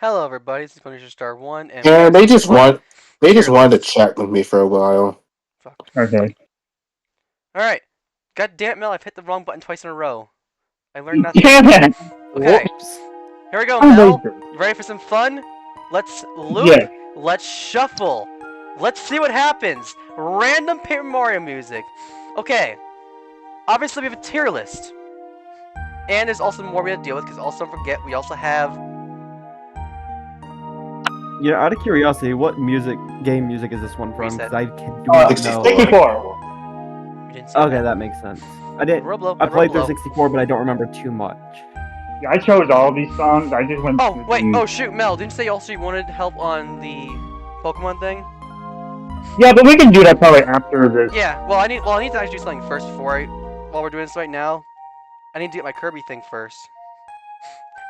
Hello, everybody. This is Punisher Star One, and we Yeah, are season one they tier just wanted to list. chat with me for a while. Fuck. Okay. All right. God damn it, Mel! I've hit the wrong button twice in a row. I learned nothing. Damn it! Okay, Whoops. here we go, I'm Mel. later. Ready for some fun? Let's loop. Yeah. Let's shuffle. Let's see what happens. Random Paper Mario music. Okay. Obviously, we have a tier list, and there's also more we have to deal with. Because also don't forget, we also have. Yeah, out of curiosity, what game music is this one from? Reset. Because I do not 64. know. 64. You didn't see Okay, that. that makes sense. I didn't. Roblo. I played through Roblo. 64, but I don't remember too much. Yeah, I chose all these songs. I just went. Oh, to wait. the- Oh, shoot, Mel. Didn't you say also you wanted help on the Pokemon thing? Yeah, but we can do that probably after this. Yeah. Well, I need to actually do something first before while we're doing this right now. I need to get my Kirby thing first.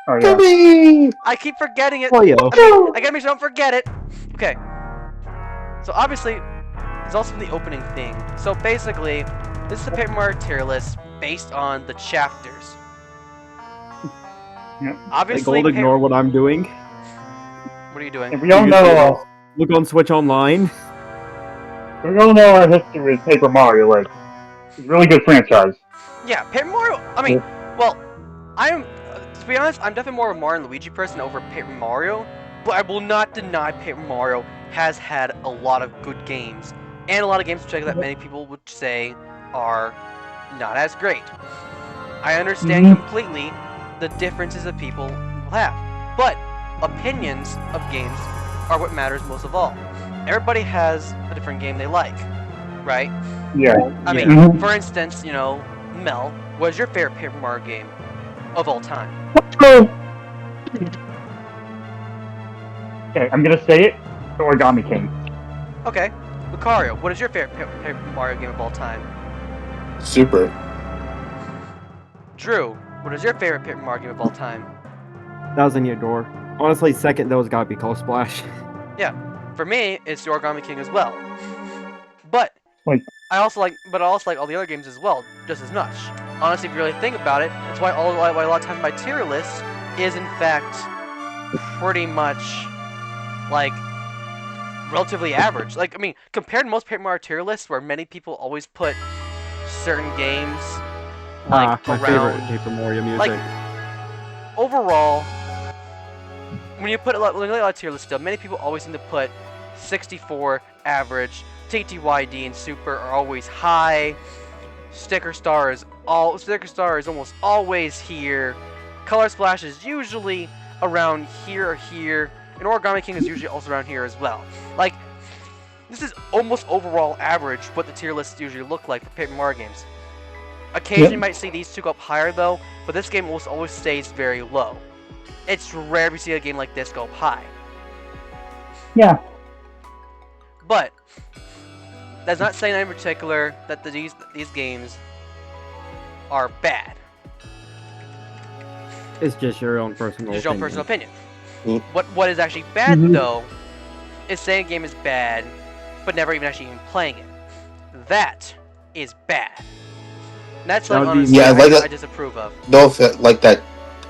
Oh yeah. Kirby! I keep forgetting it. Oh, yo. I gotta make sure I don't forget it. Okay. So obviously, there's also the opening theme. So basically, this is the Paper Mario tier list based on the chapters. Yep. Hey, Obviously, Gold, ignore what I'm doing. what are you doing? And we all You know. Look on Switch Online. We all know our history with Paper Mario. Like, it's a really good franchise. Yeah, Paper Mario. I mean, well, I'm to be honest, I'm definitely more of a Mario and Luigi person over Paper Mario. But I will not deny Paper Mario has had a lot of good games, and a lot of games that many people would say are not as great. I understand completely the differences that people have, but opinions of games are what matters most of all. Everybody has a different game they like, right? Yeah. I Yeah. mean, for instance, you know, Mel, what is your favorite Paper Mario game of all time? Okay, I'm gonna say it. The Origami King. Okay, Lucario, what is your favorite Paper Mario game of all time? Super. Drew, what is your favorite Paper Mario game of all time? Thousand Year Door. Honestly, second though has got to be Color Splash. For me, it's the Origami King as well. But Wait. I also like all the other games as well, just as much. Honestly, if you really think about it, that's why a lot of times my tier list is in fact pretty much like relatively average. Like, I mean, compared to most Paper Mario tier lists, where many people always put certain games like my around favorite Paper Mario music. like overall, when you put a lot of tier lists, many people always seem to put 64 average, TTYD and Super are always high. Sticker Star is almost always here. Color Splash is usually around here or here, and Origami King is usually also around here as well. Like, this is almost overall average what the tier lists usually look like for Paper Mario games. Occasionally you might see these two go up higher though, but this game almost always stays very low. It's rare to see a game like this go up high. Yeah. But that's not saying in particular that these games are bad. It's just your own personal Just your own personal opinion. Mm. What is actually bad Mhm. though is saying a game is bad, but never even playing it. That is bad. And that's like That would be- honestly Yeah, like I that- disapprove of. No, like that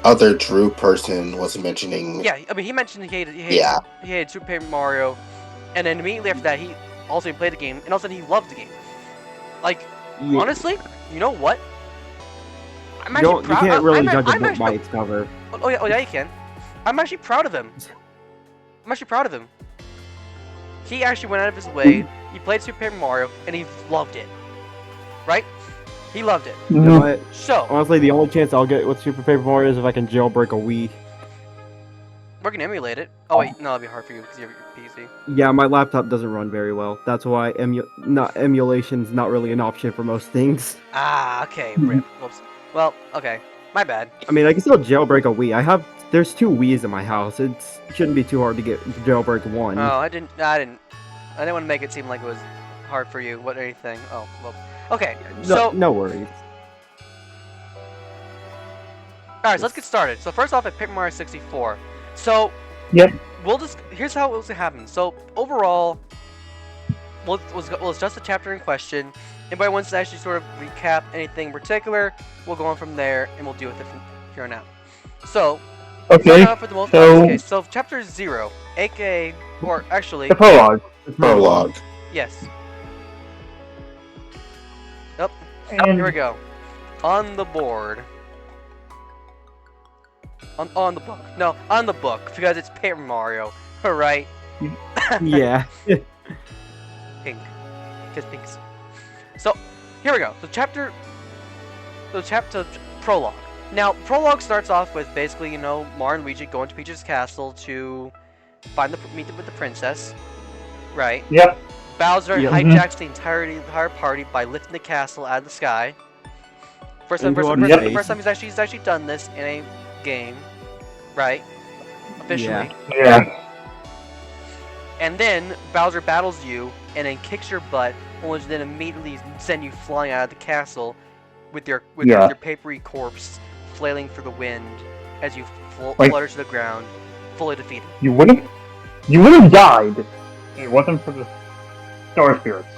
other Drew person was mentioning. Yeah, I mean he mentioned he hated Yeah. Super Paper Mario, and then immediately after that he also played the game, and all of a sudden he loved the game. Like, Yeah. honestly, you know what? I'm You, actually don't, you proud. can't really judge a I'm book actually- by its cover. Oh yeah, you can. I'm actually proud of him. I'm actually proud of him. He actually went out of his way. He played Super Paper Mario, and he loved it. Right? He loved it. You know what? So Honestly, the only chance I'll get with Super Paper Mario is if I can jailbreak a Wii. we're gonna emulate it. Oh wait, no, it'll be hard for you because you have your PC. Yeah, my laptop doesn't run very well. That's why emulation's not really an option for most things. Ah, okay. Rip. Whoops. Well, okay. My bad. I mean, I can still jailbreak a Wii. There's 2 Wiis in my house. It shouldn't be too hard to jailbreak one. Oh, I didn't want to make it seem like it was hard for you. What anything? Oh, well. Okay. So No worries. Alright, so let's get started. So first off, at Paper Mario 64. So, Yep. here's how it was to happen. So, overall, we'll adjust the chapter in question. Anybody wants to actually sort of recap anything in particular, we'll go on from there, and we'll deal with it from here on out. So, Okay, for the most so- okay, so chapter 0, aka, or actually, the prologue. Prologue. yes. Yep. Oh, And here we go. On the board. On the book. No, on the book, because it's Paper Mario. Alright. Yeah. Pink. Because pink's. So, here we go. So chapter prologue. Now, prologue starts off with basically, you know, Mario and Luigi going to Peach's castle to meet with the princess. Right. Yep. Bowser Yeah. hijacks the entire party by lifting the castle out of the sky. First time Into outer first space. time he's actually done this in a game, right? Officially. Yeah. And then Bowser battles you and then kicks your butt, only to then immediately send you flying out of the castle with your Yeah. papery corpse flailing through the wind as you Like- flutter to the ground, fully defeated. You would have died if it wasn't for the Star Spirits.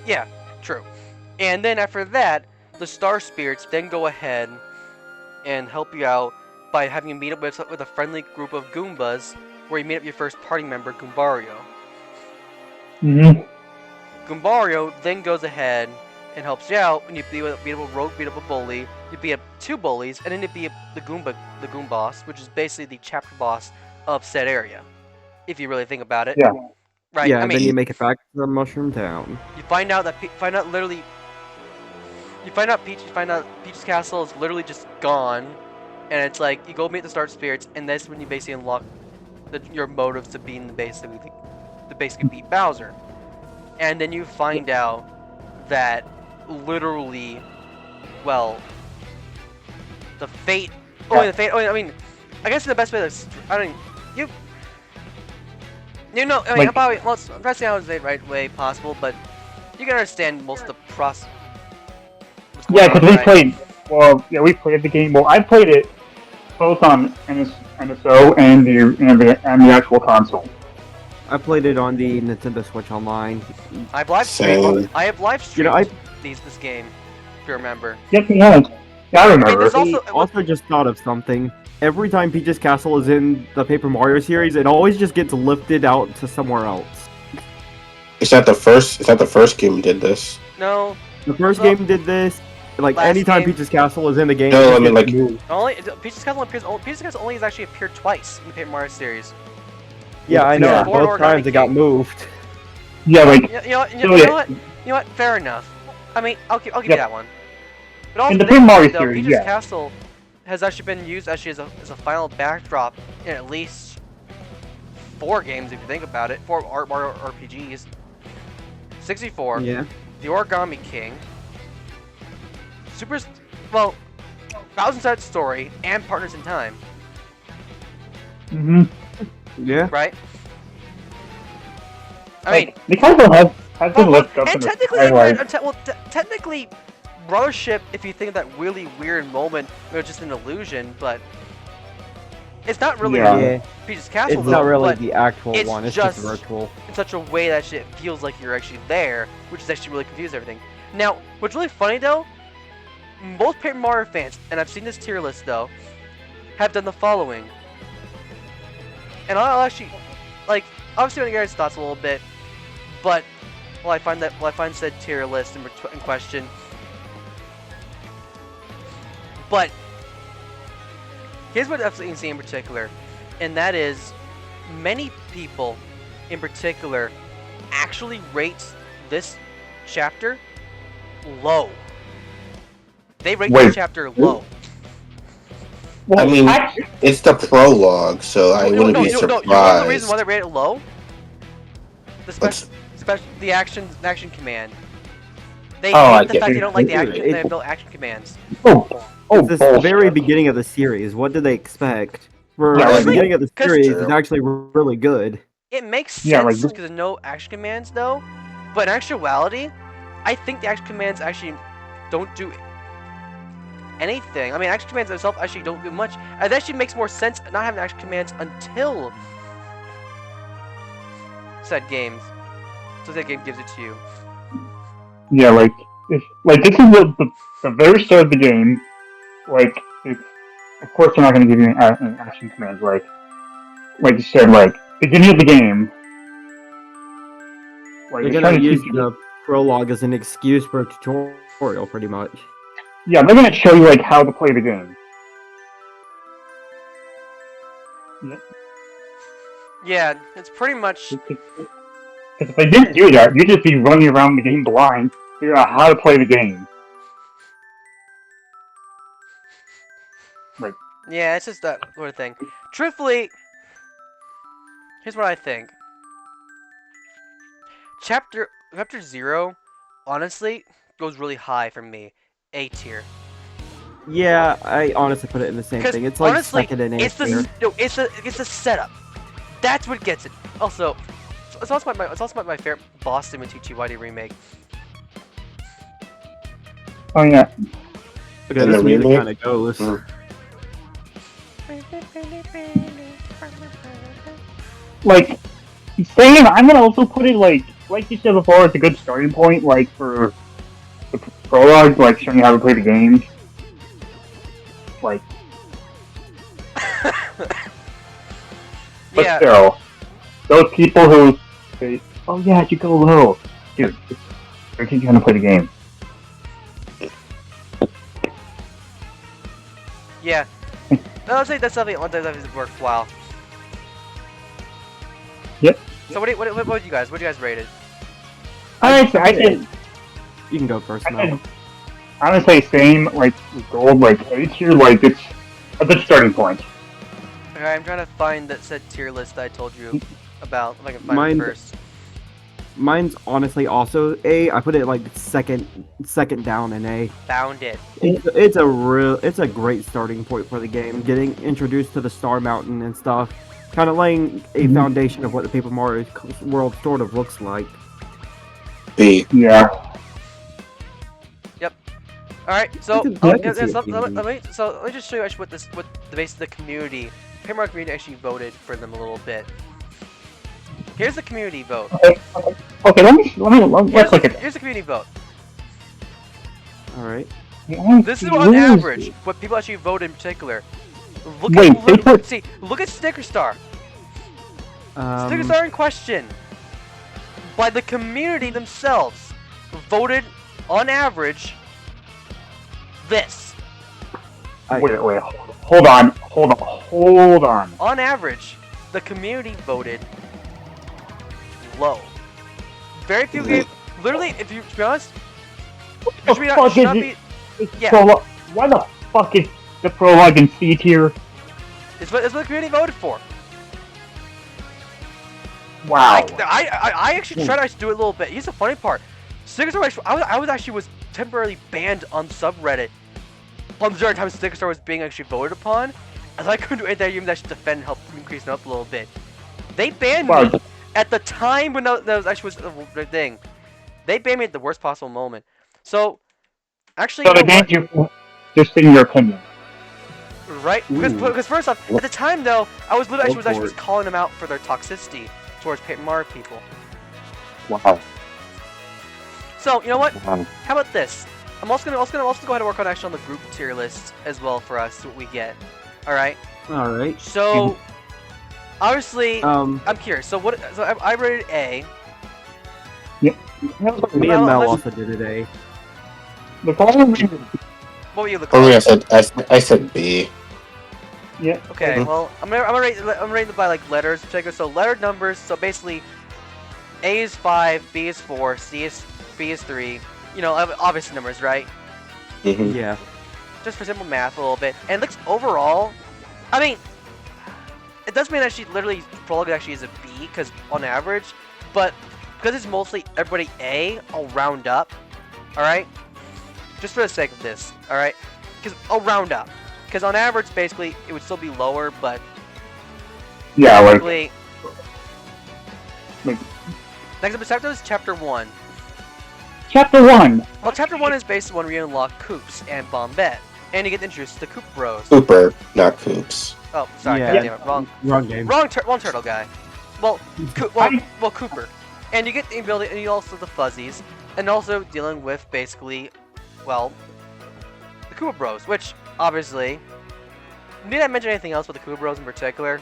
Yeah, true. And then after that, the Star Spirits then go ahead and help you out by having you meet up with a friendly group of Goombas, where you meet up your first party member, Goombario. Mm-hmm. Goombario then goes ahead and helps you out, and you beat up a rogue, beat up a bully, you beat up 2 bullies, and then you beat up the Goom boss, which is basically the chapter boss of said area, if you really think about it. Yeah. Right. Yeah, I and mean, then you make it back to Mushroom Town. you find out Peach's castle is literally just gone, and it's like you go meet the Star Spirits, and that's when you basically unlock your motives to being basically beat Bowser. And then you find out that literally, well, the fate. Oh, the fate. Oh, I mean, I guess the best way to. I mean, you know. I mean, Like- probably. Well, I'm trying to say how it's the right way possible, but you can understand most of the process. Yeah, because we played. Well, yeah, we played the game. Well, I played it both on NSO and the actual console. I played it on the Nintendo Switch Online. I've live Same. streamed. I have live streamed You know, this game. If you remember. Yes, he has. Yeah, I remember. there's I also- also just thought of something. Every time Peach's Castle is in the Paper Mario series, it always just gets lifted out to somewhere else. It's not the first game did this. No, The first Well, game did this. Like last anytime game- Peach's Castle is in the game, No, it just I mean, gets like- moved. only Peach's Castle has actually appeared twice in the Paper Mario series. Yeah, I know. Yeah. Or Both times it got King. moved. Yeah, like You know what? So, You know what? Fair enough. I mean, I'll give you Yep. that one. But also, In the think Paper Mario though, series, Peach's yeah. Castle has actually been used actually as a final backdrop in at least 4 games, if you think about it. 4 Mario RPGs. 64. Yeah. The Origami King. Well, Thousand Side Story and Partners in Time, hmm Yeah. right? I mean, the console has been lifted up in and the technically, highlight. technically, Brothership, if you think of that really weird moment, it was just an illusion, but it's not really Yeah. Yeah. Peach's Castle, It's though, not really but the actual it's one. It's just just- virtual. in such a way that it feels like you're actually there, which is actually really confused everything. Now, what's really funny though, most Paper Mario fans, and I've seen this tier list though, have done the following. And I'll actually, like, obviously want to get your guys' thoughts a little bit, but while I find said tier list in question, but here's what I've seen in particular, and that is many people in particular actually rate this chapter low. They rate Wait. this chapter low. Well, I mean, actually, it's the prologue, so I wouldn't be You know the surprised. reason why they rate it low? The action command. They I hate the get fact it. they don't like the It- action. it- They have no action commands. oh, It's the bullshit. very beginning of the series. What did they expect? For Yeah, the like- beginning of the 'cause- series, True. it's actually really good. It makes Yeah, like sense this- because of no action commands though, but in actuality, I think the action commands actually don't do anything. I mean, action commands themselves actually don't do much. It actually makes more sense not having action commands until said games. So that game gives it to you. Yeah, like this is the very start of the game. Like it's of course they're not going to give you an action command like you said, like beginning of the game. Like, They're they're gonna trying to use teach you- the prologue as an excuse for a tutorial, pretty much. Yeah, they're going to show you like how to play the game. Yeah, it's pretty much. Because if they didn't do that, you'd just be running around the game blind, figuring out how to play the game. Yeah, it's just that sort of thing. Truthfully, here's what I think. Chapter 0, honestly, goes really high for me. A tier. Yeah, I honestly put it in the same 'Cause thing. It's like honestly, second in A it's tier. it's the setup. That's what gets it. Also, it's also my favorite Boston and TTYD remake. Oh yeah, Okay, And this the music remake? kind of goes. Mm. like same. I'm gonna also put it like you said before. It's a good starting point, like for the prologue, like showing you how to play the game. Like, but Yeah, still, those people who say, "Oh yeah, you go low," dude, they're teaching you how to play the game. yeah. No, I'd say that's definitely worthwhile. Yep. So what would you guys rate it? I said, You can go first, I Mel. said, I'm gonna say same, like with gold, like A tier, like it's a good starting point. Okay, I'm trying to find that said tier list that I told you about. If I can find Mine- it first. Mine's honestly also A. I put it like second down in A. Found it. It's a great starting point for the game. Getting introduced to the Star Mountain and stuff, kind of laying a foundation of what the Paper Mario world sort of looks like. B. Yeah. All right, so I can see it let being me just show you actually what the base of the community, Paper Mario community actually voted for them a little bit. Here's the community vote. Okay, let's look at Here's the community vote. All right. that. This is on average what people actually vote in particular. Wait, they put- Look at Sticker Star. Sticker Um, Star in question by the community themselves voted on average this. Wait, hold on. On average, the community voted low. Very few games. Literally, if you to be honest, What the fuck is it? Yeah. Why the fuck is the prologue in C tier? it's what the community voted for. Wow. I actually tried to do it a little bit. Here's the funny part. Sticker Star I was temporarily banned on subreddit on the during time Sticker Star was being actually voted upon, as I couldn't do anything even actually defend and help increase it up a little bit. They banned Wow. me at the time when that was actually the thing. They banned me at the worst possible moment. So actually, So you they know what? banned you just saying your opinion. Right? Ooh. Because first off, at the time though, I was literally Go actually for was it. calling them out for their toxicity towards Paper Mario people. Wow. So you know what? Wow. How about this? I'm also gonna go ahead and work on actually on the group tier list as well for us, what we get. All right. all right. So obviously, Um, I'm curious. So what? So I rated A. me Well, and Mel let's- also did it A. The following reason. What were you looking For me, for? I said B. Yeah. Okay. Mhm. Well, I'm rating it by like letters in particular. So letter numbers. So basically, A is 5, B is 4, B is 3. You know, obvious numbers, right? Mm-hmm. Yeah. Just for simple math a little bit. And it looks overall, I mean, it does mean actually literally prologue actually is a B because on average, but because it's mostly everybody A, I'll round up. All right, just for the sake of this, all right, because I'll round up because on average basically it would still be lower, but Yeah, like basically. Like- Next up is chapter 1. chapter 1. Well, chapter 1 is based on when we unlock Koops and Bombette, and you get introduced to the Koop Bros. Cooper, not Coops. Oh, sorry, Yeah. goddamn it, wrong. Wrong game. Wrong turtle guy. Well, Cooper. And you get the ability, and you also the fuzzies, and also dealing with basically, well, the Koopa Bros, which obviously Did I mention anything else with the Koopa Bros in particular?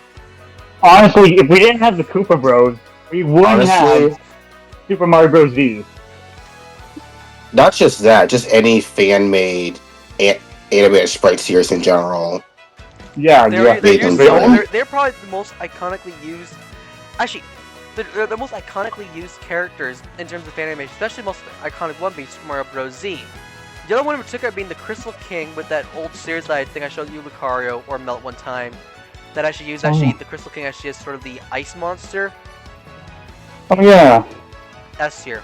Honestly, if we didn't have the Koopa Bros, we wouldn't Honestly, have Super Mario Bros. Z. not just that, just any fan-made animated sprite series in general. Yeah, They're, yeah. they're, them they're probably the most iconically used. Actually, they're the most iconically used characters in terms of fan animation, especially the most iconic one being Super Mario Bros. Z. The other one in particular being the Crystal King with that old series that I think I showed you, Lucario, or Melt one time. That actually used the Crystal King actually as sort of the ice monster. Oh yeah. S tier.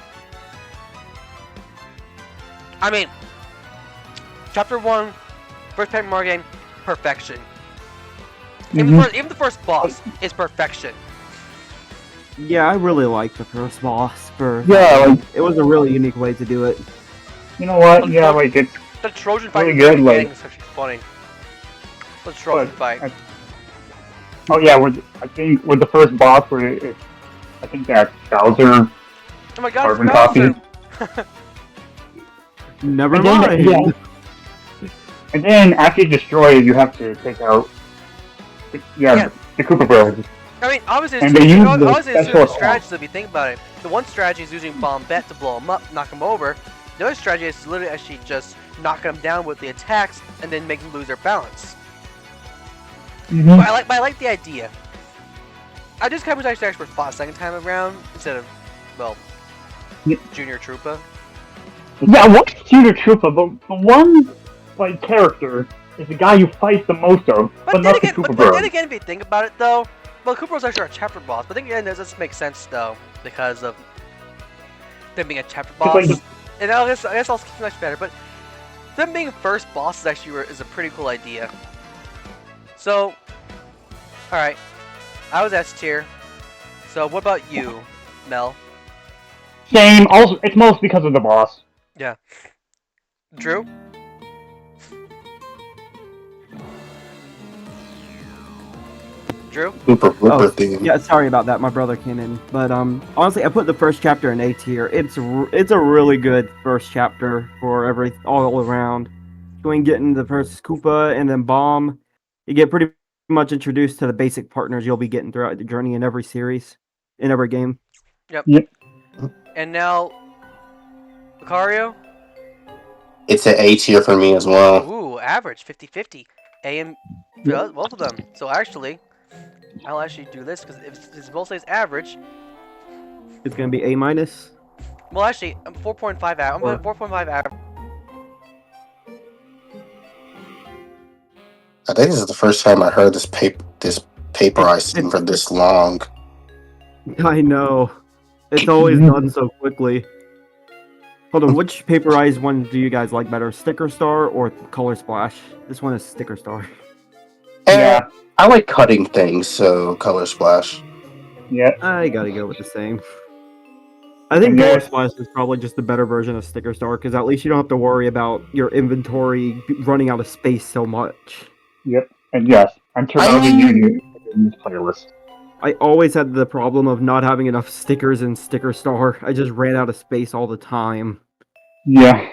I mean, Chapter 1, first Paper Mario game, perfection. Even the first boss is perfection. Yeah, I really liked the first boss. Yeah, like, It was a really unique way to do it. you know what? Yeah, like it's The Trojan fight really in the good, beginning like- is actually funny. The Trojan fight. oh yeah, I think with the first boss where I think that Bowser. Oh my god, Carbon it's copy. Bowser! Never And then, mind. yeah. And then after you destroy it, you have to take out Yeah. the Koopa Bros. I mean, obviously, And it's, they use the obviously it's special two strategies if you think about it. The one strategy is using Bombette to blow him up, knock him over. The other strategy is literally actually just knocking them down with the attacks and then making them lose their balance. Mm-hmm. But I like the idea. I just kind of wish I actually fought a second time around instead of, well, Yeah. Junior Troopa. Yeah, what's Junior Troopa? But the one like character is the guy you fight the most of, but not the Koopa but Bros. then again, if you think about it though, well, Koopa Bros actually are a chapter boss. But then again, this makes sense though because of them being a chapter boss. like- And I guess I'll keep much better. But them being first boss is actually is a pretty cool idea. So, all right, I was S tier. So what about you, Mel? Same. Also, it's most because of the boss. Drew? Drew? Super Oh, theme. Yeah, sorry about that. My brother came in, but honestly, I put the first chapter in A tier. It's a really good first chapter for all around. Going getting the first Koopa and then Bomb, you get pretty much introduced to the basic partners you'll be getting throughout the journey in every series, in every game. And now, Lucario? It's an A tier for me as well. Ooh, average, 50-50. A and both of them. So actually, I'll actually do this because if it's both says average, It's gonna be A minus. well actually, I'm 4.5 average. I'm going 4.5 average. I think this is the first time I heard this paper ice thing for this long. I know. It's always done so quickly. Hold on, which Paperized one do you guys like better? Sticker Star or Color Splash? This one is Sticker Star. Yeah. I like cutting things, so Color Splash. Yeah. I gotta go with the same. I think Yeah. Color Splash is probably just a better version of Sticker Star because at least you don't have to worry about your inventory running out of space so much. Yep. And yes, I'm surrounding you in this playlist. I always had the problem of not having enough stickers in Sticker Star. I just ran out of space all the time. Yeah.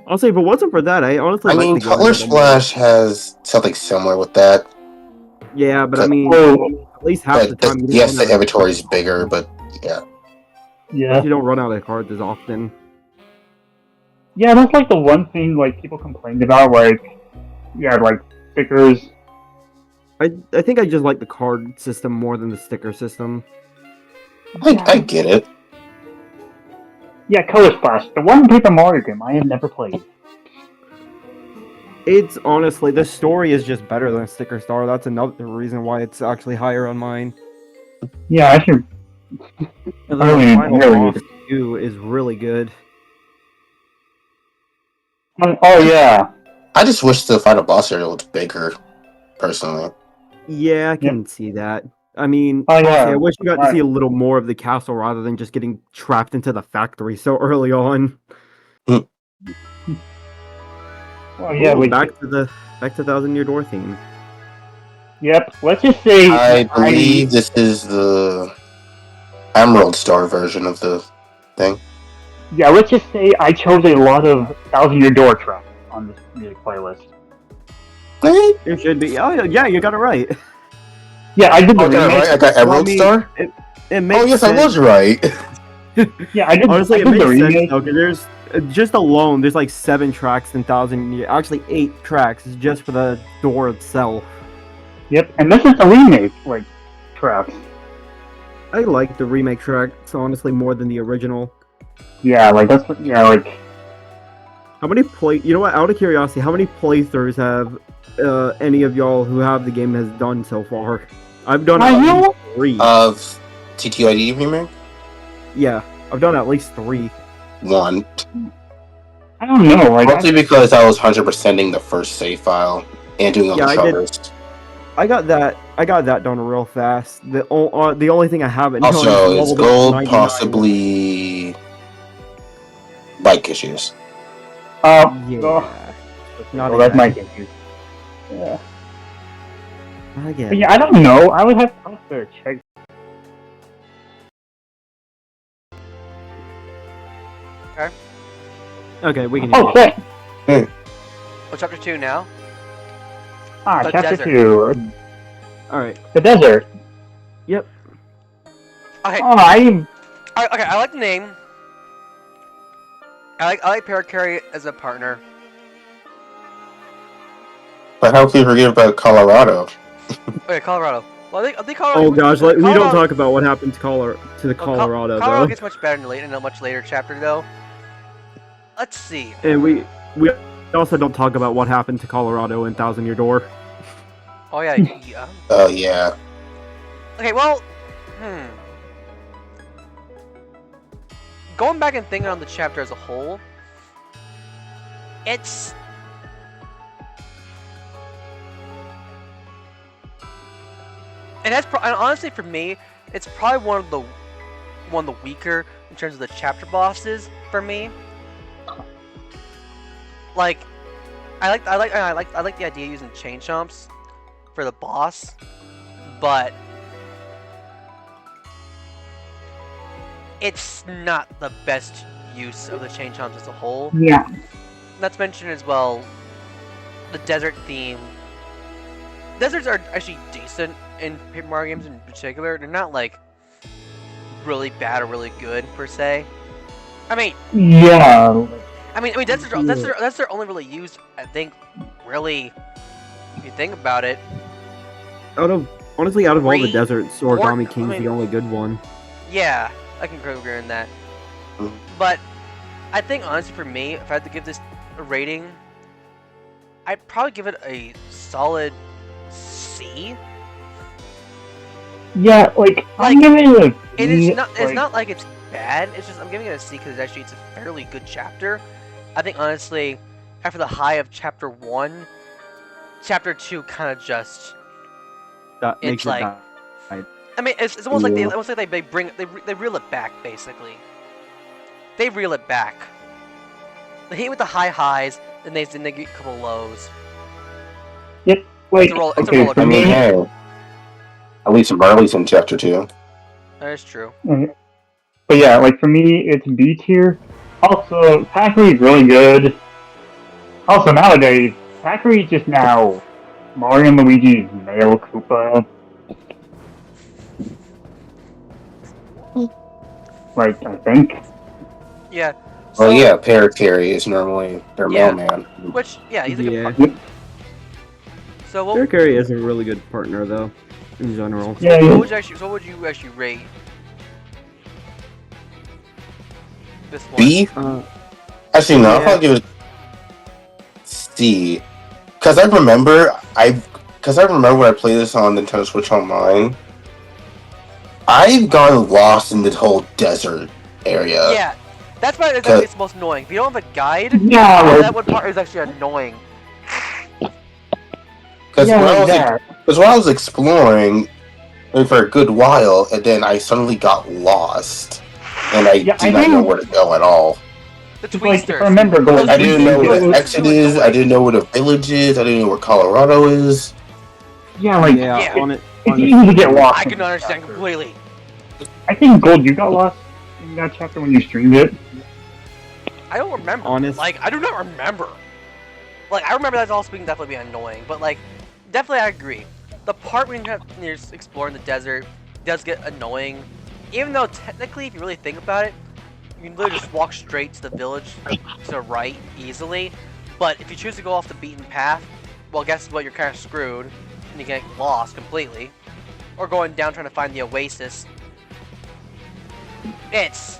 Honestly, if it wasn't for that, I honestly I like mean, the game a Color little more. Splash has something similar with that. Yeah, but I mean, Oh, at least half the But time you don't yes, run the out of inventory is bigger, but yeah. yeah. You don't run out of cards as often. Yeah, that's like the one thing like people complained about, like like stickers. I think I just like the card system more than the sticker system. I get it. Yeah, Color Splash, the one Paper Mario game I have never played. It's honestly, the story is just better than Sticker Star. That's another reason why it's actually higher on mine. Yeah, I should. And then Really- the final really boss too is really good. Oh yeah. I just wish the final boss area was bigger, personally. Yeah, I can see that. I mean, Oh, yeah. honestly, I wish you got to Right. see a little more of the castle rather than just getting trapped into the factory so early on. Well, yeah. Ooh, Like, back to the Thousand Year Door theme. yep. Let's just say I believe this is the Emerald Star version of the thing. Yeah, let's just say I chose a lot of Thousand Year Door tracks on this music playlist. Eh? It should be. Oh yeah, you got it right. Yeah, I did the Oh, I got it remake. right. I got Emerald me- Star. It makes Oh yes, sense. I was right. Yeah, I did. Honestly, I it did makes the sense remake. though, because there's just alone there's like 7 tracks in Thousand Years. Actually, 8 tracks just for the door itself. Yep, and this is the remake, like, tracks. I like the remake tracks honestly more than the original. Yeah, like that's what. Yeah, like. How many You know what? Out of curiosity, how many playthroughs have any of y'all who have the game has done so far? I've done I at know. least 3. Of TTYD remake Yeah, I've done at least 3. 1. I don't know. Like, Mostly because I was 100%ing the first save file and doing all Yeah, the I did. covers. I got that done real fast. The only thing I haven't done Also, is leveled up gold 99. possibly bike issues? Yeah. oh, Not well, that's my exactly. issue. Yeah. I get But it. yeah, I don't know. I would have to check. Okay, we can. Oh, shit. Oh, chapter 2 now. Ah, The chapter desert. 2. All right. The desert. Okay. Oh, I. Okay, I like the name. I like Parakarry as a partner. But how can you forget about Colorado? Okay, Colorado. Well, I think Colorado. Oh gosh, we don't Colorado- talk about what happened to well, Colorado Colorado though. gets much better in a much later chapter though. Let's see. And we also don't talk about what happened to Colorado in Thousand Year Door. Oh yeah, yeah. Oh, yeah. Okay, well, going back and thinking on the chapter as a whole, it's and honestly for me, it's probably one of the weaker in terms of the chapter bosses for me. Like, I like the idea of using chain chomps for the boss, but it's not the best use of the chain chomps as a whole. Yeah. Not to mention as well, the desert theme. Deserts are actually decent in Paper Mario games in particular. They're not like really bad or really good per se. I mean, Yeah. deserts are only really used, I think, really, if you think about it. Out of all the Three, deserts, four- Origami I King's mean- the only good one. Yeah, I can agree on that. Mhm. But I think honestly for me, if I had to give this a rating, I'd probably give it a solid C. Yeah, like, Like, I'm giving it a. It is B, not. It's like- not like it's bad. It's just I'm giving it a C because it's a fairly good chapter. I think honestly, after the high of chapter 1, chapter 2 kind of just. That It's makes like- it I mean, it's almost like Yeah. they reel it back basically. They reel it back. They hit with the high highs, then they get a couple lows. Like, It's a roller okay, for I mean, me, hey. At least Marley's in chapter 2. That is true. but yeah, like for me, it's B tier. Also, Packery is really good. Also, nowadays, Packery is just now Mario and Luigi's male Koopa. Like, I think. Yeah. Oh, so- yeah, Parakarry is normally their Yeah. mailman. Which he's a good Yeah. partner. So what? Parakarry is a really good partner though, in general. Yeah, What yeah. would you actually rate this one? B? Actually, no, I'll Yeah. probably give it C. Because I remember when I played this on Nintendo Switch Online, I've gotten lost in this whole desert area. Yeah, that's why it's Cause- the most annoying. If you don't have a guide, Yeah, like, that one part is actually annoying. Because yeah, when, like that. when I was exploring for a good while, and then I suddenly got lost. And I Yeah, did I not know think- where to go at all. The It's like, if Tweesters. I remember going. I didn't know where the Yeah, exit is, I didn't know where the village is, I didn't know where Colorado is. like, Yeah. on it. it's easy to get lost. I in can that understand chapter. completely. I think Gold, you got lost in that chapter when you streamed it. I don't remember. Honest- Like, I do not remember. Like, I remember that also being definitely being annoying, but like, definitely I agree. The part when you're exploring the desert does get annoying, even though technically, if you really think about it, you can literally just walk straight to the village to the right easily. But if you choose to go off the beaten path, well, guess what? You're kind of screwed, and you get lost completely. Or going down trying to find the oasis. It's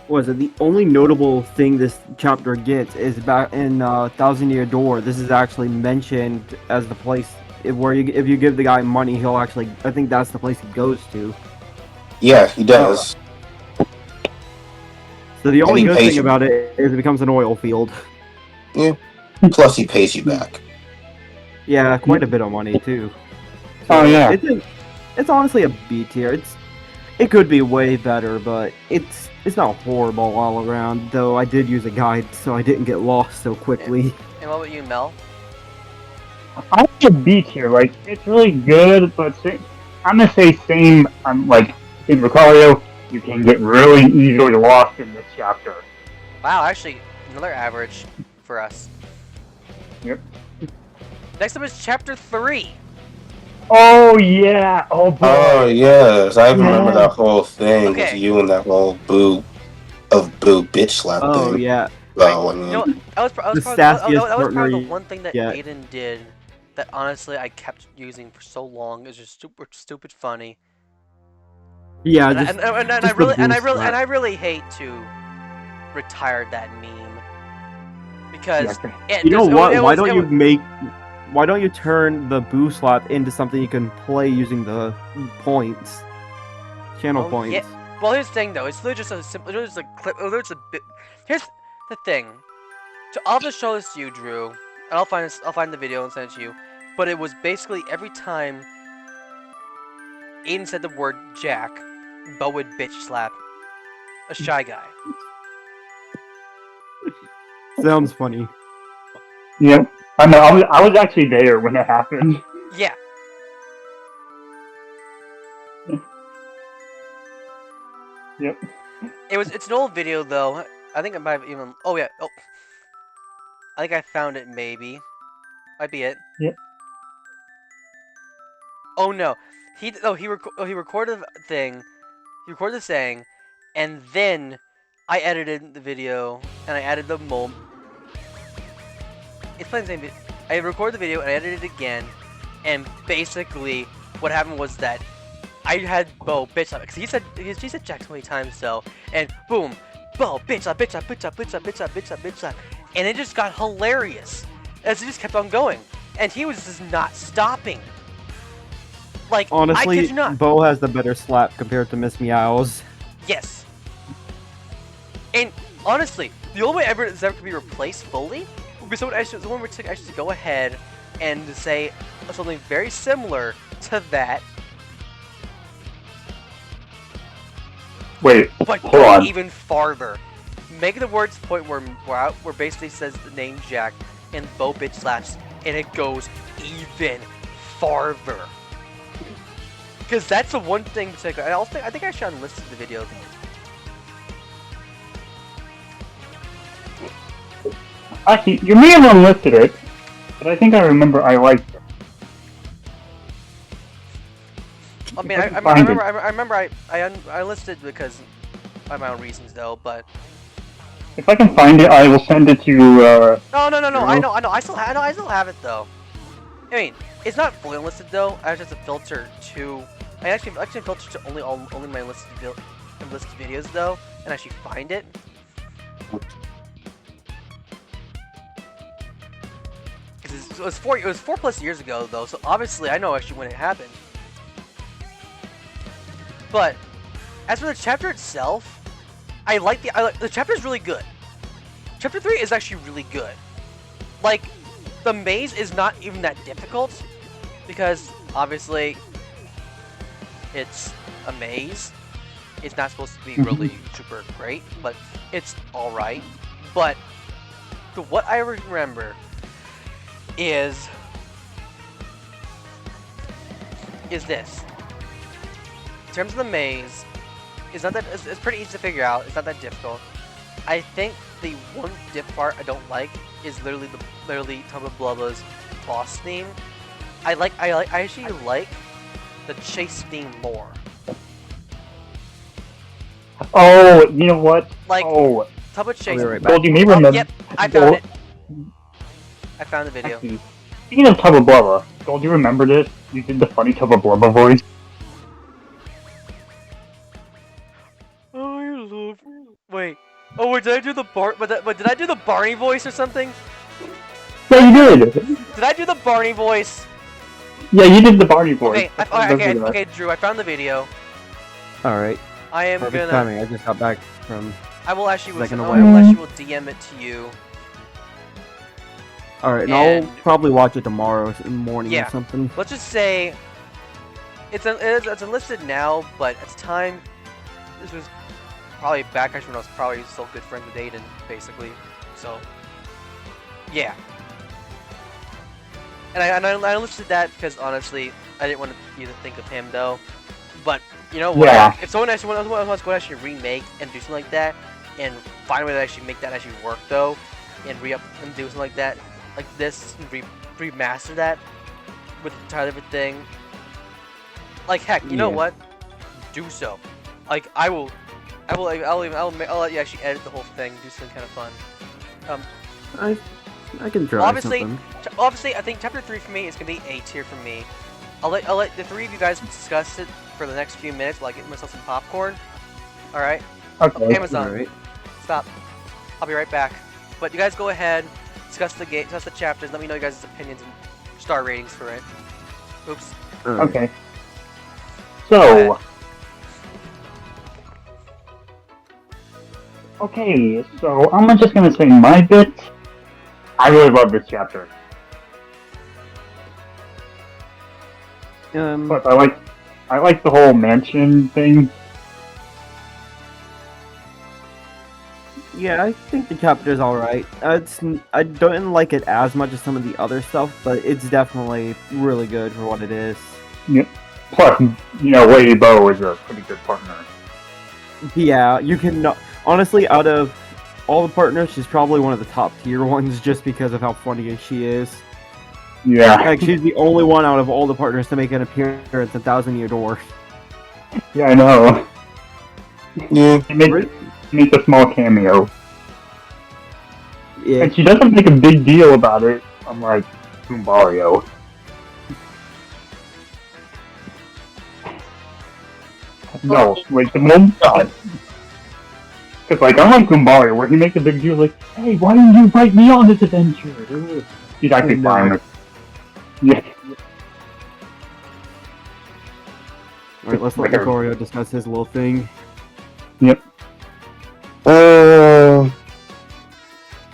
Was it the only notable thing this chapter gets is back in Thousand Year Door. This is actually mentioned as the place where if you give the guy money, he'll actually. I think that's the place he goes to. Yeah, he does. So the only he good pays thing you. about it is it becomes an oil field. Plus, he pays you back. Yeah, quite a bit of money too. Oh, yeah. It's honestly a B tier. It could be way better, but it's not horrible all around. Though I did use a guide, so I didn't get lost so quickly. and what about you, Mel? I like a B tier. Like, it's really good, but I'm gonna say same. Like in Lucario, you can get really easily lost in this chapter. Wow, actually, another average for us. Yep. Next up is chapter 3. Oh yeah. Oh boy. Oh yes, I remember that whole thing with Okay. you and that whole boo bitch slap Oh thing. yeah, Oh, I mean, You know, that was The probably sassiest that was partner probably the you one thing that get. Aiden did that honestly I kept using for so long. It's just super stupid funny. yeah. And, Just, and I just really the and I boost really and slap. I really hate to retire that meme because Yeah. You know there's- what? it Why was- don't it you was- make? Why don't you turn the boo slap into something you can play using the points, channel Oh, points? yeah. Well, here's the thing though. It's literally just a simple. It's just a clip. It's a bit. Here's the thing. So I'll just show this to you, Drew, and I'll find this. I'll find the video and send it to you. But it was basically every time Aiden said the word Jack, Bo would bitch slap a shy guy. Sounds funny. Yep. I know. I was actually there when it happened. Yeah. Yep. It's an old video though. I think I might have even. Oh yeah. Oh. I think I found it. Maybe. Might be it. Yep. Oh no. He recorded the thing. He recorded the saying, and then I edited the video and I added the moment. It's playing the same video. I recorded the video and I edited it again, and basically what happened was that I had Bo bitch slap because he said Jack so many times though, and boom, Bo bitch slap, bitch slap, bitch slap, bitch slap, bitch slap, bitch slap, bitch slap, and it just got hilarious as it just kept on going, and he was just not stopping. Like I Honestly, kid you not. Bo has the better slap compared to Miss Meows. Yes. And honestly, the only way ever this ever could be replaced fully would be someone were to actually go ahead and say something very similar to that, Wait. but Hold go on. even farther. Make the words point where basically says the name Jack and Bo bitch slaps, and it goes even farther. Because that's the one thing in particular. I think I should unlisted the video. Actually, you may have unlisted it, but I think I remember I liked it. I mean, If I can I find remember I listed because by my own reasons though, but If I can find it, I will send it to you. no, I Drew? know, I still have it though. I mean, it's not fully unlisted though. I just have to filter to. I actually filter to only my listed videos though, and actually find it. Because it was 4+ years ago though, so obviously I know actually when it happened. But as for the chapter itself, the chapter is really good. Chapter 3 is actually really good. Like, the maze is not even that difficult because obviously it's a maze. It's not supposed to be really super great, but it's alright. But what I remember is this. In terms of the maze, it's pretty easy to figure out. It's not that difficult. I think the one diff part I don't like is literally Tubba Blubba's boss theme. I actually like the chase theme more. Oh, you know what? Like Oh, Tubba chase. be right back. Gold, you may remember. Yep, I found it. I found the video. Actually, speaking of Tubba Blubba, Gold, you remember this? You did the funny Tubba Blubba voice. I love you. Wait. Oh, wait, did I do the but did I do the Barney voice or something? Yeah, you did. Did I do the Barney voice? Yeah, you did the Barney voice. Okay, okay, Drew, I found the video. All right. I am Perfect gonna. timing. I just got back from. I will actually. Second I away. will actually will DM it to you. All right, and And- I'll probably watch it tomorrow morning Yeah. or something. Let's just say it's enlisted now, but at the time, this was probably back actually when I was probably still good friends with Aiden, basically. So, yeah. And I enlisted that because honestly, I didn't want to even think of him though. But you know what? Yeah. If someone actually wants to actually remake and do something like that, and find a way to actually make that actually work though, and re-up and do something like that, like this, and remaster that with the entire different thing. Like heck, you know Yeah. what? Do so. Like I'll let you actually edit the whole thing, do something kind of fun. I can try Obviously, something. Obviously, I think chapter 3 for me is gonna be A tier for me. I'll let the three of you guys discuss it for the next few minutes while I get myself some popcorn. All right, Okay. Amazon, All right. stop. I'll be right back. But you guys go ahead, discuss the game, discuss the chapters. Let me know you guys' opinions and star ratings for it. Oops. All right. Okay. Go So. Okay, so I'm just gonna say my bit. I really love this chapter, but I like the whole mansion thing. Yeah, I think the chapter's all right. I don't like it as much as some of the other stuff, but it's definitely really good for what it is. Plus, you know, Lady Bo is a pretty good partner. Yeah, you can honestly, out of all the partners, she's probably one of the top tier ones just because of how funny she is. Yeah, Like, she's the only one out of all the partners to make an appearance in Thousand Year Door. yeah, I know. Yeah. She makes a small cameo, Yeah, and she doesn't make a big deal about it. Unlike Goombario. No, wait, the moment. Because, like, unlike Goombario, where he makes a big deal, like, hey, why didn't you invite me on this adventure? He's actually No. fine with. Yeah. alright, let's let Like a- Lucario discuss his little thing.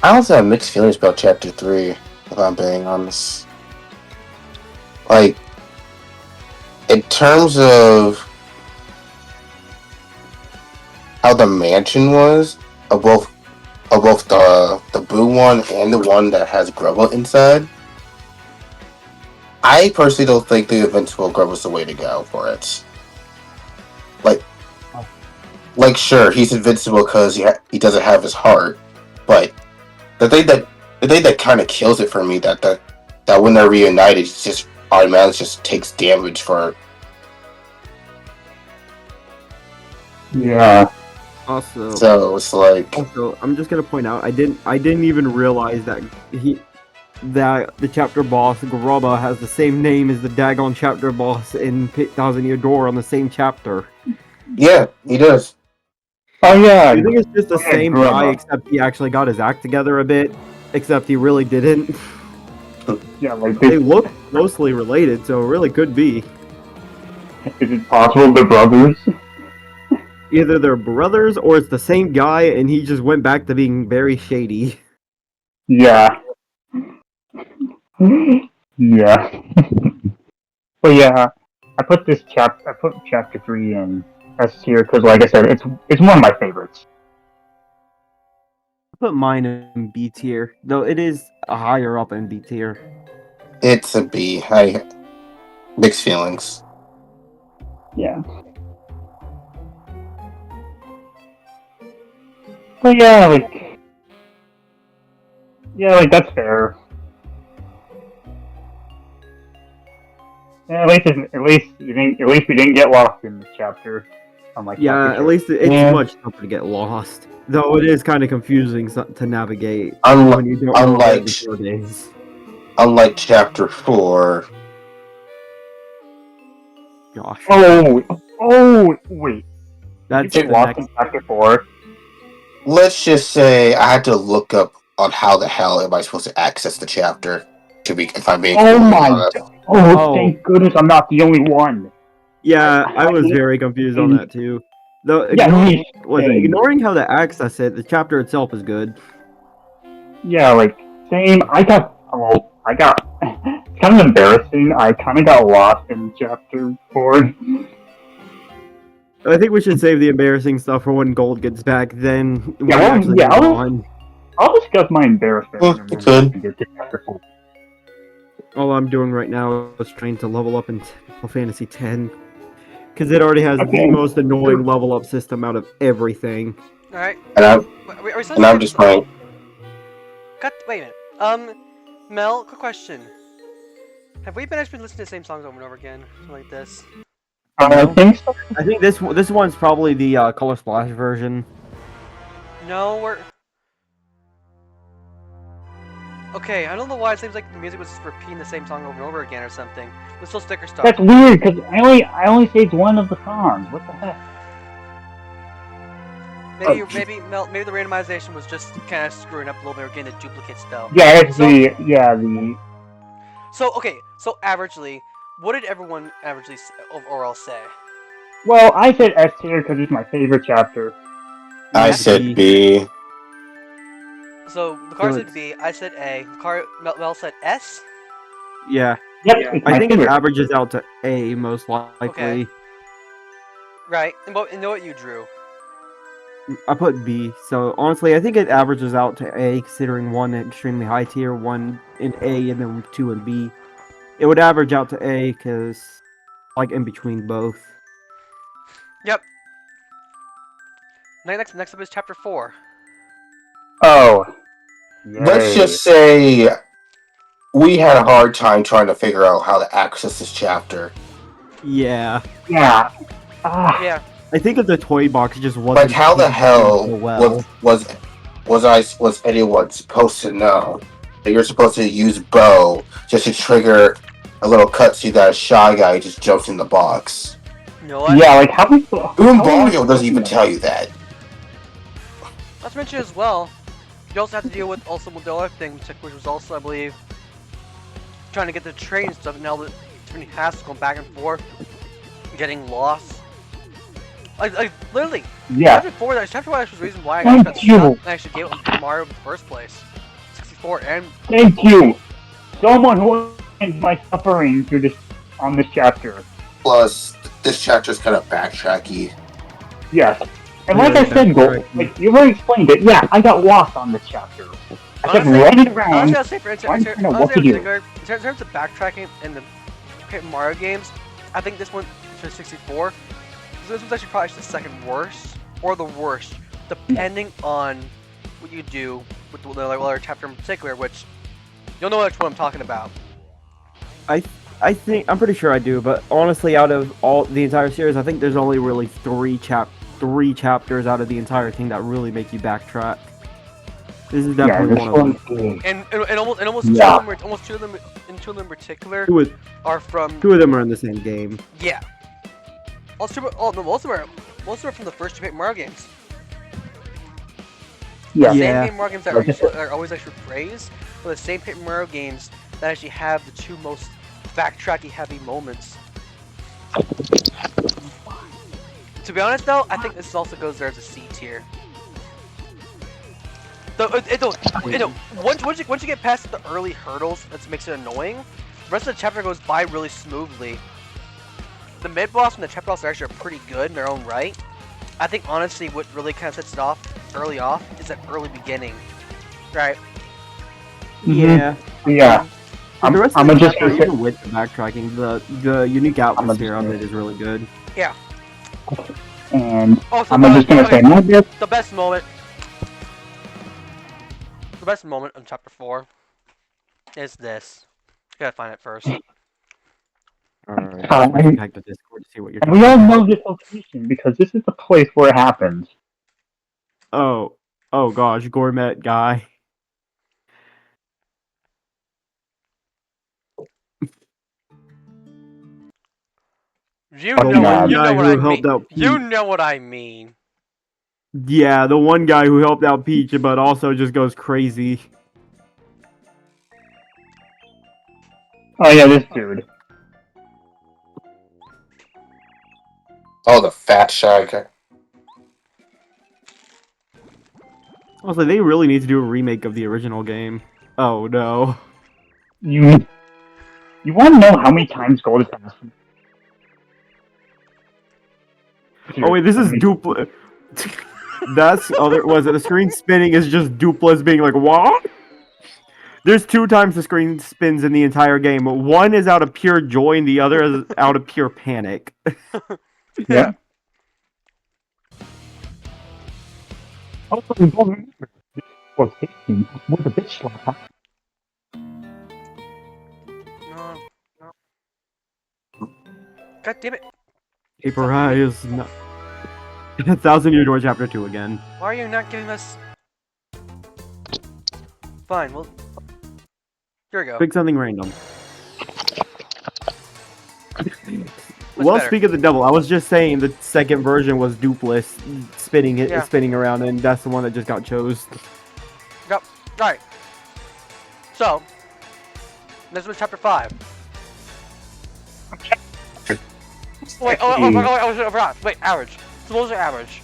I also have mixed feelings about chapter 3, if I'm being honest. Like, in terms of how the mansion was, of both the Boo one and the one that has Grubba inside, I personally don't think the Invincible Grubba's the way to go for it. Like, sure, he's invincible because he doesn't have his heart, but the thing that kind of kills it for me that when they're reunited, he just automatically just takes damage for. Yeah. Also, So it's like, I'm just gonna point out, I didn't even realize that the chapter boss Grubba has the same name as the Dagon chapter boss in Thousand Year Door on the same chapter. yeah, he does. Oh, yeah. I think it's just the Yeah, same guy, Grubba. except he actually got his act together a bit. Except he really didn't. Yeah, like, They look closely related, so it really could be. is it possible they're brothers? Either they're brothers or it's the same guy and he just went back to being very shady. Yeah. Yeah. But yeah, I put chapter 3 in S tier because, like I said, it's one of my favorites. I put mine in B tier, though it is a higher up in B tier. It's a B. I mixed feelings. Yeah. But yeah, like that's fair. Yeah, at least we didn't get lost in this chapter. Unlike Yeah, chapter at two. least it's Yeah. much tougher to get lost. Though it is kind of confusing to navigate Unlike when you don't know unlike- the 4 days. unlike chapter 4, Gosh, Oh, wait. that's You the get lost next. in chapter 4. let's just say I had to look up on how the hell am I supposed to access the chapter. To be, if I'm being Oh completely my honest. god. Oh, Oh. thank goodness I'm not the only one. Yeah, I- I was I- very confused on that too. Though Yeah, ignoring how to access it, the chapter itself is good. Yeah, like, same. It's kind of embarrassing. I kind of got lost in chapter 4. I think we should save the embarrassing stuff for when Gold gets back. Then we Yeah, actually yeah, move I'll- on. I'll discuss my embarrassment Well, when you we could. get to chapter 4. All I'm doing right now is trying to level up in Final Fantasy X. Because it already has Okay. the most annoying level up system out of everything. All right. And I'm Are we still and I'm doing just this- playing. Wait a minute. Mel, quick question. Have we been actually listening to the same songs over and over again, something like this? I think so. I think this one's probably the Color Splash version. No, we're. Okay, I don't know why it seems like the music was repeating the same song over and over again or something. Let's still sticker stuff. That's weird, because I only saved one of the songs. What the heck? Maybe the randomization was just kind of screwing up a little bit. We're getting the duplicates though. Yeah, it's So- the... So okay, so averagely, what did everyone overall say? Well, I said S tier because it's my favorite chapter. I Yeah. said B. So the car So said B, I said A. Mel said S. Yeah, Yep, it's my I think it favorite. averages out to A most likely. Okay. Right, and know what you drew. I put B. So honestly, I think it averages out to A, considering one extremely high tier, one in A, and then 2 in B. It would average out to A because, like, in between both. Yep. Next up is chapter 4. Oh. Let's Yay. just say we had a hard time trying to figure out how to access this chapter. Yeah, Yeah. Ah. Yeah. I think if the toy box just wasn't Like, how the designed hell so well. was anyone supposed to know that you're supposed to use bow just to trigger a little cutscene that a shy guy just jumps in the box? You know what? Yeah, like, how we... Even Mario doesn't even tell you that. Not to mention as well, you also have to deal with the other thing, which was also, I believe, trying to get the train and stuff. Now the different paths going back and forth, getting lost. Like literally, Yeah. chapter 4 was the reason why I Thank got you. stuck and actually gave it Mario in the first place. 64 and Thank you. Someone who ends my suffering through this on this chapter. Plus, this chapter's kind of backtracky. Yes. And Yeah, like I said, Gold, correct. like you already explained it. Yeah, I got lost on this chapter. I kept Honestly- running around. honestly, I'll say for I don't know what honestly, to do. in terms of backtracking in the Paper Mario games, I think this one for 64. This was actually probably the second worst or the worst, depending on what you do with the other chapter in particular, which you'll know which one I'm talking about. I think I'm pretty sure I do, but honestly, out of all the entire series, I think there's only really three chapters out of the entire thing that really make you backtrack. This is Yeah, definitely this one of them. one. And almost Yeah. two of them in particular Two are from of them are in the same game. yeah. Most of them are from the first two Paper Mario games. Yeah. Yeah. Same Paper Mario games that are always actually praised, but the same Paper Mario games that actually have the two most backtracky heavy moments. To be honest though, I think this also goes there as a C tier. Once you get past the early hurdles, that makes it annoying. The rest of the chapter goes by really smoothly. The mid boss and the chapter boss are actually pretty good in their own right. I think honestly, what really kind of sets it off early off is that early beginning, right? Yeah. Yeah. And the rest I'm of the just chapter, gonna say, even with the backtracking, the unique atmosphere of gonna- it is really good. and Also, I'm just gonna say my best. the best moment. the best moment in chapter 4 is this. Gotta find it first. Alright, Uh, I'm back to Discord to see what you're And talking we all about. know this location because this is the place where it happens. Oh gosh, gourmet guy. You Oh, know God. what? You Guy know what who I mean. helped out You Pete. know what I mean. Yeah, the one guy who helped out Peach, but also just goes crazy. Oh yeah, this dude. Oh, the fat shy guy. Also, they really need to do a remake of the original game. Oh no. You want to know how many times gold is passed? Oh wait, this is Dupla. That's other. Was it the screen spinning? Is just Dupla's being like, what? There's 2 times the screen spins in the entire game. One is out of pure joy, and the other is out of pure panic. Yeah. Also, we don't remember this location with a bitch slap. No. God damn it. Paper Eye is not. 1,000 Year Door Chapter 2 again. Why are you not giving us... Fine, well... Here we go. Pick something random. What's Well, better? speak of the devil, I was just saying the second version was Dupless spinning it, Yeah. spinning around, and that's the one that just got chose. Yep. Alright. So... This was chapter 5. Wait, I forgot. Wait, average. So those are average.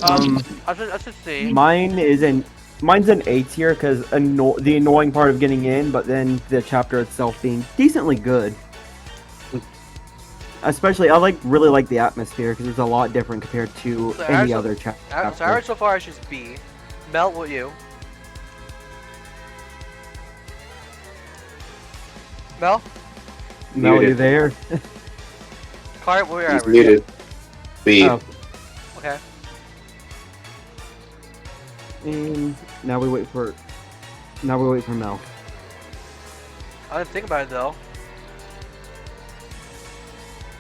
I should see. Mine's an A tier because the annoying part of getting in, but then the chapter itself being decently good. Especially, I really like the atmosphere because it's a lot different compared to So any average- other chapter. So average so far is just B. Mel, what you? Mel? Mel, you Muted. there? Clark, what are your He's average? muted. B. Oh, Okay. and now we wait for Mel. I didn't think about it though.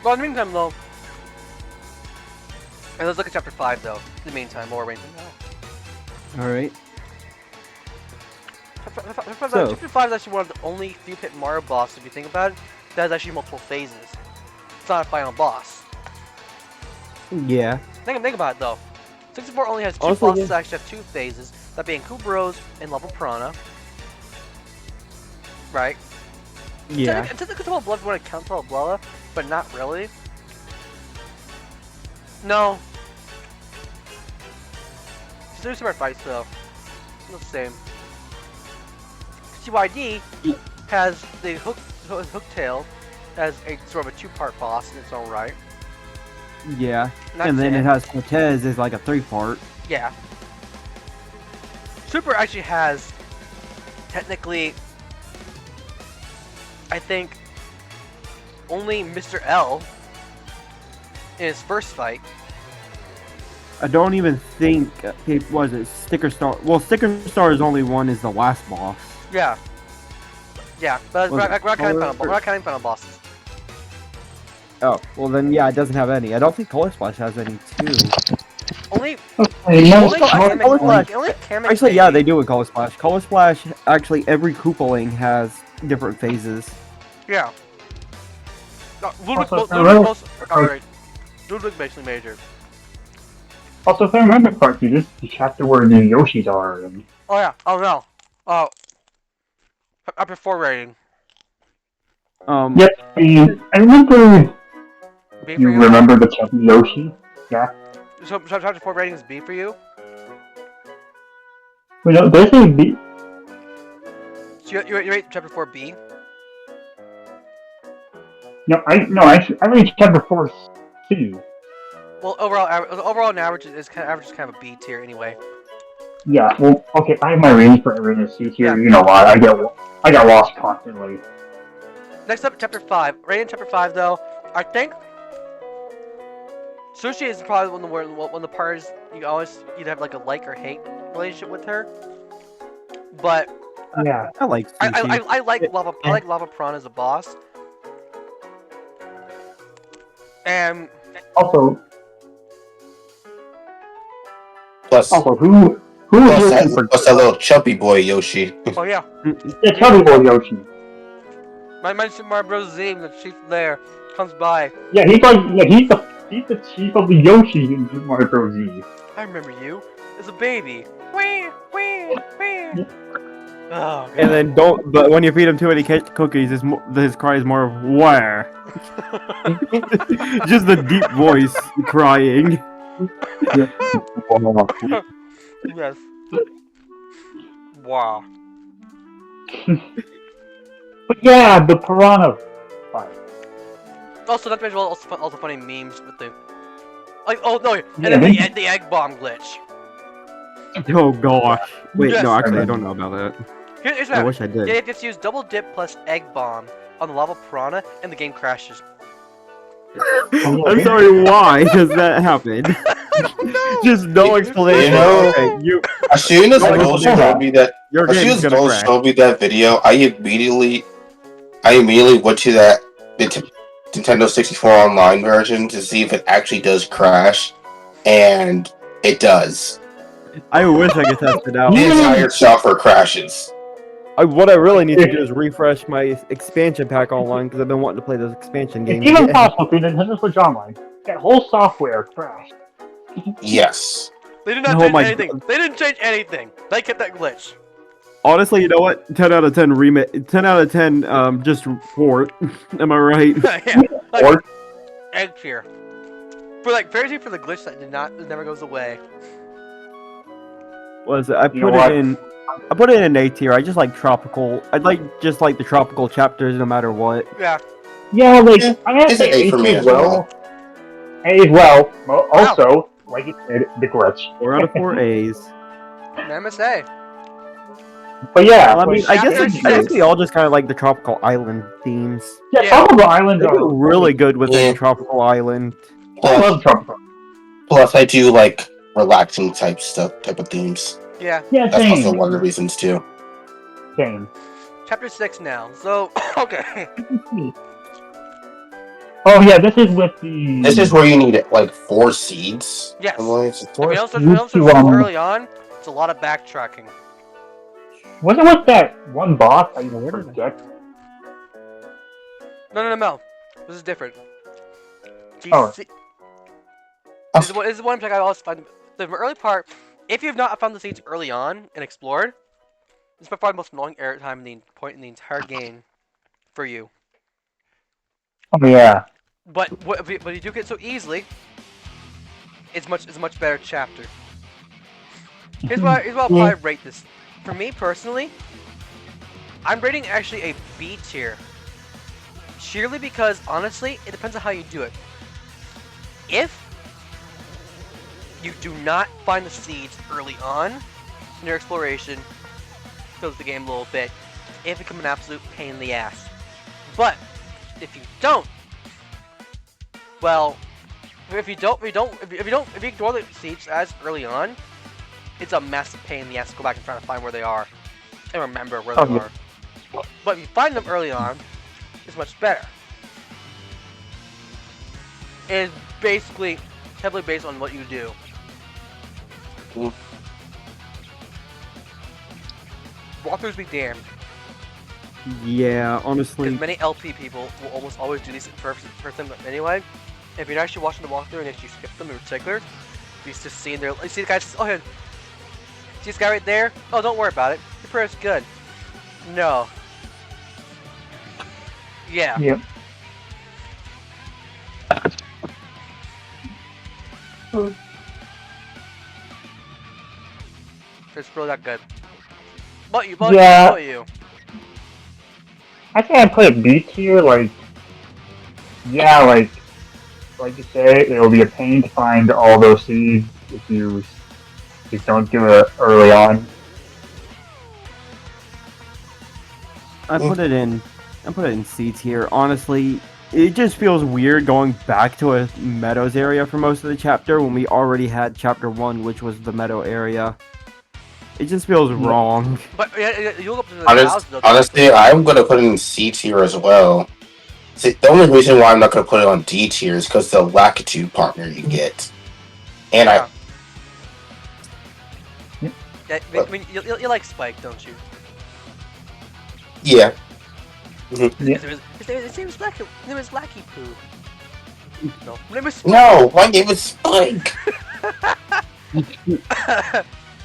Well, in the meantime though. And let's look at chapter 5 though. In the meantime, more range now. All right. Chapter 5 is actually one of the only few hit Mario bosses, if you think about it, that has actually multiple phases. It's not a final boss. Yeah. Think about it though. 64 only has 2 Also, bosses yeah. that actually have 2 phases, that being Kubros and Level Piranha. Right? Yeah. Technically, Temple of Blood would count Temple of Blood, but not really. No. There's separate fights though. Not the same. CYD has the hook tail as a sort of a 2-part boss in its own right. Yeah. That's And then it. it has Cortez as like a 3-part. Yeah. Super actually has technically, I think, only Mr. L in his first fight. I don't even think it was it Sticker Star. Well, Sticker Star's only one is the last boss. Yeah. Yeah, but we're Was not it counting final bosses. Oh, well then yeah, it doesn't have any. I don't think Color Splash has any too. Only Okay, no, only Kamek- Color Splash. only Kamek Actually, yeah, they maybe. do in Color Splash. Color Splash, actually, every Koopaling has different phases. Yeah. No, Ludwig, Also, Ludwig, most, alright. Ludwig basically major. Also, if I remember correctly, this is the chapter where the Yoshis are. And Oh yeah. Oh no. Oh. Upper 4 rating. Yep, and I remember. B for You you? remember the chapter Yoshi? Yeah. So chapter 4 rating is B for you? Wait, no, there's a B. So you rate chapter 4 B? No, I read chapter 4 C. Well, overall, an average is kind of a B tier anyway. Yeah, well, okay, I have my range for every C here. Yeah. You know why? I get lost constantly. Next up, chapter 5. Rating chapter 5 though, I think Sushi is probably one of the parts you always either have like a like or hate relationship with her. But Yeah. I like sushi. I like Lava Piranha as a boss. And Also, Plus, who was looking for plus that little chubby boy Yoshi. oh yeah, the Chubby Boy Yoshi? my Super Mario Bros. Z, the chief there, comes by. Yeah, he's the chief of the Yoshi in Super Mario Bros. Z. I remember you as a baby. Wee, wee, wee. Oh god. And then don't. But when you feed him too many cookies, his cry is more of where. Just the deep voice crying. Yes. Wow. But yeah, the piranha fight. Also, not to mention also funny memes with the like. Oh no, and Yeah, then they- the egg bomb glitch. Oh gosh. Wait, Yes. no, actually, I don't know about that. Here's I what wish I did. yeah, you just use double dip plus egg bomb on the lava piranha, and the game crashes. I'm sorry, why does that happen? Just no explanation. You know- Okay, As soon as Like, Noel yeah. showed me that, your as soon game's as gonna Noel crash. showed me that video, I immediately went to that Nintendo 64 online version to see if it actually does crash, and it does. I wish I could test it out. The entire software crashes. What I really need to do is refresh my expansion pack online because I've been wanting to play those expansion It's games. even again. possible through Nintendo Switch Online. That whole software crashed. Yes. They did not Oh change my anything. God. They didn't change anything. They kept that glitch. Honestly, you know what? 10 out of 10 remake. 10 out of 10. Just port. Am I right? Yeah, like, Or egg tier. For like fair for the glitch that never goes away. Was it? I You know put what? it in. I put it in A tier. I just like tropical. I like just like the tropical chapters, no matter what. Yeah. yeah, like Yeah, I'm gonna it's say an A for me as as well. A as well. Also, like you said, the glitch. 4 out of 4 A's. MSA. But yeah, Well, I mean, Chapter I guess six. we all just kind of like the tropical island themes. yeah, yeah. Tropical Islands They are do really good with Yeah. a tropical island. I Plus, love Tropical. plus, I do like relaxing type of themes. Yeah. Yeah, That's same. also one of the reasons too. Same. Chapter 6 now. So okay. Oh yeah, this is with the. This is where you need like 4 seeds. Yes. I believe it's If you four. don't start, You two, early on, it's a lot of backtracking. Wasn't with that one boss I forget? No. This is different. Oh. This is one thing I always find. The early part, if you've not found the seeds early on and explored, this is by far the most annoying error time in the entire game for you. Oh yeah. But you do get so easily, it's a much better chapter. Here's what I'll probably rate this. For me personally, I'm rating actually a B tier. Sheerly because honestly, it depends on how you do it. If you do not find the seeds early on in your exploration, fills the game a little bit. It becomes an absolute pain in the ass. But if you don't, well, if you ignore the seeds as early on, it's a massive pain in the ass to go back and try to find where they are and remember where they are. But if you find them early on, it's much better. It's basically heavily based on what you do. Cool. Walkthroughs be damned. Yeah, honestly. Because many LP people will almost always do these first time anyway. If you're actually watching the walkthrough and if you skip them in particular, you just see there. You see the guy. Oh, here. See this guy right there? Oh, don't worry about it. Your prayer's good. No. Yeah. Yep. It's really not good. But you, Yeah. but you. I think I'd play a B tier, like, yeah, like you say, it'll be a pain to find all those seeds if you just don't do it early on. I put it in C tier. Honestly, it just feels weird going back to a Meadows area for most of the chapter when we already had chapter 1, which was the Meadow area. It just feels wrong. But you look up to the Honest, thousand. Though, honestly, I'm gonna put it in C tier as well. See, the only reason why I'm not gonna put it on D tier is because the Lakitu partner you get, and Yeah, I mean, you like Spike, don't you? yeah, Yeah. His name is Blacky. His name is Blacky Poo. No, his name is Spike. no, my name is Spike.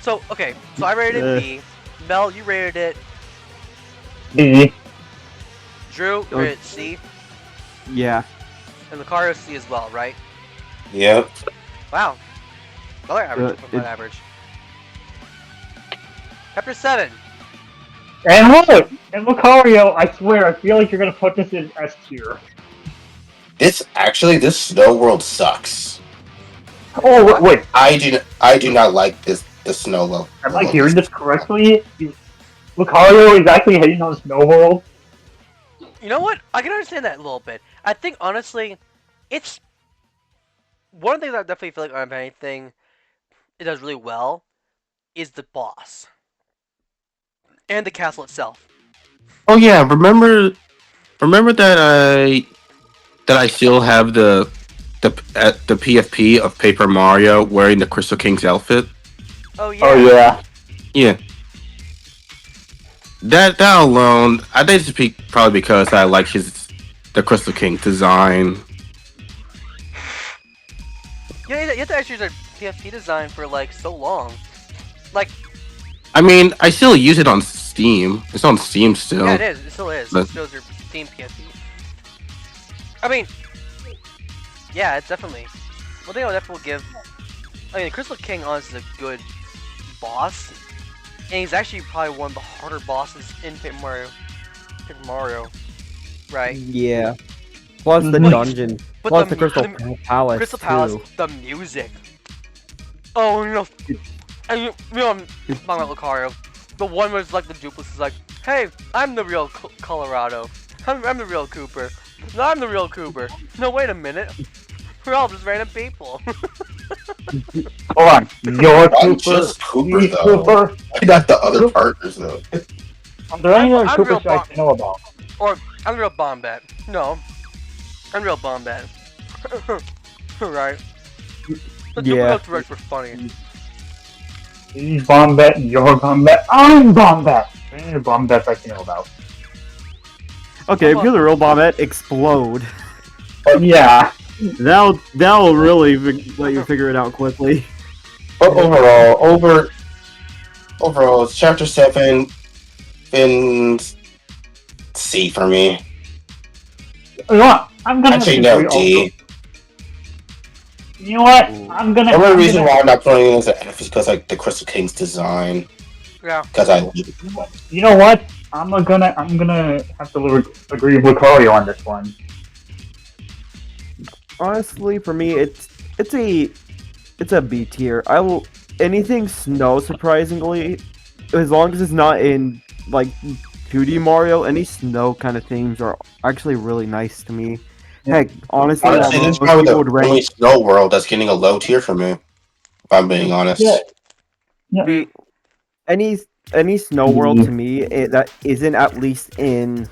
So okay, so I rated it B. Mel, you rated it. D. Drew, you rated it C, Yeah. and Lucario C as well, right? Yep. Wow. Another average. It- Average. Chapter 7. And look, and Lucario, I swear, I feel like you're gonna put this in S tier. This Snow World sucks. Oh wait, I do not like this snow level. am I hearing this correctly? Lucario is actually hating on Snow World. You know what? I can understand that a little bit. I think honestly, it's one of the things I definitely feel like on anything it does really well is the boss and the castle itself. Oh yeah, remember that I still have the PFP of Paper Mario wearing the Crystal King's outfit. Oh yeah. Oh yeah. Yeah. That alone, I think it's probably because I like the Crystal King design. Yeah, you have to actually use their PFP design for like so long. Like, I mean, I still use it on Steam. It's on Steam still. yeah, it is. It still is. But- It shows your Steam PFP. I mean, yeah, it's definitely. One thing I would definitely give. I mean, Crystal King honestly is a good boss, and he's actually probably one of the harder bosses in Paper Mario, right? Yeah. Plus the Mhm. dungeon. But Plus the Crystal Palace. Crystal Palace, too. the music. Oh, you know, and you know, I'm talking about Lucario. The one where it's like the Duplex is like, hey, I'm the real Colorado. I'm the real Cooper. No, I'm the real Cooper. No, wait a minute. We're all just random people. Hold on. You're I'm Cooper. just Cooper He's though. Cooper. Not the other partners though. Are there any other I'm Cooper real shots I know about? Or I'm the real Bombat. No, I'm the real Bombat. Right. The Yeah. Duplex works were funny. He's Bombat, you're Bombat, I'm Bombat! There are any Bombats I can know about. Okay, if you're the real Bombette, explode. Yeah. That'll really let you figure it out quickly. But overall, Chapter 7 in C for me. You know what? I'm gonna Actually, have to no, agree D. also. You know what? Ooh. I'm gonna. The only I'm reason gonna- why I'm not putting it as an F is because like the Crystal King's design. Yeah. Because I You know what? I'm gonna have to agree with Lucario on this one. Honestly, for me, it's a B tier. I will anything snow. Surprisingly, as long as it's not in like 2D Mario, any snow kind of themes are actually really nice to me. Yeah. Heck, honestly, honestly, this is most probably people the would only rank Snow World that's getting a low tier for me. If I'm being honest. Yeah. any snow world to me that isn't at least in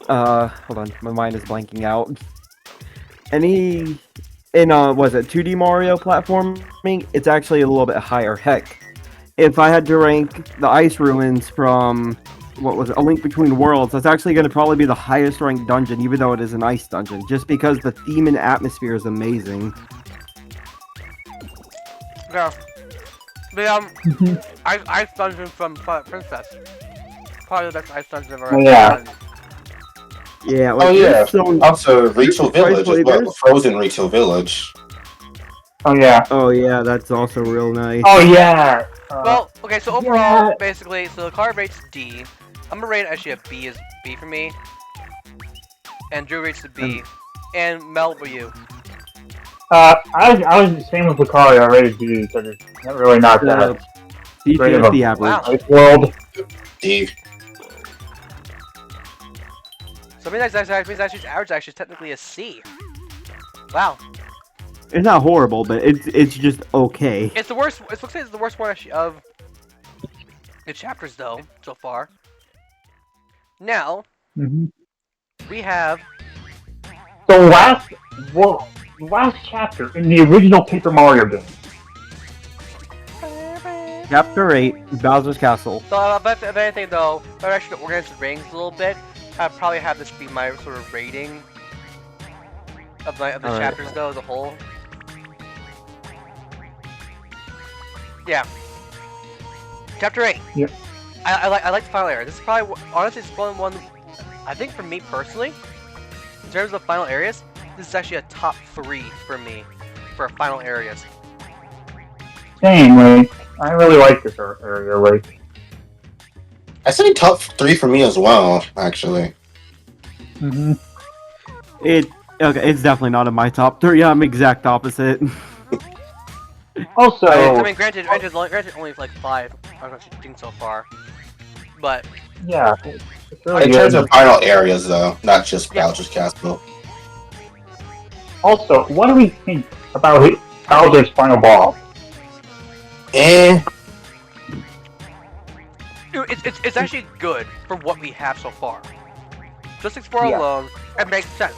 hold on, my mind is blanking out. Any in was it 2D Mario platforming, it's actually a little bit higher. Heck, if I had to rank the ice ruins from what was it, A Link Between Worlds, that's actually going to probably be the highest ranked dungeon, even though it is an ice dungeon, just because the theme and atmosphere is amazing. Yeah. The ice dungeon from Twilight Princess. Probably the best ice dungeon I've ever Yeah. done. Yeah, like, Oh yeah. there's so- Also, Rachel Village as Surprisingly, well. there's- Frozen Rachel Village. Oh yeah. oh yeah, that's also real nice. Oh yeah. Well, okay, so overall, yeah. basically, so the card rates D. I'm gonna rate actually a B as B for me. And Drew rates a B. And Mel, what were you? I was the same with Lucario. I rated D because it's not really not that. C Great tier of is a- the average. Wow. Ice World. D. So I mean, that's actually average actually is technically a C. Wow. It's not horrible, but it's just okay. It's the worst. It looks like it's the worst one actually of Good chapters though, so far. Now, Mm-hmm. we have The last chapter in the original Paper Mario game. Chapter 8, Bowser's Castle. So, if anything though, if I actually organize the ratings a little bit, I'd probably have this be my sort of rating of the Alright. chapters though as a whole. Yeah. Chapter 8. Yep. I like the final area. This is probably honestly it's probably one. I think for me personally, in terms of final areas, this is actually a top 3 for me for final areas. Same, like, I really like this area, like, I say top 3 for me as well, actually. mm-hmm. It's definitely not in my top 3. I'm exact opposite. Also, I mean, granted, only like 5 I've actually seen so far, but yeah, it's really In terms good. of final areas, though, not just Yeah. Bowser's Castle. Also, what do we think about Bowser's final boss? Eh, dude, it's actually good for what we have so far. Just Explorer Yeah. alone, it makes sense.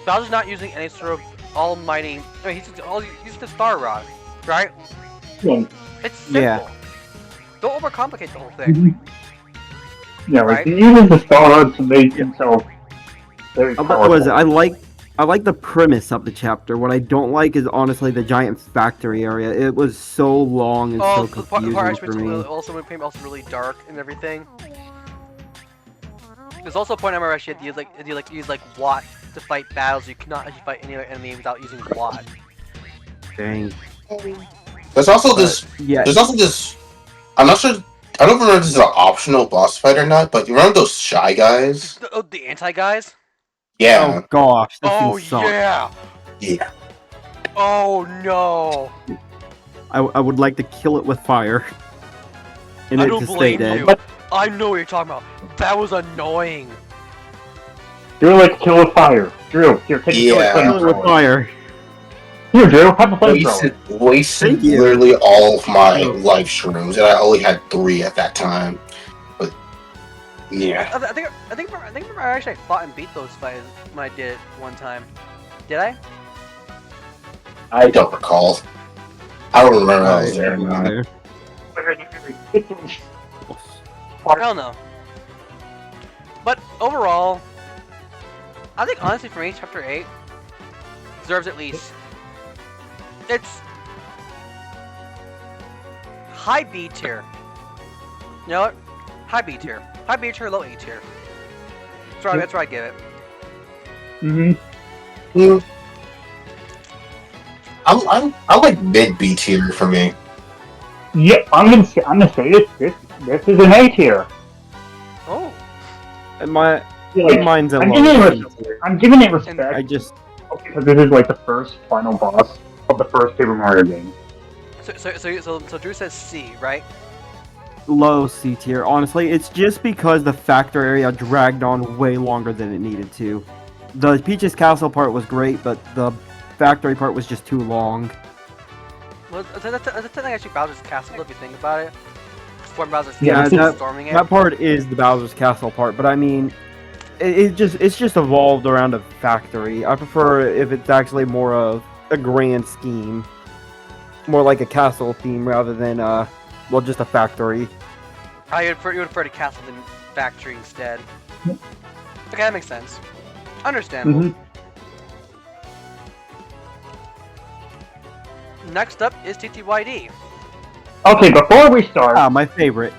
Bowser's not using any sort of almighty. I mean, he's the Star Rod, right? Yeah, It's simple. Yeah. Don't overcomplicate the whole thing. mhm. Yeah, like, Right. he uses the Star Rod to make himself very But powerful. what is it? I like the premise of the chapter. What I don't like is honestly the giant factory area. It was so long and Oh, so the part confusing actually for me. also became also really dark and everything. There's also a point where actually you have to use like Watt to fight battles. You cannot actually fight any other enemy without using Watt. Dang. there's also this. Yeah. There's also this. I'm not sure. I don't remember if this is an optional boss fight or not, but you remember those Shy Guys? The anti guys. Yeah. Oh gosh, this Oh thing sucks. yeah. Yeah. Oh no. I would like to kill it with fire. And I it don't to stay blame dead. you. I know what you're talking about. That was annoying. Drew, like, kill with fire. Drew, here, take Yeah. a Kill it with flamethrower. fire. Here, Drew, have a flamethrower. Wasted Thank you. literally all of my life shrooms, and I only had 3 at that time. But yeah, I think I actually fought and beat those fights when I did it one time. Did I? I don't recall. I don't remember I was there or not. There. I don't know. But overall, I think honestly for me, Chapter 8 deserves at least. It's high B tier. You know what? High B tier. High B tier, low A tier. That's where I give it. Mm-hmm. Mm. I'm like mid B tier for me. Yeah, I'm gonna say this is an A tier. Oh. And my Like, mine's a I'm low giving B it tier. I'm giving it respect I just because this is like the first final boss of the first Paper Mario game. So Drew says C, right? low C tier. Honestly, it's just because the factory area dragged on way longer than it needed to. The Peach's Castle part was great, but the factory part was just too long. Well, that's technically actually Bowser's Castle if you think about it. Before Bowser's Yeah, Castle that- storming it. That part is the Bowser's Castle part, but I mean, it's just evolved around a factory. I prefer if it's actually more of a grand scheme, more like a castle theme rather than well, just a factory. You would prefer to castle than factory instead. Okay, that makes sense. Understandable. Mhm. Next up is TTYD. Okay, before we start, Ah, my favorite.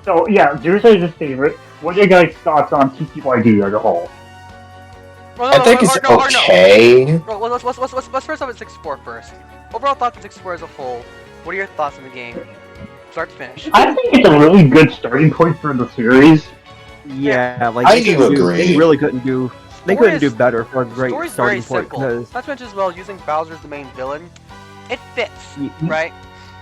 so yeah, Drew says his favorite. What are your guys' thoughts on TTYD as a whole? Well, I think it's okay. Well, let's first off at 64 first. Overall thoughts on 64 as a whole. What are your thoughts on the game? Start to finish. I think it's a really good starting point for the series. Yeah, like I they do couldn't do- agree. They really couldn't do. They Story couldn't do is- better for a great Story's very starting point simple. because Not to mention as well, using Bowser as the main villain, it fits, Ye- right?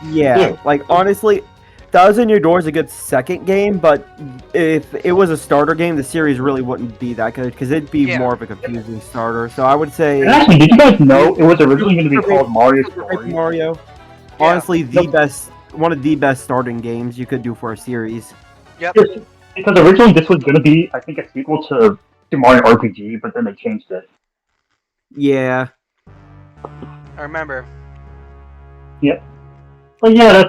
yeah, Yeah. like honestly, Thousand Year Door is a good second game, but if it was a starter game, the series really wouldn't be that good because it'd be Yeah. more of a confusing starter. So I would say And actually, did you guys know it was originally going to be called Mario Super Paper Story? Mario. Yeah. Honestly, the best one of the best starting games you could do for a series. Yep. Yes, because originally this was gonna be, I think, a sequel to Super Mario RPG, but then they changed it. Yeah. I remember. But yeah,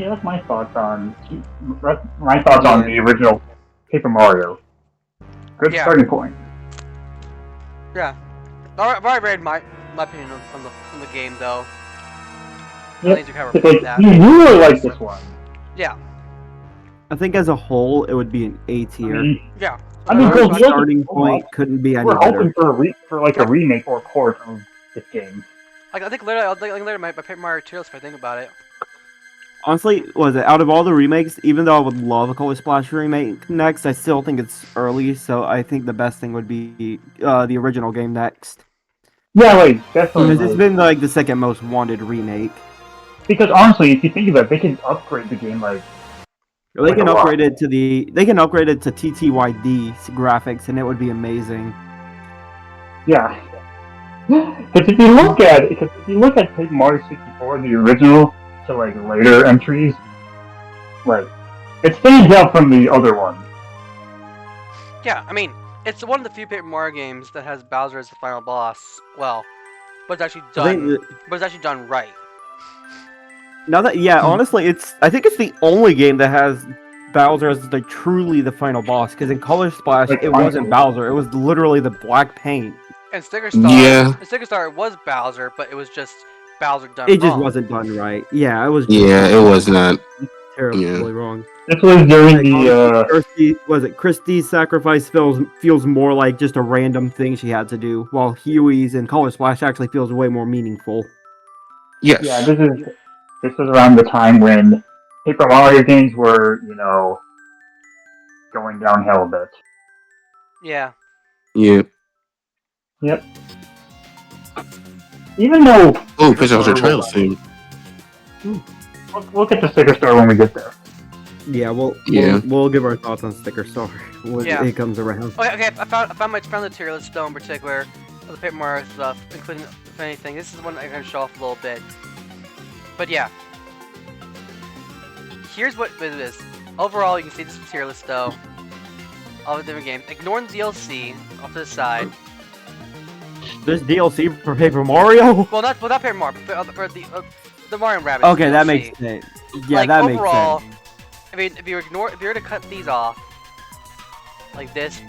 that's my thoughts on the original Paper Mario. Good Yeah. starting point. Yeah. I've already read my opinion on the game though. Yep. Things are kind of It's reflect like, that. you really like this one. Yeah. I think as a whole, it would be an A I tier. mean, Yeah. I mean, Uh, Gold The Gear- starting point couldn't be any we're better. hoping for a remake or a port of this game. Like I think literally my Paper Mario tier list if I think about it. Honestly, was it out of all the remakes? Even though I would love a Color Splash remake next, I still think it's early. So I think the best thing would be the original game next, Yeah, like definitely. because it's been like the second most wanted remake. Because honestly, if you think of it, they can upgrade the game like They Like can a lot. upgrade it to TTYD graphics, and it would be amazing. yeah. Because if you look at Paper Mario 64, the original, to like later entries, like it stands out from the other one. Yeah, I mean, it's one of the few Paper Mario games that has Bowser as the final boss. Well, but it's actually I think done. that- But it's actually done right. honestly, I think it's the only game that has Bowser as truly the final boss. Because in Color Splash, Like, it wasn't honestly. Bowser; it was literally the black paint. And Sticker Star. Yeah. And Sticker Star was Bowser, but it was just Bowser done It just wrong. wasn't done right. Yeah, it was. Yeah, it was not. terribly wrong. This was during Like, the Christie's sacrifice feels more like just a random thing she had to do, while Huey's and Color Splash actually feels way more meaningful. Yes. yeah. This is around the time when Paper Mario games were, going downhill a bit. Yeah. Yeah. Yep. Even though Oh, Pizza Hut Trails soon. we'll get to Sticker Star when we get there. Yeah, Yeah. we'll give our thoughts on Sticker Star when Yeah. it comes around. Okay. I found the tier list though in particular of the Paper Mario stuff, including if anything. This is one I can show off a little bit. But yeah. Here's what it is. Overall, you can see this tier list though. All the different games. Ignoring the DLC off to the side. There's DLC for Paper Mario. Well, not Paper Mario, but for the Mario and Rabbids. Okay, that DLC. makes sense. Yeah, Like, that overall, makes sense. I mean, if you were to cut these off, like this,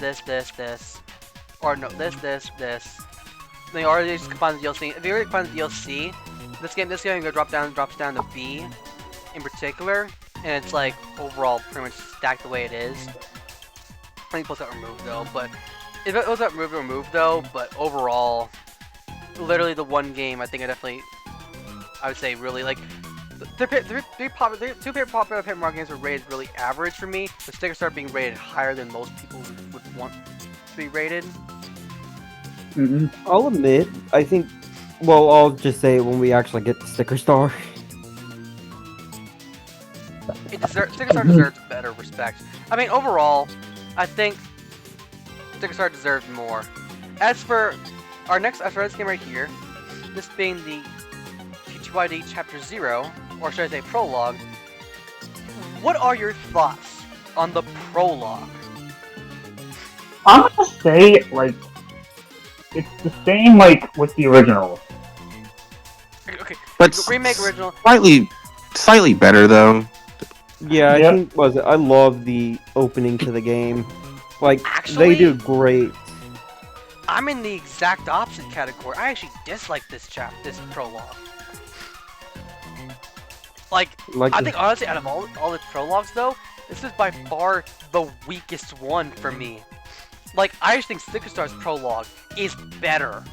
or no, this, then you already just combine the DLC. If you already combine the DLC, this game drops down to B, in particular, and it's like overall pretty much stacked the way it is. I think plus got removed though, but if it was got removed though, but overall, literally the one game I think I would say really like. Two popular Paper Mario games were rated really average for me, with Sticker Star being rated higher than most people would want to be rated. Mm-hmm. I'll admit, I think. Well, I'll just say it when we actually get to Sticker Star. Sticker Star deserves better respect. I mean, overall, I think Sticker Star deserves more. As for this game right here, this being the TTYD Chapter 0, or should I say Prologue, what are your thoughts on the Prologue? I'm gonna say like it's the same like with the original. Okay, But remake original. slightly better though. Yeah, Yep. I think I love the opening to the game. Like Actually- they do great. I'm in the exact opposite category. I actually dislike this Prologue. Like, Like I the- think honestly, out of all the prologues though, this is by far the weakest one for me. Like, I just think Sticker Star's prologue is better.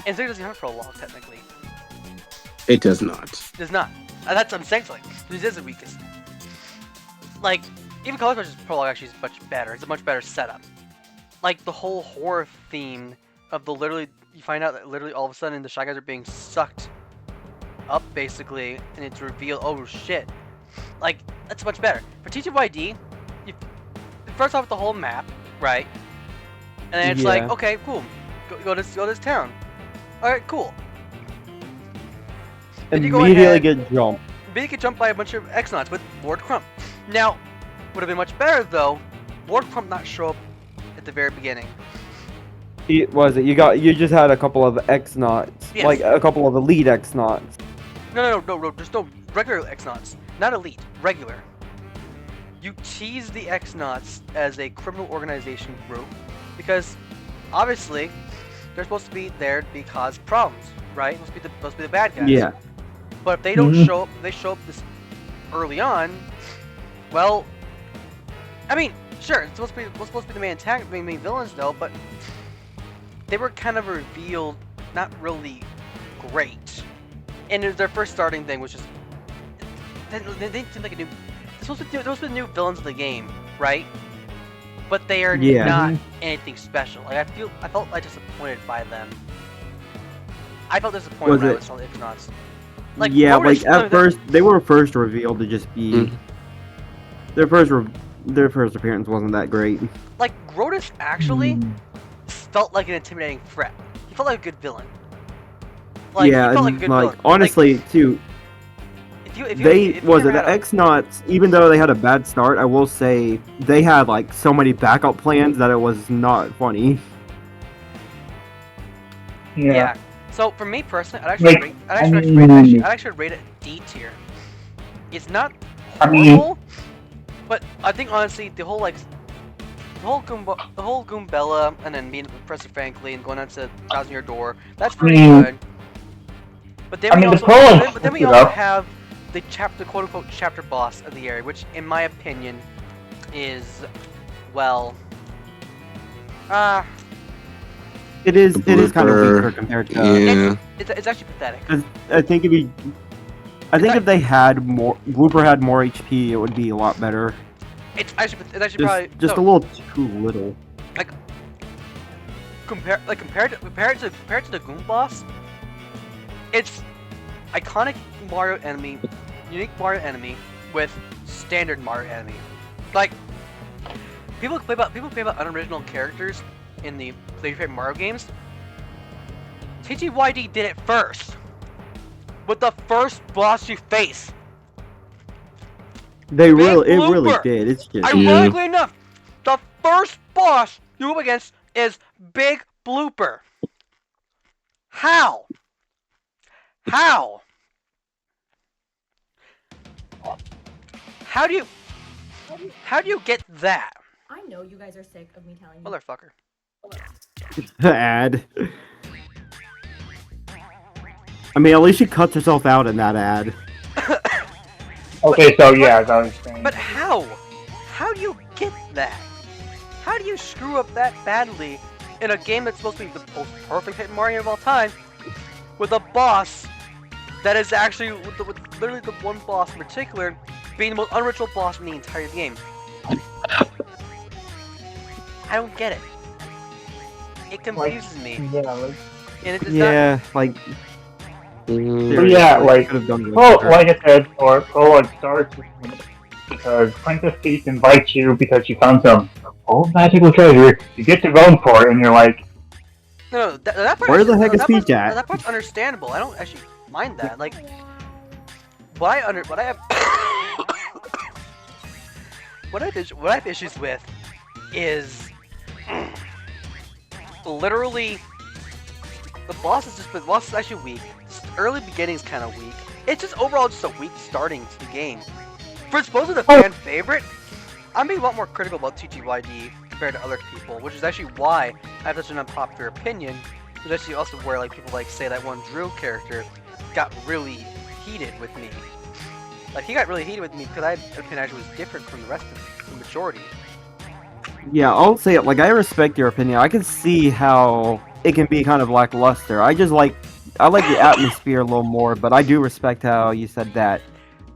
And Sticker doesn't have a prologue, technically. It does not. It does not. And that's unsettling. This is the weakest. Like, even Color Splash's prologue actually is much better. It's a much better setup. Like, the whole horror theme of the literally, you find out that literally all of a sudden the Shy Guys are being sucked up, basically, and it's revealed, oh shit. Like, that's much better. For TTYD, you first off the whole map, right? And then it's like, Yeah. okay, cool. Go to this town. Alright, cool. Then you go Immediately ahead, get jumped. then you get jumped by a bunch of X-Nauts with Lord Crump. Now, would have been much better though, Lord Crump not show up at the very beginning. Was it? You just had a couple of X-Nauts. Yes. Like a couple of elite X-Nauts. No, there's no regular X-Nauts. Not elite, regular. You tease the X-Nauts as a criminal organization group because, obviously, they're supposed to be there to cause problems, right? Supposed to be the bad guys. Yeah. But if they don't Mhm. show up, they show up this early on. Well, I mean, sure, it's supposed to be the main villains though, but they were kind of revealed not really great. And their first starting thing was just they didn't seem like a new. Those were the new villains of the game, right? But they are Yeah. not anything special. Like I felt like disappointed by them. I felt disappointed Was when I it- was on the X-Nauts. Yeah, Lotus- like at first they were first revealed to just be Mhm. their first appearance wasn't that great. like Grotus actually Mm. felt like an intimidating threat. He felt like a good villain. Like, yeah, he felt and like a good like villain. honestly too, If you they ever was it had the X-Nauts. Even though they had a bad start, I will say they had like so many backup plans that it was not funny. Yeah. So for me personally, Like, I'd actually rate it D tier. It's not I mean- horrible, but I think honestly the whole Goombella and then meeting Professor Franklin and going on to Thousand Year Door, that's pretty mean- good. But then I we mean, the also prologue but then we sets it also up. have the quote unquote chapter boss of the area, which in my opinion is well It is kind of Blooper, weaker compared to. Yeah. it's actually pathetic. I think if they had more, Blooper had more HP, it would be a lot better. It's actually Just probably just a no, little too little. compared to the Goom boss, it's iconic Mario enemy, unique Mario enemy with standard Mario enemy. Like people complain about unoriginal characters in the Play Your Favorite Mario games. TTYD did it first with the first boss you face. It Big really Blooper. did. It's just Ironically enough, the first boss you go up against is Big Blooper. How? How? How do you get that, I know you guys are sick of me telling you. motherfucker? ad. I mean, at least she cuts herself out in that ad. Okay, so yeah, as I was saying. But how? How do you get that? How do you screw up that badly in a game that's supposed to be the most perfect hit Mario of all time with a boss that is actually with literally the one boss in particular being the most unoriginal boss in the entire game? I don't get it. It confuses me, Yeah, like, and it does Yeah, like Mm. yeah, like- could have done it well, better. like I said, or prologue starts because Princess Peach invites you because she found some old magical treasure. You get to vote for it, and you're like, No, that part. Where the heck is that part's- Peach at? That part's understandable. I don't actually mind that. Like, what I have, what I have issues with is literally the boss is actually weak. Early beginning's kind of weak. It's just overall just a weak starting to the game. For supposedly the fan favorite, I'm being a lot more critical about TTYD compared to other people, which is actually why I have such an unpopular opinion. Which is actually also where like people like say that one Drew character got really heated with me. Like he got really heated with me because I opinion actually was different from the rest of the majority. Yeah, I'll say it. Like, I respect your opinion. I can see how it can be kind of lackluster. I like the atmosphere a little more, but I do respect how you said that.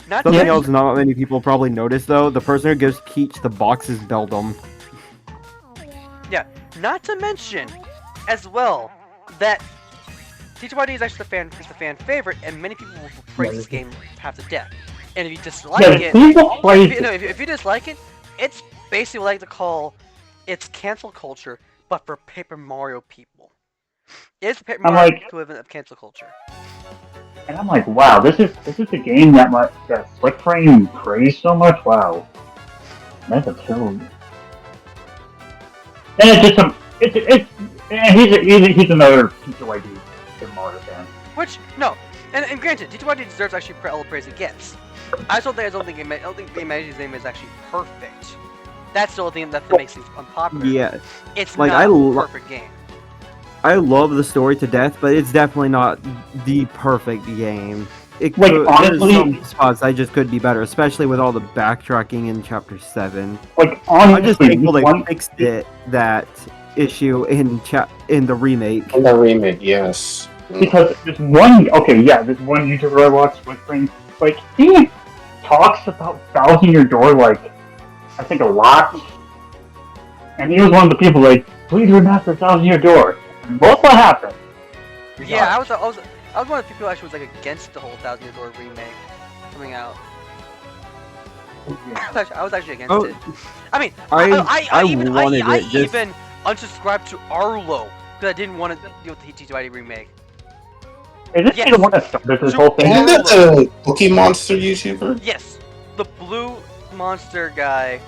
Not to Something mention- else not many people probably notice, though, the person who gives Peach the box is Beldum. Not to mention, as well, that TTYD is actually the fan favorite, and many people will praise this game half to death. And if you dislike yeah, it, people play if you dislike it, it's basically what I like to call it's cancel culture, but for Paper Mario people. It's Paper I'm Mario like- equivalent of cancel culture. And I'm like, wow, this is the game that Split Frame praised so much. Wow, that's a kill. And it's just and he's another TTYD Marta fan. Which no, and granted, TTYD deserves actually all the praise it gets. I don't think the Humanity's name is actually perfect. That's the only thing that makes things unpopular. Yeah, It's like, not I a perfect game. I love the story to death, but it's definitely not the perfect game. It Like, could, honestly- there's some spots I just could be better, especially with all the backtracking in Chapter 7. Like I'm just honestly, thankful they one- fixed that issue in the remake. In the remake, yes. because this one YouTuber I watched, Split Frame, like he talks about 1,000-Year Door like I think a lot, and he was one of the people like, please remaster 1,000-Year Door. And look what happened. Yeah, I was one of the people who actually was like against the whole 1,000-Year Door remake coming out. I was actually against it. I mean, I even unsubscribed to Arlo because I didn't want to deal with the TTYD remake. Is this Yes. the one that started this So- whole thing? Isn't that the Cookie Monster YouTuber? Yes, the blue monster guy.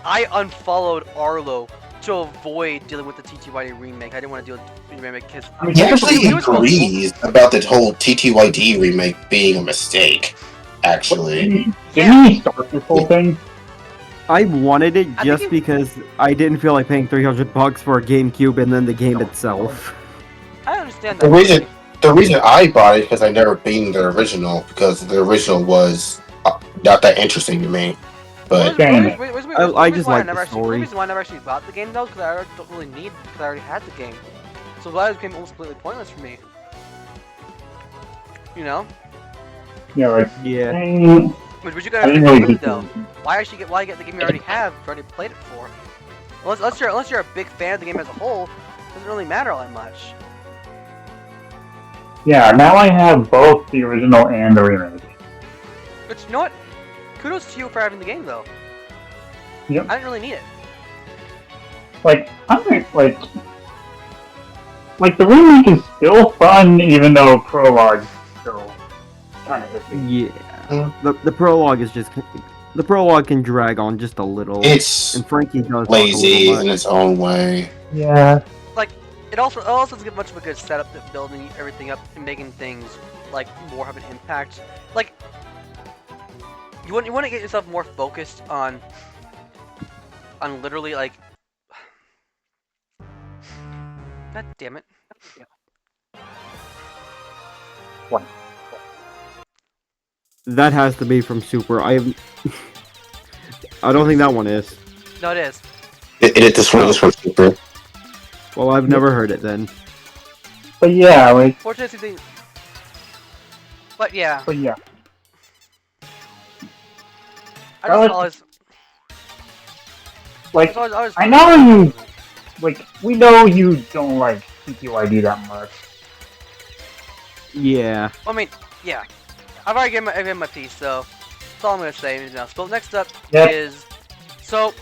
I unfollowed Arlo to avoid dealing with the TTYD remake. I didn't want to deal with the remake because I mean, He actually He was called- agrees about the whole TTYD remake being a mistake. Actually, Didn't he start this whole thing? I wanted it I just think because I didn't feel like paying $300 for a GameCube and then the game itself. I understand the that. reason I bought it because I never beaten the original because the original was not that interesting to me. But Damn it. I just like the The story. reason why I never actually bought the game though, because I don't really need, because I already had the game. So that became almost completely pointless for me. You know? Yeah, like Yeah. Which you I guys didn't really really get though. Why get the game you already have, you already played it for? Unless you're a big fan of the game as a whole, it doesn't really matter all that much. Yeah, now I have both the original and the remake. But you know what? Kudos to you for having the game though. Yep. I didn't really need it. Like, like the remake is still fun, even though prologue is still kind of iffy. Yeah. The prologue is just the prologue can drag on just a little. it's And Frankie does talk a lazy little in much. its own way. Yeah. It also doesn't give much of a good setup to building everything up and making things like more have an impact. Like you want to get yourself more focused on literally like. God damn it! That has to be from Super. I don't think that one is. No, it is. This one is from Super. Well, I've never heard it then. But yeah, like, Fortunately, but yeah, but yeah. I Well, just always. Like, always I know you, like, we know you don't like CQID that much. Yeah. I mean, yeah. I've already given my piece, so that's all I'm gonna say. Anything else? But next up Yep. is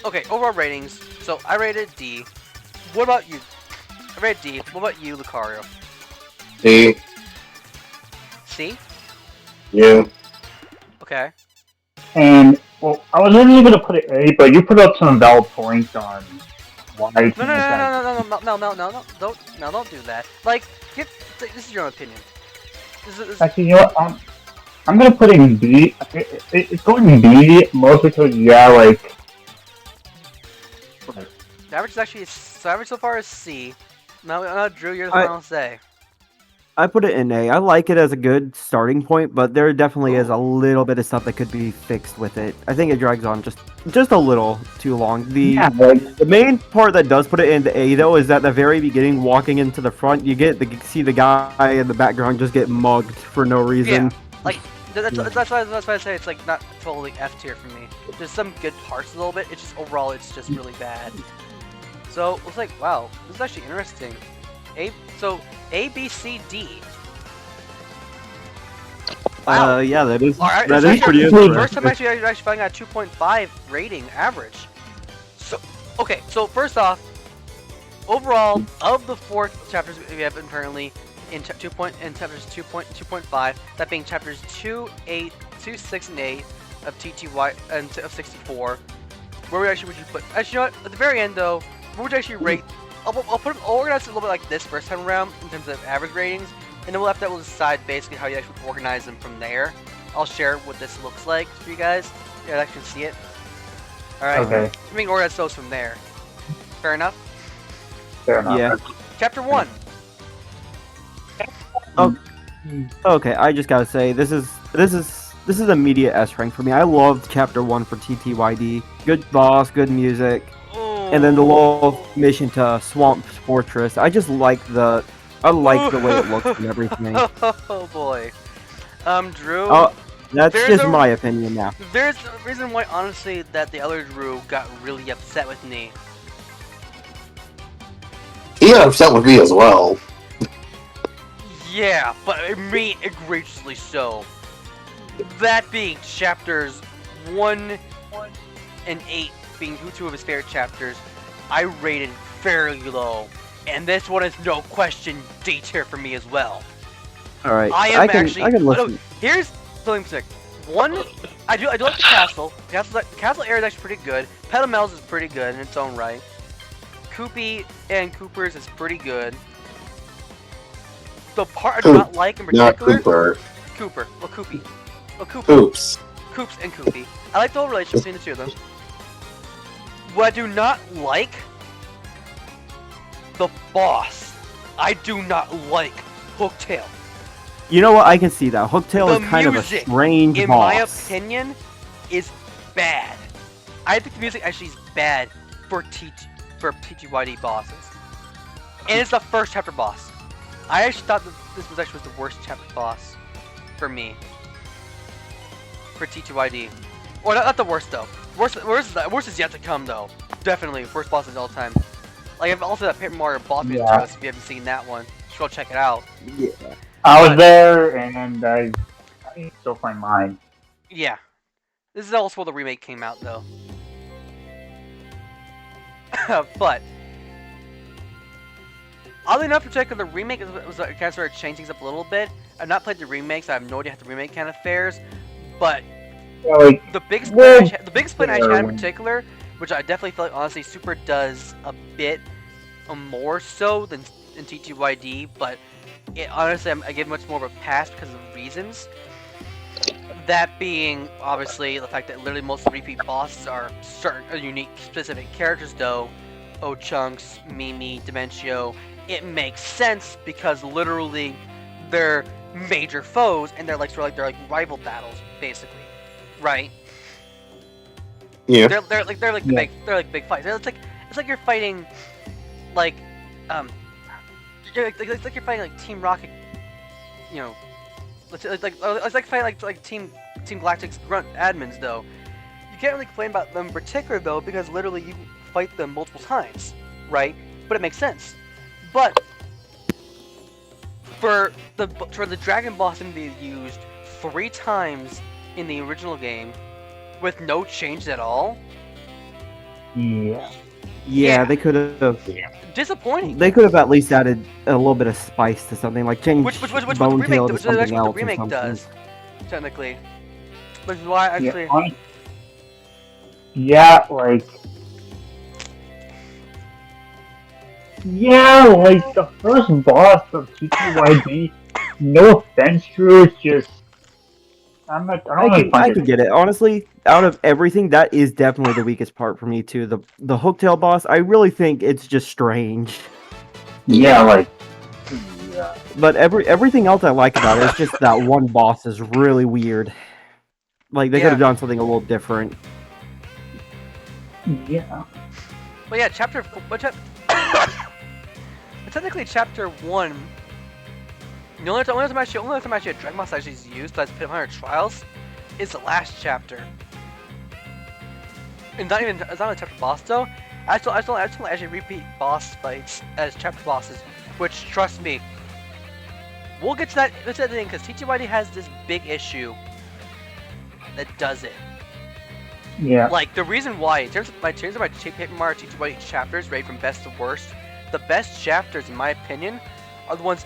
okay. Overall ratings. So I rated D. What about you? I rated D. What about you, Lucario? See, C. you. Okay. And, well, I was originally going to put it A, but you put up some valid points on why it's No, don't do that. Like, this is your own opinion. This is Actually, you know what? I'm going to put it in B. It's going in B, mostly because, yeah, like, the average is actually average so far is C. Now, Drew, you're the I- final say. I put it in A. I like it as a good starting point, but there definitely is a little bit of stuff that could be fixed with it. I think it drags on just a little too long. yeah, like, The main part that does put it into A though is at the very beginning, walking into the front, you see the guy in the background just get mugged for no reason. That's why I say it's like not totally F tier for me. There's some good parts a little bit. It's just overall it's just really bad. So it's like wow, this is actually interesting. A, B, C, D. Wow. Yeah, that is Alright, that it's is pretty actually- interesting. First time actually finding out 2.5 rating average. So okay, so first off, overall of the 4 chapters we have currently, in chapters 2.5, that being chapters 2, 8, 2, 6, and 8 of TTY and of 64. Where would you put? Actually, you know what? At the very end, though, where would you actually rate? I'll organize it a little bit like this first time around in terms of average ratings, and then after that we'll decide basically how you actually organize them from there. I'll share what this looks like for you guys. You guys actually see it. All right. Okay. I mean, organize those from there. Fair enough. Fair enough. Yeah. Chapter 1. Okay, I just gotta say this is immediate S rank for me. I loved Chapter 1 for TTYD. Good boss, good music, and then the little mission to Swamp's Fortress. I just like the way it looks and everything. Oh boy. Drew. Oh, that's There's just a- my opinion now. There's a reason why, honestly, that the other Drew got really upset with me. He got upset with me as well. Yeah, but me egregiously so. That being chapters 1 and 8 being two of his favorite chapters, I rated fairly low. And this one is no question D tier for me as well. All right, I can listen. No, here's something specific. One, I do like the castle. Castle area is actually pretty good. Petamel's is pretty good in its own right. Koopy and Cooper's is pretty good. The part I do not like in Not particular, Cooper. Cooper. Well, Koopy. Well, Cooper. Oops. Coops and Koopy. I like the whole relationship between the two of them. What I do not like, the boss. I do not like Hooktail. You know what? I can see that. Hooktail The is kind of a music, strange In boss. my opinion, is bad. I think the music actually is bad for TTYD bosses. And it's the first chapter boss. I actually thought that this was actually the worst chapter boss for me. For TTYD. Or not the worst though. Worst is yet to come though. Definitely worst boss of all time. Like I've also that Paper Mario Boss Music Yeah. House, if you haven't seen that one. You should go check it out. Yeah. I was there, and I still find mine. Yeah. This is also where the remake came out, though. But, oddly enough, in particular, the remake was kind of started changing things up a little bit. I've not played the remakes, I have no idea how the remake kind of fares. But, Yeah, like, the biggest Well, the biggest plan I actually had in yeah. particular, which I definitely feel like, honestly, Super does a bit more so than in TTYD, but honestly, I give much more of a pass because of reasons. That being, obviously, the fact that literally most repeat bosses are certain unique, specific characters, though. O-Chunks, Mimi, Dimentio. It makes sense because literally they're major foes and they're like sort of like rival battles, basically, right? Yeah. They're like big fights. It's like you're fighting like it's like you're fighting like Team Rocket, you know. It's like fighting like Team Galactic's grunt admins though. You can't really complain about them in particular though because literally you fight them multiple times, right? But it makes sense. But for the Dragon Boss to be used 3 times in the original game with no change at all, yeah. Yeah, they could have. disappointing. They could have at least added a little bit of spice to something, like change Which the Bone Tail remake, to which is something actually what else the or remake something. does, technically. Which is why actually. Yeah, like. Yeah, like the first boss of TTYD. No offense, Drew. It's just. I I can get it. Honestly, out of everything, that is definitely the weakest part for me too. The Hooktail boss, I really think it's just strange. Yeah, like. Yeah. But everything else I like about it is just that one boss is really weird. Like they could have done something a little different. Yeah. But yeah, but technically, chapter 1. The only time actually a Dragon Boss actually is used besides Pit Hunter Trials is the last chapter. And it's not a chapter boss though. I still actually repeat boss fights as chapter bosses, which trust me, we'll get to that. That's the thing because TTYD has this big issue that does it. Yeah. Like the reason why, in terms of my Paper Mario TTYD chapters, rated from best to worst, the best chapters in my opinion are the ones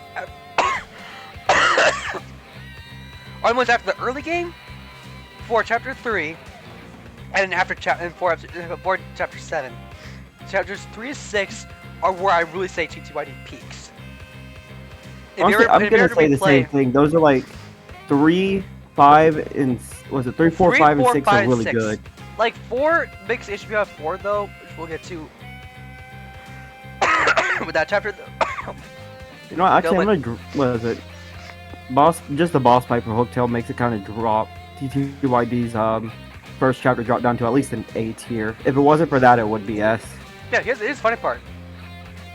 Are the ones after the early game, before chapter 3, and then after before chapter 7. Chapters 3 to 6 are where I really say TTYD peaks. If Honestly, I'm if you gonna ever say the same replay- thing. Those are like 3, 5, and was it 3, 4, 3, 5, and 4, 6 5, are really 6. good. Like 4 makes the issue have 4 though, which we'll get to. With that chapter, You know, actually, No, I'm gonna. What is it? Just the boss fight for Hooktail makes it kind of drop. TTYD's first chapter dropped down to at least an A tier. If it wasn't for that, it would be S. yeah, here's the funny part.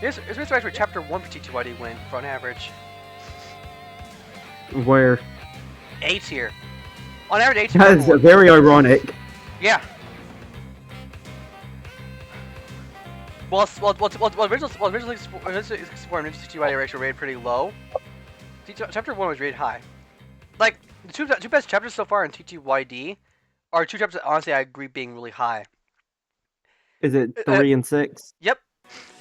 Here's where chapter 1 for TTYD went for on average. Where A tier. On average, A tier. that is very ironic. Yeah. Original 64 and Ninja TTYD are actually rated pretty low. Chapter 1 was rated high. Like, the two best chapters so far in TTYD are 2 chapters that honestly I agree being really high. Is it 3 and 6? Yep.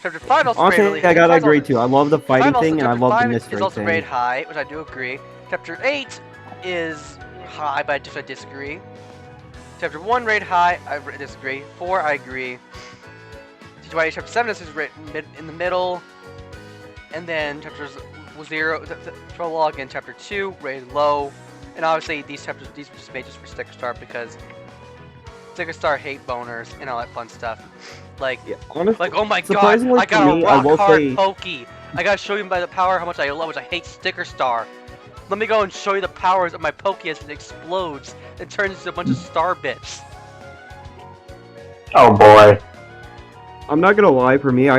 Chapter 5 also Honestly, rated really I gotta five's agree also- too. I love the fighting five also- thing and I chapter love the 5 mystery is also thing. rated high, which I do agree. Chapter 8 is high, but I disagree. Chapter 1 rated high, I disagree. 4, I agree. TTYD chapter 7 is rated in the middle. And then chapters 0, prologue, and chapter 2 rated low. And obviously these chapters, these were just made just for Sticker Star because Sticker Star hate boners and all that fun stuff. Like, Yeah, honestly, oh my god, surprisingly I for got me, a I rock will hard say- pokey. I gotta show you by the power how much I love, which I hate Sticker Star. Let me go and show you the powers of my Pokey as it explodes and turns into a bunch of star bits. Oh boy. I'm not gonna lie. For me,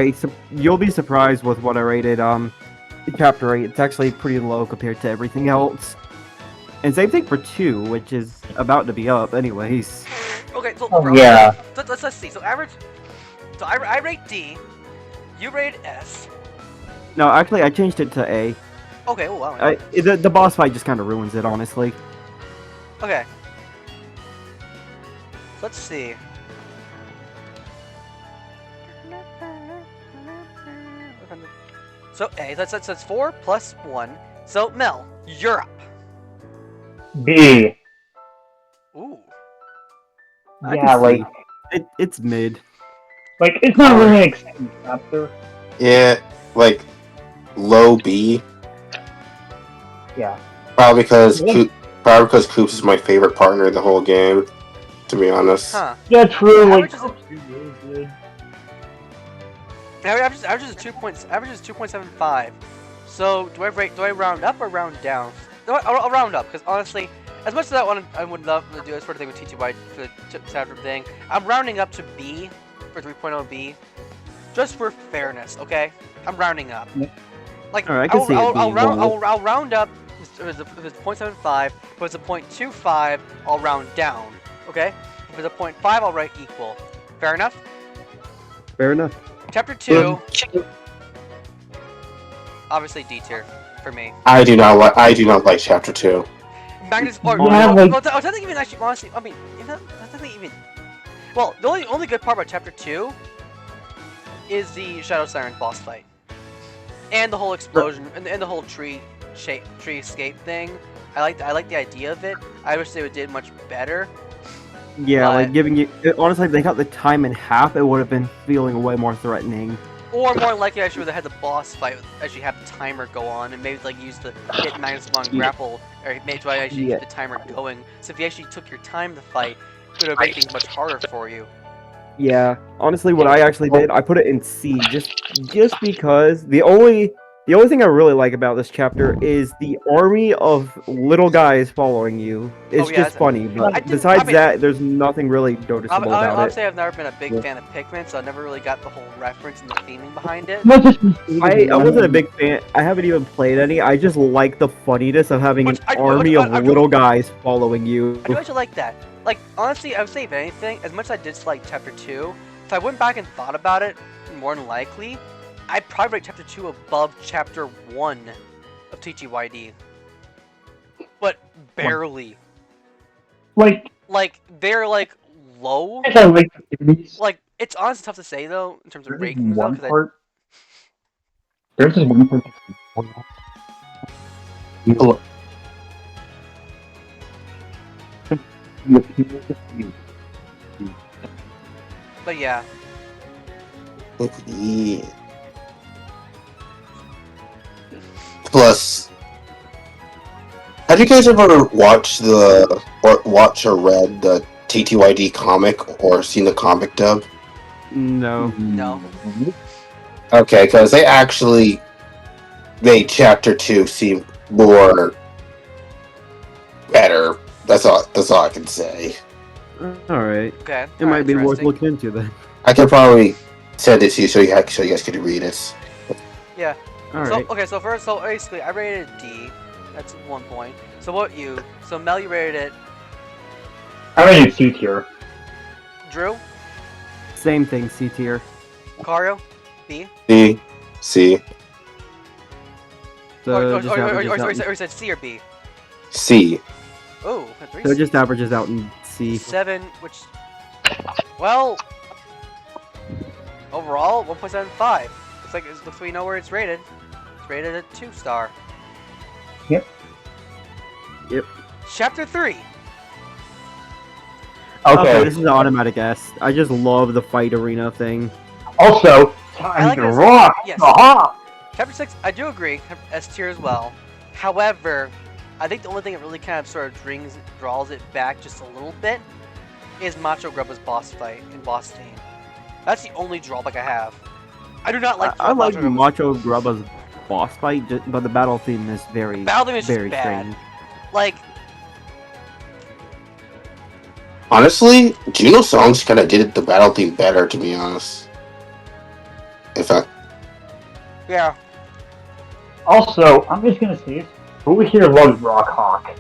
you'll be surprised with what I rated. Chapter 8. It's actually pretty low compared to everything else. And same thing for 2, which is about to be up, anyways. Okay, so Oh, yeah. let's see. So average. So I rate D. You rate S. No, actually, I changed it to A. Okay, well, wow. The boss fight just kind of ruins it, honestly. Okay. Let's see. So A, that's 4 plus 1. So Mel, you're up. B. Ooh. I Yeah, can like, see. It's mid. it's not really an exciting chapter. Yeah, like low B. Yeah. Probably because Coops is my favorite partner in the whole game. To be honest. Huh. Yeah, true. Like, Average is 2.75. So do I round up or round down? No, I'll round up because honestly, as much as I would love to do this sort of thing with TTY for the chapter thing, I'm rounding up to B for 3.0 B, just for fairness. Okay, I'm rounding up. Yeah. Like Alright, I can see it I'll being round low. I'll round up if it's a 0.75. If it's a 0.25, I'll round down. Okay, if it's a 0.5, I'll write equal. Fair enough. Fair enough. Chapter 2, obviously D tier for me. I do not like Chapter 2. Magnus, or Yeah, well, like- I don't think even actually, honestly, I mean, you know, I don't think even. Well, the only good part about Chapter 2 is the Shadow Siren boss fight, and the whole explosion, and the whole tree escape thing. I like the idea of it. I wish they would did much better. Yeah, But- like giving you. Honestly, if they cut the time in half, it would have been feeling way more threatening. Or more likely, I should have had the boss fight actually have the timer go on, and maybe like use the hit Magnus on Yeah. grapple, or maybe try to actually Yeah. keep the timer going. So if you actually took your time to fight, it would have made things much harder for you. Yeah, honestly, what I actually did, I put it in C, just because the only thing I really like about this chapter is the army of little guys following you. It's yeah, just that's- funny, I but didn't- besides I mean- that, there's nothing really noticeable about I'll it. say I've never been a big Yeah. fan of Pikmin, so I never really got the whole reference and the theming behind it. not just I wasn't a big fan. I haven't even played any. I just like the funniness of having an army of little guys following you. I do actually like that. Like, honestly, I would say if anything, as much as I dislike Chapter 2, if I went back and thought about it, more than likely, I'd probably rate Chapter 2 above Chapter 1 of TTYD. But barely. like, Like, they're, like, low. I like the activities. Like, it's honestly tough to say, though, in terms of There's rankings, though, one because part. There's just one part. But yeah, Yeah. Plus, have you guys ever watched or read the TTYD comic or seen the comic dub? No. No. Okay, because they actually made Chapter 2 seem more better. That's all. That's all I can say. All right. okay. It might be worth looking into then. I could probably send it to you so you guys could read it. Yeah. All So right. okay, so first, so basically, I rated it D. That's 1 point. So what about you? So Mel, you rated it. I rated C tier. Drew, Same thing. C tier. Kario, B. C. So just averages or out. you said C or B. C. Oh, a 3. So it just averages out in C. 7, which, well, overall 1.75. Looks like we know where it's rated. It's rated a 2-star. Yep. Yep. Chapter 3. Okay. This is an automatic S. I just love the fight arena thing. Also, I time like to this. rock. Yes. Aha! Chapter 6, I do agree, S tier as well. However, I think the only thing that really kind of sort of draws it back just a little bit is Macho Grubba's boss fight in Boss Team. That's the only drawback I have. I do not like. I like Grubba's- Macho Grubba's boss fight, but the battle theme is very, Battle theme is just very bad. strange. Like, Honestly, Juno songs kind of did the battle theme better, to be honest. In fact, yeah. Also, I'm just gonna say it. Who here loves Rock Hawk?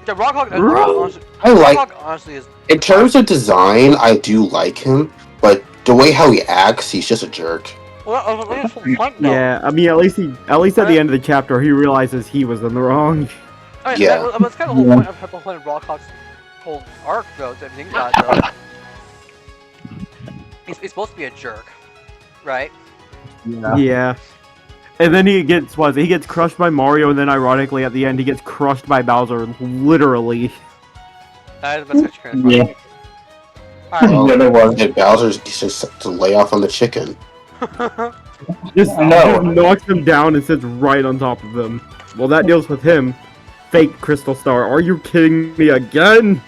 The Rockhawk, honestly, I like. Rockhawk honestly is. In terms of design, I do like him, but the way how he acts, he's just a jerk. Well, it's fun though. Yeah, I mean, at least at the end of the chapter, he realizes he was in the wrong. I mean, Yeah. that's kind of the whole point of the whole Rockhawk's whole arc, though. To think about it, though. He's supposed to be a jerk, right? Yeah. And then he gets crushed by Mario, and then ironically at the end he gets crushed by Bowser, literally. That is the best kind of Yeah. Alright. Well, Yeah, there was. And Bowser's just to lay off on the chicken. Just No. knocks him down and sits right on top of him. Well, that deals with him. Fake Crystal Star. Are you kidding me again?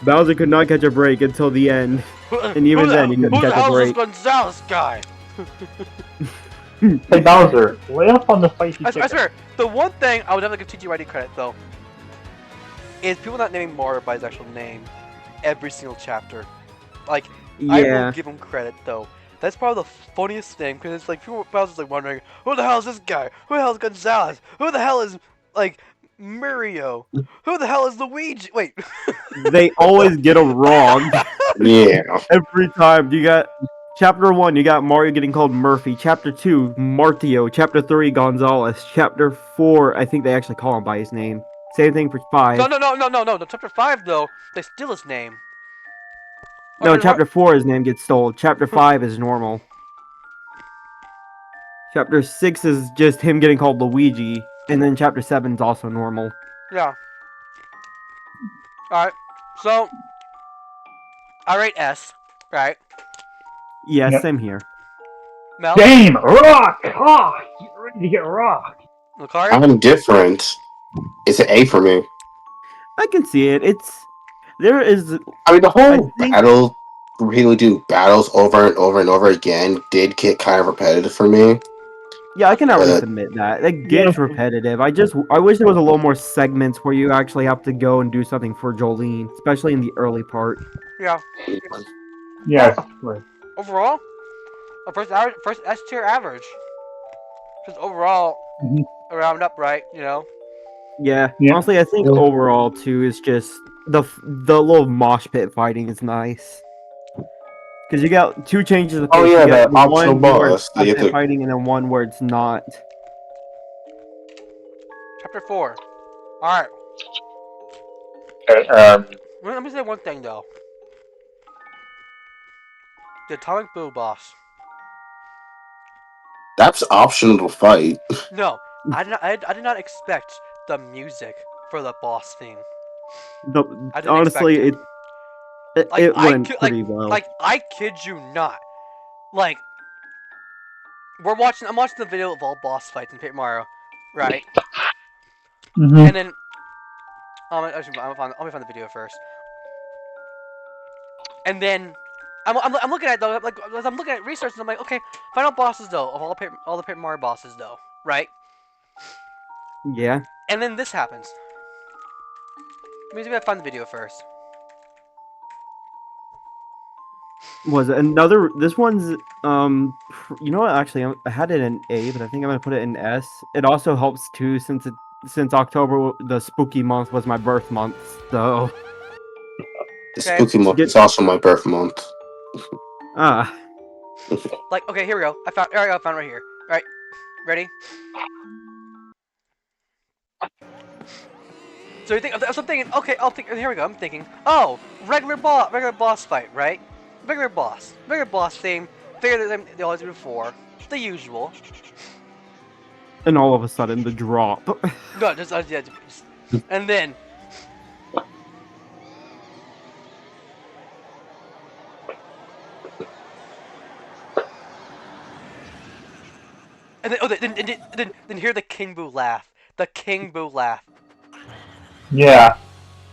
Bowser could not catch a break until the end. And even then, he couldn't who the catch a hell is this break. Gonzalez guy? Hey Bowser, lay up on the spicy I chicken. swear, the one thing I would definitely give TGYD credit, though, is people not naming Mario by his actual name every single chapter. Like, I Yeah. will give him credit, though. That's probably the funniest thing, because it's like, people Bowser's like wondering, who the hell is this guy? Who the hell is Gonzalez? Who the hell is, like, Mario? Who the hell is Luigi? Wait. They always get him wrong. Yeah. Every time. You got chapter 1, you got Mario getting called Murphy. Chapter 2, Martio. Chapter 3, Gonzalez. Chapter 4, I think they actually call him by his name. Same thing for 5. No. The chapter 5, though, they steal his name. No, Okay, chapter 4, his name gets stolen. Chapter 5 is normal. Chapter 6 is just him getting called Luigi. And then chapter 7 is also normal. Yeah. Alright, so, I rate S, right? Yeah, Yep. same here. Mel? Game rock hawk. Get ready to get rocked. Lucario? I'm different. It's an A for me. I can see it. There is. I mean, the I whole think- battle, really do battles over and over and over again, did get kind of repetitive for me. Yeah, I can at least Uh, admit that. It gets repetitive. I wish there was a little more segments where you actually have to go and do something for Jolene, especially in the early part. Yeah. Yes. Right. Overall, a first S tier average. Just overall, Mhm. round up, right? You know. Yeah, Yeah. honestly, I think Yeah. overall too is just the little mosh pit fighting is nice. Because you got 2 changes of Oh, pace. yeah, You got the optional one where boss it's that you have constant to- fighting, and then one where it's not. Chapter 4. Alright. Okay, Let me say one thing, though. The Atomic Boo boss. That's optional to fight. No, I did not expect the music for the boss theme. I didn't Honestly, expect it Like, I went ki- pretty well. Like, I kid you not. Like, I'm watching the video of all boss fights in Paper Mario, right? Mm-hmm. And then, actually, let me find the video first. And then, I'm looking at though, like, as I'm looking at research, and I'm like, okay, final bosses though, of all the Paper Mario bosses though, right? Yeah. And then this happens. Let me see if I find the video first. Was it another? This one's you know what? Actually, I had it in A, but I think I'm gonna put it in S. It also helps too, since October, the spooky month, was my birth month. So The Okay. spooky month is also my birth month. ah, Like, okay, here we go. I found it right here. All right, ready? So you think? So I'm thinking. Okay, here we go. I'm thinking. Oh, regular boss fight, right? Regular boss theme. Figure that they always do before. The usual. and all of a sudden the drop. No, yeah, and then. And then hear the King Boo laugh. The King Boo laugh. Yeah.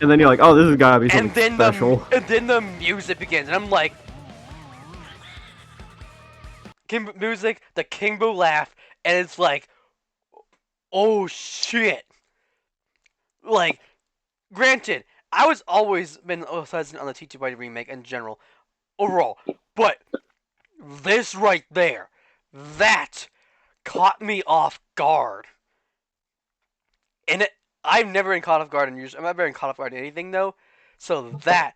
And then you're like, oh, this has gotta be And something then special. the music begins, and I'm like, music, the King Boo laugh, and it's like, oh shit. Like, granted, I was always been hesitant on the T2 remake in general, overall, but this right there, that caught me off guard. And I've never been caught off guard in I've never been caught off guard in anything though, so that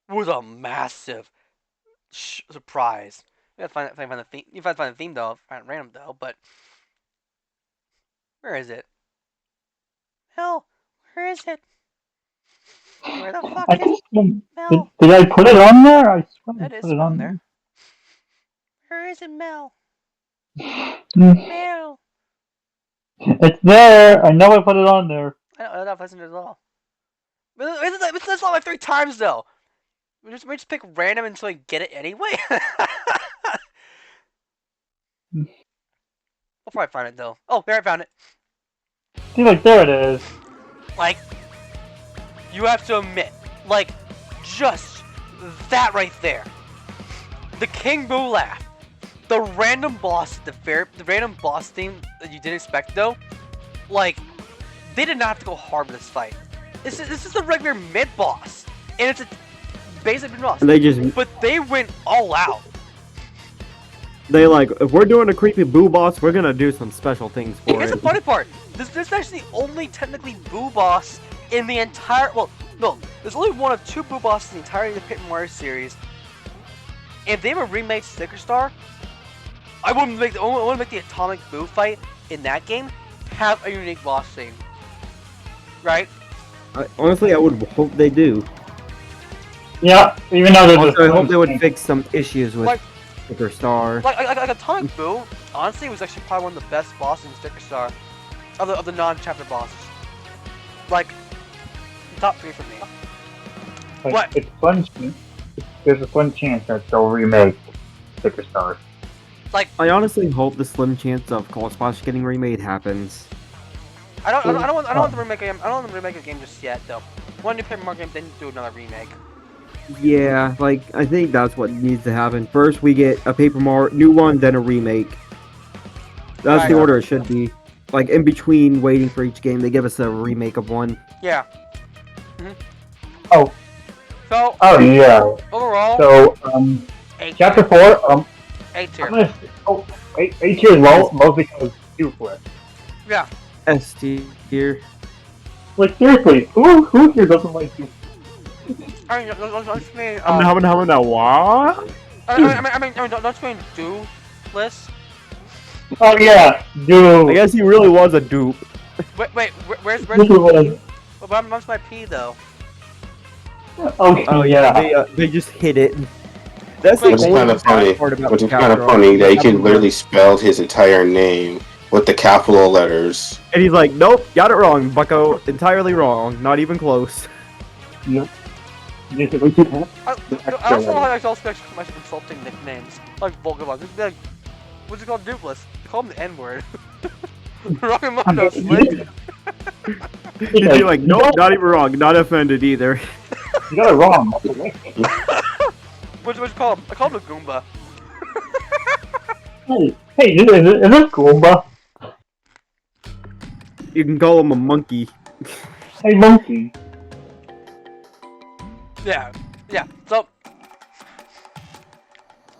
was a massive surprise. You gotta find the theme. You gotta find the theme though, at random though. But where is it? Hell, where is it? Where the fuck I is just, Mel? did I put it on there? I swear I That is put it on on there. Where is it, Mel? there. Mel. It's there. I know I put it on there. I don't listen to it at all. But it's not like 3 times though. We just pick random until we get it anyway. I'll probably find it though. Oh, there I found it. See, like, there it is. Like, you have to admit, like, just that right there. The King Boo laugh. The random boss, the random boss theme that you didn't expect though. Like, they did not have to go hard with this fight. This is a regular mid boss, and it's a basic mid boss. And they just, But they went all out. they like, if we're doing a creepy boo boss, we're gonna do some special things for Here's it. the funny part. This is actually the only technically boo boss in the entire. Well, no, there's only one of 2 boo bosses in the entirety of the Paper Mario series. If they were remade Sticker Star, I want to make the Atomic Boo fight in that game have a unique boss theme. Right? Honestly, I would hope they do. Yeah, even though there's Also, I hope they would thing. fix some issues with Like- Sticker Star. Like Atomic Boo, honestly, was actually probably one of the best bosses in Sticker Star of the non-chapter bosses. Like, top 3 for me. Like, What? it's fun. There's a fun chance that they'll remake Sticker Star. I honestly hope the slim chance of Cold Splash getting remade happens. I don't want them to remake a game. I don't want them to remake a game just yet, though. One new Paper Mario game, then do another remake. Yeah, like, I think that's what needs to happen. First, we get a Paper Mario new one, then a remake. That's the Right. order it should be. Like, in between waiting for each game, they give us a remake of one. Yeah. Oh. So Oh yeah. overall, So 8 chapter tier. 4. 8 tier. I'm gonna. Oh, 8 tier low, mostly because two flip. Yeah. S tier. Like seriously, who here doesn't like you? I mean, don't mean. What? I mean, don't mean do list. Oh yeah, dude. I guess he really was a dupe. Wait, where's This is what I- what's my P though? Oh yeah. They just hit it. That's Which Which the is kind of funny. part about Which is the kind of capture. funny that he can literally spell his entire name with the capital letters. And he's like, nope, got it wrong, bucko. Entirely wrong. Not even close. Yep. Just we should have I also like my insulting nicknames like Volgabon. They'd be like, what's it called, Duplis? Call him the N-word. Ragamuffin Slick. He'd be like, nope, not even wrong, not offended either. You got it wrong. What you call him? I call him a Goomba. Hey, is this Goomba? You can call him a monkey. Hey, monkey. Yeah.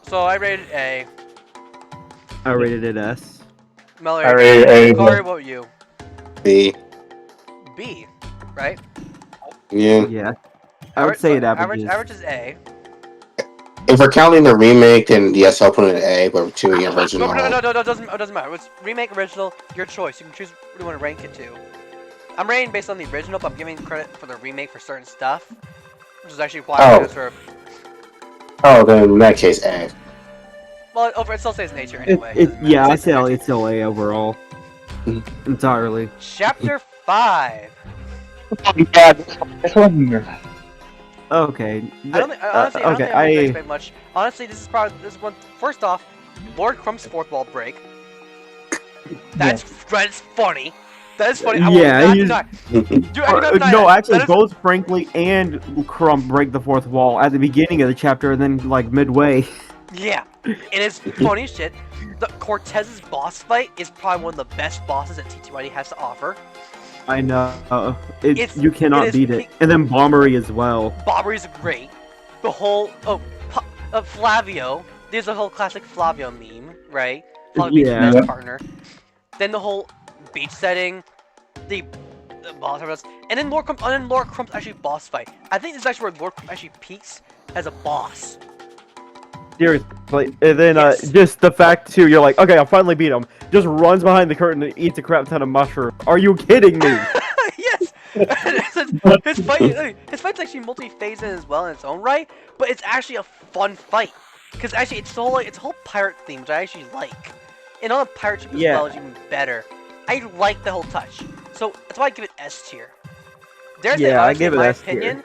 So I rated A. I rated it S. Melody, I rated A. Corey, what about you? B. B, right? Yeah. Yeah. I would say it average. averages. Average is A. If we're counting the remake, then yes, I'll put it at A. But to the original, No, it doesn't matter. It's remake, original, your choice. You can choose what you want to rank it to. I'm rating based on the original, but I'm giving credit for the remake for certain stuff, which is actually why I sort of. Oh, then in that case, A. Well, it still says nature anyway. Yeah, I say it's still A overall. Entirely. Chapter 5. Yeah, this one here. Okay. I don't think I don't think okay, I'm gonna expect much. Honestly, this is one. First off, Lord Crump's fourth wall break. That's funny. That is funny. I will not deny. Dude, I cannot deny no, that. actually, That is- both Frankly and Crump break the fourth wall at the beginning of the chapter, and then like midway. Yeah, it is funny as shit. The Cortez's boss fight is probably one of the best bosses that TTYD has to offer. I know. It's- You cannot it is beat it. And then Bombery as well. Bobbery's great. The whole Flavio. There's a whole classic Flavio meme, right? Flavio being Yeah. his best partner. Then the whole beach setting, the boss fight, and then Lord Crump's actually boss fight. I think this is actually where Lord Crump actually peaks as a boss. Seriously. And then Yes. just the fact too, you're like, okay, I'll finally beat him. Just runs behind the curtain and eats a crap ton of mushrooms. Are you kidding me? Yes! his fight's actually multi-phased as well in its own right, but it's actually a fun fight. Because actually it's a whole pirate theme, which I actually like. And on a pirate ship as Yeah. well is even better. I like the whole touch. So that's why I give it S tier. I give it in my S tier. opinion,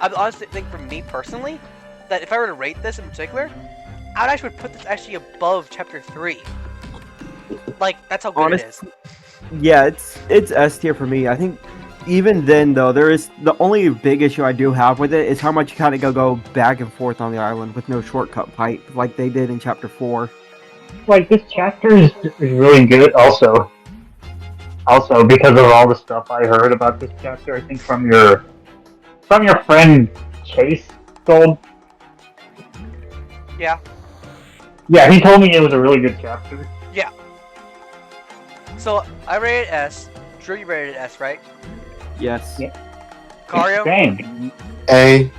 I honestly think for me personally, that if I were to rate this in particular, I would actually put this actually above chapter 3. Like, that's how good it is. Yeah, it's S tier for me. I think even then though, there is the only big issue I do have with it is how much you kind of go back and forth on the island with no shortcut pipe like they did in chapter 4. Like, this chapter is really good also. Also, because of all the stuff I heard about this chapter, I think from your friend Chase Gold. Yeah. Yeah, he told me it was a really good chapter. So, I rated S. Drew, you rated S, right? Yes. Yeah. Kario? Dang. A.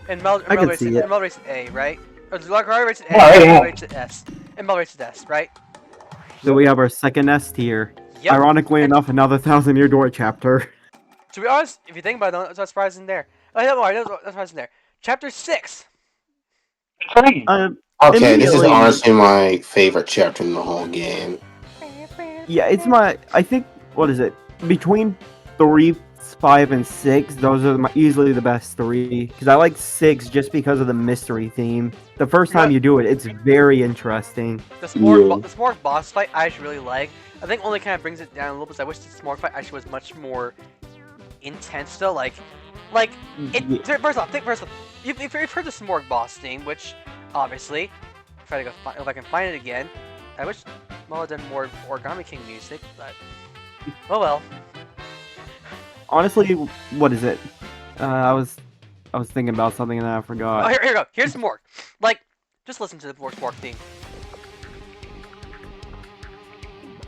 And Mel I can rates see it. it. And Mel rates it A, right? Or Kario rates it A, Oh, and yeah. Mel rates it S. And Mel rates it S, right? So we have our second S tier. Yep. Ironically enough, another 1,000-Year Door chapter. To be honest, if you think about it, that's not surprising there. Oh, no, that's not surprising there. Chapter 6. Train. Okay, this is Immediately- honestly my favorite chapter in the whole game. Yeah, it's I think, what is it? Between 3, 5, and 6, those are easily the best 3. Because I like 6 just because of the mystery theme. The first time you do it, it's very interesting. The Smorg boss fight I actually really like. I think only kind of brings it down a little bit. I wish the Smorg fight actually was much more intense though. Like Yeah. first off, you've heard the Smorg boss theme, which obviously, try to go if I can find it again. I wish Mel had done more Origami King music, but oh well. Honestly, what is it? I was thinking about something and then I Oh, forgot. here you go. Here's Smorg. Like, just listen to the Smorg theme.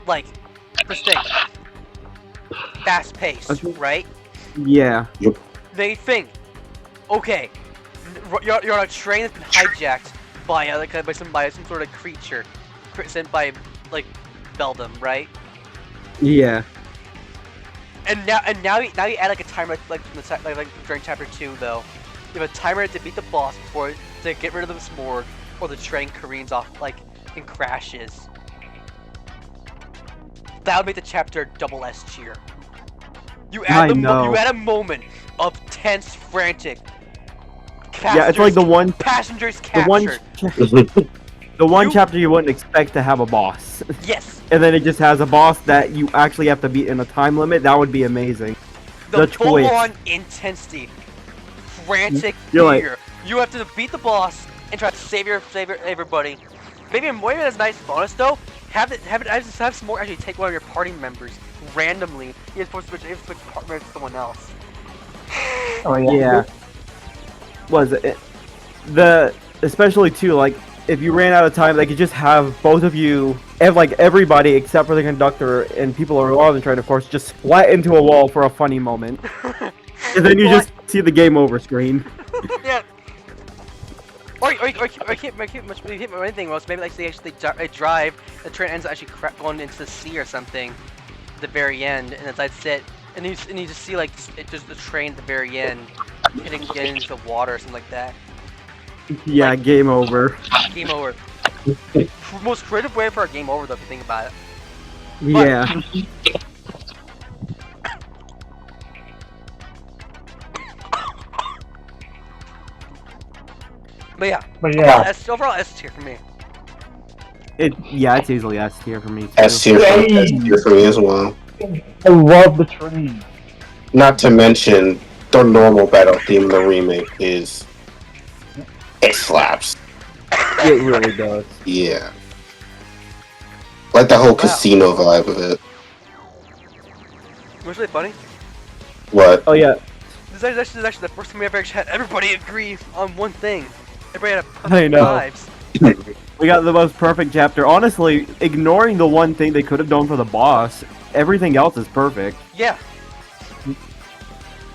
Like, distinct, fast paced, Okay. right? Yeah. They think, okay, you're on a train that's been hijacked by some sort of creature sent by like Beldam, right? Yeah. And now you add like a timer like during chapter 2 though. You have a timer to beat the boss before to get rid of the Smorg, or the train careens off and crashes. That would make the chapter double S tier. You I add know. you add a moment of tense, frantic. Yeah, it's like the one passengers the one captured. the one You- chapter you wouldn't expect to have a boss. Yes, And then it just has a boss that you actually have to beat in a time limit. That would be amazing. the The twist. full-on intensity, frantic You're like- fear. You have to beat the boss and try to save everybody. Maybe that's a nice bonus though. Have some more actually take one of your party members randomly. You're supposed to switch partner with someone else. Oh Yeah. Was it especially too, like, if you ran out of time, they could just have both of you, and like everybody except for the conductor and people who are on the train, of course, just splat into a wall for a funny moment, and then you What? just see the game over screen. Yeah. Or keep anything else. Maybe like they actually drive. The train ends up actually going into the sea or something. At the very end, and that's it. And you just see like just the train at the very end getting into the water or something like that. Yeah, game over. Game over. Most creative way for a game over though, if you think about it. Yeah. But yeah. But yeah. Overall S tier for me. Yeah, it's easily S tier for me too. S tier for me as well. I love the train. Not to mention the normal battle theme in the remake is it slaps. It really does. Yeah. Like the whole casino vibe of it. What's really funny? What? Oh yeah, This is actually the first time we ever actually had everybody agree on one thing. Everybody had a perfect I know. vibes. we got the most perfect chapter. Honestly, ignoring the one thing they could have done for the boss, everything else is perfect. Yeah.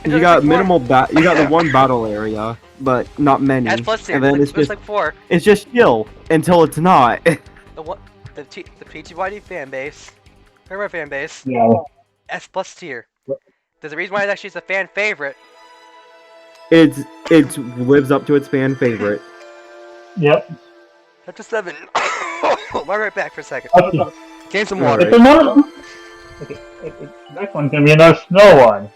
You got minimal you got the one battle area, but not many. As plus tier. And then It's it's just like 4. it's just chill until it's not. The what? The PTYD fan base. Remember fan base. Yeah. S plus tier. There's a reason why it actually is a fan favorite. it lives up to its fan favorite. Yep. Chapter 7. I'll be right back for a second. Okay. Gain some Alright. water. It's another. Okay. Next one's gonna be another snow one.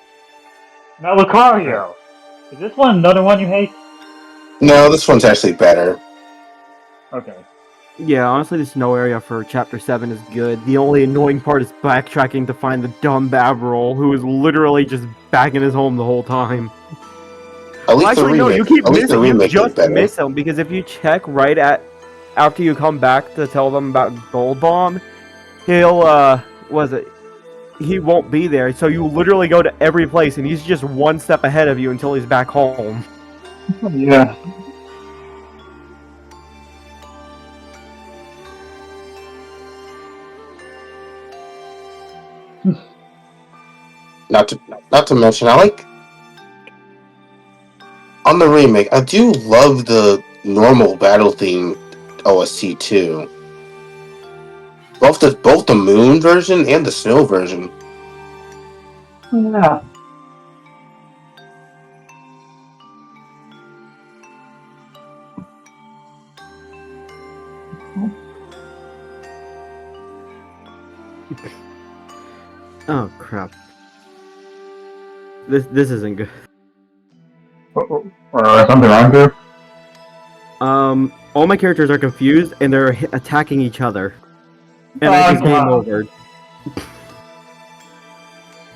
Now Lucario. Is this one another one you hate? No, this one's actually better. Okay. Yeah, honestly, the snow area for Chapter 7 is good. The only annoying part is backtracking to find the dumb Bavril, who is literally just back in his home the whole time. At least Actually, the no, remake. you keep at least the missing. You remake is just better. miss him because if you check right after you come back to tell them about Gold Bomb, he'll he won't be there. So you literally go to every place, and he's just one step ahead of you until he's back home. Yeah. Not to mention, I like on the remake. I do love the normal battle theme OST too. Both the moon version and the snow version. Yeah. Oh crap! This isn't good. Something wrong here? All my characters are confused and they're attacking each other, and I just game wow. over.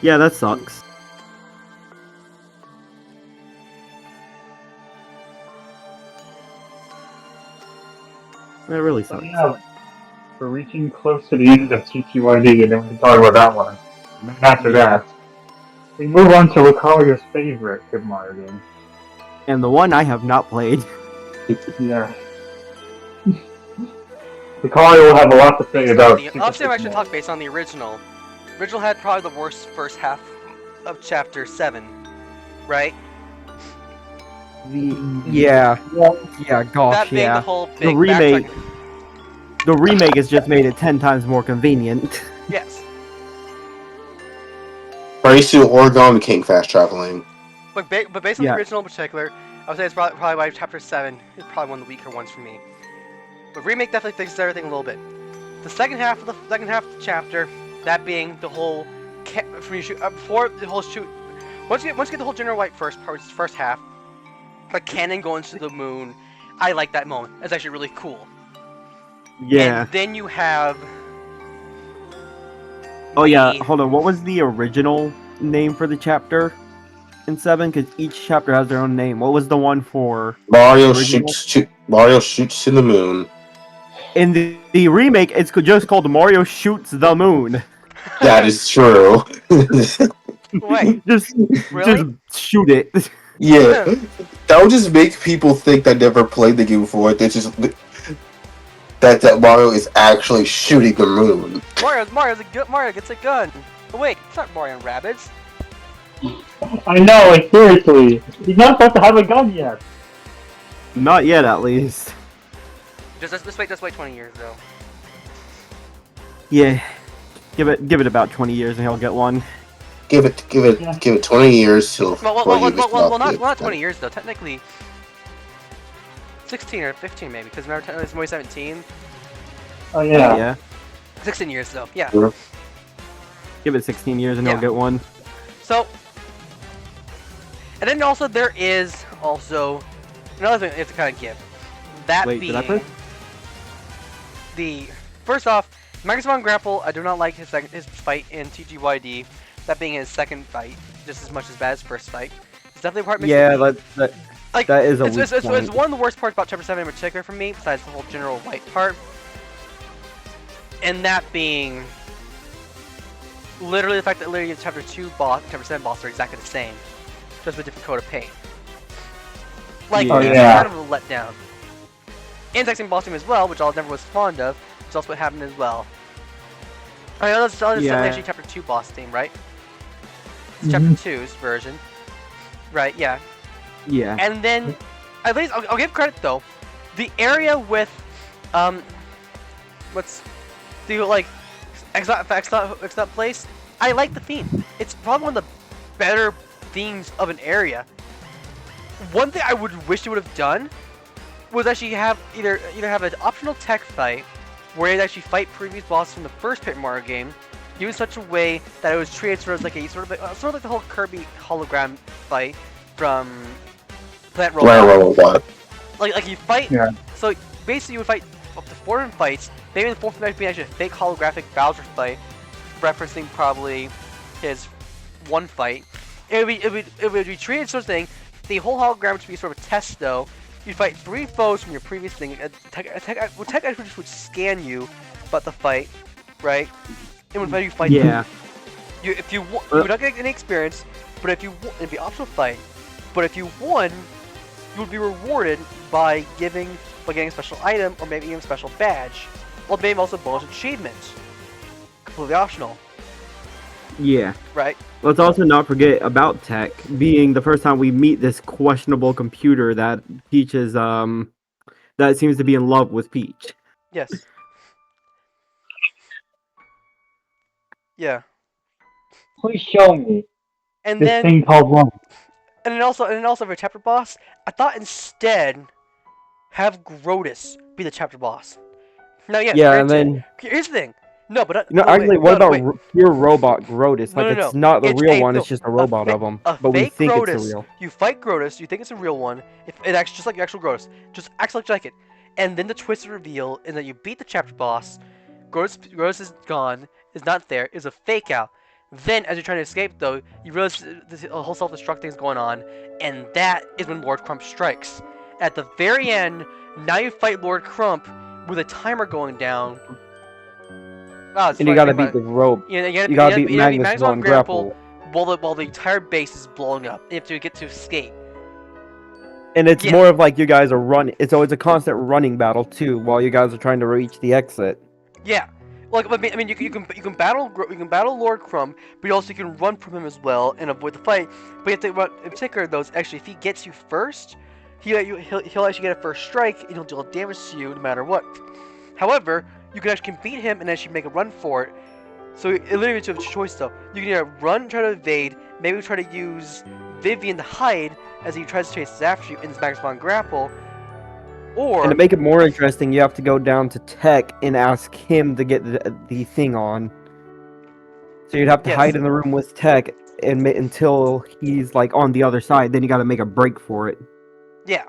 Yeah, that sucks. That really sucks. Yeah. We're reaching close to the end of TTYD, and then we can talk about that one. And then after that, we move on to Lucario's favorite Super Mario game. And the one I have not played. Yeah. Lucario will have a lot to say about. Obviously, I'm actually talk based on the original. Original had probably the worst first half of Chapter 7, right? Yeah, gosh, That being yeah. the whole big remake- backtracking- The remake has just made it 10 times more convenient. Yes. Parisu Oregon became fast traveling. But based on Yeah. the original in particular, I would say it's probably why Chapter 7 is probably one of the weaker ones for me. But remake definitely fixes everything a little bit. The second half of the chapter, that being the whole from you shoot before the whole shoot. Once you get the whole General White first half, the cannon going to the moon. I like that moment. It's actually really cool. Yeah. And then you have. Oh yeah. the- Hold on. What was the original name for the chapter in 7? Because each chapter has their own name. What was the one for Mario original? shoots to the moon. in the remake? It's just called Mario Shoots the Moon. That is true. Wait, just really? shoot it. Yeah, that would just make people think that never played the game before. They just that Mario is actually shooting the moon. Mario gets a gun. Oh, wait, it's not Mario and Rabbids. I know, like seriously, he's not supposed to have a gun yet. Not yet, at least. Just wait 20 years though. Yeah. Give it about 20 years and he'll get one. Give it 20 years till. Well, not 20 years though. Technically, 16 or 15 maybe, because remember technically it's only 17. Oh yeah. Yeah. 16 years though. Yeah. Give it 16 years and Yeah. he'll get one. So, and then also there is also another thing you have to kind of give. That Wait, being did I put? the first off, Magnus von Grapple. I do not like his fight in TGYD. That being his second fight, just as much as bad as first fight. It's definitely a part. Makes Yeah, me- that is a it's, weak it's point. one of the worst parts about Chapter 7 in particular for me, besides the whole General White part. And that being literally the fact that literally Chapter 2 boss and Chapter 7 boss are exactly the same, just with different coat of paint. Like, Oh, it's yeah. kind of a letdown. And Texan boss team as well, which I never was fond of, which is also what happened as well. I know that's Yeah. actually Chapter 2 boss team, right? It's Mhm. Chapter 2's version. Right, yeah. Yeah. And then, at least, I'll give credit though. The area with, what's the, like, X-Not place, I like the theme. It's probably one of the better themes of an area. One thing I would wish they would have done was actually have either have an optional tech fight where you actually fight previous bosses from the first Paper Mario game, do it in such a way that it was treated sort of like the whole Kirby hologram fight from Planet Robot. Like you fight. Yeah. So basically, you would fight up to 4 fights. Maybe the 4th fight being actually a fake holographic Bowser fight, referencing probably his one fight. It would be treated sort of thing. The whole hologram would be sort of a test though. You fight 3 foes from your previous thing. Tech actually would scan you, but the fight, right? It would let you fight. Yeah. If you won, you would not get any experience, but if you won, it'd be optional fight. But if you won, you would be rewarded by getting a special item or maybe even a special badge, or maybe also bonus achievements. Completely optional, Yeah. right? Let's also not forget about Tech being the first time we meet this questionable computer that Peach is that seems to be in love with Peach. Yes. Yeah. Please show me And this then thing called love. And then also for chapter boss, I thought instead have Grotus be the chapter boss. Now, yes, Yeah, and granted, then here's the thing. No, but no, wait, actually, what no, about wait. pure robot Grotus? No, Like no, it's not the It's real a- one; no, it's just a robot of him. A But we fake think Grotus. it's a real. You fight Grotus, you think it's a real one. If it acts just like your actual Grotus, just acts like it, and then the twist reveal is that you beat the chapter boss. Grotus is gone, is not there, is a fake out. Then, as you're trying to escape, though, you realize this whole self-destruct thing is going on, and that is when Lord Crump strikes. At the very end, now you fight Lord Crump with a timer going down. Wow, it's And you funny gotta to beat think the rope. about it. You gotta beat Magnus von Grapple. while the entire base is blowing up. You have to get to escape. And it's Yeah. more of like you guys are running. It's always a constant running battle too, while you guys are trying to reach the exit. Yeah, like I mean, you can battle Lord Crumb, but you also can run from him as well and avoid the fight. But you have to run in particular those. Actually, if he gets you first, he'll actually get a first strike and he'll deal damage to you no matter what. However, you can actually beat him and actually make a run for it. So it literally gives you a choice though. You can either run, try to evade, maybe try to use Vivian to hide as he tries to chase after you in his Magnus von Grapple, or And to make it more interesting, you have to go down to Tech and ask him to get the thing on. So you'd have to Yes. hide in the room with Tech until he's like on the other side. Then you got to make a break for it. Yeah.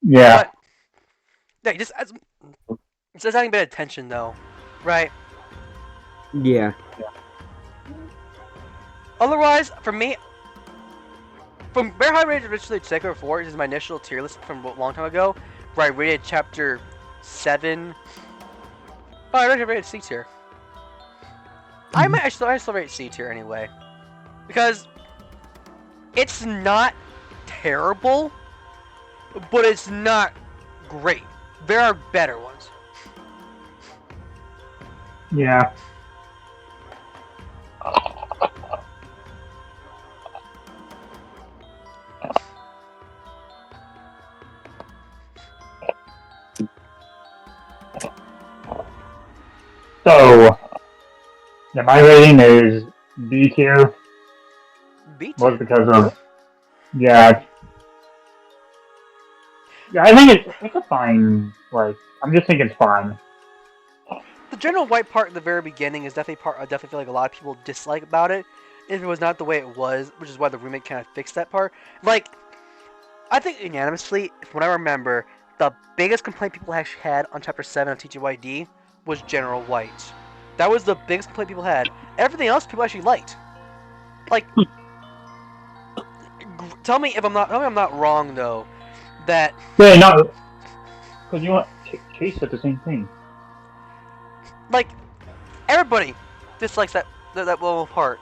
Yeah. But yeah, just having a bit of attention though, right? Yeah. Otherwise, for me, from where I rated originally Psycho 4, this is my initial tier list from a long time ago, where I rated chapter 7. Oh, I already rated C tier. I still rate C tier anyway, because it's not terrible, but it's not great. There are better ones. Yeah. So, yeah, my rating is B tier. B Was tier. because of yeah. Yeah, I think it's a fine. Like, I'm just thinking it's fine. The general white part at the very beginning is definitely part I definitely feel like a lot of people dislike about it. If it was not the way it was, which is why the remake kind of fixed that part. Like, I think unanimously, from what I remember, the biggest complaint people actually had on Chapter 7 of TTYD was General White. That was the biggest complaint people had. Everything else people actually liked. Like, tell me if I'm not wrong though. That Yeah, no, because you want Chase said the same thing. like everybody dislikes that little part.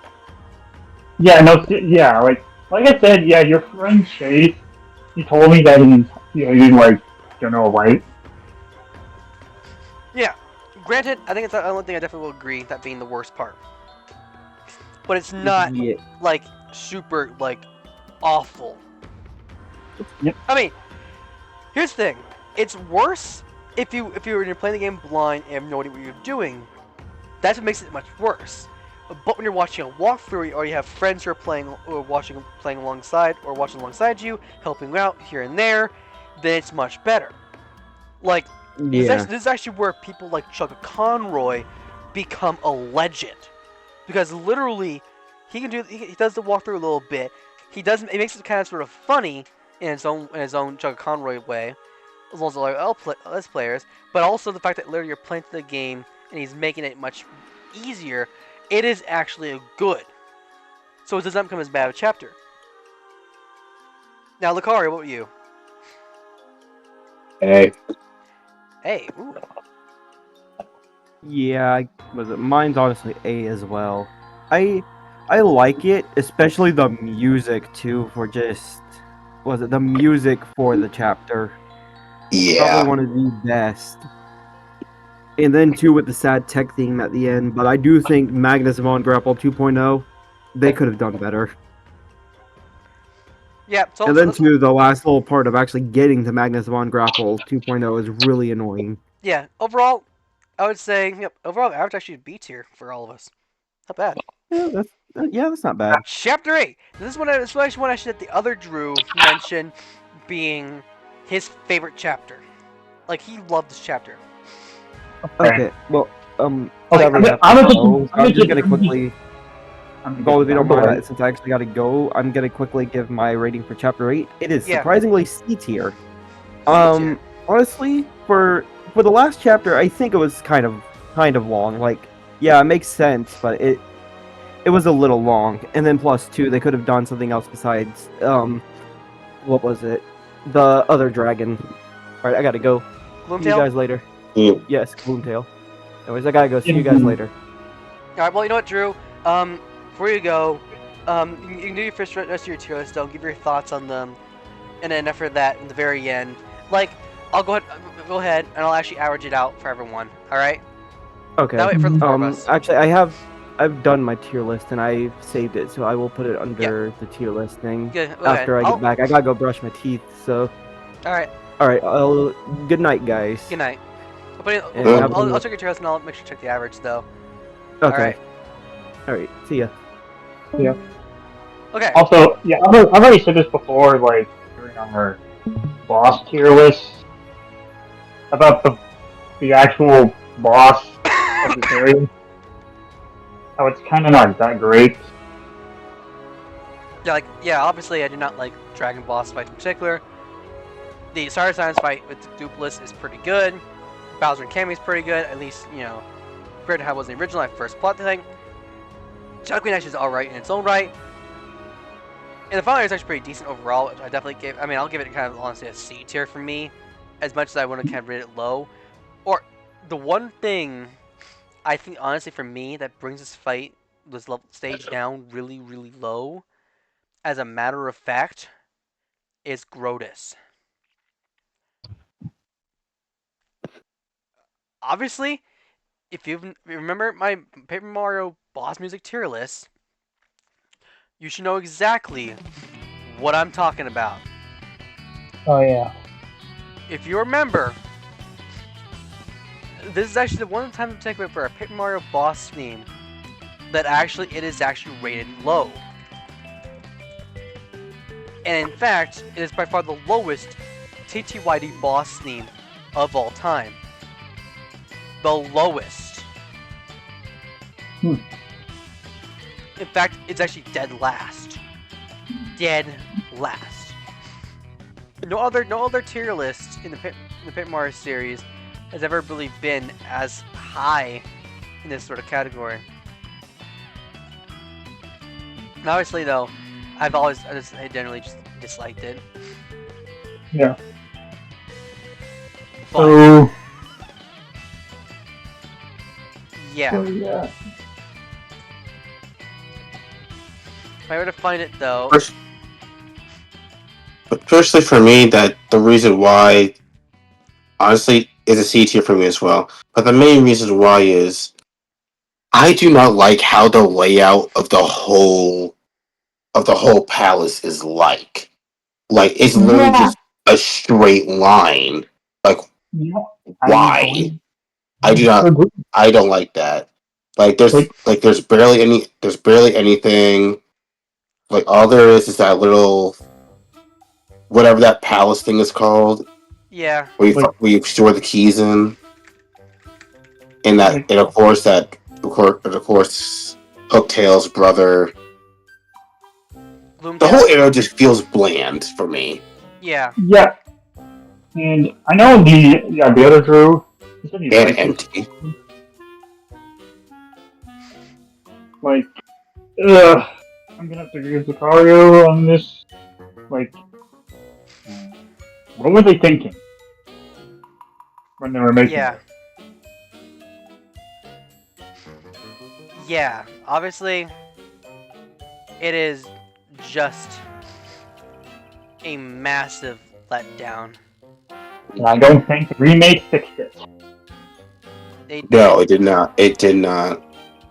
Yeah, no, yeah, like I said, yeah, your friend Chase, he told me that he didn't like General White. Yeah, granted, I think it's the only thing I definitely will agree that being the worst part. But it's not Yeah. like super like awful. Yep. I mean, here's the thing: it's worse if you're playing the game blind and have no idea what you're doing. That's what makes it much worse. But when you're watching a walkthrough, or you have friends who are playing alongside, or watching alongside you, helping out here and there, then it's much better. Like, Yeah. this is actually where people like Chuck Conroy become a legend, because literally he does the walkthrough a little bit. It makes it kind of sort of funny in his own Chuck Conroy way, as well as other players. But also the fact that literally you're playing through the game and he's making it much easier. It is actually a good. So it does not become as bad of a chapter. Now, Lucari, what were you? Hey, Hey, ooh. Yeah, mine's honestly A as well. I like it, especially the music too. The music for the chapter? yeah, Probably one of the best. And then too with the sad tech theme at the end. But I do think Magnus Von Grapple 2.0, they could have done better. Yeah. So And then too, the last little part of actually getting to Magnus Von Grapple 2.0 is really annoying. yeah. Overall, I would say overall average actually B tier for all of us. Not bad. Yeah, that's not bad. Chapter 8. This is actually one I should let the other Drew mention being his favorite chapter. Like, he loved this chapter. Okay, well, Okay, whatever I'm you have to gonna go. I'm just gonna quickly go if you don't mind. Right. Since I actually gotta go, I'm gonna quickly give my rating for chapter 8. It is Yeah. surprisingly C tier. tier. Honestly, for the last chapter, I think it was kind of long. Like, yeah, it makes sense, but it was a little long. And then plus two, they could have done something else besides what was it? The other dragon. All right, I gotta go. See you Gloomtail? guys later. yeah. Yes, Gloomtail. Anyways, I gotta go. See you guys later. Alright, well, you know what, Drew? Before you go, you can do your rest of your tier list, though. Give your thoughts on them. And then after that, in the very end, like, I'll go ahead, and I'll actually average it out for everyone. Alright? Okay. That way for the four of us. Actually, I've done my tier list and I've saved it, so I will put it under the tier list thing Good. Go after ahead. I get back. I gotta go brush my teeth. So, Alright. all right. Good night, guys. Good night. And have a I'll good- check your tier list, and I'll make sure to check the average, though. Okay. Alright. All right. See ya. Okay. Also, yeah, I've already said this before, like during our boss tier list about the actual boss of the series. Oh, it's kind of not that great. Yeah, obviously I do not like Dragon Boss fight in particular. The Star Science fight with the Dupless is pretty good. Bowser and Cammy is pretty good, at least, compared to how it was in the original, I first plot the thing. Shadow Queen actually is alright in its own right. And the final is actually pretty decent overall, which I definitely give, I'll give it kind of honestly a C tier for me, as much as I want to kind of rate it low. Or, the one thing, I think honestly for me, that brings this fight, this level stage down really, really low, as a matter of fact, is Grotus. Obviously, if you remember my Paper Mario boss music tier list, you should know exactly what I'm talking about. Oh yeah. If you remember, this is actually the one time in particular for a Paper Mario boss theme that it is actually rated low. And in fact, it is by far the lowest TTYD boss theme of all time. The lowest. In fact, it's actually dead last. Dead last. No other tier list in the Paper Mario series has ever really been as high in this sort of category. And obviously, though, I generally just disliked it. Yeah. But, So yeah. yeah. If I were to find it, though... But personally, for me, that the reason why, honestly, is a C tier for me as well. But the main reason why is I do not like how the layout of the whole palace is like. Like it's literally just a straight line. Like Yeah. why? I don't like that. Like there's barely anything. Like all there is that little whatever that palace thing is called. Yeah. Where you store the keys in. And of course Hooktail's brother. Gloomtail? The whole area just feels bland for me. Yeah. Yeah. And I know the other Drew. He said he And liked it. empty. Like, I'm gonna have to agree with Lucario on this. Like, what were they thinking when they were making Yeah. it? Yeah. Obviously, it is just a massive letdown. And I don't think the remake fixed it. They did. No, it did not. It did not.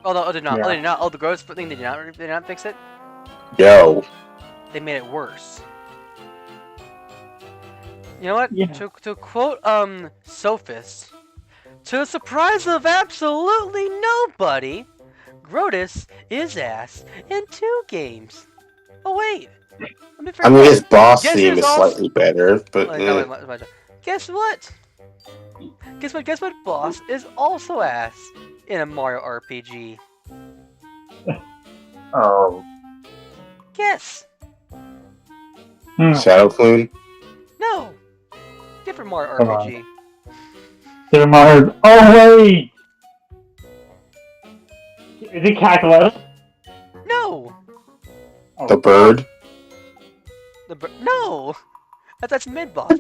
Oh, no, it did not. Yeah. Oh, they did not. Oh, the gross thing, they did not fix it? No. They made it worse. You know what? Yeah. To quote, Sophist, to the surprise of absolutely nobody, Grotus is ass in 2 games. Oh, wait. Let me I mean, his boss Guess theme who's is also- slightly better, but Guess what? Guess what? Boss is also ass in a Mario RPG. Oh. Guess. Shadow Clone. No. Different Mario Come on. RPG. Super Mario. Oh wait. Is it Cactus? No. The bird. No. That's mid boss.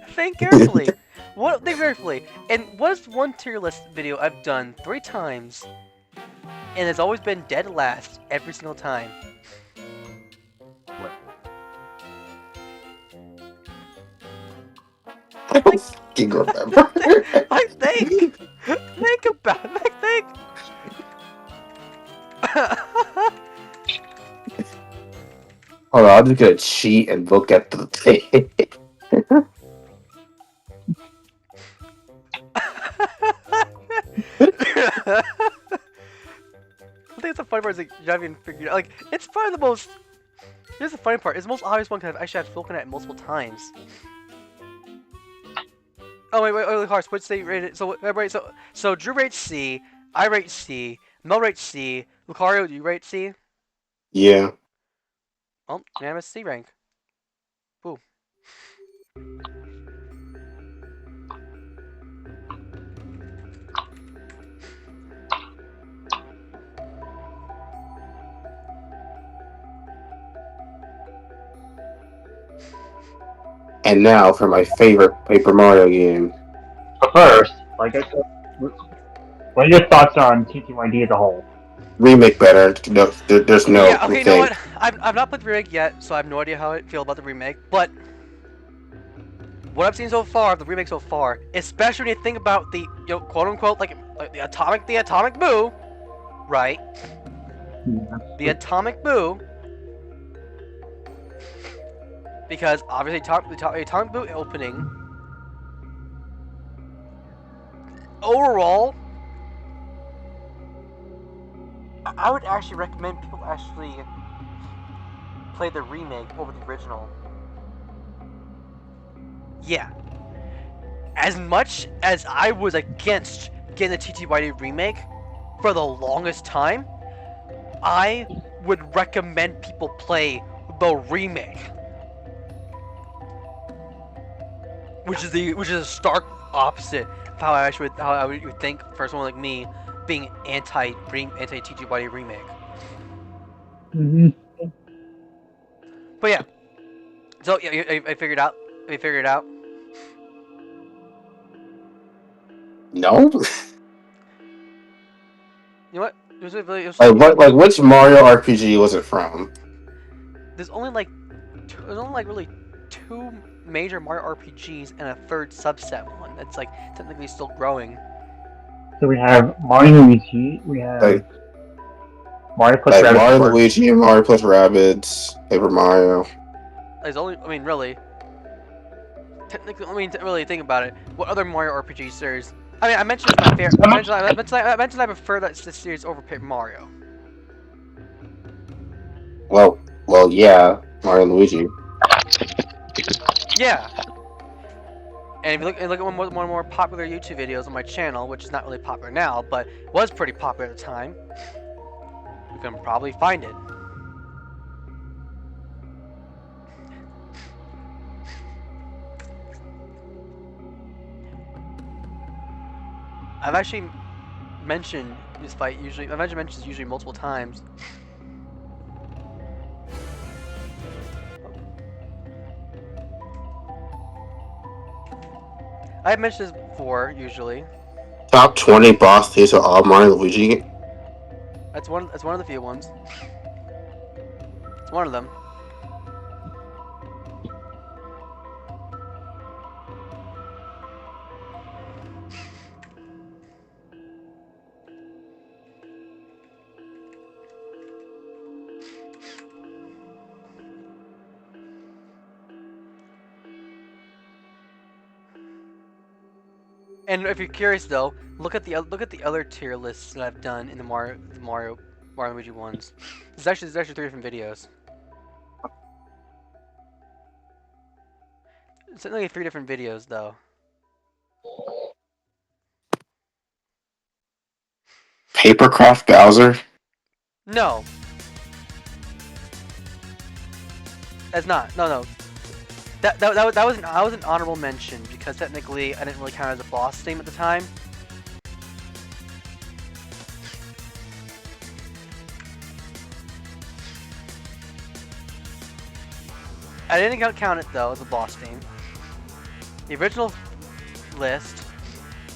Think carefully. Think carefully. And what is one tier list video I've done 3 times, and it's always been dead last every single time? I don't fucking remember. I think. Think about it. Think. Hold on, I'm just gonna cheat and look at the thing. I think it's the funny part is like you haven't even figured out. Like it's probably the most. Here's the funny part. It's the most obvious one because I've actually had to look at it multiple times. Oh wait, Cars, what's they rated? So everybody, so Drew rates C, I rate C, Mel rates C, Lucario, do you rate C? Yeah. Oh, unanimous C rank. Ooh. And now for my favorite Paper Mario game. But first, like I said, what are your thoughts on TTYD as a whole? Remake better. No, there's no Yeah, okay, you know thing. what? I've not played the remake yet, so I have no idea how I feel about the remake, but what I've seen so far, the remake so far, especially when you think about the, quote unquote, like the atomic boo, right? Yeah. The atomic boo, because obviously the atomic boo opening, overall, I would actually recommend people actually play the remake over the original. Yeah. As much as I was against getting the TTYD remake for the longest time, I would recommend people play the remake, which is a stark opposite of how I would think for someone like me being anti TTYD remake. Mm-hmm. But yeah, so yeah, I figured out. We figured it out. No. You know what? Like which Mario RPG was it from? There's only like really two major Mario RPGs and a third subset one that's like technically still growing. So we have Mario and Luigi, we have Like Mario plus like Rabbids Mario Sparks. Luigi and Mario plus Rabbids, Paper Mario. There's only, I mean, really. Technically, I mean, really think about it. What other Mario RPG series? I mean, I mentioned it's my favorite. I mentioned I prefer this series over Paper Mario. Well, yeah, Mario and Luigi. Yeah. And if you look at one of the more popular YouTube videos on my channel, which is not really popular now, but was pretty popular at the time, you can probably find it. I've actually mentioned this fight usually. I've mentioned this usually multiple times. I've mentioned this before usually. Top 20 boss fights of all Mario and Luigi. That's one of the few ones. It's one of them. And if you're curious though, look at the other tier lists that I've done in the Mario and Luigi ones. There's actually 3 different videos. It's only 3 different videos though. Papercraft Bowser. No. That's not. No. That was an honorable mention because technically I didn't really count as a boss theme at the time. I didn't count it though as a boss theme. The original list,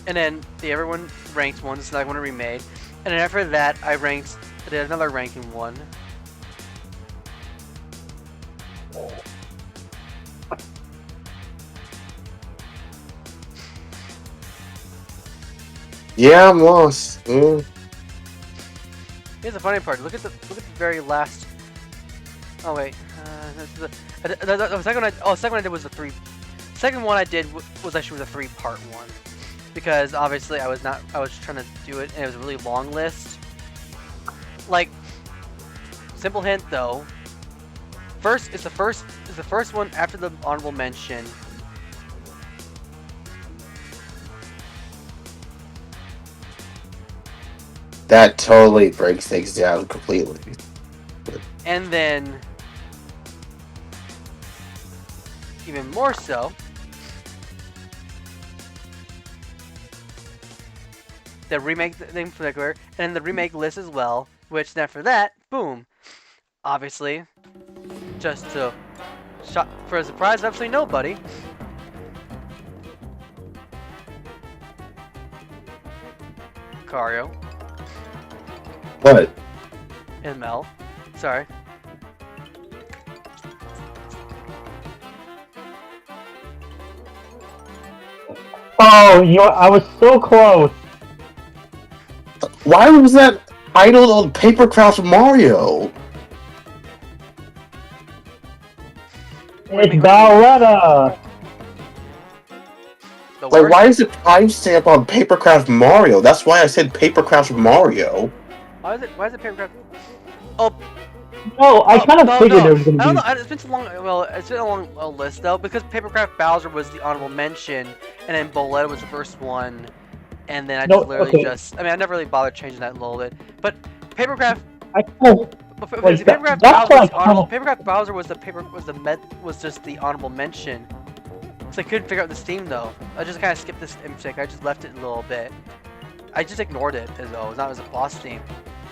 and then the everyone ranked one, so I want to remade, and then after that I did another ranking one. Yeah, I'm lost. Yeah. Here's the funny part. Look at the very last. Oh wait, the second one I did was the 3. Second one I did was actually the 3-part one, because obviously I was trying to do it and it was a really long list. Like, simple hint though. It's the first one after the honorable mention. That totally breaks things down completely. And then, even more so, the remake thing for and then the remake list as well. Which then after that, boom, obviously, just to for a surprise of absolutely nobody. Cario What? and Mel. Sorry. Oh, I was so close. Why was that titled on Papercraft Mario? It's Bowletta. The Like, worst- why is the timestamp on Papercraft Mario? That's why I said Papercraft Mario. Why is it paper? Oh, No, I kind of no, figured no. it was gonna I don't be. know. It's been so long. Well, it's been a long list though, because Papercraft Bowser was the honorable mention, and then Boletta was the first one, and then I No, just literally okay. just. I mean, I never really bothered changing that a little bit, but Papercraft. I kind of. Like, Papercraft that's Bowser why was I honorable. kinda- Papercraft Bowser was just the honorable mention. So I couldn't figure out this theme though. I just kind of skipped this music. I just left it a little bit. I just ignored it as though it was not as a boss theme.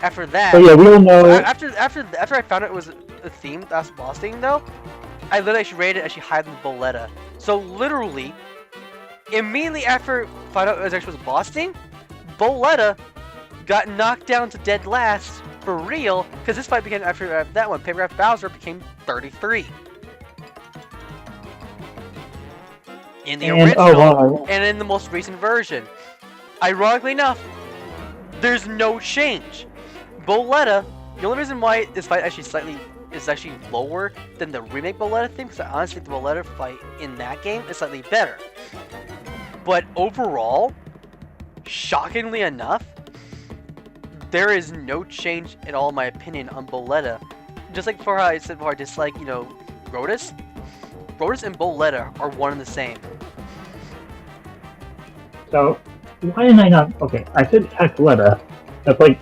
After that. So yeah, we all know. After I found out it was a theme, that's boss theme though, I literally actually rated it actually higher than Boletta. So literally, immediately after finding out it actually was a boss theme, Boletta got knocked down to dead last for real, because this fight began after that one. Papercraft Bowser became 33. In the And, original, wow. and in the most recent version. Ironically enough, there's no change. Boletta, the only reason why this fight is actually lower than the remake Boletta theme, because I honestly think the Boletta fight in that game is slightly better. But overall, shockingly enough, there is no change at all in my opinion on Boletta. Just like before I said before I dislike, Rotus. Rotus and Boletta are one and the same. So why did I not? Okay, I said Bowletta. That's like.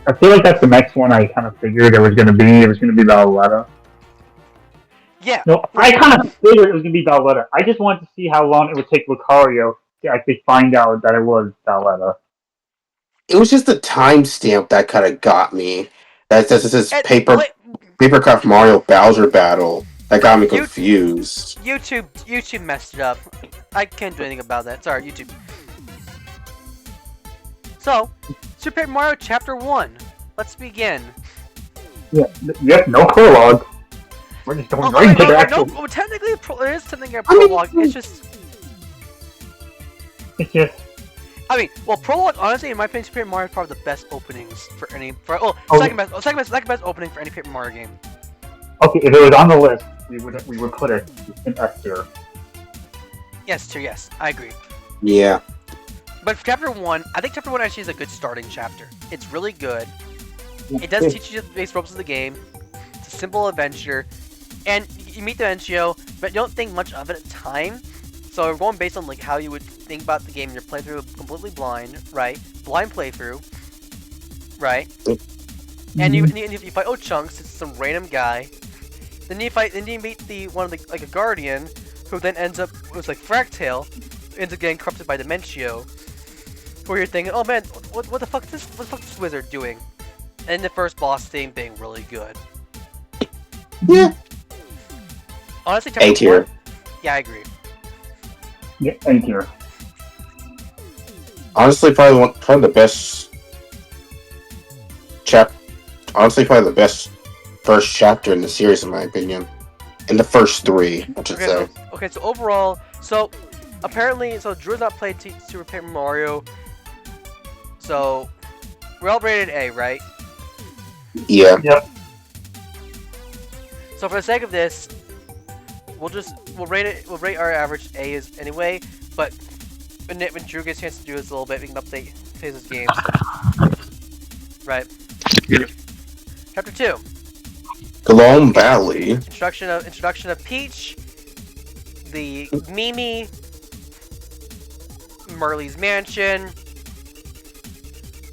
I feel like that's the next one I kind of figured it was gonna be. It was gonna be Bowletta. Yeah. No, I kind of figured it was gonna be Bowletta. I just wanted to see how long it would take Lucario to actually find out that it was Bowletta. It was just the timestamp that kind of got me. That says this is And- Papercraft Mario Bowser Battle. That got me You- confused. YouTube messed it up. I can't do anything about that. Sorry, YouTube. So, Super Paper Mario Chapter 1. Let's begin. Yeah, yep, no prologue. We're just going right into the actual. well, technically, there is something in a I mean- prologue. It's just, It's just. I mean, well, prologue. Honestly, in my opinion, Super Paper Mario is probably the best openings for any. Oh. Second best opening for any Paper Mario game. Okay, if it was on the list, we would put it in S tier. Yes, I agree. Yeah. But for Chapter 1, I think Chapter 1 actually is a good starting chapter. It's really good. It does teach you the base ropes of the game. It's a simple adventure. And you meet the Menchio, but you don't think much of it at the time. So we're going based on like how you would think about the game. You're playing through completely blind, right? Blind playthrough, right? And you fight Ochunks, it's some random guy. Then you meet a guardian, who then ends up with like Fractale, ends up getting corrupted by Dementio. Where you're thinking, oh man, what the fuck is this wizard doing? And the first boss theme being really good. Yeah. Honestly, A tier. 1, yeah, I agree. Yeah, A tier. Honestly, probably the best Honestly, probably the best first chapter in the series, in my opinion. In the first 3, I should say. So overall, apparently, Drew has not played Super Paper Mario. So, we're all rated A, right? Yeah. So for the sake of this, we'll rate our average A as anyway, but when Drew gets a chance to do this a little bit, we can update his games. Right. Yeah. Chapter 2. Gloam Valley. Introduction of Peach, the Mimi, Marley's Mansion,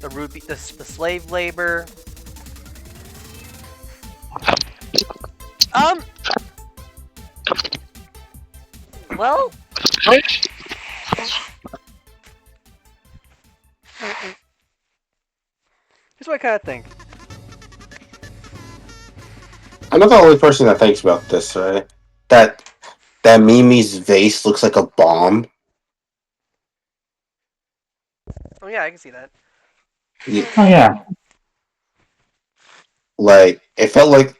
the slave labor. Well. Here's what I kind of think. I'm not the only person that thinks about this, right? That Mimi's vase looks like a bomb. Oh yeah, I can see that. Oh yeah. Like it felt like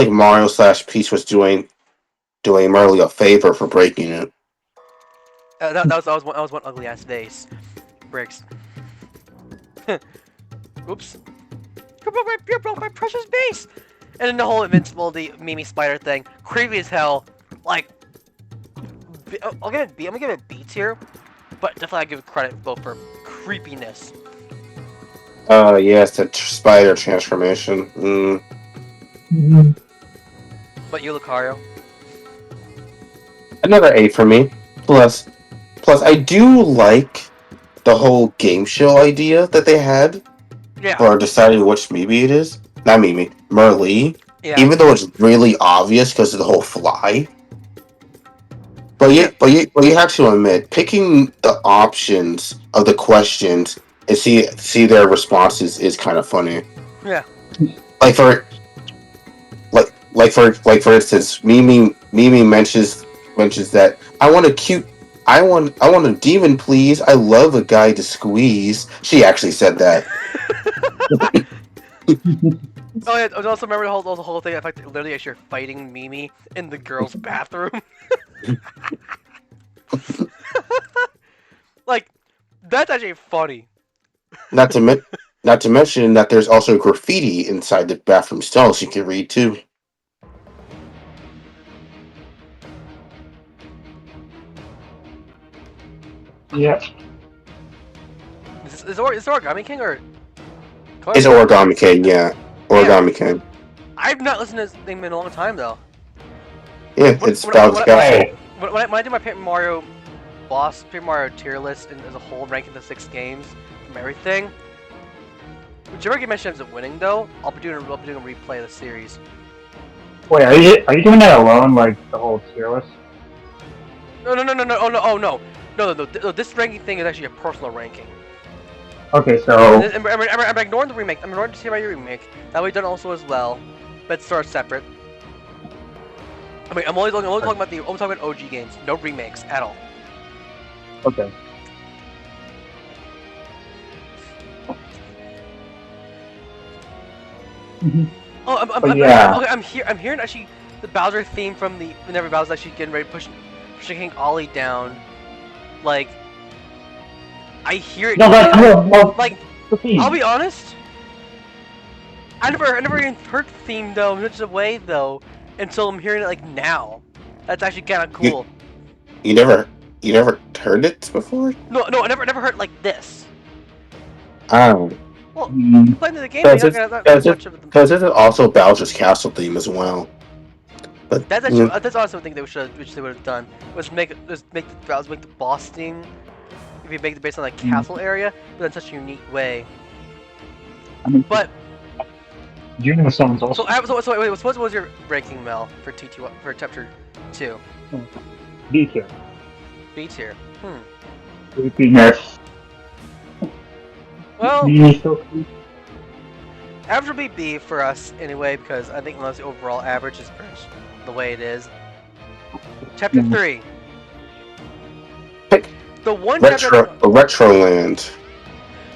Mario / Peach was doing Marley a favor for breaking it. That was one ugly ass vase. Bricks. Oops. You broke my precious vase! And then the whole Invincible, the Mimi Spider thing, creepy as hell. Like, I'm gonna give it B tier, but definitely I give it credit both for creepiness. Yes, the spider transformation. But you, Lucario? Another A for me. Plus, I do like the whole game show idea that they had Yeah. for deciding which Mimi it is. Not Mimi, Merlee. Yeah. Even though it's really obvious because of the whole fly. But you have to admit, picking the options of the questions and see their responses is kind of funny. Yeah. Like for instance, Mimi mentions that I want a demon, please. I love a guy to squeeze. She actually said that. Oh yeah, I also remember the whole thing. In fact, literally, as you're fighting Mimi in the girls' bathroom. Like, that's actually funny. Not to mention that there's also graffiti inside the bathroom stalls you can read too. Yeah. Is Origami King or? It's Origami King, yeah. Origami King. I've not listened to this thing in a long time though. Yeah, it's Bowser's Castle. When I did my Paper Mario tier list and as a whole, ranking the 6 games from everything, whichever game I ends up winning though, I'll be doing a replay of the series. Wait, are you doing that alone, like the whole tier list? No, no. This ranking thing is actually a personal ranking. Okay, so I'm ignoring the remake. I'm ignoring the TMI remake. That way done also as well, but it's sort of separate. I mean, I'm only talking about OG games, no remakes at all. okay. Oh, I'm hearing actually the Bowser theme from the whenever Bowser's actually getting ready to push King Ollie down. Like, I hear it. No, but like, I'll be honest. I never even heard the theme though in such a way though until I'm hearing it like now. That's actually kind of cool. You never heard it before? No, I never heard it like this. Oh. Well, playing the game, Because it's also Bowser's Castle theme as well. But that's actually that's also something which they would have done was make the boss theme. If you make it based on like castle area, but in such a unique way. But Junior Stone's also. So wait, what was your ranking, Mel, for TT for chapter 2? B tier. B tier. Creepiness. Well, Mimi's so creepy. average will be B for us anyway, because I think unless the overall average is the way it is. Chapter 3. The one chapter. Retroland.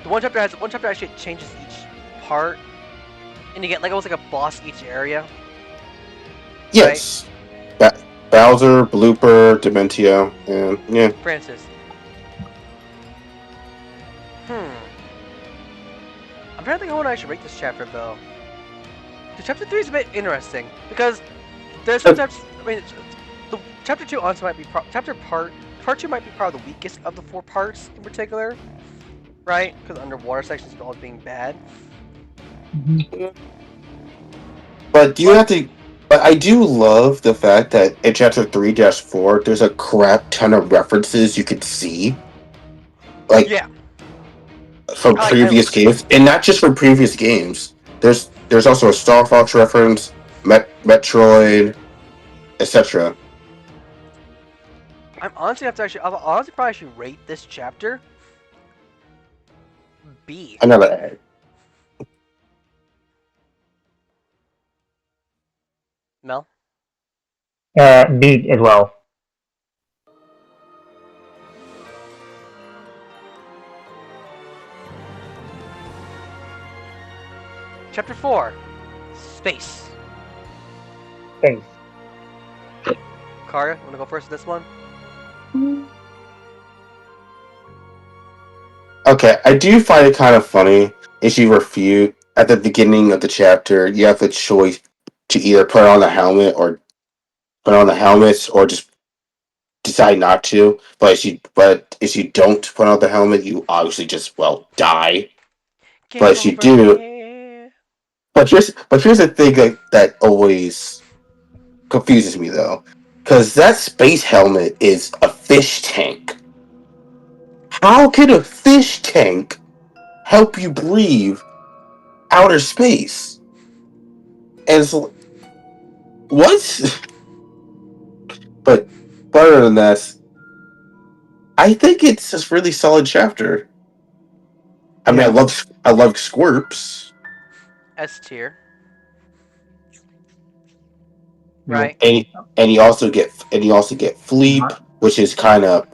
The one chapter actually changes each part, and you get like almost like a boss each area. Yes. Right? Bowser, Blooper, Dementio, and yeah. Francis. I'm trying to think how I should rate this chapter though. The chapter 3 is a bit interesting because there's sometimes. I mean, the chapter 2 also might be Part 2 might be probably the weakest of the 4 parts in particular, right? Because the underwater sections are always being bad. But I do love the fact that in chapter 3-4, there's a crap ton of references you could see. Like, yeah. from I previous games, and not just from previous games. There's also a Star Fox reference, Metroid, etc. I'm honestly have to actually. I'll honestly probably actually rate this chapter B. Another Mel. B as well. Chapter 4. Space. Thanks. Kara, wanna go first with this one? Okay, I do find it kind of funny if you refute at the beginning of the chapter. You have the choice to either put on the helmet or put on the helmets, or just decide not to. But if you don't put on the helmet, you obviously just die. But Get if you over do, here. but here's the thing that always confuses me though, because that space helmet is a fish tank. How can a fish tank help you breathe outer space? And it's what? but other than that, I think it's a really solid chapter. I mean, Yeah. I love Squirps, S tier. Yeah. Right. and you also get Fleep, which is kind of,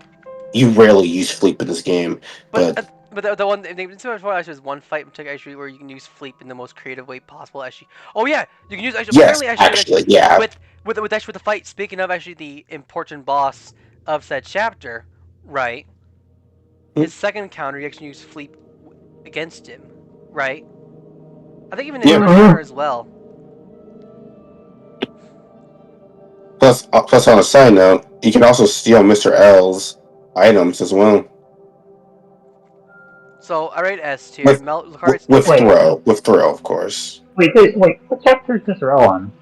you rarely use Fleep in this game, But but the one they didn't actually there's one fight in particular actually where you can use Fleep in the most creative way possible. Actually, oh yeah, you can use actually yes, apparently actually, yeah. with actually with the fight. Speaking of actually the important boss of said chapter, right? Hmm? His second encounter, you actually use Fleep against him, right? I think even his Yeah. first encounter as well. Plus, on a side note, you can also steal Mr. L's items as well So I rate S tier. with Mel Lucaris with Wait. throw, of course. Wait, what chapter is Mr. L on?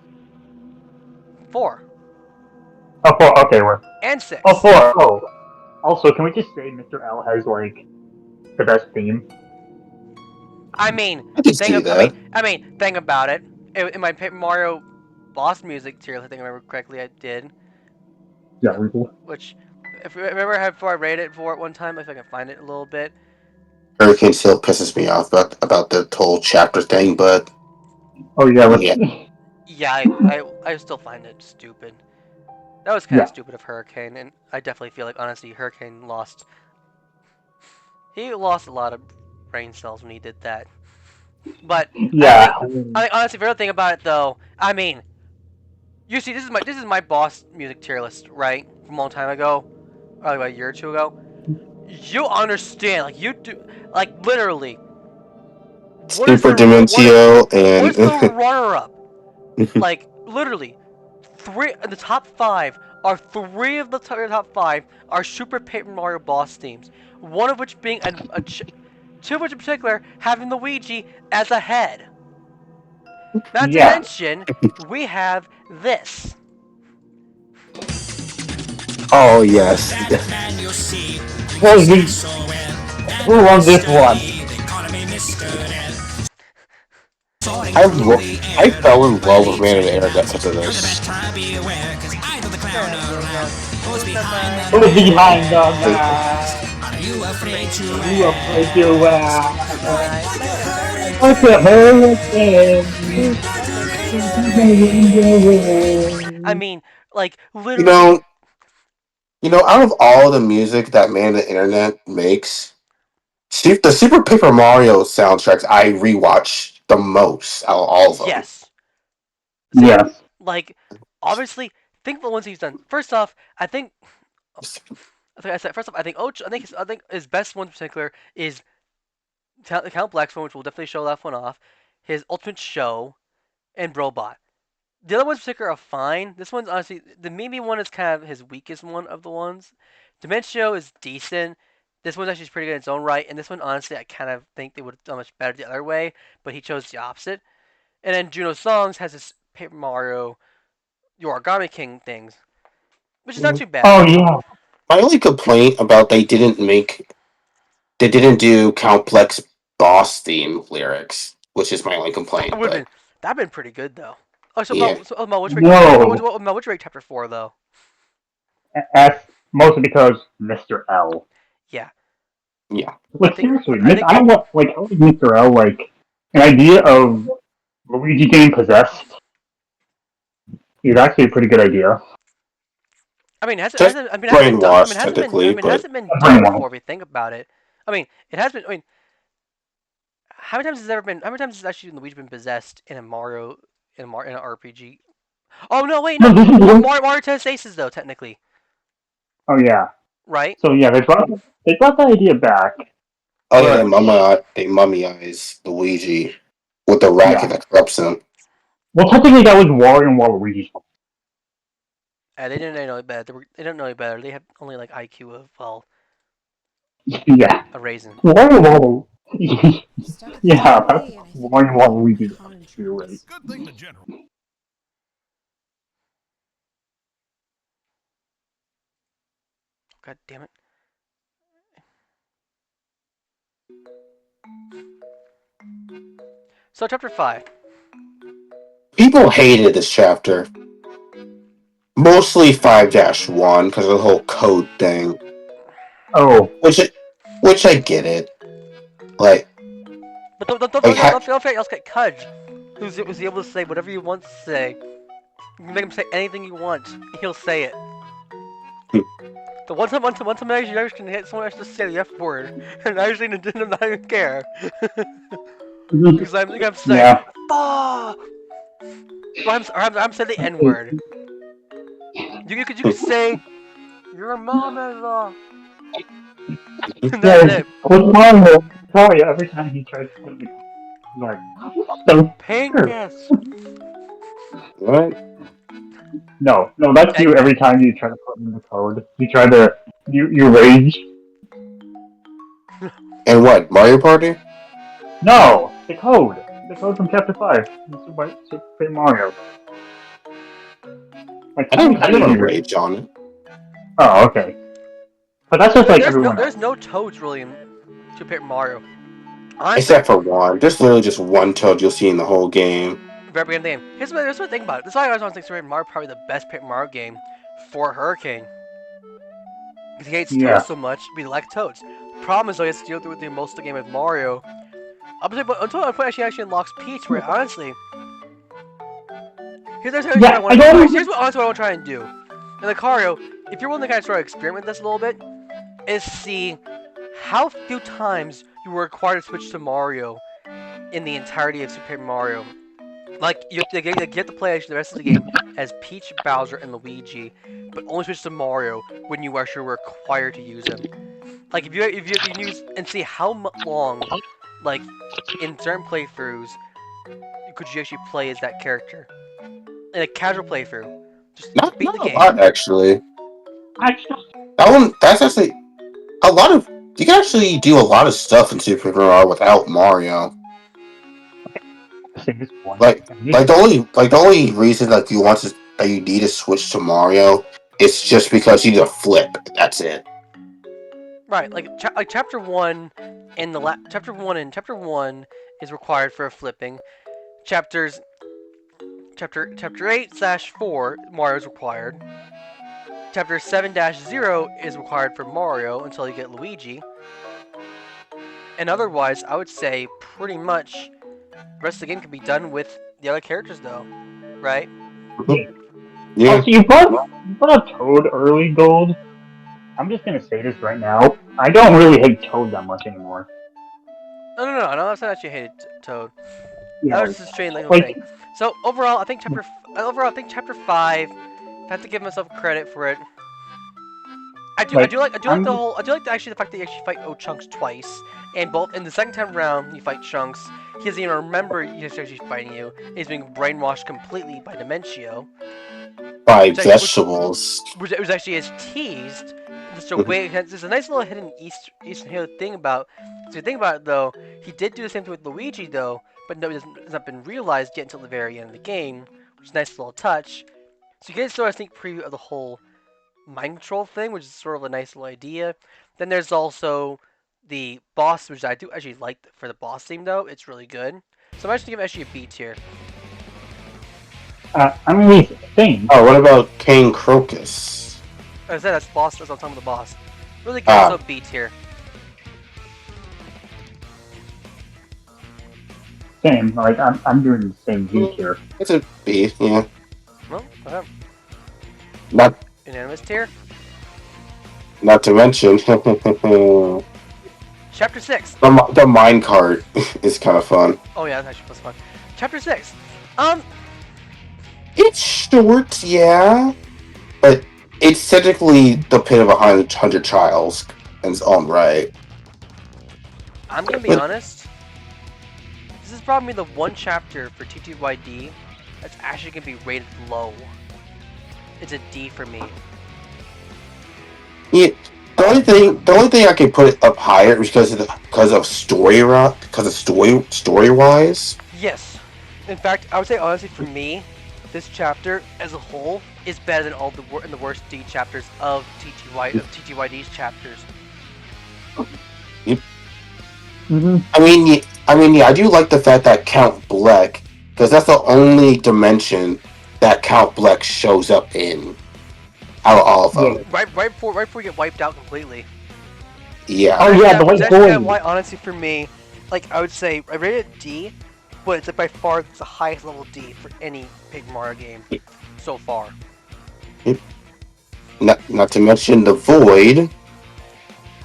4 Oh, 4, okay, we're... and 6. Oh, 4, oh. Also, can we just say Mr. L has, like, the best theme? I mean, I can see that. think about it. In my Paper Mario boss music tier, I think I remember correctly, I did. Yeah, we do. Which, if you remember how before I rated it for it one time, if I can find it a little bit. Hurricane still pisses me off about the whole chapter thing, but Oh, yeah, let's... yeah, Yeah, I still find it stupid. That was kind of Yeah. stupid of Hurricane, and I definitely feel like honestly Hurricane lost. He lost a lot of brain cells when he did that. But Yeah. I think honestly, the real thing about it though, I mean, you see, this is my boss music tier list, right? From a long time ago, probably about a year or two ago. You understand, like you do, like literally. Super Dementio What's the and runner-up? Like literally, three in the top 5 are 3 of the top 5 are Super Paper Mario boss themes. One of which being two of which in particular having Luigi as a head. Not to Yeah. mention, we have this. oh yes, Well, who won this one? I fell in love with Man of the Internet because of this. Who's behind the mask? You afraid to What's the hurricane? I mean, like You literally. know, out of all the music that Man of the Internet makes, the Super Paper Mario soundtracks I rewatch the most out of all of them. Yes. Yes. Like, obviously, think of the ones he's done. First off, I think first off, I think his best one in particular is Count Black's one, which will definitely show that one off. His Ultimate Show and Brobot. The other ones in particular are fine. This one's honestly the Mimi one is kind of his weakest one of the ones. Dementio is decent. This one's actually pretty good in its own right, and this one honestly I kind of think they would have done much better the other way, but he chose the opposite. And then Juno Songs has this Paper Mario, Your Origami King things, which is not too bad. Oh yeah. My only complaint about they didn't do Count boss theme lyrics, which is my only complaint. That would But have been that'd been pretty good though. Oh, so yeah, Mel, which No. Mel, which rate chapter 4 though? F, mostly because Mr. L. Yeah, yeah. Like, think- seriously, I think- I don't want, like, how is Mr. L, like, an idea of Luigi getting possessed is actually a pretty good idea. I mean, Just hasn't been done. I mean, brainwashed, technically, but hasn't been That's done brainwashed. before if you think about it. I mean, it has been. I mean, how many times has there been? How many times has actually Luigi been possessed in a Mario in an RPG? Oh no, wait, no. No, this is one- Mario Tennis Aces though, technically, Oh, yeah. right? So, yeah, they brought the idea back. oh yeah, Right. they mummyize Luigi with the racket that corrupts him. Well, technically, that was Wario and Waluigi's fault. They didn't know any better. They didn't know any better. They had only like IQ of Yeah. a raisin. Wario Waluigi. Stuck at the Yeah, DMV, that's and I think Wario I Waluigi. car You're right. insurance. Good thing the general. God damn it. So chapter 5. People hated this chapter. Mostly 5-1 because of the whole code thing. Oh, Which I get it. Like, But don't Like, forget Yasuke Kudge, who's able to say whatever you want to say. You can make him say anything you want. He'll say it. The one time I actually can hit someone else to say the F word, and I usually didn't not even care. Because I'm saying, yeah. fuck! I'm saying the N word. You could say, your mom is That's Yeah, it. with Mario, sorry, every time he tries to put me, like, so, Pinkus! what? no, that's you every time you try to put in the code. You try to, you rage. And what? Mario Party? No, the code from Chapter 5, Super Mario. Like, I don't rage on it. Oh, okay. But that's just like everyone There's else. no Toads really in Super Paper Mario. Honestly, Except for one. There's literally just one Toad you'll see in the whole game. very beginning of the game. Here's what I think about it. That's why I always want to think Super Paper Mario probably the best Paper Mario game for Hurricane. Because he hates Yeah. Toads so much, we like Toads. The problem is though, he has to deal with most of the game with Mario. Until a point actually unlocks Peach, where honestly, here's what Yeah, I want to do. Here's what I want to try and do. And Lucario, if you're willing to kind of try to experiment with this a little bit, is see how few times you were required to switch to Mario in the entirety of Super Paper Mario. Like, you get to play actually the rest of the game as Peach, Bowser, and Luigi, but only switch to Mario when you actually were required to use him. Like, if you can use and see how long, like, in certain playthroughs, could you actually play as that character in a casual playthrough? Just Not beat the a game. lot, actually. Actually, That's actually a lot of. You can actually do a lot of stuff in Super Mario without Mario. say this one. Like the only reason that you need to switch to Mario is just because you need a flip. That's it. Right, like chapter 1 and chapter 1 is required for flipping. Chapter 8/4 Mario is required. Chapter 7-0 is required for Mario until you get Luigi. And otherwise, I would say pretty much the rest of the game can be done with the other characters though, right? Yeah. Oh, so you brought up Toad early, Gold. I'm just gonna say this right now. I don't really hate Toad that much anymore. No, that's not actually hated Toad. Yeah, That was just a straight legal like- thing. So overall, I think chapter 5. I have to give myself credit for it. I do like actually the fact that you actually fight Chunks twice, and the second time around you fight Chunks, he doesn't even remember he's actually fighting you. He's being brainwashed completely by Dementio, By vegetables. which actually is teased. Just a way, there's a nice little hidden Eastern Halo thing about. So if you think about it though, he did do the same thing with Luigi though, but no, it's not been realized yet until the very end of the game, which is a nice little touch. So you get sort of a sneak preview of the whole mind control thing, which is sort of a nice little idea. Then there's also the boss, which I do actually like for the boss theme though. It's really good. So I'm actually giving actually a B tier. I mean, he's same. Oh, what about King Crocus? As I said, that's boss. That's on top of the boss. Really good. Ah. So B tier. Same. Like I'm doing the same view here. It's a B, yeah. Well, okay. Not Unanimous tier. not to mention the Chapter 6. the minecart is kind of fun. Oh yeah, that's actually plus fun. Chapter 6. It's short, yeah, but it's technically the pit of 100 trials in its own right. I'm gonna be honest. This is probably the one chapter for TTYD that's actually gonna be rated low. It's a D for me. Yeah, the only thing I can put it up higher is because of story wise. Yes. In fact, I would say honestly for me, this chapter as a whole is better than all the worst D chapters of TTYD's chapters. Mm-hmm. I mean, yeah, I do like the fact that Count Bleck, because that's the only dimension that Count Bleck shows up in out of all of them. Right before you get wiped out completely. Yeah. Oh yeah, the white That's actually boy. why honestly for me, like I would say I rated it D, but it's by far the highest level D for any Paper Mario game so far. Not to mention the Void,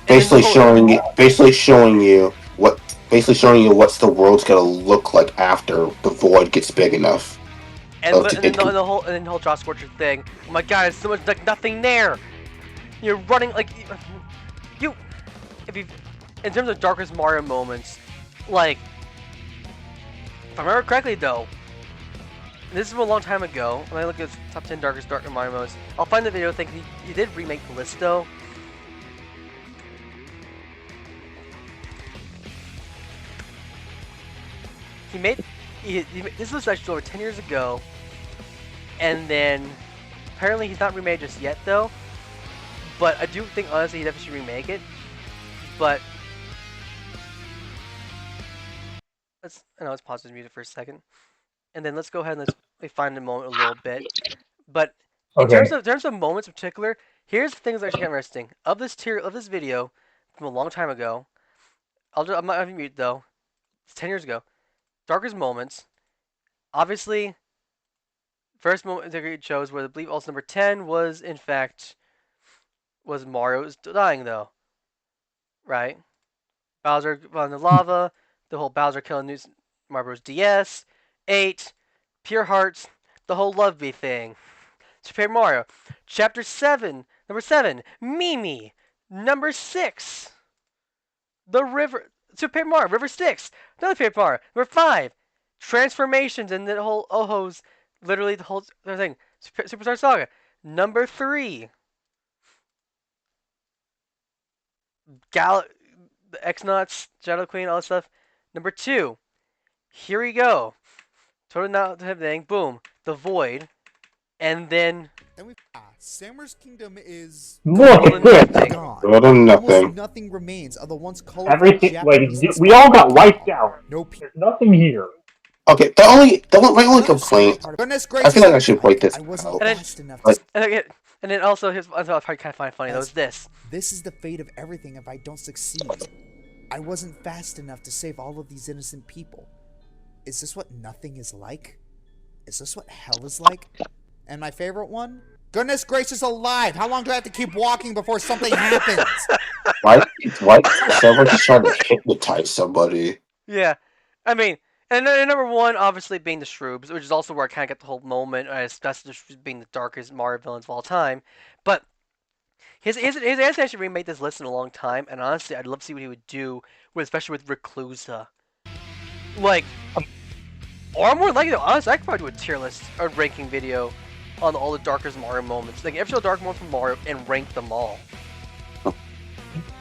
basically showing you what's the world's gonna look like after the Void gets big enough. And then the whole Josh Scorcher thing. Oh my god, it's so much like nothing there. You're running like you. If you, in terms of darkest Mario moments, like if I remember correctly though, this is from a long time ago. When I look at top 10 darkest Mario moments, I'll find the video. Think he did remake the list though. This was actually over 10 years ago, and then apparently he's not remade just yet though. But I do think honestly he definitely should remake it. But let's pause this music for a second, and then let's go ahead and let's find the moment a little bit. But in Okay. terms of moments in particular, here's the things that actually kind of interesting of this video from a long time ago. I'm not having mute though. It's 10 years ago. Darkest moments. Obviously, first moment that it shows where I believe also number 10 was in fact was Mario dying though. Right? Bowser on the lava, the whole Bowser killing Mario Bros. DS, 8, Pure Hearts, the whole Love Me thing. Super Paper Mario. Chapter 7, number 7, Mimi. Number 6, the river. Super Paper Mario, River Styx. Another Paper Mario. Number 5, Transformations and the whole Ohos, literally the whole thing. Superstar Saga. Number 3, the X-Nauts, Shadow Queen, all that stuff. Number 2, here we go. Total not thing, boom, the Void, and then Samura's Kingdom is Look at this. gone. Well, then nothing. Almost nothing remains of the once colorful Everything, like, Japanese we all got wiped out. No There's nothing here. Okay, my only complaint. Goodness I gracious! feel like I should play this. I wasn't out. fast enough. But- and then also here's what I kind of find funny though is this. This is the fate of everything if I don't succeed. I wasn't fast enough to save all of these innocent people. Is this what nothing is like? Is this what hell is like? And my favorite one? Goodness gracious alive! How long do I have to keep walking before something happens? Why someone just trying to hypnotize somebody? Yeah, I mean, and number 1 obviously being the Shroobs, which is also where I kind of get the whole moment as that's just being the darkest Mario villains of all time. But his actually remade this list in a long time, and honestly, I'd love to see what he would do, especially with Reclusa. Like, or more likely, though, honestly, I could probably do a tier list or ranking video on all the darkest Mario moments, like every single dark moment from Mario, and rank them all.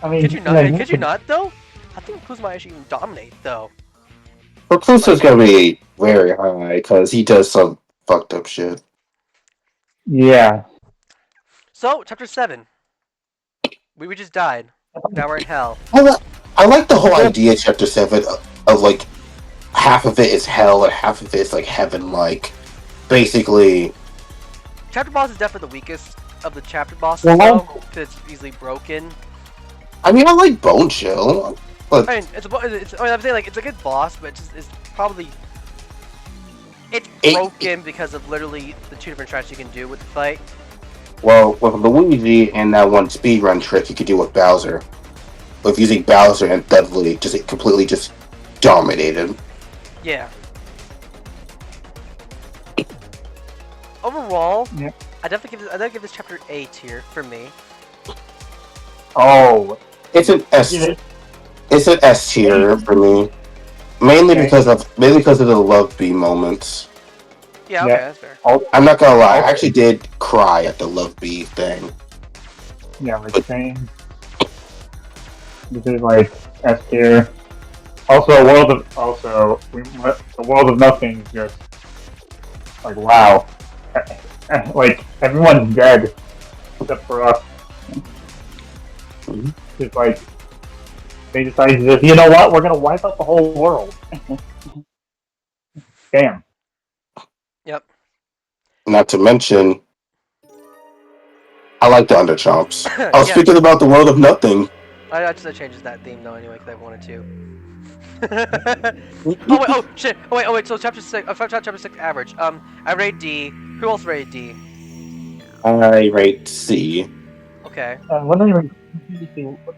I mean, Could you not? like, Could you not though? I think Reclusa might actually even dominate though. Recluso's gonna be very high because he does some fucked up shit. Yeah. So, chapter 7. We just died. Now we're in hell. Well, I like the whole idea of Chapter 7 of like half of it is hell and half of it is like heaven. Like basically, Chapter boss is definitely the weakest of the chapter bosses, Well, though, because it's easily broken. I mean, I like Bone Chill, but I mean, I'm saying like it's a good boss, but it's probably it's It- broken because of literally the two different tracks you can do with the fight. well, with Luigi and that one speedrun trick you could do with Bowser, with using Bowser and Dudley, just completely just dominated. Yeah. Overall, Yeah. I definitely give this chapter A tier for me. Oh, It's an S. yeah, It's an S tier for me, mainly Okay. because of the Love Bee moments. Yeah, okay, Yeah. that's fair. I'm not gonna lie, I actually did cry at the Love Bee thing. yeah, like same. This is like S tier. Also, the world of nothing is just like wow. Like everyone's dead except for us. Mhm. It's like they decided to just, you know what, we're gonna wipe out the whole world. Damn. Not to mention, I like the Underchomps. I was Yeah. speaking about the world of nothing. I actually changes that theme though anyway because I wanted to. Oh wait, oh shit! Oh wait, so chapter 6, chapter 6 average. I rate D. Who else rated D? I rate C. Okay. What did I even?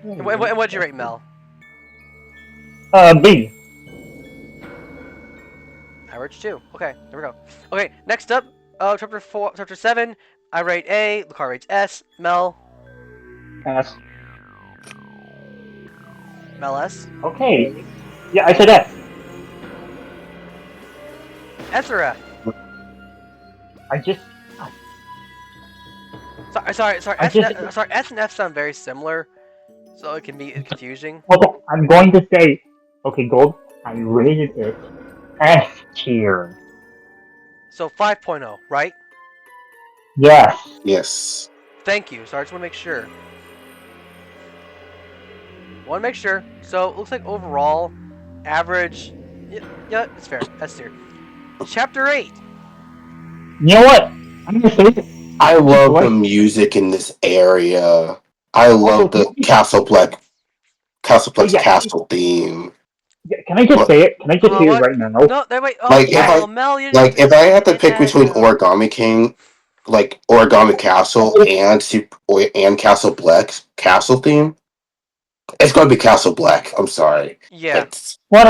And what'd you rate Mel? B. Average 2. Okay, there we go. Okay, next up, chapter 7. I rate A. Lucar rates S. Mel. S. Mel S. Okay. Yeah, I said S. S or F? I just. Sorry. I S, just- sorry. S and F sound very similar, so it can be confusing. Okay, I'm going to say. Okay, Gold. I rated it S tier. So 5.0, right? Yes. Yes. Thank you. Sorry, I just want to make sure. Want to make sure. So it looks like overall, average. Yeah, it's fair. S tier. Chapter 8. You know what? I'm gonna say it. I love What? the music in this area. I love the Also, Castleplex yeah. Castle theme. Yeah, can I just say it? Can I just Well, say it what? right now? No, wait. Oh, Like, if yeah, I- Mel, you Like, if I had to didn't pick say between that. Origami King, like Origami Castle and Castle Black's Castle theme, it's gonna be Castle Black. I'm sorry. Yeah, It's, What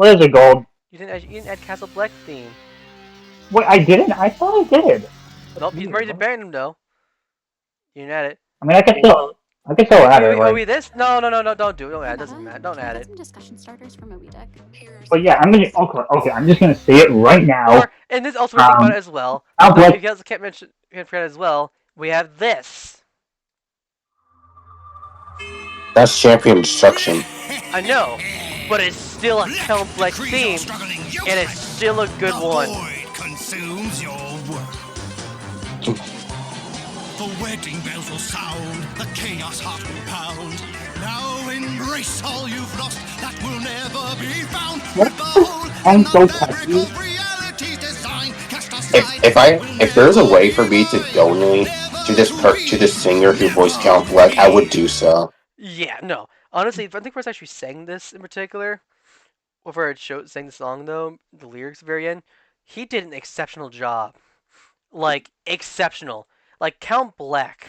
is it, Gold? you didn't add Castle Black theme. Wait, I didn't? I thought I did. Nope, he's ready to ban him though. You didn't add it. I mean, I can still add it. Oh, Like, this? No, don't do it. Don't add it. Doesn't matter. Don't add it. Some discussion starters for Moby Dick. but yeah, I'm gonna. Okay, I'm just gonna say it right now. Or, and this also we think about it as well. I'll No, put- if you guys can't forget as well, we have this. that's Champion Destruction. I know, but it's still a Count Black theme, and it's still a good one. Consumes your world. The wedding bells will sound, the chaos heart will pound. Now embrace all you've lost, that will never be found. What? With the whole I'm so and the catchy. fabric of reality's design, cast aside If there's a way for me to donate to this singer who voiced Count Black, I would do so. Yeah, no. Honestly, I think Chris actually sang this in particular. Whenever it sang the song though, the lyrics at the very end, he did an exceptional job. Like exceptional. Like Count Black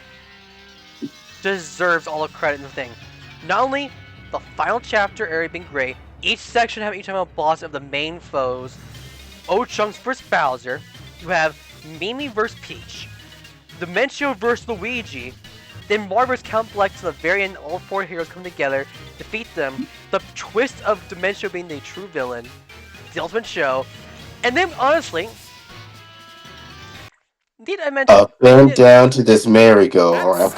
deserves all the credit in the thing. Not only the final chapter area being great, each section having each time a boss of the main foes. Ochunks vs Bowser. You have Mimi vs Peach. Dimencio vs Luigi. Then Mario vs Count Black to the very end, all four heroes come together, defeat them. The twist of Dimencio being the true villain. The ultimate show. And then honestly, did I mention Up and down to this merry-go-round.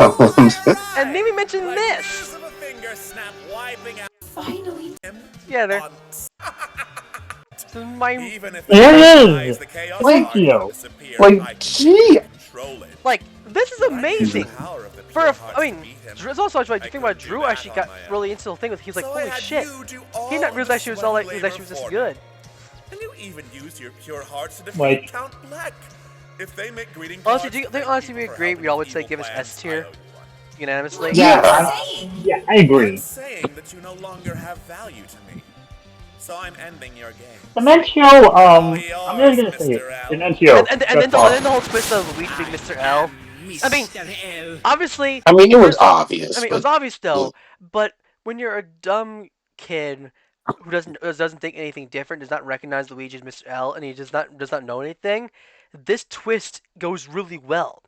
and maybe mention this? Finally. Yeah, there. So my There it is. Thank you. Like, gee, like this is amazing. Power of the For pure a, hearts I to mean, beat him. Drew, it's also actually, the thing about couldn't do Drew that actually on got my own. really into the thing with. He's like, So I holy had shit. you do He all didn't realize the actually was sweat all and like, he was labor actually this for me. good. And you even used your pure hearts to defeat Like- Count Black. If they make greeting Honestly, cards, do you think thank honestly we people for agree? helping We all would with say evil give us plans, S tier I owe you one. unanimously. Yeah, yeah, I agree. I'm saying that you no longer have value to me. So I'm ending your game. Dementio, I'm Yours, really gonna say it. Mr. L. Dementio. And then that's the, all. then the whole twist of Luigi being Mr. L. I mean, obviously, I mean, it was first off, obvious. I mean, it but was obvious though. But when you're a dumb kid who doesn't think anything different, does not recognize Luigi as Mr. L, and he does not know anything, this twist goes really well,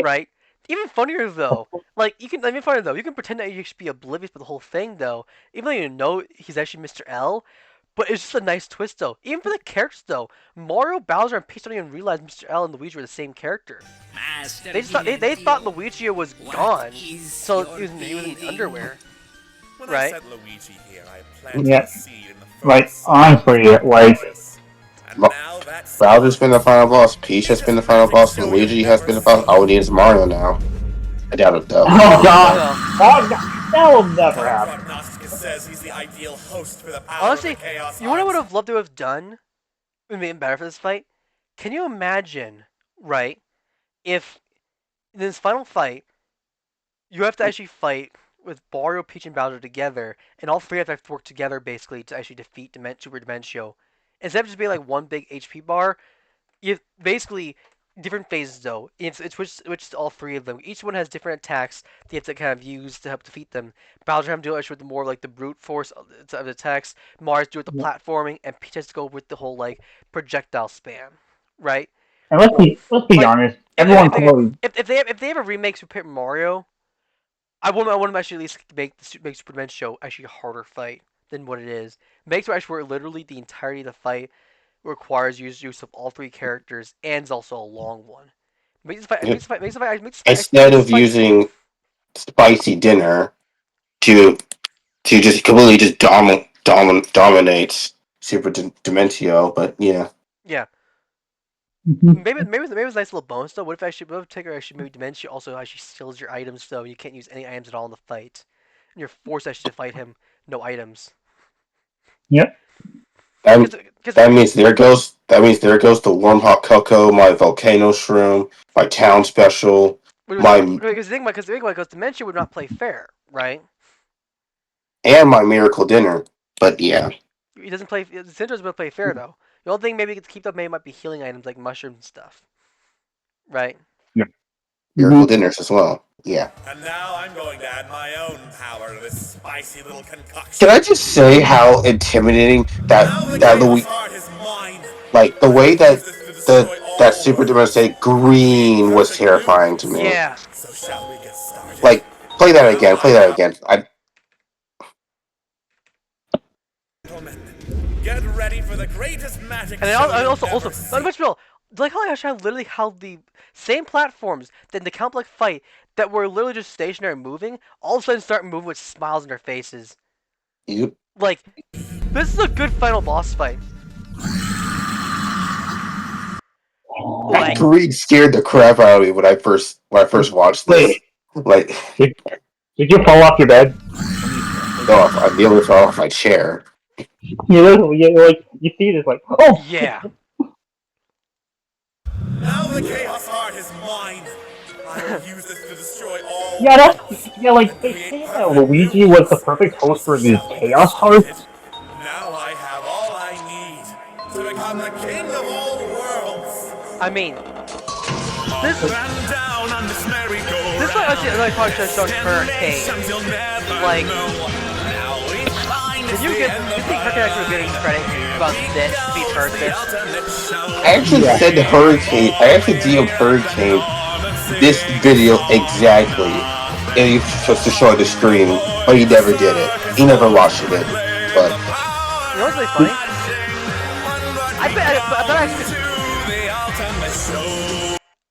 right? Even funnier though, like you can pretend that you should be oblivious to the whole thing though, even though you know he's actually Mr. L. But it's just a nice twist though. Even for the characters though, Mario, Bowser, and Peach don't even realize Mr. L and Luigi were the same character. They just thought they thought Luigi was gone, so he was in underwear. When Right. I said Luigi here, I planted Yeah. a seed in the Like, thoughts. honestly, like, And Ma- now that's Bowser's been the final boss. Peach has been the final boss. And Luigi has been the final. All we need is Mario now. I doubt it though. oh god, Well, oh god, that will never happen. Prognosticus says he's the ideal host for the power honestly, of the Chaos you know what I would Hearts. have loved to have done? It made it better for this fight. Can you imagine, right? If in this final fight, you have to actually fight with Mario, Peach, and Bowser together, and all three have to work together basically to actually defeat Super Dimentio. Instead of just being like one big HP bar, you have basically different phases though. It's which to all three of them. Each one has different attacks they have to kind of use to help defeat them. Bowser has to do it with the more like the brute force of the attacks. Mario's do it with the platforming, and Peach has to go with the whole like projectile spam, right? And let's be Like, honest, everyone clearly, If they have a remake Super Paper Mario, I want them actually at least make Super Dimension actually a harder fight than what it is. Makes it actually where literally the entirety of the fight requires use of all three characters and is also a long one. Makes the fight Instead of using spicy dinner to just completely just dominates Super Dimentio, but yeah. yeah. Mhm. Maybe it's a nice little bonus though. What if Tigger actually maybe Dimension also actually steals your items so you can't use any items at all in the fight, and you're forced actually to fight him no items. Yep. That means there goes the warm hot cocoa, my volcano shroom, my town special, Because Dimension would not play fair, right? and my miracle dinner. But yeah, He doesn't play. Sinjo doesn't play fair though. The only thing maybe to keep up maybe might be healing items like mushrooms and stuff, right? miracle dinners as well. Yeah. And now I'm going to add my own power to this spicy little concoction. Can I just say how intimidating Now the that Chaos Louis, Heart is mine. like the way that Use this to destroy all that Super worlds. Dimentio green was terrifying to me. Yeah. So shall we get started? Like play that again. Gentlemen, get ready for the greatest magic And show then you've also ever not seen. much real. Like how I literally how the same platforms that the Count Black fight that were literally just stationary moving, all of a sudden start moving with smiles on their faces. Yep. Like, this is a good final boss fight. That green scared the crap out of me when I first watched this. Like, Did you fall off your bed? no, I nearly fell off my chair. You see this like, oh Yeah. Now the Chaos Heart is mine. I will use this to destroy all yeah, worlds. like they say that Luigi was the perfect host for the Chaos Heart. Now I have all I need to become the king of all worlds. I mean, Up and down on this merry-go-round. this one actually really probably should have shown Hurricane. Destinations you'll never Like, know. Now we find Did it's you the get? end You of think Hurricane actually was getting credit about this? If he heard this? I actually said Hurricane. I actually DM'd Hurricane this video exactly, and he was supposed to show the stream, but he never did it. He never watched it. But You know what's really funny?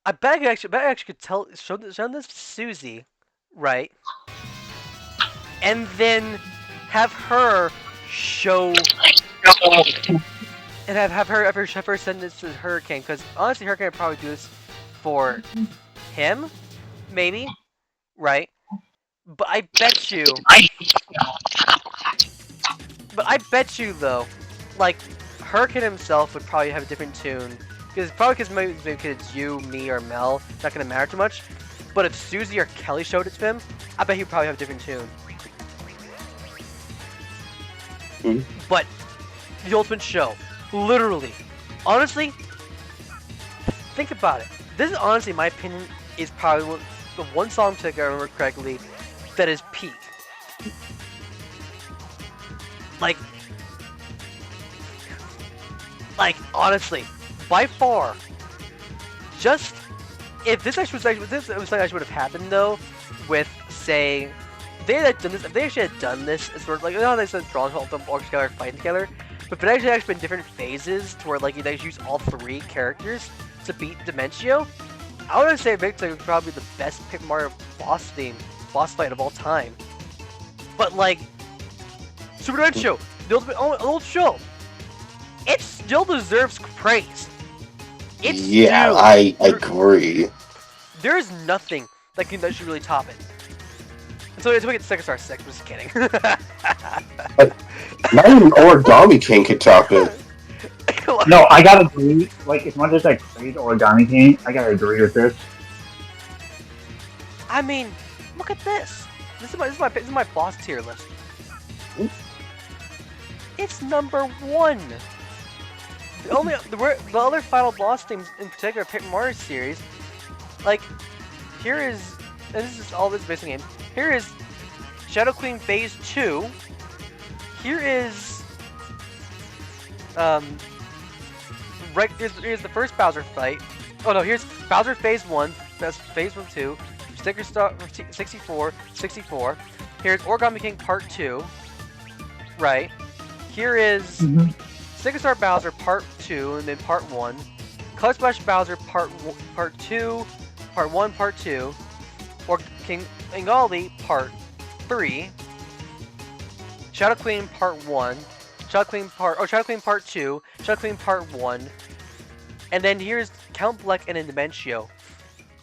I bet I actually could show this to Susie, right? And then have her show and have her send this to Hurricane, because honestly Hurricane would probably do this for him, maybe, right? But I bet you. But I bet you though, like Hurricane himself would probably have a different tune. Because maybe it's you, me, or Mel, not gonna matter too much. But if Susie or Kelly showed it to him, I bet he'd probably have a different tune. But the Ultimate Show, literally, honestly, think about it. This is honestly, in my opinion, is probably the one song, if I remember correctly, that is peak. Like, honestly, by far, just if this actually would have happened though, with say, if they had done this, if they actually had done this, it's sort of like, you know how they said drawing all of them all together, fighting together, but if it actually been different phases to where like you guys use all 3 characters to beat Dimentio, I would say Victor would probably be the best Paper Mario boss fight of all time. But like, Super Dimentio, the ultimate old show, it still deserves praise. It's Yeah, due. I agree. There is nothing that should really top it. And so it's we get Second Star 6, I'm just kidding. Not even Origami King could top it. No, I gotta agree. Like, as much as I praise Origami King, I gotta agree with this. I mean, look at this. This is my boss tier list. It's number 1. The other final boss themes, in particular, Paper Mario series, like here is, and this is all this basic game. Here is Shadow Queen Phase 2. Here is here's the first Bowser fight. Oh no, here's Bowser Phase 1, that's Phase 1 2, Sticker Star 64. Here's Origami King Part 2. Right. Here is Sticker Star Bowser Part 2 and then Part 1. Color Splash Bowser Part 2, Part 1, Part 2. Or King Ingali Part 3. Shadow Queen Part 1. Shadow Queen Part 2. Shadow Queen Part 1. And then here's Count Bleck and Dimentio.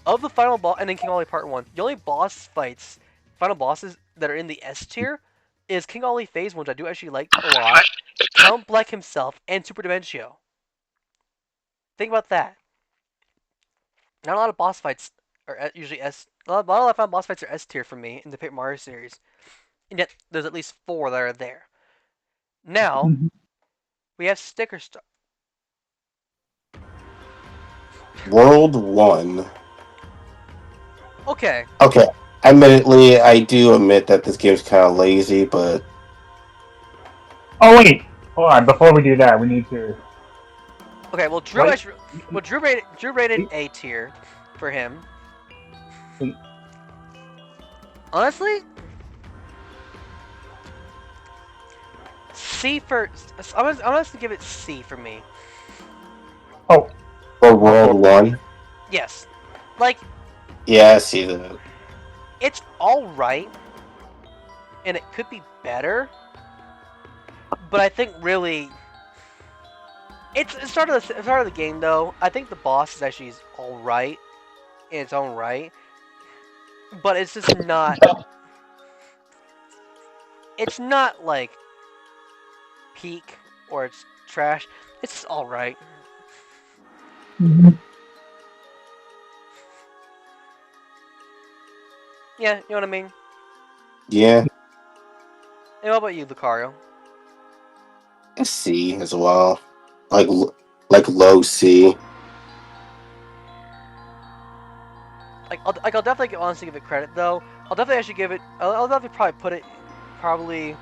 Of the final boss, and then King Ollie Part 1. The only final bosses that are in the S tier is King Ollie Phase 1, which I do actually like a lot, Count Bleck himself, and Super Dimentio. Think about that. Not a lot of boss fights are usually S. A lot of final boss fights are S tier for me in the Paper Mario series. And yet, there's at least 4 that are there. Now, we have Sticker Star. World 1. Okay. Okay. Admittedly, I do admit that this game's kind of lazy, but... Oh wait, hold on. Before we do that, we need to. Okay, well, Drew What? rated A tier for him. Wait. Honestly, C for. I'm gonna give it C for me. Oh, For World 1? Yes, like Yeah, I see that. it's all right, and it could be better. But I think really, it's the start of the game though. I think the boss is actually all right in its own right, but it's just not. It's not like peak or it's trash. It's just all right. Yeah, you know what I mean. Yeah, And what about you, Lucario? a C as well. Like low C. I'll definitely honestly give it credit though. I'll definitely actually give it. I'll definitely probably put it probably.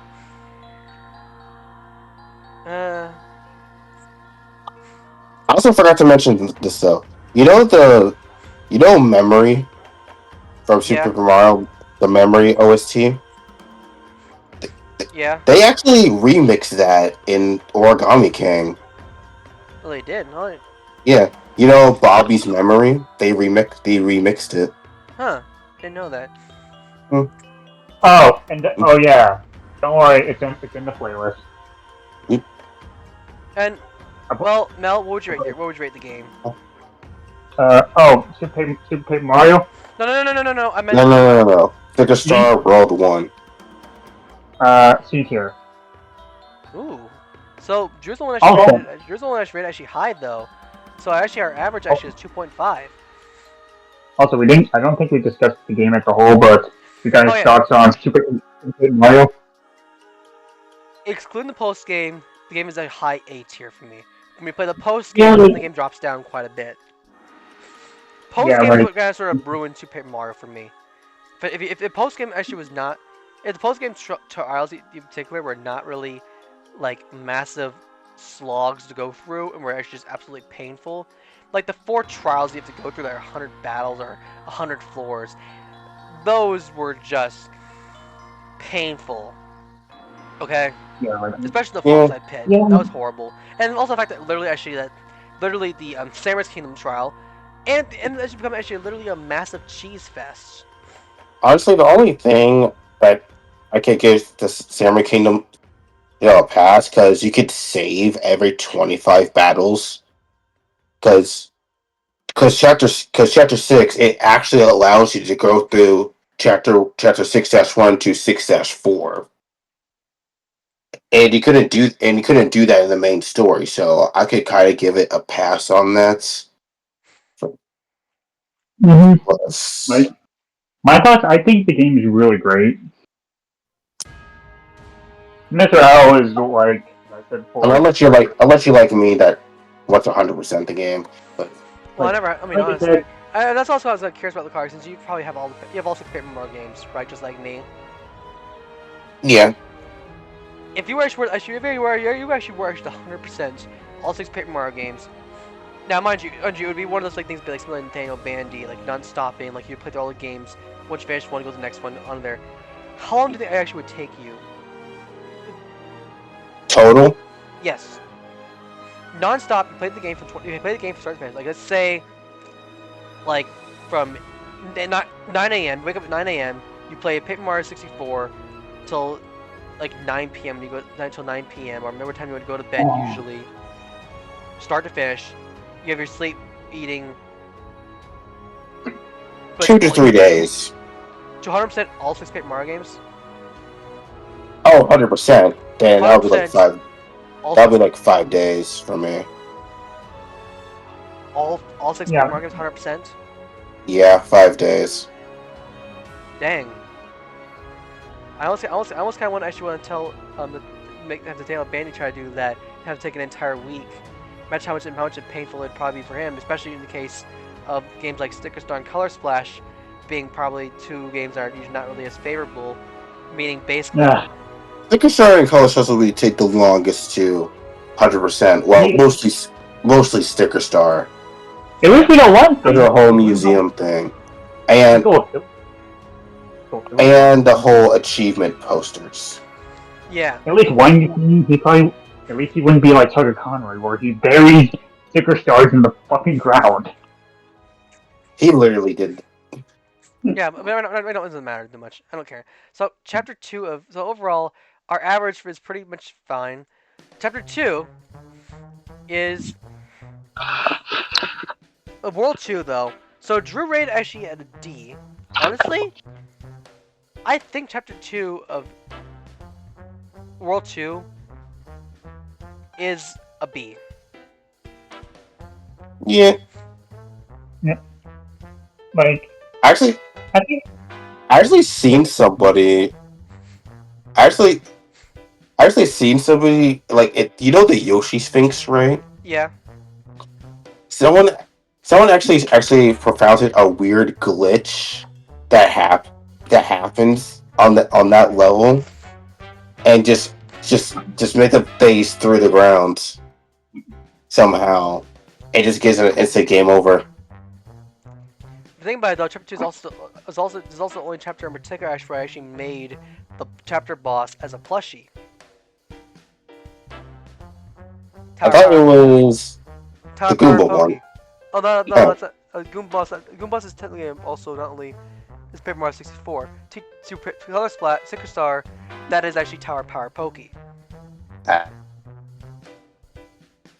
I also forgot to mention this though. You know Memory from Super Yeah. Paper Mario, the Memory OST? Yeah. They actually remixed that in Origami King. Well, they did. No, Yeah. You know Bobby's Memory? They remixed it. huh? Didn't know that. oh, and oh yeah. Don't worry, it's in the playlist. And well, Mel, what would you rate the game? Super Paper Mario. No. I meant. No. Sticker Star World 1. C tier. Ooh. So Drew's the one Also- that's rated actually high though. So actually our average actually is 2.5. Also, we didn't. I don't think we discussed the game as a whole, but you guys' Oh, yeah. thoughts on Super Paper Mario? Excluding the post game, the game is a high A tier for me. When we play the post game, Yeah, the game drops down quite a bit. Post game Yeah, is like- what kind of sort of ruined Super Paper Mario for me. But if the post game actually was not, if the post game trials in particular were not really like massive slogs to go through and were actually just absolutely painful, like the 4 trials you have to go through that are 100 battles or 100 floors, those were just painful. Okay. Yeah, like Especially the Yeah. Far Side Pit. Yeah. That was horrible. And also the fact that literally the Samus Kingdom trial, and it's become actually literally a massive cheese fest. Honestly, the only thing that I could give the Samurai Kingdom, a pass, because you could save every 25 battles. Because chapter 6, it actually allows you to go through chapter 6-1 to 6-4. And you couldn't do that in the main story, so I could kind of give it a pass on that. Mhm. Plus, Right. My thoughts. I think the game is really great. Mr. L is like I said before. and unless you like me that wants 100% the game, but Well, Like- I mean, like I honestly, said, that's also why I was curious about the card, since you probably have you have all 6 Paper Mario games, right? Just like me. yeah, If you actually were actually 100% all 6 Paper Mario games. Now, mind you, it would be one of those like things like something like Nathaniel Bandy, like non-stopping, like you play through all the games. Once you finish one, go to the next one on there. How long do you think it actually would take you? total. Yes. Non-stop, you play the game from you play the game from start to finish. Like let's say, like from 9 a.m. Wake up at 9 a.m. You play Paper Mario 64 till like 9 p.m. You go until 9 p.m. or whatever time you want to go to bed. Oh. Usually, start to finish. You have your sleep, eating. 2 to 3 days. 200% all 6 Paper Mario games. Oh, 100%. Then that'll be like 100%. 5. All That'll be like 5 days for me. all 6 Yeah. Paper Mario games 100%. Yeah, 5 days. Dang. I almost kind of actually want to tell have the Daniel Bandy try to do that. Have to take an entire week. Imagine how much painful it'd probably be for him, especially in the case of games like Sticker Star and Color Splash, being probably 2 games that are usually not really as favorable. Meaning basically, yeah. Sticker Star and Color Star will take the longest to 100%. Well, mostly Sticker Star. At least we don't want The whole museum thing, and the whole achievement posters. yeah. At least one, at least he wouldn't be like Tucker Conroy, where he buries sticker stars in the fucking ground. He literally did. Yeah, but it doesn't matter too much. I don't care. So chapter 2 so overall, our average is pretty much fine. Chapter 2 is World 2 though. So Drew rated actually at a D. Honestly, I think chapter 2 of World 2 is a B. Yeah, Like, actually, I think I actually seen somebody. I actually seen somebody like it. You know the Yoshi Sphinx, right? Yeah. Someone actually propounded a weird glitch that happens on that level, and just make the face through the ground somehow. It just gives it an instant game over. The thing about it though, chapter 2 is also the only chapter in particular where I actually made the chapter boss as a plushie. I thought it was Tower the Goomba Power one. Pokey. Oh no, Oh. that's a Goomboss. Goomboss is technically also not only is Paper Mario 64. Super Color Splat, Sticker Star, that is actually Tower Power Pokey. Ah.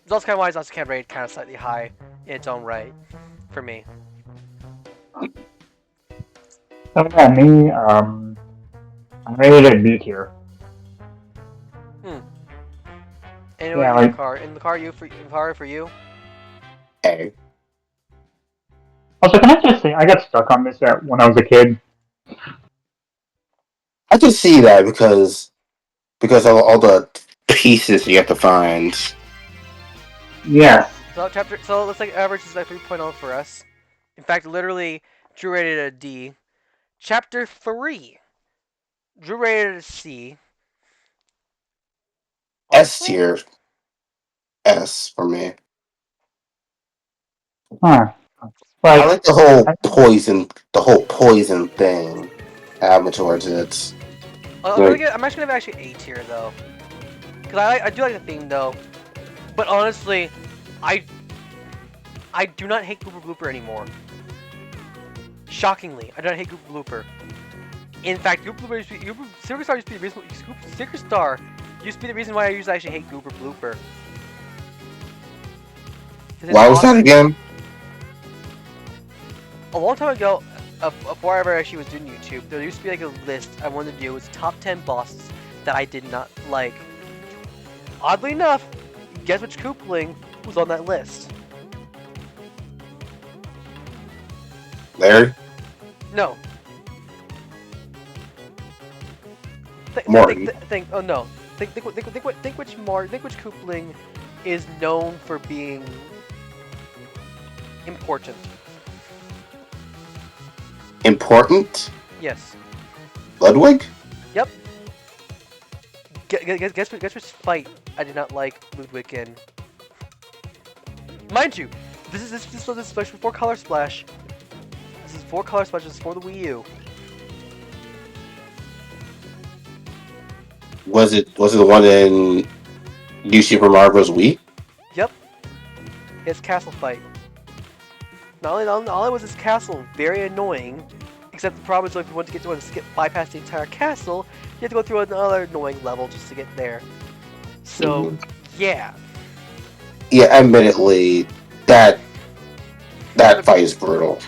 It's also kind of why it's also kind of rated kind of slightly high in its own right. for me. So yeah, me, I rated it B tier. Anyway, Yeah, in the like, car, for you. A. also, can I just say, I got stuck on this when I was a kid. I can see that because of all the pieces you have to find. Yes. So let's like average is like 3.0 for us. In fact, literally, Drew rated a D. Chapter 3, Drew rated a C. S Honestly, tier. S for me. Huh. I Like, like the whole poison thing happening towards it. Like, I'm actually gonna give it actually A tier though, because I do like the theme though. But honestly, I I do not hate Gooper Blooper anymore. Shockingly, I do not hate Gooper Blooper. In fact, Silver Star used to be the reason. Silver Star used to be the reason why I used to actually hate Gooper Blooper. 'Cause it's why was that awesome. again? A long time ago, before I ever actually was doing YouTube, there used to be like a list I wanted to do. It was top 10 bosses that I did not like. Oddly enough, guess which Koopling was on that list? Larry? No. Morton. Oh no. Think which Koopling is known for being important. Important? Yes. Ludwig? Yep. Guess which fight I did not like Ludwig in. Mind you, this was special before Color Splash. This is for Color Splash. This is for the Wii U. Was it the one in New Super Mario Bros. Wii? Yep. His castle fight. Not only was his castle very annoying, except the problem is if you want to skip bypass the entire castle, you have to go through another annoying level just to get there. So, yeah. Yeah, admittedly, that fight is brutal.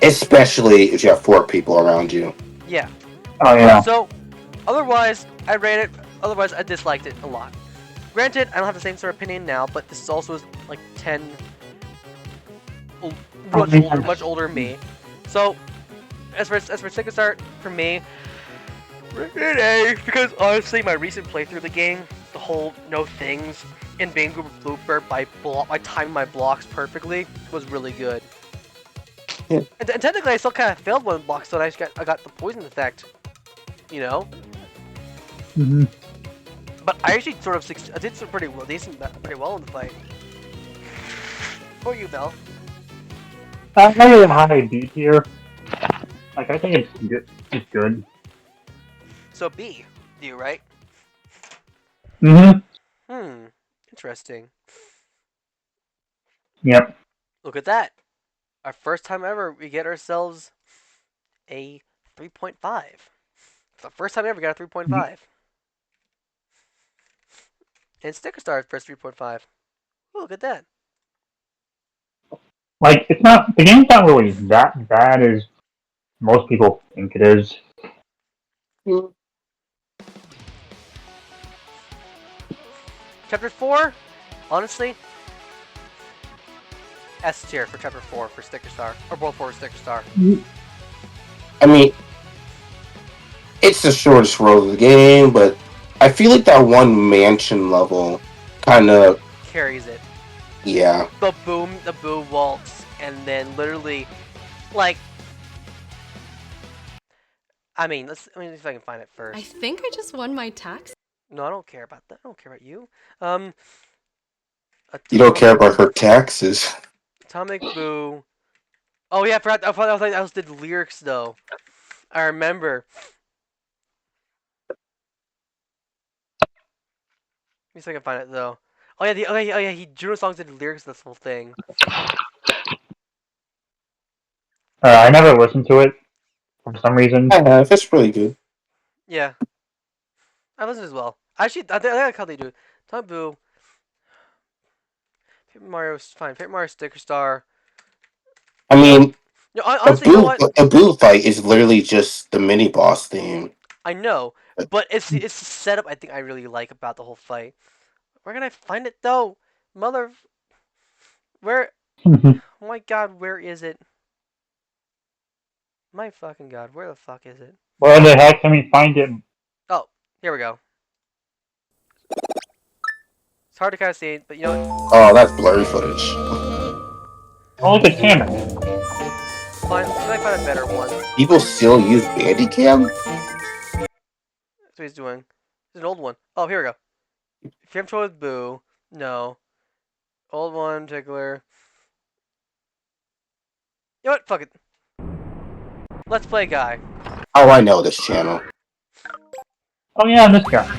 Especially if you have 4 people around you. Yeah. oh yeah. So, otherwise, I rated it. Otherwise, I disliked it a lot. Granted, I don't have the same sort of opinion now, but this is also like 10, much older me. So, as for Sega Start, for me, rated A, because honestly, my recent playthrough of the game, the whole no things and being Gooper Blooper by timing my blocks perfectly was really good. Yeah. And technically, I still kind of failed one block, so I got the poison effect. You know. Mm-hmm. But I actually sort of I did some pretty well in the fight. For you, Bell. I rated it high B tier. Like, I think it's good. It's good. So B, do you right? Mm-hmm. Interesting. Yep. Look at that. Our first time ever, we get ourselves a 3.5. It's the first time ever we got a 3.5. And Sticker Star's first 3.5. Look at that. Like, it's not, the game's not really that bad as most people think it is. Chapter 4, honestly, S tier for Chapter 4 for Sticker Star. Or both for Sticker Star. I mean, it's the shortest road of the game, but I feel like that one mansion level kind of Carries it. yeah. The boom waltz, and then literally, like, let me see if I can find it first. I think I just won my tax. No, I don't care about that. I don't care about you. You don't care about her taxes. Atomic Boo. Oh yeah, I thought I also did lyrics though. I remember. Let me see if I can find it though. Oh yeah, he Juno songs did lyrics to this whole thing. I never listened to it for some reason. I have. It's really good. Yeah, I listened as well. Actually, I think how they do. Atomic Boo. Paper Mario's fine. Paper Mario Sticker Star. I mean, No, honestly, you know what? a Boo fight is literally just the mini boss theme. I know, but it's the setup I think I really like about the whole fight. Where can I find it though? Mother, where? Oh my God, where is it? My fucking God, where the fuck is it? Where the heck can we find it? Oh, here we go. It's hard to kind of see, but you know what? Oh, that's blurry footage. Oh, look at Cameron. Fine, see if I can find a better one. That's People still use Bandicam? what he's doing. It's an old one. Oh, here we go. If you have trouble with Boo, no. Old one, particular. You know what? Fuck it. Let's play guy. Oh, I know this channel. Oh yeah, this guy.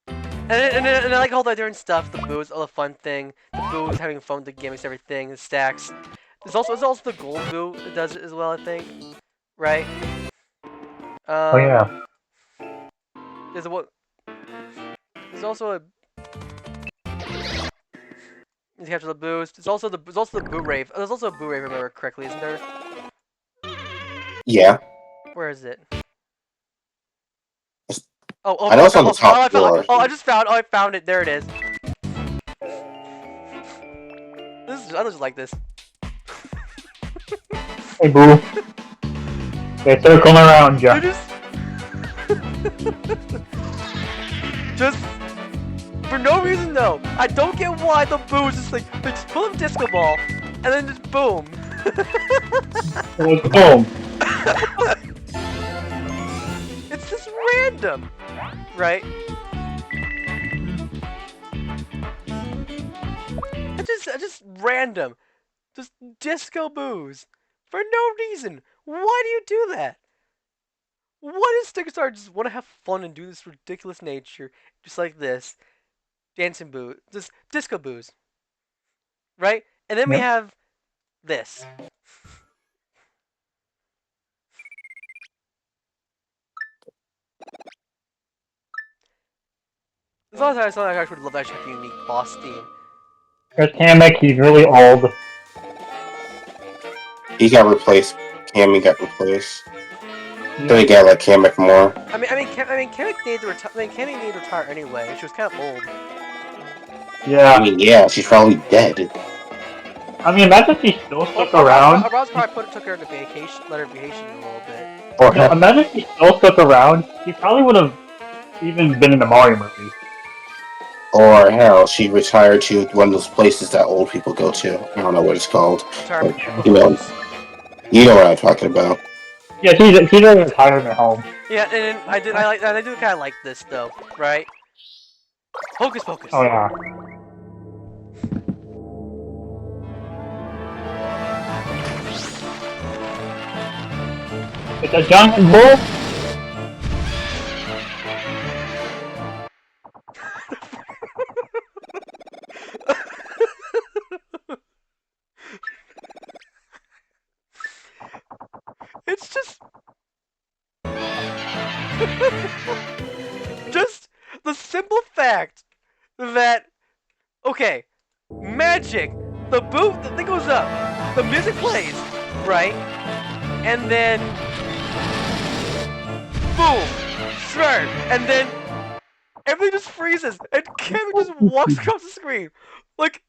And I like all the different stuff. The Boo's all the fun thing. The Boo's having fun with the gimmicks, everything, the stacks. There's also the gold Boo that does it as well, I think. Right? Oh yeah. There's a what? There's also a. You capture the Boos. There's also the Boo Rave. There's also a Boo Rave, if I remember correctly, isn't there? Yeah. Where is it? I know it's on the top floor. I found it. There it is. I just like this. Hey Boo. They're circling around you. Just for no reason though. I don't get why the Boo is just like they just pull up disco ball and then just boom. Boom. It's just random, right? It's just random, just disco Boos for no reason. Why do you do that? Why does Sticker Star just want to have fun and do this ridiculous nature, just like this, dancing Boo, just disco Boos, right? And then we have this. As long as I actually would love to actually have a unique boss theme. There's Kamek, he's really old. He got replaced. Cammy got replaced. Then he got like Kamek more. Kamek needed to retire. Cammy needed to retire anyway. She was kind of old. Yeah. I mean, yeah, she's probably dead. I mean, imagine if she still stuck around. Ross probably took her to vacation, let her vacation a little bit. Or No, imagine if she still stuck around. She probably would have even been in the Mario movie. Or hell, she retired to one of those places that old people go to. I don't know what it's called. Retirement But, you know what I'm talking about. Yeah, she's a retirement home. Yeah, and I do kind of like this though, right? Hocus Pocus. Oh yeah. It's a giant bull. It's just the simple fact that okay, magic, the thing goes up, the music plays, right? And then boom, sure, and then everything just freezes and Kevin just walks across the screen. Like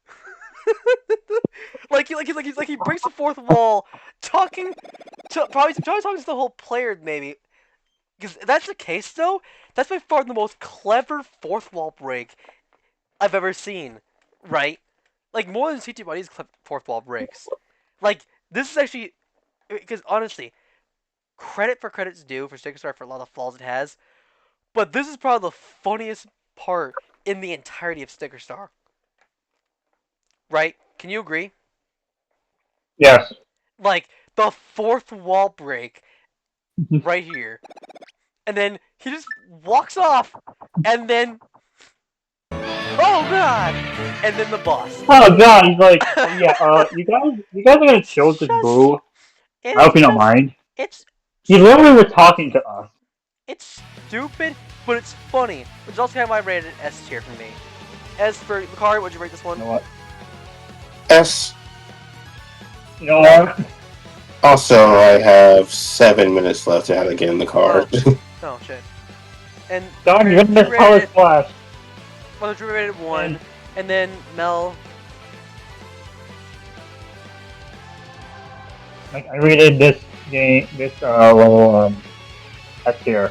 he breaks the fourth wall, probably talking to the whole player maybe. Because if that's the case though, that's by far the most clever fourth wall break I've ever seen, right? Like more than CT Body's fourth wall breaks. Like this is actually, because honestly, credit for credit's due for Sticker Star for a lot of flaws it has, but this is probably the funniest part in the entirety of Sticker Star. Right? Can you agree? Yes. Like, the fourth wall break right here. And then he just walks off, and then... Oh god! And then the boss. Oh god, he's like, oh, yeah, you guys are gonna chill with this Boo. I hope you don't mind. He literally was talking to us. It's stupid, but it's funny. Which is also kind of why I rated it S tier for me. As for Lucari, what'd you rate this one? You know what? S. You know what? Also, I have 7 minutes left to have to get in the car. Oh shit. And Don, you're gonna miss Drew Color rated- Splash. Well, Drew rated 1, and then Mel. Like, I rated this game, this level S tier.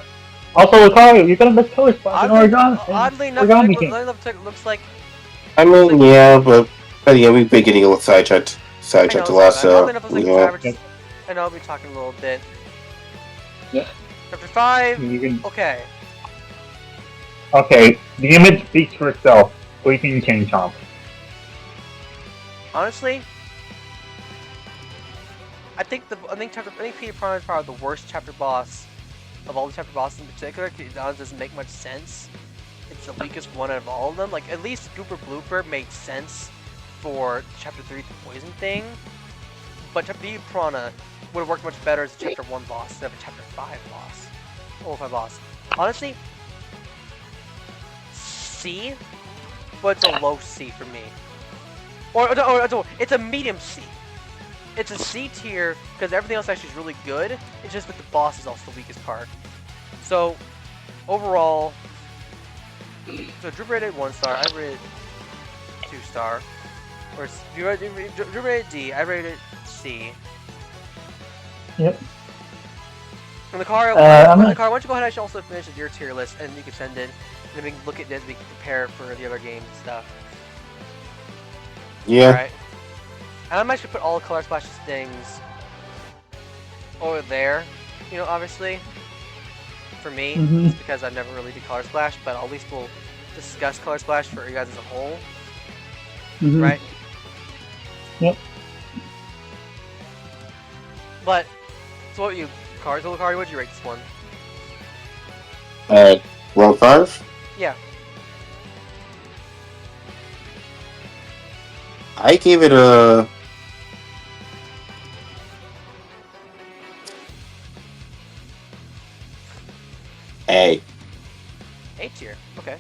Also, Lucario, you're gonna miss Color Splash in Oddly enough, Origami King. it looks like I mean, yeah, but yeah, we've been getting a little sidetracked I a know, lot, so so oddly enough, it looks like yeah. average. I know I'll be talking a little bit. Yeah. Chapter 5. You can. Okay. Okay, the image speaks for itself. Sleeping King Chomp. Honestly, I think Peter Piranha is probably the worst chapter boss of all the chapter bosses in particular. Because it honestly doesn't make much sense. It's the weakest one out of all of them. Like, at least Gooper Blooper made sense for chapter 3, the poison thing. But Peter Piranha would have worked much better as a chapter 1 boss instead of a chapter 5 boss. Or 5 boss. Honestly, C, but it's a low C for me. Or it's a medium C. It's a C tier because everything else actually is really good. It's just that the boss is also the weakest part. So, overall, so Drew rated 1 star, I rated 2 star. Or Drew rated D, I rated C. Yep. And the car, I'm why gonna- don't you go ahead and also finish your tier list and you can send it, and then we can look at this, we can compare it for the other games and stuff. Yeah. Alright. And I'm actually put all the Color Splashes things over there, you know, obviously. For me, Mhm. just because I've never really did Color Splash, but at least we'll discuss Color Splash for you guys as a whole, Mhm. right? Yep. But, so what you, Kari, what'd you rate this one? World 5? Yeah. I gave it a... A. A tier, okay.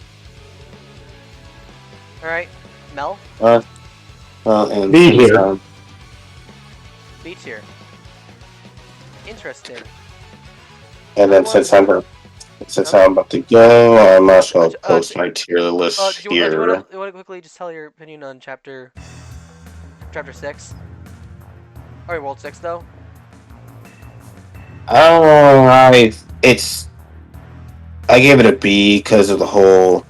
Alright, Mel, And B since, tier. B tier. Interesting. and then since I'm about to go, I'm also gonna post my tier list Do you here. want to quickly just tell your opinion on chapter 6? Or World 6 though? I gave it a B because of the whole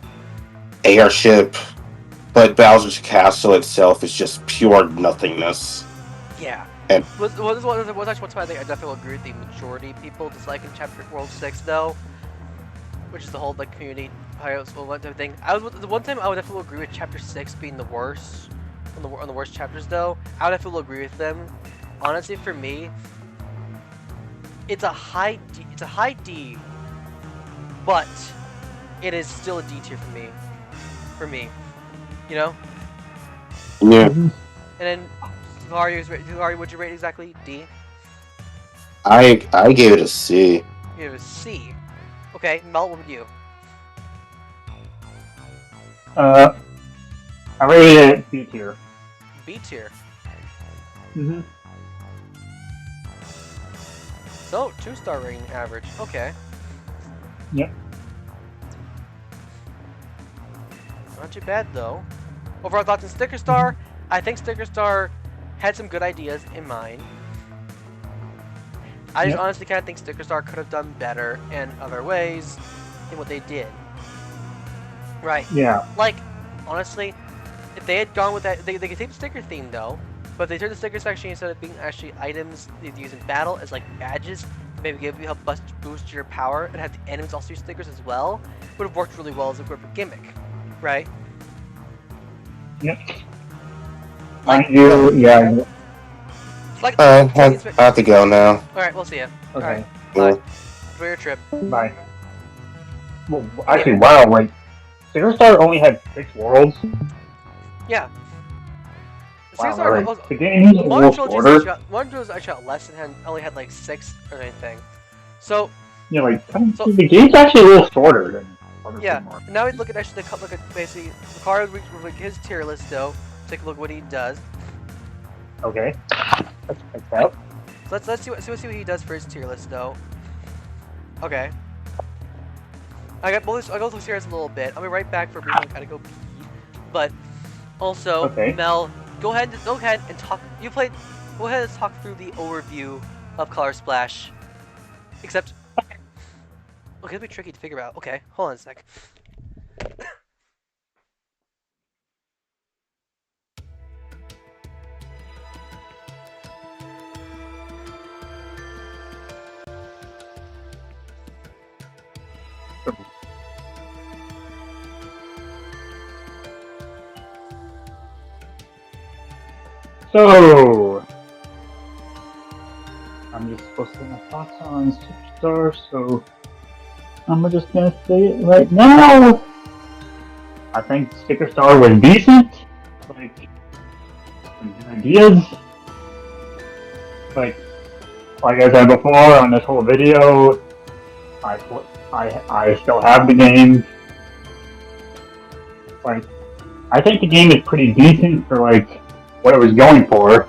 airship, but Bowser's Castle itself is just pure nothingness. Yeah. And- Was actually one time I think I definitely agree with the majority of people disliking chapter World 6 though, which is the whole like community highlights type of thing. The one time I would definitely agree with chapter 6 being the worst on the worst chapters though. I would definitely agree with them. Honestly, for me, it's a high D, but it is still a D tier for me. You know. Yeah, And then, Lucario, what'd you rate exactly? D? I gave it a C. You gave it a C. Okay, Mel, what would you? I rated it B tier. B tier. Mm-hmm. So, 2-star rating average. Okay. Yep. Not too bad, though. Overall thoughts on Sticker Star? I think Sticker Star had some good ideas in mind. I just Yep. honestly kind of think Sticker Star could have done better in other ways than what they did. Right. Yeah. Like, honestly, if they had gone with that, they could take the sticker theme though, but if they turned the sticker section instead of being actually items they'd use in battle as like badges, maybe help boost your power, and have the enemies also use stickers as well, would have worked really well as a corporate gimmick, right? Yep. Yeah. Like, I have to go now. all right, we'll see ya. Okay. Alright, Yeah. bye. Enjoy your trip. Bye. Well, actually, wow, like, Sticker Star only had 6 worlds. Yeah. Wow, Sticker Star like, the game's a little shorter. One trilogy I shot less and only had like 6 or anything. So Yeah, like, So- the game's actually a little shorter than other yeah, more. now we look at actually look at basically Lucario with his tier list though. Take a look what he does. Okay. That's out. let's see what he does for his tier list though. Okay. I'll go through tier list a little bit. I'll be right back for a brief. I gotta go pee. But also, Okay. Mel, go ahead and talk. Go ahead and talk through the overview of Color Splash. Except, okay, it'll be tricky to figure out. Okay, hold on a sec. So, I'm just supposed to get my thoughts on Superstar, so I'm just gonna say it right now. I think Superstar was decent. Like, some good ideas. Like I said before on this whole video, I still have the game. Like, I think the game is pretty decent for like what it was going for.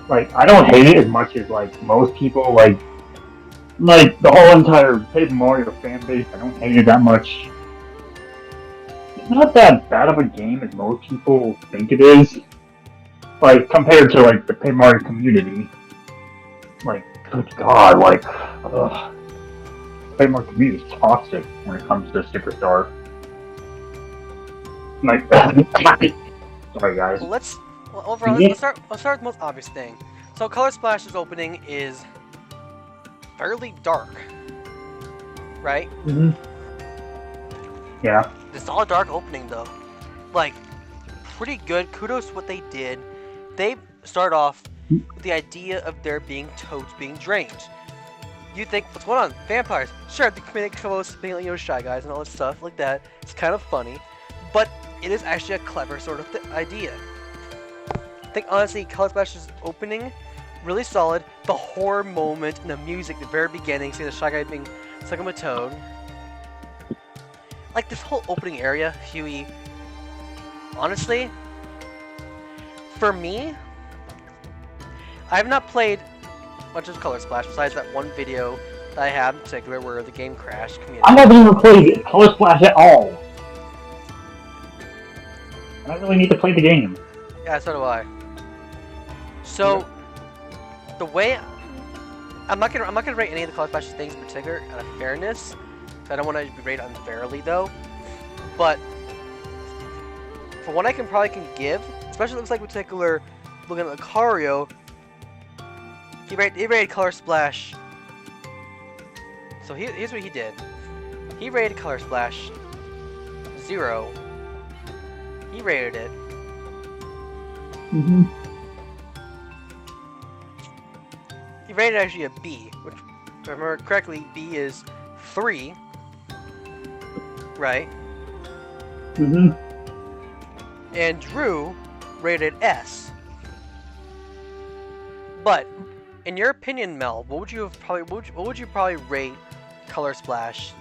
Like, I don't hate it as much as like most people. Like the whole entire Paper Mario fan base, I don't hate it that much. It's not that bad of a game as most people think it is. Like, compared to like the Paper Mario community. Like, good God, like, ugh. Paper Mario community is toxic when it comes to Superstar. Like, sorry guys. Well, overall, let's start with the most obvious thing. So, Color Splash's opening is fairly dark, right? Mm-hmm. Yeah. It's all a dark opening though. Like, pretty good. Kudos to what they did. They start off with the idea of there being toads being drained. You think, what's going on? Vampires. Sure, the comedic co-hosts being, you know, Shy Guys and all this stuff like that. It's kind of funny, but it is actually a clever sort of idea. I think honestly, Color Splash's opening, really solid. The horror moment and the music, the very beginning, seeing the Shy Guy being stuck on a toad. Like, this whole opening area, Huey, honestly, for me, I have not played much of Color Splash besides that one video that I have in particular where the game crashed. I haven't even played Color Splash at all. I don't really need to play the game. Yeah, so do I. So, the way I'm not gonna rate any of the Color Splash things in particular out of fairness. I don't want to be rated unfairly though. But for what I can give, especially looks like in particular looking at Lucario, he rated Color Splash. So here's what he did. He rated Color Splash 0. He rated it. Mm-hmm. He rated actually a B, which, if I remember correctly, B is 3. Right? Mm-hmm. And Drew rated S. But, in your opinion, Mel, what would you probably rate Color Splash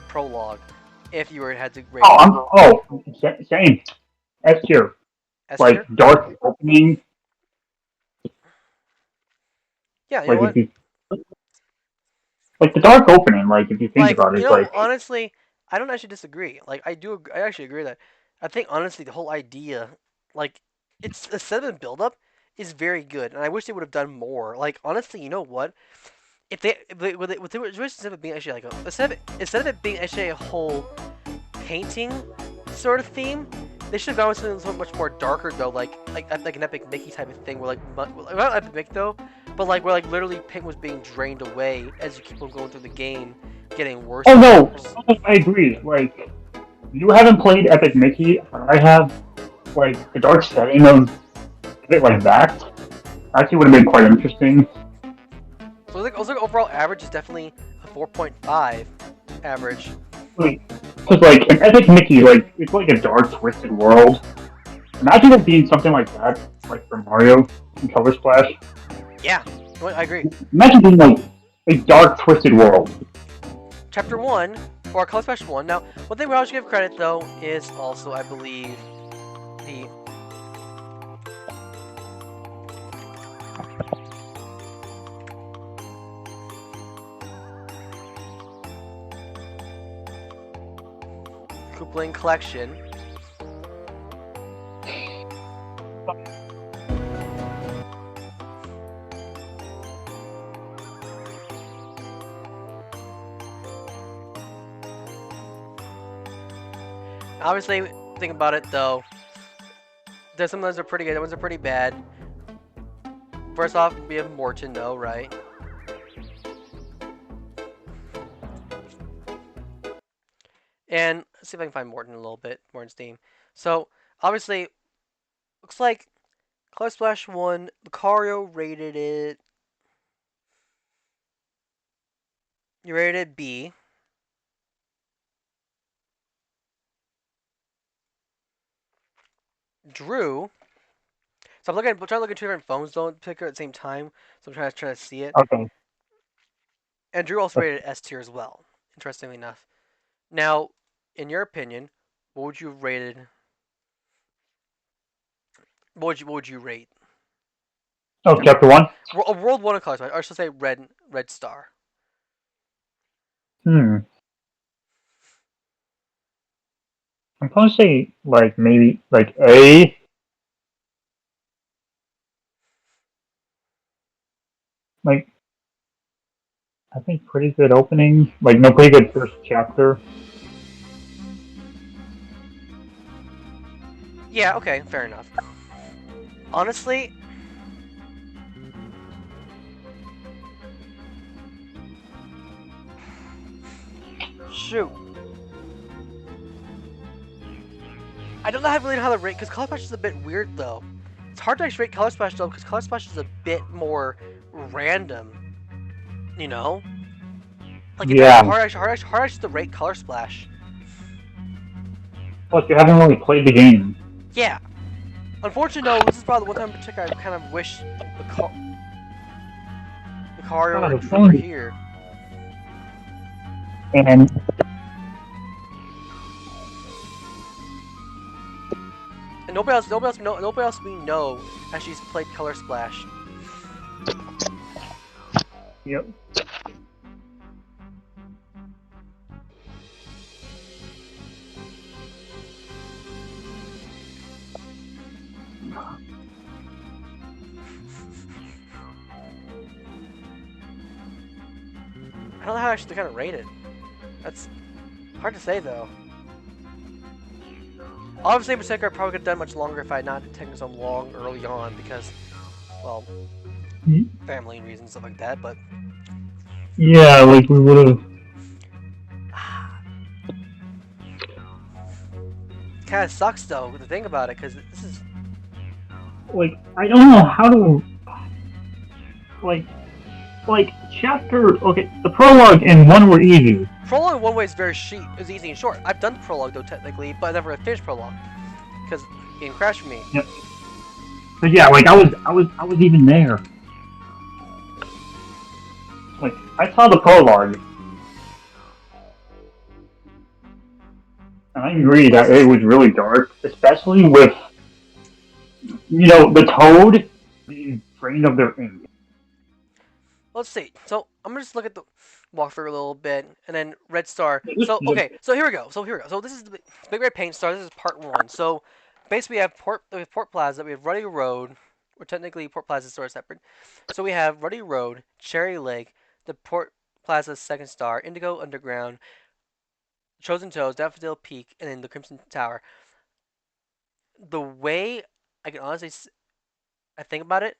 prologue if you had to rate? Same. S tier. S Like, tier? dark opening. Yeah, you Like, know what? Like the dark opening. Like, if you think about it, you know, like, honestly, I don't actually disagree. Like, I actually agree that. I think honestly, the whole idea, like, it's a 7 build-up is very good, and I wish they would have done more. Like, honestly, you know what? If they instead of being actually like instead of it being actually a whole painting sort of theme, they should have gone with something so much more darker though, like an Epic Mickey type of thing, where not Epic Mickey though, but like where like literally paint was being drained away as you keep on going through the game, getting worse. oh and no, worse. I agree. Like, you haven't played Epic Mickey. I have. Like, the dark setting of it like that actually would have been quite interesting. So I think overall average is definitely a 4.5 average. Because, like, an Epic Mickey, like, it's like a dark, twisted world. Imagine it being something like that, like for Mario and Color Splash. Yeah, I agree. Imagine being, like, a dark, twisted world. Chapter 1, or Color Splash 1. Now, one thing we always give credit, though, is also, I believe, the... Koopaling Collection. Obviously, think about it though. There's some of those are pretty good, the ones are pretty bad. First off, we have Morton though, right? And let's see if I can find Morton a little bit, Morton's theme. So, obviously, looks like Color Splash 1, Lucario rated it. You rated it B. Drew. So I'm trying to look at two different phones, don't pick her at the same time. So I'm trying to see it. Okay. And Drew also rated S tier as well, interestingly enough. Now, in your opinion, what would you have rated? What would you rate? Oh, chapter 1? World 1 of Color Splash, or should I say Red Star? I'm gonna say, like, maybe, like, A. Like, I think pretty good opening. Like, no, pretty good first chapter. Yeah, okay, fair enough. Honestly, shoot. I don't know really know how to rate, because Color Splash is a bit weird though. It's hard to actually rate Color Splash though, because Color Splash is a bit more random. You know? Like, it's Yeah. hard actually to rate Color Splash. Plus, you haven't really played the game. Yeah. Unfortunately, no, this is probably the one time in particular I kind of wish Lucario were here. And And nobody else we know actually played Color Splash. yep. I don't know how actually to kind of rate it. That's hard to say though. Obviously, Berserker probably could have done much longer if I had not taken so long early on because, well, family reasons, stuff like that, but... Yeah, like, we would have... Kind of sucks though to think about it, because this is... Like, I don't know how to... Like, chapter... Okay, the prologue and 1 were easy. Prologue in one way is is easy and short. I've done the prologue though, technically, but I never finished prologue. Because it game crashed for me. Yep. But yeah, like, I was even there. Like, I saw the prologue. And I agree that it was really dark, especially with, you know, the Toad being drained of their ink. Let's see. So I'm gonna just look at the walkthrough a little bit, and then Red Star. So okay, so here we go. So this is the Big Red Paint Star. This is part 1. So basically, we have Port Plaza. We have Ruddy Road. Or technically, Port Plaza store is separate. So we have Ruddy Road, Cherry Lake, the Port Plaza Second Star, Indigo Underground, Chosen Toes, Daffodil Peak, and then the Crimson Tower. The way I can honestly, I think about it.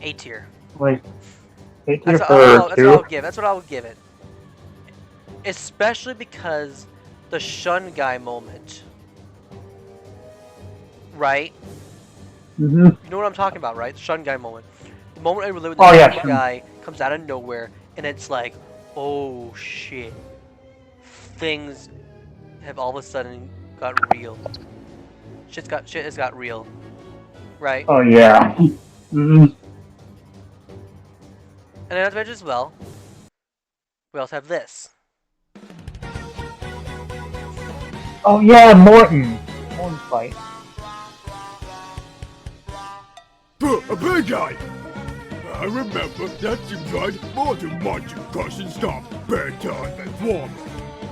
A tier. Like, A tier That's for what I 2. would give. That's what I would give it. Especially because the Shun Guy moment. Right? Mm-hmm. You know what I'm talking about, right? The Shun Guy moment. The moment I relive with Oh, the yeah, Shun Shun. Guy comes out of nowhere, and it's like, oh shit. Things have all of a sudden got real. Shit has got real. Right? Oh, yeah. Mm-hmm. And then Adventure as well. We also have this. Oh, yeah, Morton. Morton fight. A big guy! I remember that you tried more than one concussion stop. Better than one.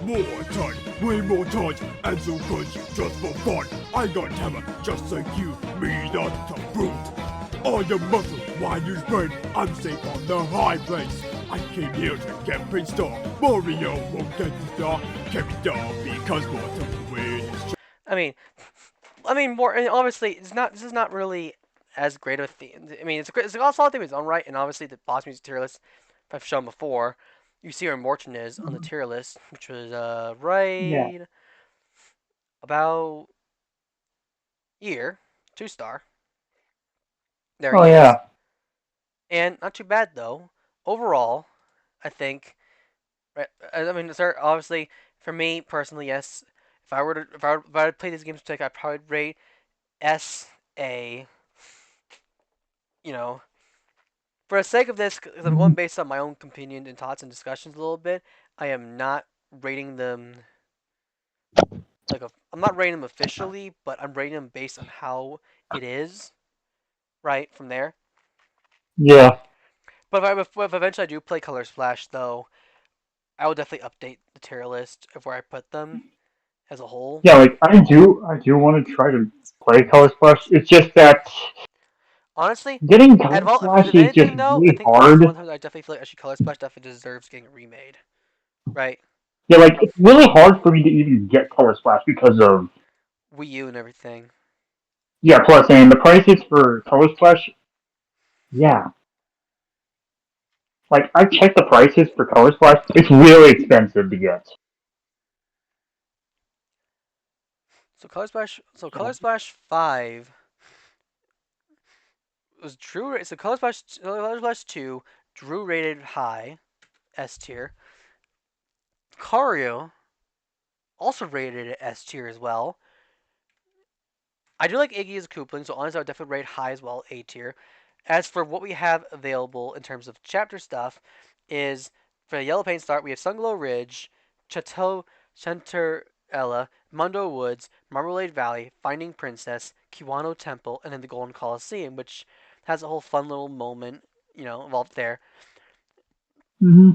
More time, way more time, and so good you just for fun. I got hammer just like you, me not the brute. All your muscle, why use brain? I'm safe on the high place. I came here to get Prince Star. Mario won't get the star. Get me down because more to win is I mean, more. And obviously, it's not. This is not really as great of a theme. I mean, it's a solid theme in its own right, and obviously the boss music tier list I've shown before. You see where Morton is on the tier list, which was right about year 2-star. There Oh he is. yeah. And not too bad though. Overall, I think. Right. I mean, sir. Obviously, for me personally, yes. If I were to play these games, I'd probably rate S A. You know, for the sake of this, because I'm going based on my own opinion and thoughts and discussions a little bit, I am not rating them I'm not rating them officially, but I'm rating them based on how it is, right, from there. Yeah. But if eventually I do play Color Splash, though, I will definitely update the tier list of where I put them as a whole. Yeah, like I do want to try to play Color Splash. It's just that Honestly, getting Color if Splash is just anything, though, I really think that's one hard. time I definitely feel like actually Color Splash definitely deserves getting remade, right? Yeah, like it's really hard for me to even get Color Splash because of Wii U and everything. yeah. Plus, and the prices for Color Splash, yeah. Like I checked the prices for Color Splash. It's really expensive to get. Color Splash 5 was Drew. So Color Splash 2, Drew rated high, S tier. Kario also rated it S tier as well. I do like Iggy as a Koopaling, so honestly, I would definitely rate high as well, A tier. As for what we have available in terms of chapter stuff, is for the Yellow Paint Start, we have Sunglow Ridge, Chateau Chanterella, Mundo Woods, Marmalade Valley, Finding Princess, Kiwano Temple, and then the Golden Coliseum, which has a whole fun little moment, involved there. Mm-hmm.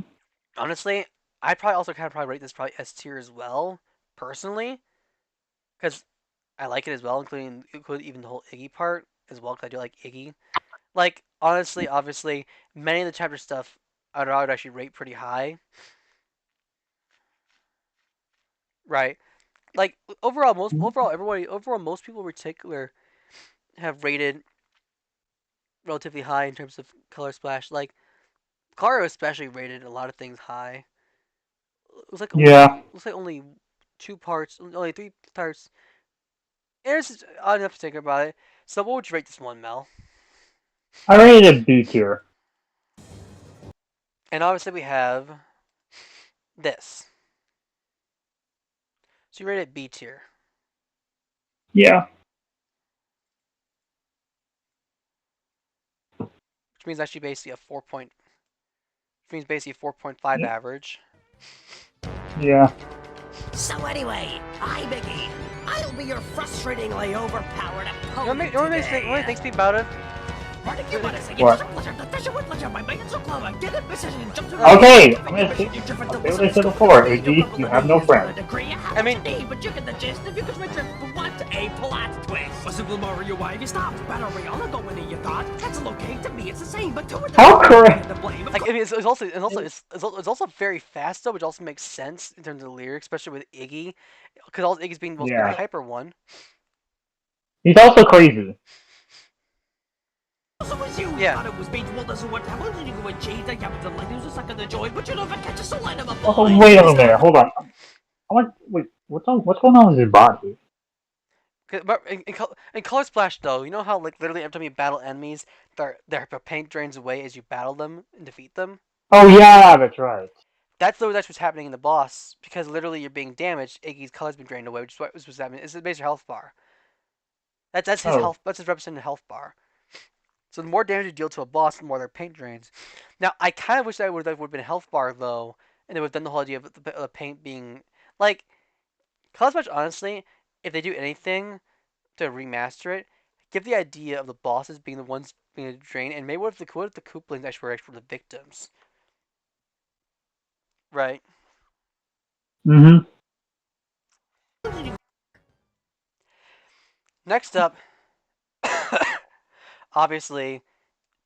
Honestly, I'd probably also kind of probably rate this probably S tier as well, personally, because I like it as well, including even the whole Iggy part as well, because I do like Iggy. Like, honestly, obviously, many of the chapter stuff I would actually rate pretty high. Right. Like overall, most people in particular have rated relatively high in terms of Color Splash. Like Karo especially rated a lot of things high. It was like Yeah. only 3 parts. It's odd enough to think about it. So what would you rate this one, Mel? I rated it B tier. And obviously we have this. So you rate it B tier. Yeah. Which means actually basically a 4.5 average. Yeah. So anyway, I'm Iggy. I'll be your frustratingly overpowered opponent You know what makes me about it? What? Okay, I'm gonna say what I said before, Iggy, you have no friends. I mean, but you get the gist if you can switch from one to a plot twist. A simple Mario, why have you stopped? Battle Royale, go into your thought. That's okay to me, it's the same, but to it. How correct? Like, I mean, it's also very fast though, which also makes sense in terms of the lyrics, especially with Iggy, because all Iggy's being the hyper one. He's also crazy. So was you. Yeah. Thought it was beatable, doesn't what happened. You go achieve that capital like it was a suck of the joy, but you never catch a soul out of a boy. Oh, wait a minute, hold on. Wait, what's going on with his body? But in Color Splash though, you know how like literally every time you battle enemies, their paint drains away as you battle them and defeat them? Oh yeah, that's right. That's what's happening in the boss, because literally you're being damaged, Iggy's color's been drained away, which is what's happening. It's basically your health bar. That's his health. That's his represented health bar. So the more damage you deal to a boss, the more their paint drains. Now, I kind of wish that would have been a health bar, though, and it would have done the whole idea of the paint being... Like, Color Splash, honestly, if they do anything to remaster it, give the idea of the bosses being the ones being drained, and maybe what if the Koopalings actually were the victims, right? Mm-hmm. Next up, obviously,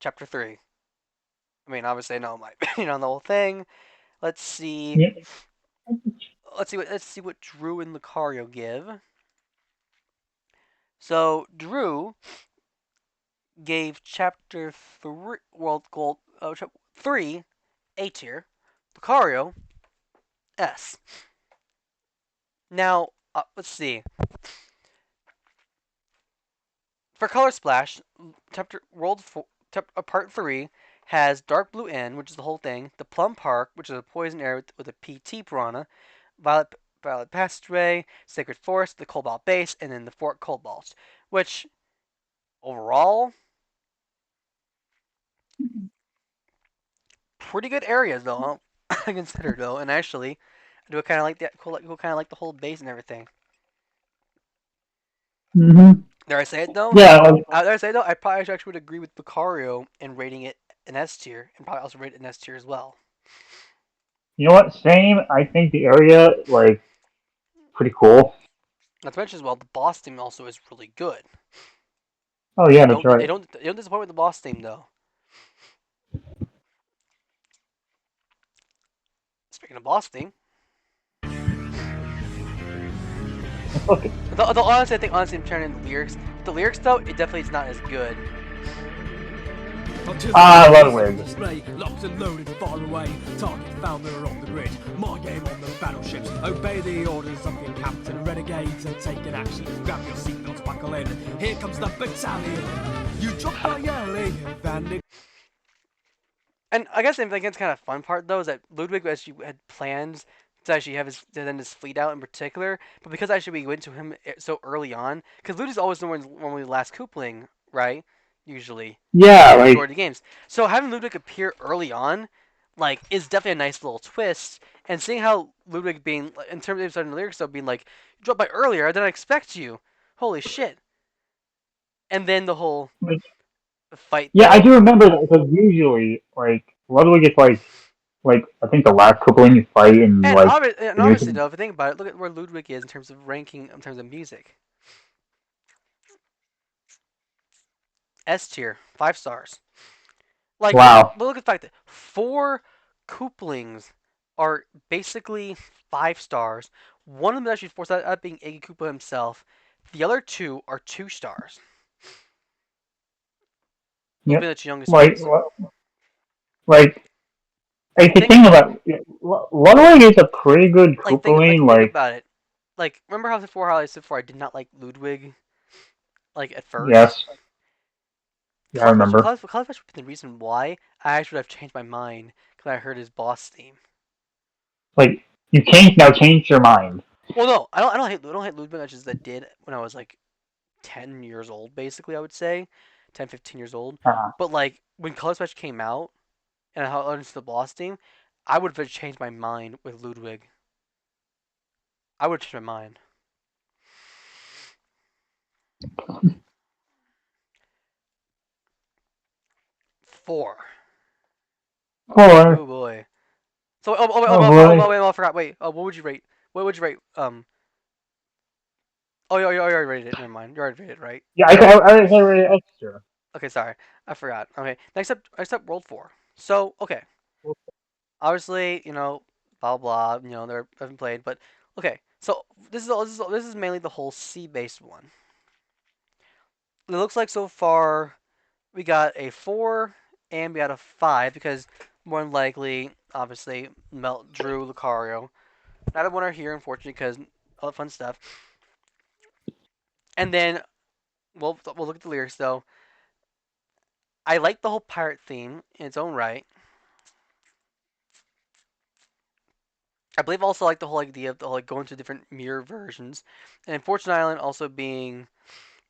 chapter 3. I mean, obviously, I know my opinion on the whole thing. Let's see. Yeah. Let's see what Drew and Lucario give. So Drew gave chapter 3 World Gold 3 A tier, Lucario S. Now, let's see. For Color Splash, chapter World 4, part 3 has Dark Blue Inn, which is the whole thing, the Plum Park, which is a poison area with a PT Piranha, Violet Passageway, Sacred Forest, the Cobalt Base, and then the Fort Cobalt, which overall pretty good areas though. I consider though, and actually, I do kind of like that. Kind of like the whole base and everything. Mm-hmm. Dare I say it though? Yeah. Like, Dare I say it though? I probably actually would agree with Lucario in rating it an S tier, and probably also rate it an S tier as well. you know what? Same. I think the area like pretty cool. Not to mention as well, the boss theme also is really good. Oh yeah, that's right. It don't disappoint with the boss theme though. Speaking of boss theme, Okay. though honestly, I think honestly, I'm turning the lyrics. The lyrics though, it definitely is not as good. Ludwig. Display, locked and loaded far away. Target found that are on the grid. My game on the battleships. Obey the orders of your captain. Renegades and taking action. Grab your seatbelts, buckle in. Here comes the battalion. You drop by yelling, bandit. And I guess I think it's kind of fun part though is that Ludwig actually had plans to actually have his fleet out in particular, but because actually we went to him so early on, because Ludwig's always normally the last Koopling, right? Usually. Yeah, In the like majority of games. So having Ludwig appear early on, like, is definitely a nice little twist. And seeing how Ludwig being, in terms of certain lyrics, though, being like, you dropped by earlier, I didn't expect you. Holy shit. And then the whole like fight. yeah, I Though, do remember that because usually like Ludwig is like I think the last couple in you fight in and, like the new obviously, though, if you think about it, look at where Ludwig is in terms of ranking, in terms of music. S tier, 5 stars. Like, Wow. look at the fact that 4 Kooplings are basically 5 stars. One of them actually forced out being Iggy Koopa himself. The other 2 are 2 stars. Those Yep. being the 2 youngest Like ones. like if you think about Ludwig is a pretty good Koopaling. Think Like about it. Like, remember how I said before I did not like Ludwig, like, at first? yes, yeah, I remember. Cloud Flash would be the reason why I actually would have changed my mind because I heard his boss theme. Like you change your mind. Well, no, I don't hate Ludwig much as I did when I was like 10 years old, basically, I would say. 10, 15 years old. Uh, But, like, when Color Splash came out and how I understood the boss theme, I would have changed my mind with Ludwig. I would have changed my mind. Four. Or Oh boy. So, oh boy. I forgot. Wait, what would you rate? What would you rate? Oh, you already rated it. Never mind. You already rated it, right? Yeah, I really extra. Okay, sorry. I forgot. Okay, next up, World 4. So, okay. Obviously, blah blah. They haven't played, but okay. So this is mainly the whole sea-based one. It looks like so far we got a 4 and we got a 5 because more than likely, obviously, Melt, Drew, Lucario. Neither one are here, unfortunately, because all the fun stuff. And then we'll look at the lyrics though. I like the whole pirate theme in its own right. I believe also like the whole idea of going to different mirror versions, and Fortune Island also being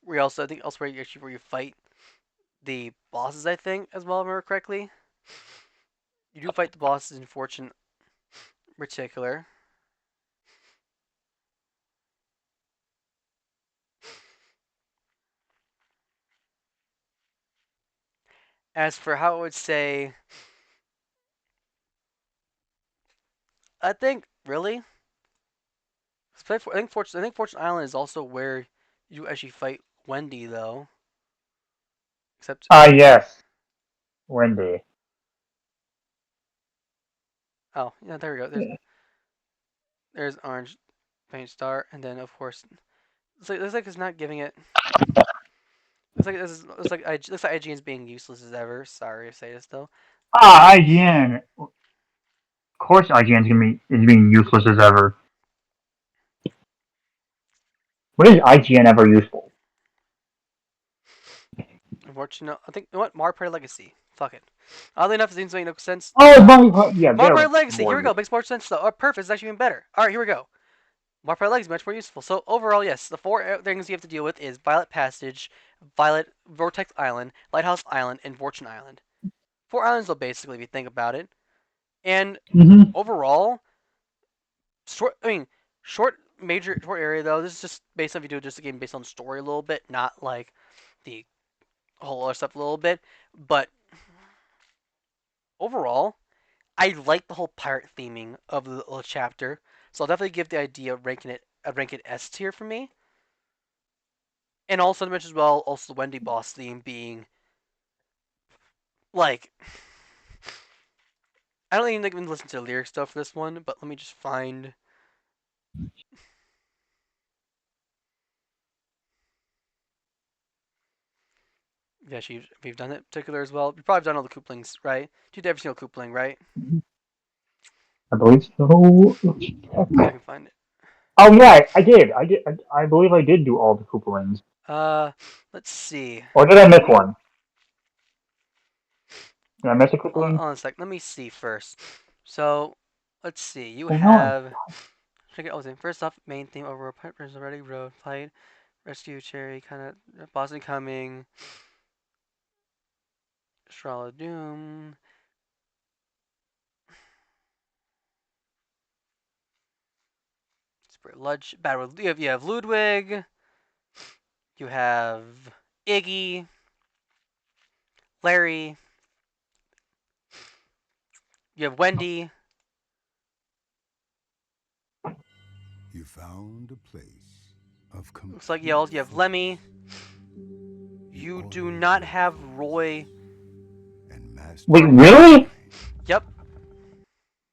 where you also I think also where you fight the bosses, I think, as well, if I remember correctly. You do fight the bosses in Fortune in particular. As for how I would say, I think really, I think Fortune Island is also where you actually fight Wendy though. Except Yes. Wendy. oh yeah, there we go. There's orange paint star, and then of course, looks like it's not giving it. Looks like IGN's being useless as ever. Sorry to say this though. IGN. Of course, IGN's is being useless as ever. What is IGN ever useful? Unfortunately, I think you know what Mario Party Legacy. Fuck it. Oddly enough, it seems to make no sense. Oh, yeah, Mario they're Party Legacy. Here we go. more Makes more sense though. Oh, perfect. It's actually even better. All right, here we go. Mario Party Legacy much more useful. So overall, yes, the four things you have to deal with is Violet Passage, Violet Vortex Island, Lighthouse Island, and Fortune Island. 4 islands though, basically, if you think about it. And Mhm. overall, short area though. This is just based on if you do just a game based on story a little bit, not like the whole other stuff a little bit. But overall, I like the whole pirate theming of the little chapter. So I'll definitely give the idea of ranking it a rank it S tier for me. And also to mention as well, also the Wendy boss theme being like I don't even listen to the lyric stuff for this one, but let me just find. Yeah, we've done it in particular as well. We've probably done all the Kooplings, right? You've every single Koopling, right? I believe so. I can find it. Oh yeah, I did. I believe I did do all the Koopalings. Let's see. Or did I miss one? Did I miss a Hold Koopaling? on a sec. Let me see first. So, let's see. You Oh, no. have. Check it out. First off, main theme over Prince already road fight, rescue Cherry, kind of Boston coming, Charlotte Doom. Spirit Ludge. Battle. You have Ludwig. You have Iggy. Larry. You have Wendy. You found a place of Looks like you have Lemmy. You do not have Roy. Wait, really? Yep.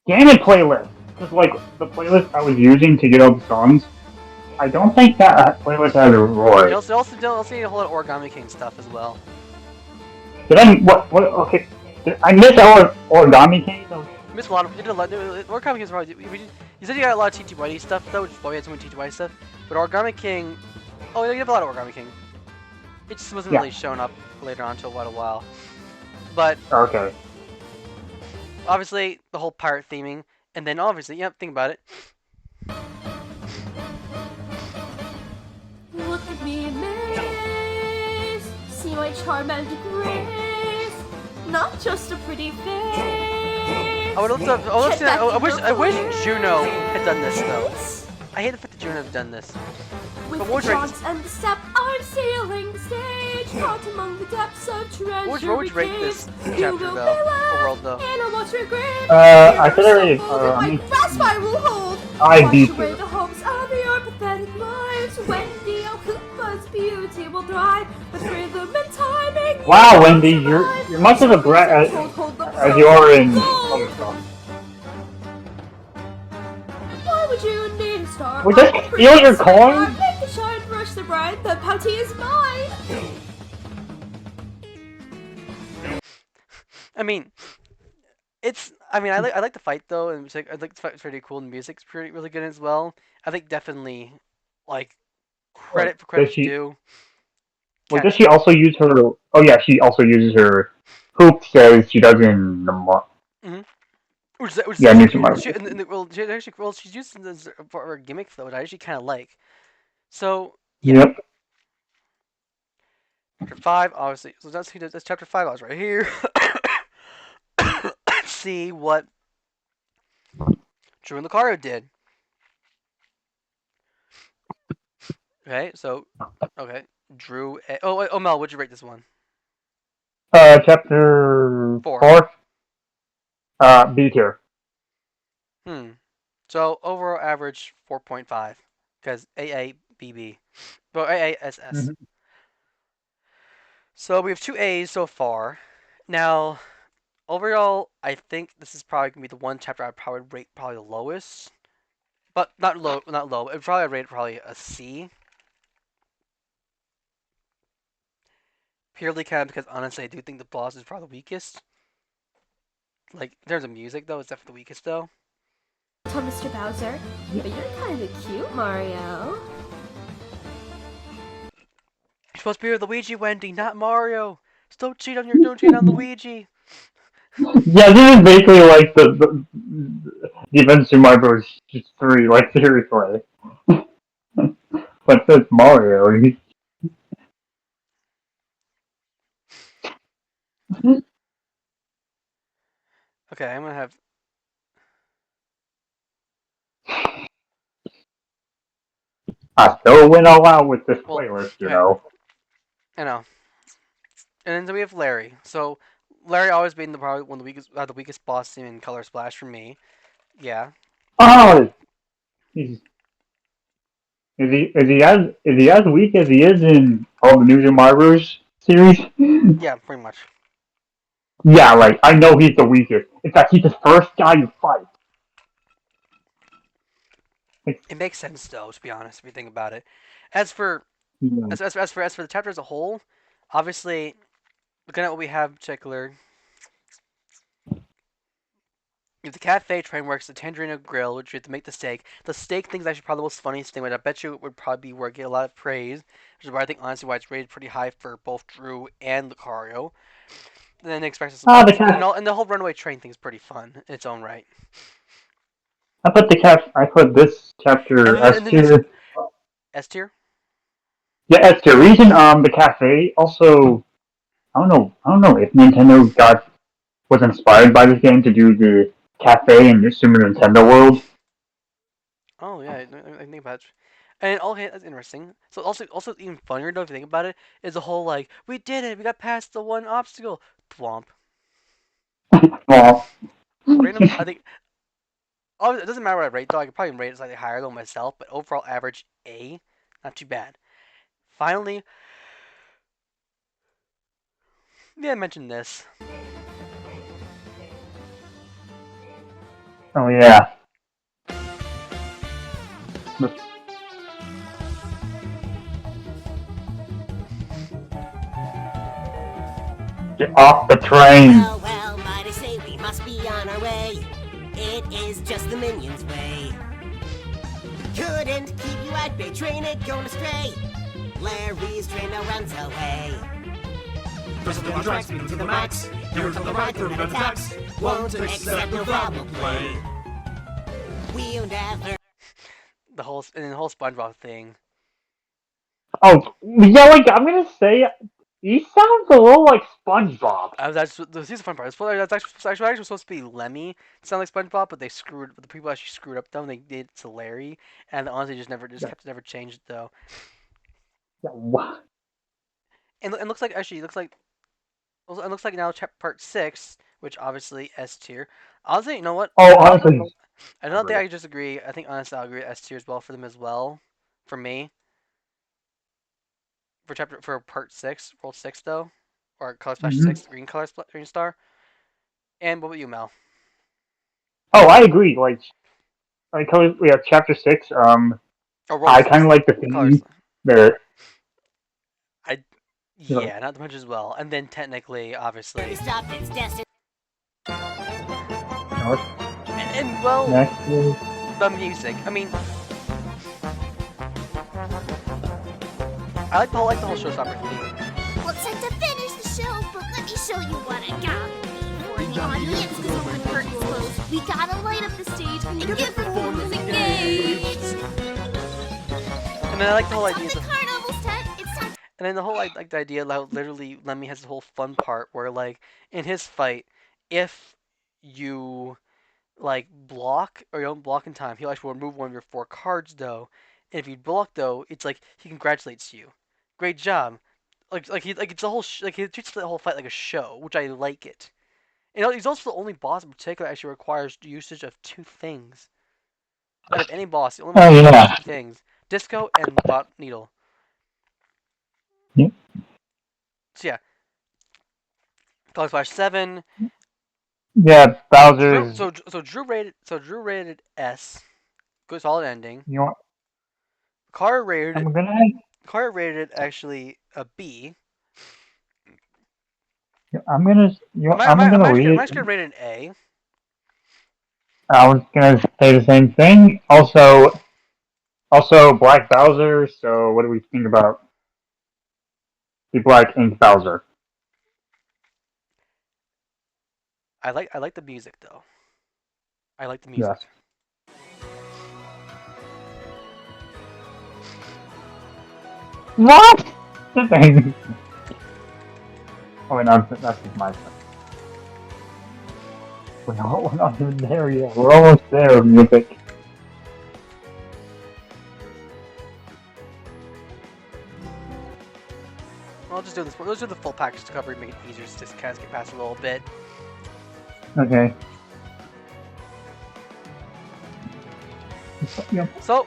Damn it, playlist. Because like the playlist I was using to get all the songs, I don't think that playlist has a Roy. You also need a whole lot of Origami King stuff as well. Did I what? Okay, I missed our Origami King. So You missed a lot of. You did a lot. Origami King is probably. You said you got a lot of TTYD stuff though, which is why we had so much TTYD stuff. But Origami King. Oh, you have a lot of Origami King. It just wasn't really shown up later on until quite a while. But okay. Obviously, the whole pirate theming, and then obviously, yeah, think about it. Look at me, miss. See my charm and grace. Not just a pretty face. I wish Juno had done this though. I hate the fact that Juno had done this. With But the what would you rate chance this? and the step, I'm sailing the stage, caught among the depths of treasure. What would you rate this chapter though? Or world though? I said I rated. Grasp I will hold. I beat Wash away you. the hopes of your pathetic lives. Wendy, oh, Koopa's beauty will thrive with rhythm and timing. Wow, Wendy, you're much of a brat as you are in other stuff. Why would you need a star? Would just steal your coin? Make the shine brush the bright, the pouty is mine. I mean, I like the fight though, and I think the fight was pretty cool, and the music's really good as well. I think definitely, like, credit for credit's due. Well, does she also use her? Oh yeah, she also uses her hoop. Says she does in the She's using this for her gimmick though, which I actually kind of like. So yeah. Yep. Chapter 5, obviously. So that's chapter 5. I was right here. Let's see what Drew and Lucario did. Okay, so Drew. Oh Mel, what'd you rate this one? Chapter Four. 4. B tier. So overall average 4.5 because AABB, well AASS. Mhm. So we have 2 A's so far. Now, overall, I think this is probably gonna be the one chapter I'd probably rate probably the lowest, but not low, not low. I'd probably rate probably a C. Purely kind of because honestly, I do think the boss is probably the weakest. Like in terms of music, though, it's definitely the weakest though. To Mr. Bowser, but you're kind of cute, Mario. You're supposed to be with Luigi, Wendy, not Mario. Just don't cheat on Luigi. Yeah, this is basically like the Adventures of Mario Bros. 3, like seriously. But it's Mario. Okay, I'm gonna have. I still went all out with this Well, playlist, you okay. know. I know. And then we have Larry. So Larry always been probably one of the weakest boss in Color Splash for me. Yeah. Oh, he's, is he as weak as he is in all the New Super Mario Bros. Series? Yeah, pretty much. Yeah, like I know he's the weakest. In fact, he's the first guy you fight. It makes sense though, to be honest, if you think about it. As for Yeah. as for the chapter as a whole, obviously, looking at what we have in particular, if the cafe train works, the Tangerino Grill, which you have to make the steak thing is actually probably the most funniest thing, which I bet you would probably be where it get a lot of praise, which is why I think honestly why it's rated pretty high for both Drew and Lucario. And then expect us and the whole runaway train thing is pretty fun in its own right. I put this chapter And S then tier. S tier. Yeah, S tier. Reason the cafe also I don't know if Nintendo was inspired by this game to do the cafe in the Super Nintendo World. Oh yeah, I think about it. And okay, that's interesting. So also even funnier though if you think about it is the whole like we did it, we got past the one obstacle. Thwomp. Well, Random. I think. Oh, it doesn't matter what I rate though. I could probably rate it slightly higher than myself, but overall average A, not too bad. Finally, yeah, I mentioned this. oh yeah. Get off the train. Well, might I say we must be on our way. It is just the minions' way. Couldn't keep you at bay, train it going astray. Larry's train now runs away. Press the track, speed to the max. You're to the right, 30 minute attacks. Won't accept your foul play. We'll never. The whole SpongeBob thing. Oh yeah, like I'm gonna say, he sounds a little like SpongeBob. That's the fun part. That's actually supposed to be Lemmy to sound like SpongeBob, but the people actually screwed up though. And they did it to Larry, and honestly never changed it though. Yeah, what? And it looks like it looks like now part 6, which obviously S tier. Honestly, you know what? Oh, honestly, I don't think I disagree. I think honestly I'll agree with S tier as well for them as well. For me. For part 6, World 6 though. Or Color Splash 6, Green Star. And what about you, Mel? Oh, I agree. Like we have chapter 6. I kind of like the theme there. Yeah, not much as well. And then technically, obviously. And well, the music. I mean, I like the whole showstopper theme. Looks like to finish the show, but let me show you what I got. Before the audience goes over the curtains close, we gotta light up the stage and get the performers engaged. And then I like the whole idea. And then the whole like the idea how literally Lemmy has the whole fun part where like in his fight, if you like block or you don't block in time, he'll actually remove one of your 4 cards though. And if you block though, it's like he congratulates you. Great job. it's a whole like he treats the whole fight like a show, which I like it. You know, he's also the only boss in particular that actually requires usage of 2 things. Out of any boss, the only one that requires 2 things: disco and bot needle. Yeah. So yeah, Cloud Splash 7. Yeah, Bowser's. Drew rated S. Good solid ending. You know what? Car rated I'm gonna. actually a B. I'm gonna. You know, I'm I'm gonna actually read. gonna rate it an A. I was gonna say the same thing. Also, Black Bowser. So, what do we think about the Black Ink Bowser? I like the music though. I like the music. Yes. What? Oh wait, no, that's just my stuff. We're not even there yet. We're almost there, music. I'll just do this. Let's do the full package to cover, make it easier to just kind of get past a little bit. Okay. Yep. So,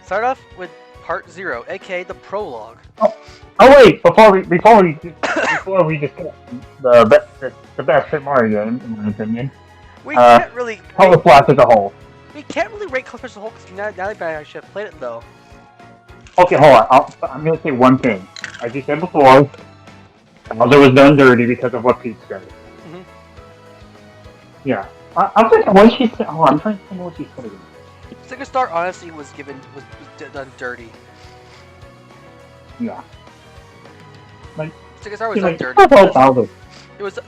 start off with part 0, aka the prologue. Oh wait! Before we discuss the best Super Mario game, in my opinion. We can't really. Color Splash as a whole. We can't really rate Color Splash as a whole because now that I actually have played it though. Okay, hold on. I'm gonna say one thing. As you said before, Bowser was done dirty because of what Peach said. Mm-hmm. Yeah. I'm thinking what she said. Oh, I'm trying to think what she said again. Sticker Star honestly was done dirty. Yeah. Like Sticker Star was done dirty. Bowser.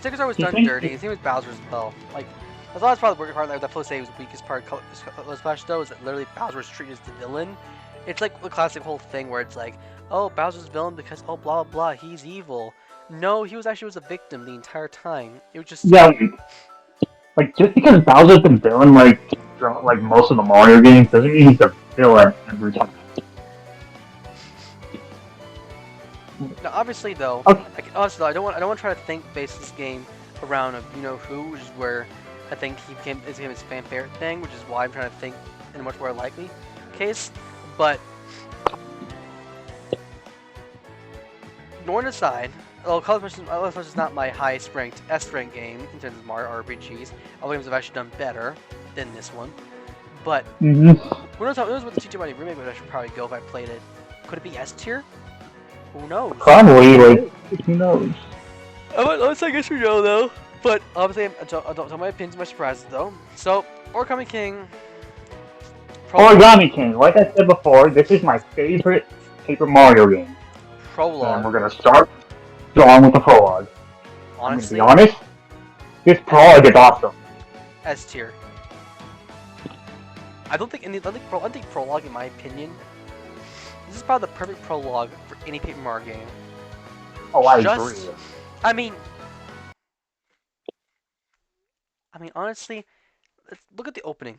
Sticker Star was done dirty. Same with Bowser as well. Like that's probably the working part. Like that Flo say was the weakest part of Color Splash though, is that literally Bowser was treated as the villain. It's like the classic whole thing where it's like, oh, Bowser's a villain because oh blah blah blah, he's evil. No, he was a victim the entire time. It was just like just because Bowser's the villain like most of the Mario games doesn't mean he's a villain every time. Now, obviously though, Okay. I don't want to try to base this game around a who, which is where I think he became his fan favorite thing, which is why I'm trying to think in a much more likely case. But ignoring aside, Color Splash is not my highest ranked S rank game in terms of Mario RPGs. Other games have actually done better than this one. But who knows what the Teacher Money remake would actually probably go if I played it. Could it be S tier? Who knows? Probably, like, who knows? Let's say yes or no though. But obviously, I don't tell my opinions, my surprises though. So, Origami King. Origami King. Like I said before, this is my favorite Paper Mario game. Prologue. And we're gonna start strong with the prologue. Honestly, I'm gonna be honest. This prologue is awesome. S tier. I think prologue, in my opinion, this is probably the perfect prologue for any Paper Mario game. Oh, I agree. I mean, honestly, let's look at the opening.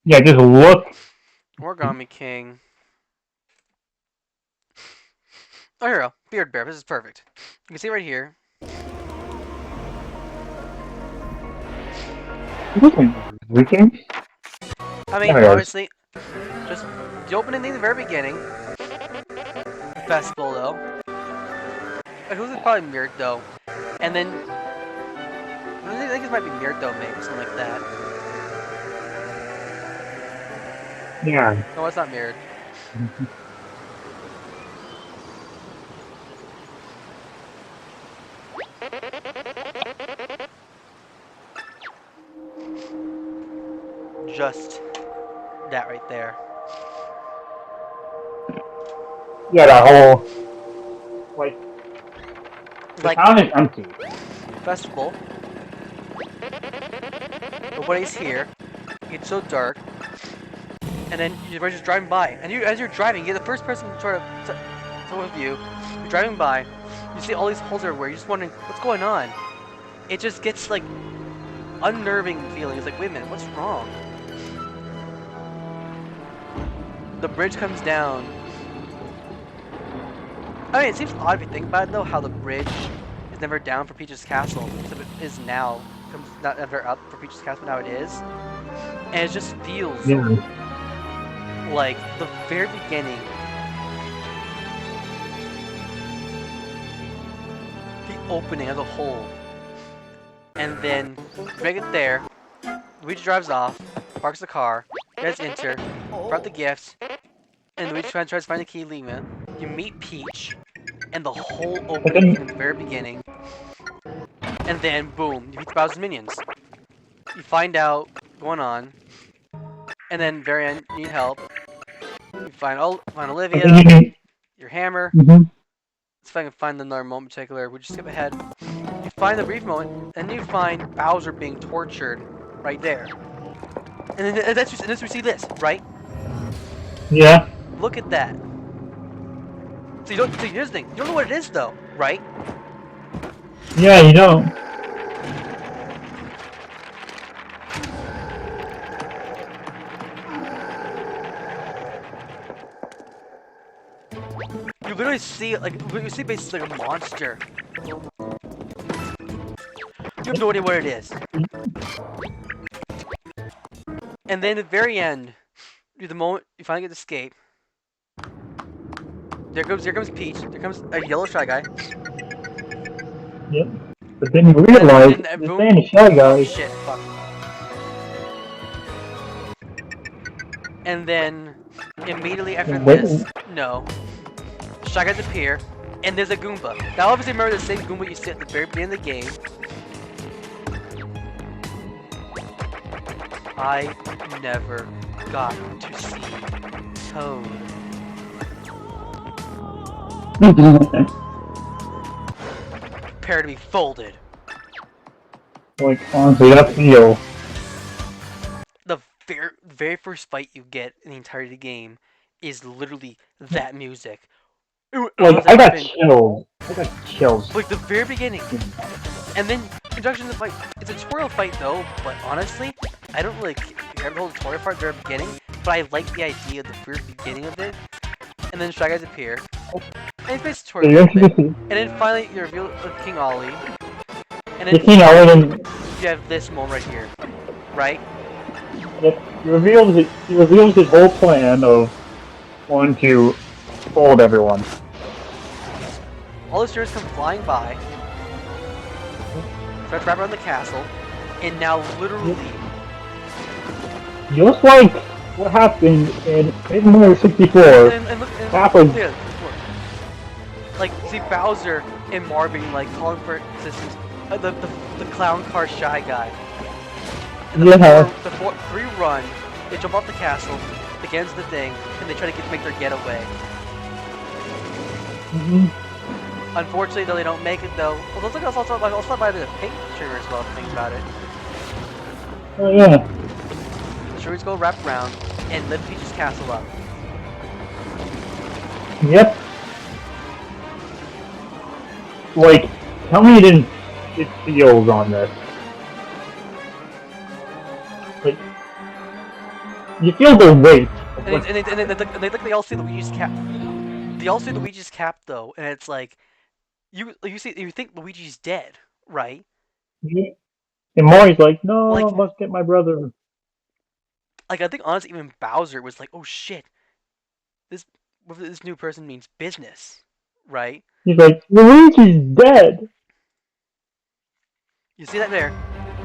Yeah, just look. Origami King. Oh, here we go. Beard Bear. This is perfect. You can see right here. I mean, honestly, just the opening thing at the very beginning. The festival, though. Like, who's probably mirrored, though. And then, I think it might be mirrored, though, maybe something like that. Yeah. No, it's not mirrored. Just that right there. Yeah, that whole the town is empty. Festival. Nobody's here. It's so dark. And then you're just driving by, and as you're driving, you're the first person sort of with you. You're driving by. You see all these holes everywhere. You're just wondering what's going on. It just gets like unnerving feeling. It's like, wait a minute, what's wrong? the bridge comes down. I mean, it seems odd if you think about it though, how the bridge is never down for Peach's Castle, except it is now. Comes not ever up for Peach's Castle, now it is. And it just feels like the very beginning. The opening as a whole. And then, we get there, Luigi drives off, parks the car, you guys enter, brought the gifts, and Luigi tries to find the key Lima. You meet Peach, and the whole opening from the very beginning. And then, boom, you meet the Bowser's minions. You find out what's going on, and then very end, you need help. You find Olivia, your hammer. Let's see if I can find another moment in particular. We'll just skip ahead. You find the brief moment, and you find Bowser being tortured right there. And then we see this, right? Yeah. Look at that. So you don't. So here's the thing. You don't know what it is, though, right? Yeah, you don't. You literally see it like you see basically like a monster. You have no idea what it is. And then at the very end, the moment you finally get to escape. Here comes Peach. There comes a yellow Shy Guy. Yep. But then you realize this ain't a Shy Guy. Oh, shit, fuck. And then immediately after this, no, Shy Guys appear, and there's a Goomba. Now obviously remember the same Goomba you see at the very beginning of the game. I never got to see Toad. Prepare to be folded. Like, honestly, that feel. The very first fight you get in the entirety of the game is literally that music. Like, I got chills. I got chills. Like the very beginning. And then introduction to the fight. It's a tutorial fight though, but honestly, I don't really care the whole tutorial part at the very beginning, but I like the idea of the very beginning of it. And then Shy Guys appear. And it's basically tutorial bit. And then finally you reveal King Ollie. And then King Ollie, you have this moment right here. Right? Yep. He reveals his whole plan of wanting to fold everyone. All the stairs come flying by. Start wrapping around the castle. And now literally Just like what happened in Super Mario 64. and look, happened. Yeah, like see Bowser and Marvin like calling for assistance. The clown car Shy Guy. And the three run. They jump off the castle against the thing, and they try to make their getaway. Unfortunately, though, they don't make it though. Well, looks like also by the pink trigger as well. If you think about it. Oh yeah. The triggers go wrap around and lift Peach's castle up. Yep. Like, tell me you didn't get feels on this. Like, you feel the weight. And they all see Luigi's cap. They all see Luigi's cap though, and it's like, you think Luigi's dead, right? Yeah. And Mario's like, no, I must get my brother. Like I think honestly, even Bowser was like, oh shit, this new person means business, right? He's like, Luigi's dead. You see that there?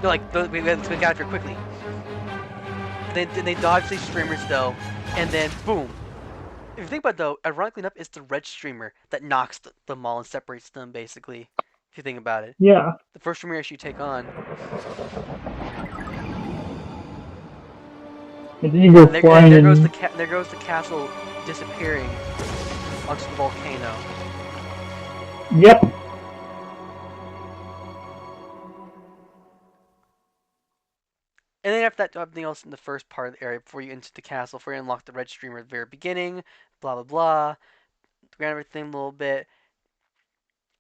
They're like, we have to get out of here quickly. They dodge these streamers though, and then boom. If you think about it though, ironically enough, it's the red streamer that knocks them all and separates them basically. If you think about it. Yeah. The first streamer you take on. And then you go flying. There goes the castle disappearing onto the volcano. Yep. And then after that, everything else in the first part of the area before you enter the castle, before you unlock the red streamer at the very beginning, blah blah blah. Grant everything a little bit.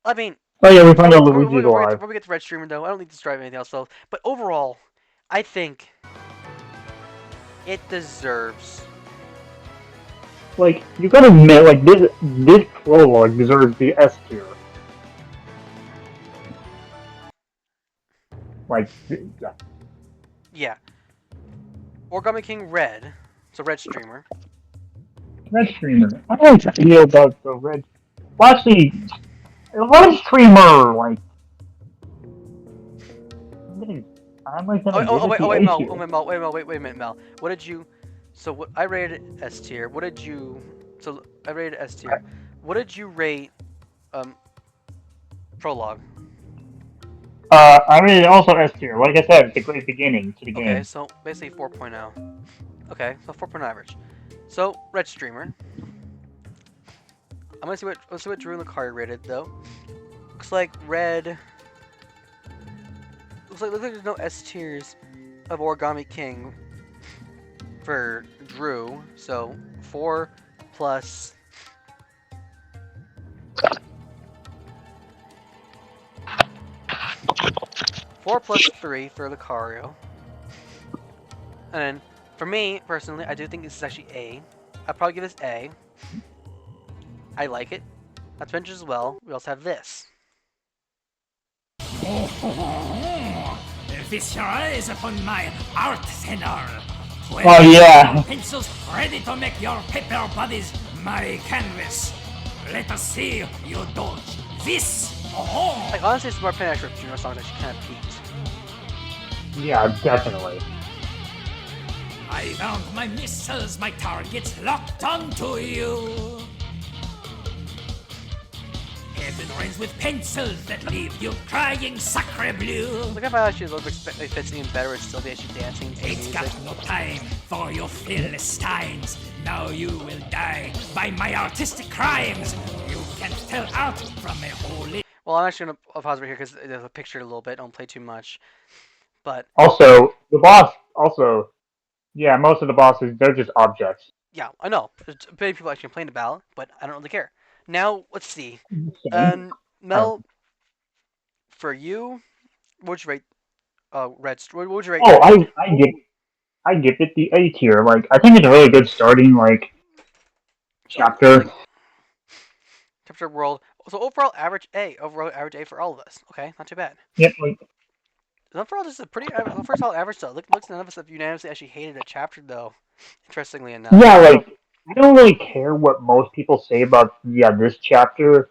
I mean. Oh yeah, we find out Luigi's alive. Before we get to red streamer though, I don't need to describe anything else though. But overall, I think it deserves like you gotta admit, like this prologue deserves the S tier. Like, yeah. Yeah. Origami King Red. So Red Streamer. Red Streamer. I don't feel about the Red. Well, actually, Red Streamer, like. I'm like. Wait, wait a minute, Mel. What did you? So what I rated S tier. What did you? So I rated S tier. What did you rate? Prologue. I rated also S tier. Like I said, it's a great beginning to the game. Okay, so basically 4.0. Okay, so 4.0 average. So Red Streamer. I'm gonna see what Drew and Lucario rated though. Looks like Red. Looks like there's no S tiers of Origami King for Drew. So 4 plus. Four plus 3 for Lucario. And then, for me, personally, I do think this is actually A. I'd probably give this A. I like it. Adventures as well. We also have this. Feast your eyes upon my arsenal. Oh yeah. Pencils ready to make your paper bodies my canvas. Let us see you dodge this. Like, honestly, it's more Panache with Juno songs actually kind of peaked. Yeah, definitely. I found my missiles, my targets locked onto you. Heaven rains with pencils that leave you crying sacre bleu. Look at how actually a little bit fits even better. It's still be actually dancing to the It's music. got no time for your Philistines. Now you will die by my artistic crimes. You can't tell out from a holy. Well, I'm actually gonna pause right here because there's a picture a little bit. Don't play too much. But Also, the boss. Also, yeah, most of the bosses they're just objects. yeah, I know. There's many people actually complain about, but I don't really care. Now let's see. Mel, for you, what would you rate? Red. What would you rate? Oh, I give it the A tier. Like, I think it's a really good starting chapter. Chapter world. So overall average A. Overall average A for all of us. Okay, not too bad. Yep. Like, Overall, this is a pretty first all average though. Looks none of us have unanimously actually hated a chapter though. Interestingly enough. yeah, like I don't really care what most people say about this chapter,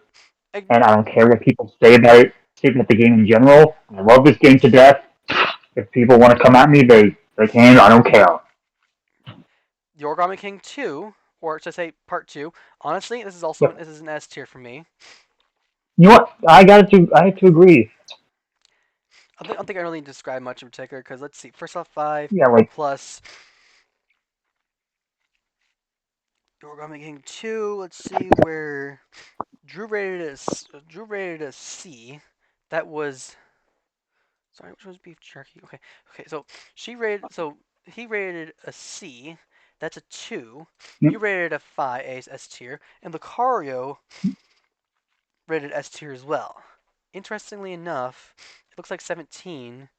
and I don't care what people say about the game in general. I love this game to death. If people want to come at me, they can. I don't care. The Origami King 2, or to say Part 2. Honestly, this is also this is an S tier for me. You know what? I have to agree. I don't think I really need to describe much in particular because let's see. First off, 5 plus Origami King 2. Let's see where Drew rated a C. That was sorry, which was beef jerky? Okay, so he rated a C. That's a 2. You rated a 5, A S tier, and Lucario rated S tier as well. Interestingly enough, it looks like 17.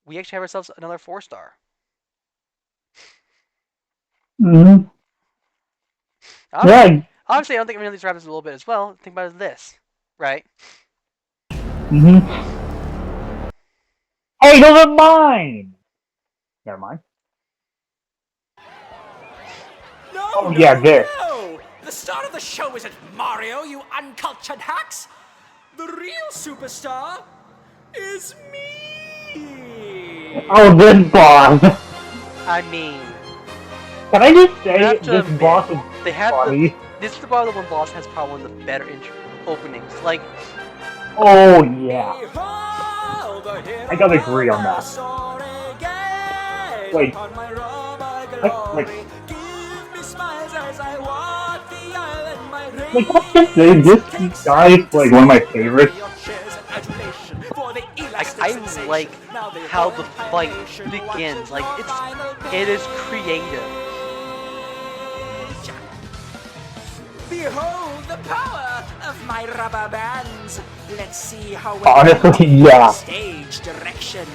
We actually have ourselves another 4-star. Mm-hmm. Obviously, I don't think we really describe this a little bit as well. Think about it as this, right? Mm-hmm. Hey, those are mine! Never mind. No, no! The star of the show isn't Mario, you uncultured hacks! The real superstar is me! Oh, this boss! I mean... Can I just say, this boss is funny? This is the one boss has probably one of the better openings. Like... Oh, yeah. I gotta agree on that. Like, I just say, this guy is like one of my favorites. I like how the fight begins. Like it is creative. Behold the power of my rubber bands. Let's see how we honestly, yeah. Stage direction.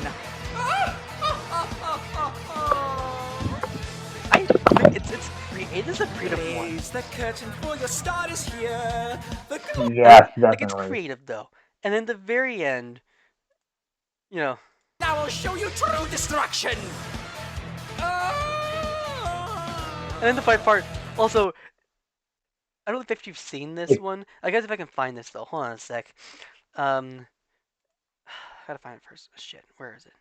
I think it's creative. it is a creative one. Raise the curtain for your start is here. The Yes, Like, it's definitely. creative though. And then the very end, you know, Now I'll show you true destruction. and then the fight part. Also, I don't know if you've seen this one. I guess if I can find this though. Hold on a sec. Gotta find it first. Shit, where is it?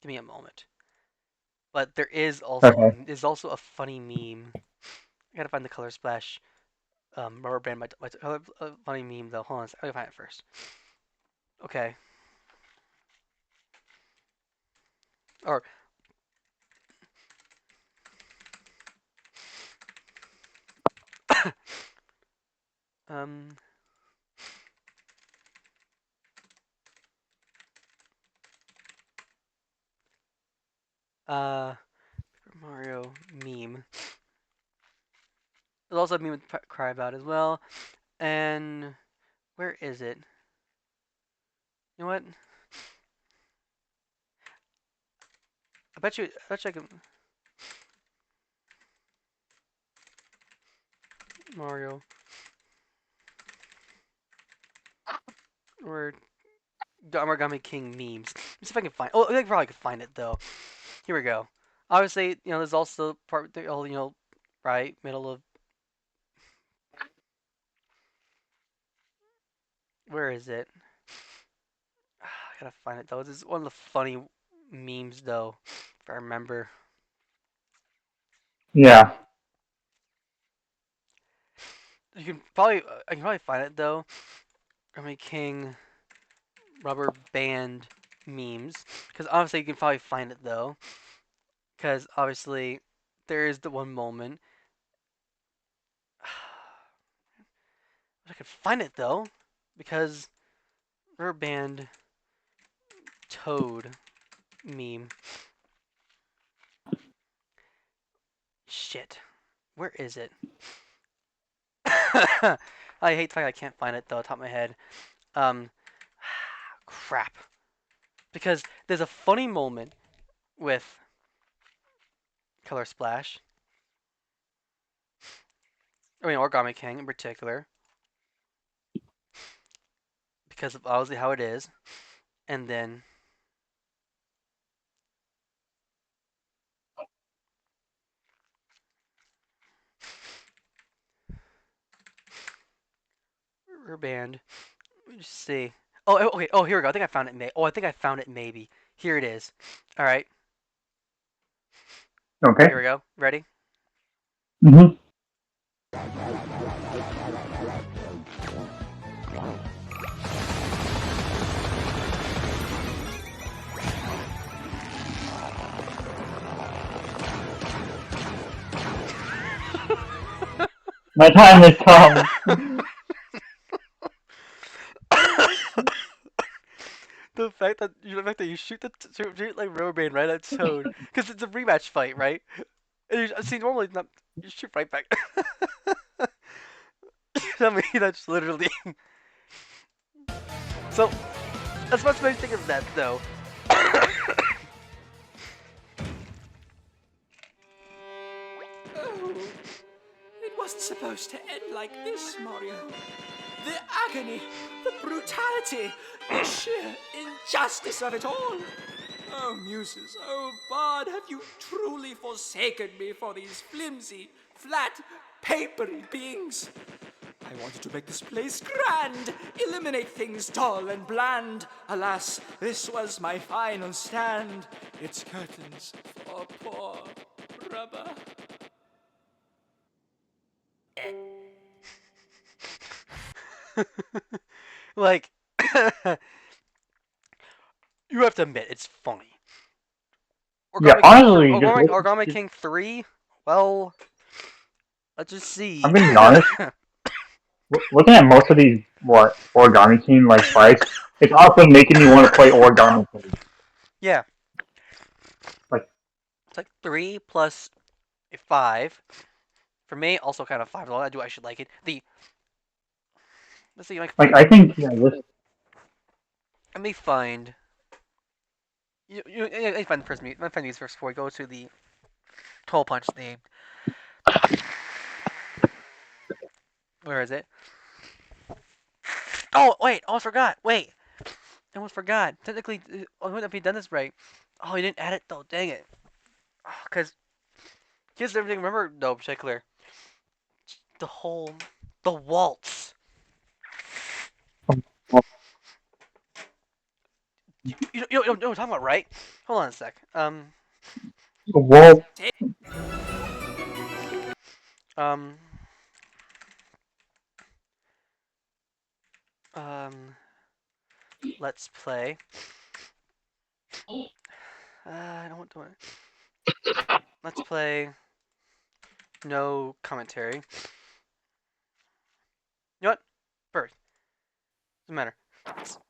Give me a moment. But there is also Okay. there's also a funny meme. I gotta find the Color Splash rubber band. My funny meme though. Hold on, I gotta find it first. Okay. Or um. Paper Mario meme. There's also a meme with Cry About as well. And where is it? You know what? I bet you I can. Mario. Or Origami King memes. Let's see if I can find. Oh, I think probably could find it though. Here we go. Obviously, you know, there's also part, you know, right middle of. Where is it? I gotta find it though. This is one of the funny memes though, if I remember. Yeah. You can probably, I can probably find it though. Origami King rubber band memes, because obviously you can probably find it though, because obviously there is the one moment. I could find it though, because rubber band Toad meme. Shit, where is it? I hate the fact I can't find it though, top of my head. Crap. Because there's a funny moment with Color Splash. I mean, Origami King in particular. Because of obviously how it is. And then Rubber Band. Let me just see. Oh, okay. Oh, here we go. I think I found it. I think I found it. Maybe here it is. All right. Okay. Here we go. Ready? Mm-hmm. My time has come. The fact that you shoot shoot like Rubber Band right at Toad, because it's a rematch fight, right? And see, normally not, you shoot right back. I mean, that's literally. So, that's what makes me think of that, though. Oh, it wasn't supposed to end like this, Mario. The agony, the brutality, the sheer injustice of it all. Oh, muses, oh, bard, have you truly forsaken me for these flimsy, flat, papery beings? I wanted to make this place grand, eliminate things dull and bland. Alas, this was my final stand. It's curtains for poor rubber. Like, you have to admit, it's funny. Yeah, honestly, just Origami King 3? Well, let's just see. I'm gonna be honest. Looking at most of these Origami King like fights, it's also making me want to play Origami King. Yeah. Like, it's like 3 plus a 5. For me, also kind of 5. I do actually like it. Let's see. I think this. Let me find. You find the first. Let me find these first before we go to the Hole Punch themed. Where is it? Oh, wait, almost forgot. Wait, I almost forgot. Technically, I wouldn't have we done this right. Oh, you didn't add it though. Dang it. Because here's everything. Remember, though, in particular, the waltz. You know what I'm talking about, right? Hold on a sec. Well, Um. Let's play. I don't want to. Let's play. No commentary. You know what? First. Doesn't matter.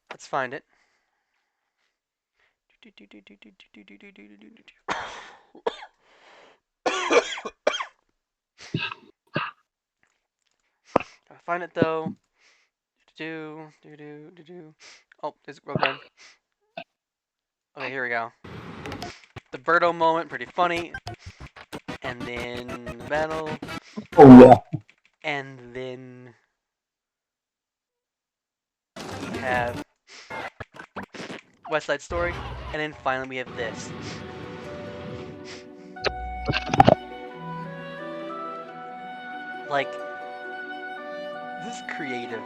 Let's find it. Gotta find it though. Oh, there's a gun. Okay, here we go. The Birdo moment, pretty funny. And then battle. oh yeah. And then we have West Side Story. And then finally we have this. Like, this is creative.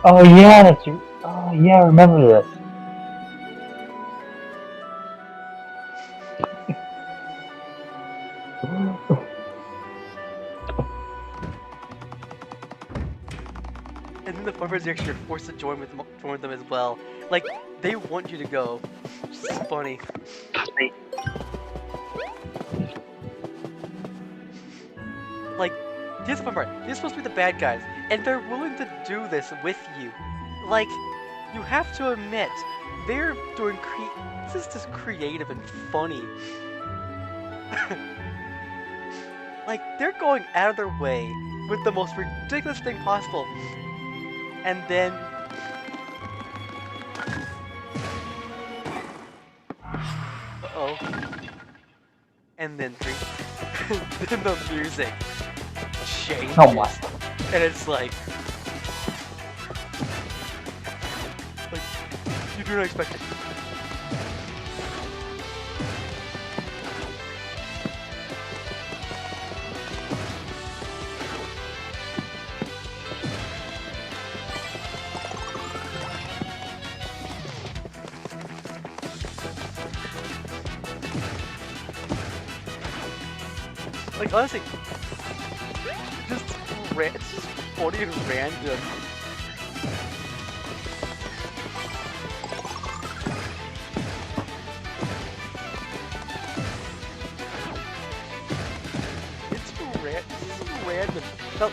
Oh yeah, oh yeah, I remember this. And then the fun part is you're forced to join with them as well. Like, they want you to go. Which is funny. Like, here's the fun part. They're supposed to be the bad guys, and they're willing to do this with you. Like, you have to admit, they're doing this is just creative and funny. Like, they're going out of their way with the most ridiculous thing possible. And then uh-oh. And then then the music changes. Oh my. And it's like you do not expect it. Like, honestly, it's just funny and random. It's random. No.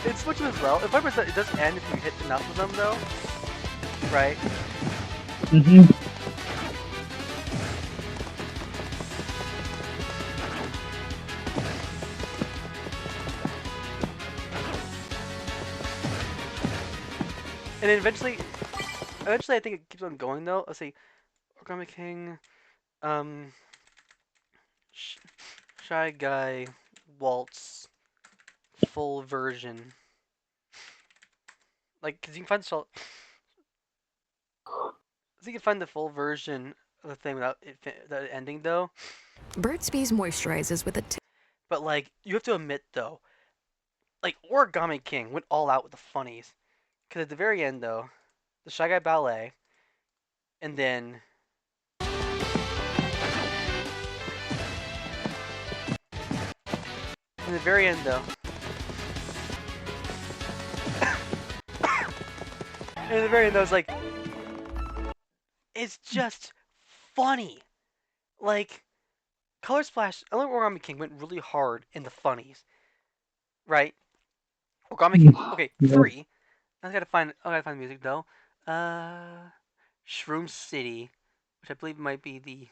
It's switching as well. If I percent, it doesn't end if you hit enough of them, though. Right? Mm-hmm. And then eventually I think it keeps on going though. Let's see, Origami King, Shy Guy, Waltz, full version. Like, cause you can find so you can find the full version of the thing without the ending though. Burt's Bees moisturizes with a But like, you have to admit though, like Origami King went all out with the funnies. Because at the very end, though, the Shy Guy Ballet, and then in the very end, though, it's like, it's just funny. Like, Color Splash, I think Origami King went really hard in the funnies, right? Origami King, okay, 3. I gotta find the music though. Shroom City, which I believe might be the.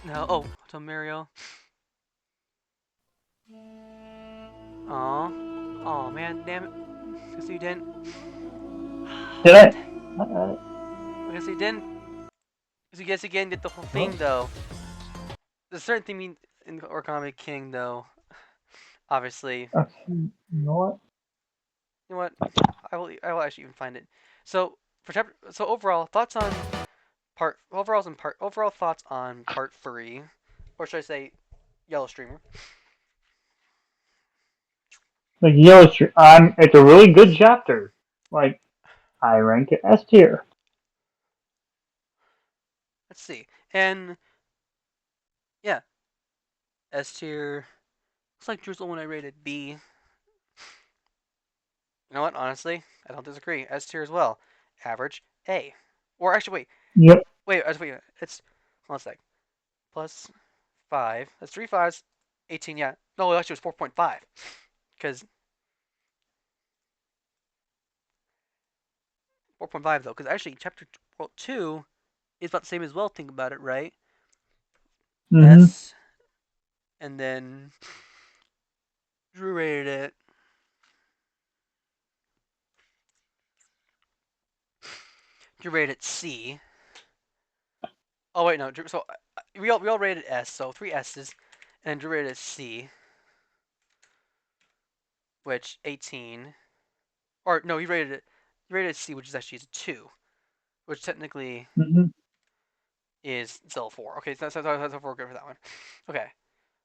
No, oh, Hotel Mario. Aw, oh man, damn it. Guess you didn't. Did I? I guess you didn't. Because you guess again did the whole thing though. There's a certain thing in Origami King though. Obviously. Okay, you know what? You know what? I will actually even find it. So overall thoughts on overall thoughts on part 3, or should I say Yellow Streamer? Like it's a really good chapter. Like, I rank it S tier. Let's see. And yeah, S tier. Looks like Drew's the one I rated B. You know what? Honestly, I don't disagree. S tier as well. Average A. Or actually, wait. Yep. Wait. It's hold on a sec. Plus 5. That's 3 5s. 18. Yeah. No, actually, it was 4.5. Because 4.5 though. Because actually, chapter 2 is about the same as well. Think about it, right? Mm-hmm. S. And then Drew rated it. Drew rated C. Oh wait, no. So we all rated S. So 3 S's, and Drew rated C. Which 18. Or no, he rated C, which is actually a 2, which technically is still 4. Okay, so that's 4 good for that one. Okay,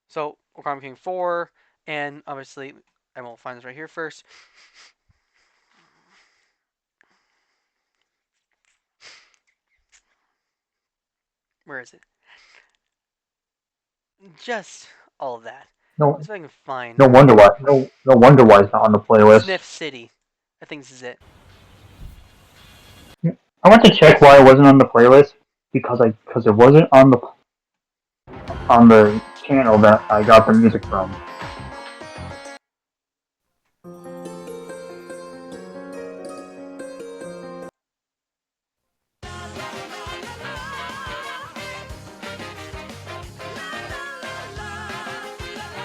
so Origami King 4, and obviously I will find this right here first. Where is it? Just all of that. No, Let's see if I can find. no wonder why. No wonder why it's not on the playlist. Sniff City. I think this is it. I went to check why it wasn't on the playlist because it wasn't on the channel that I got the music from.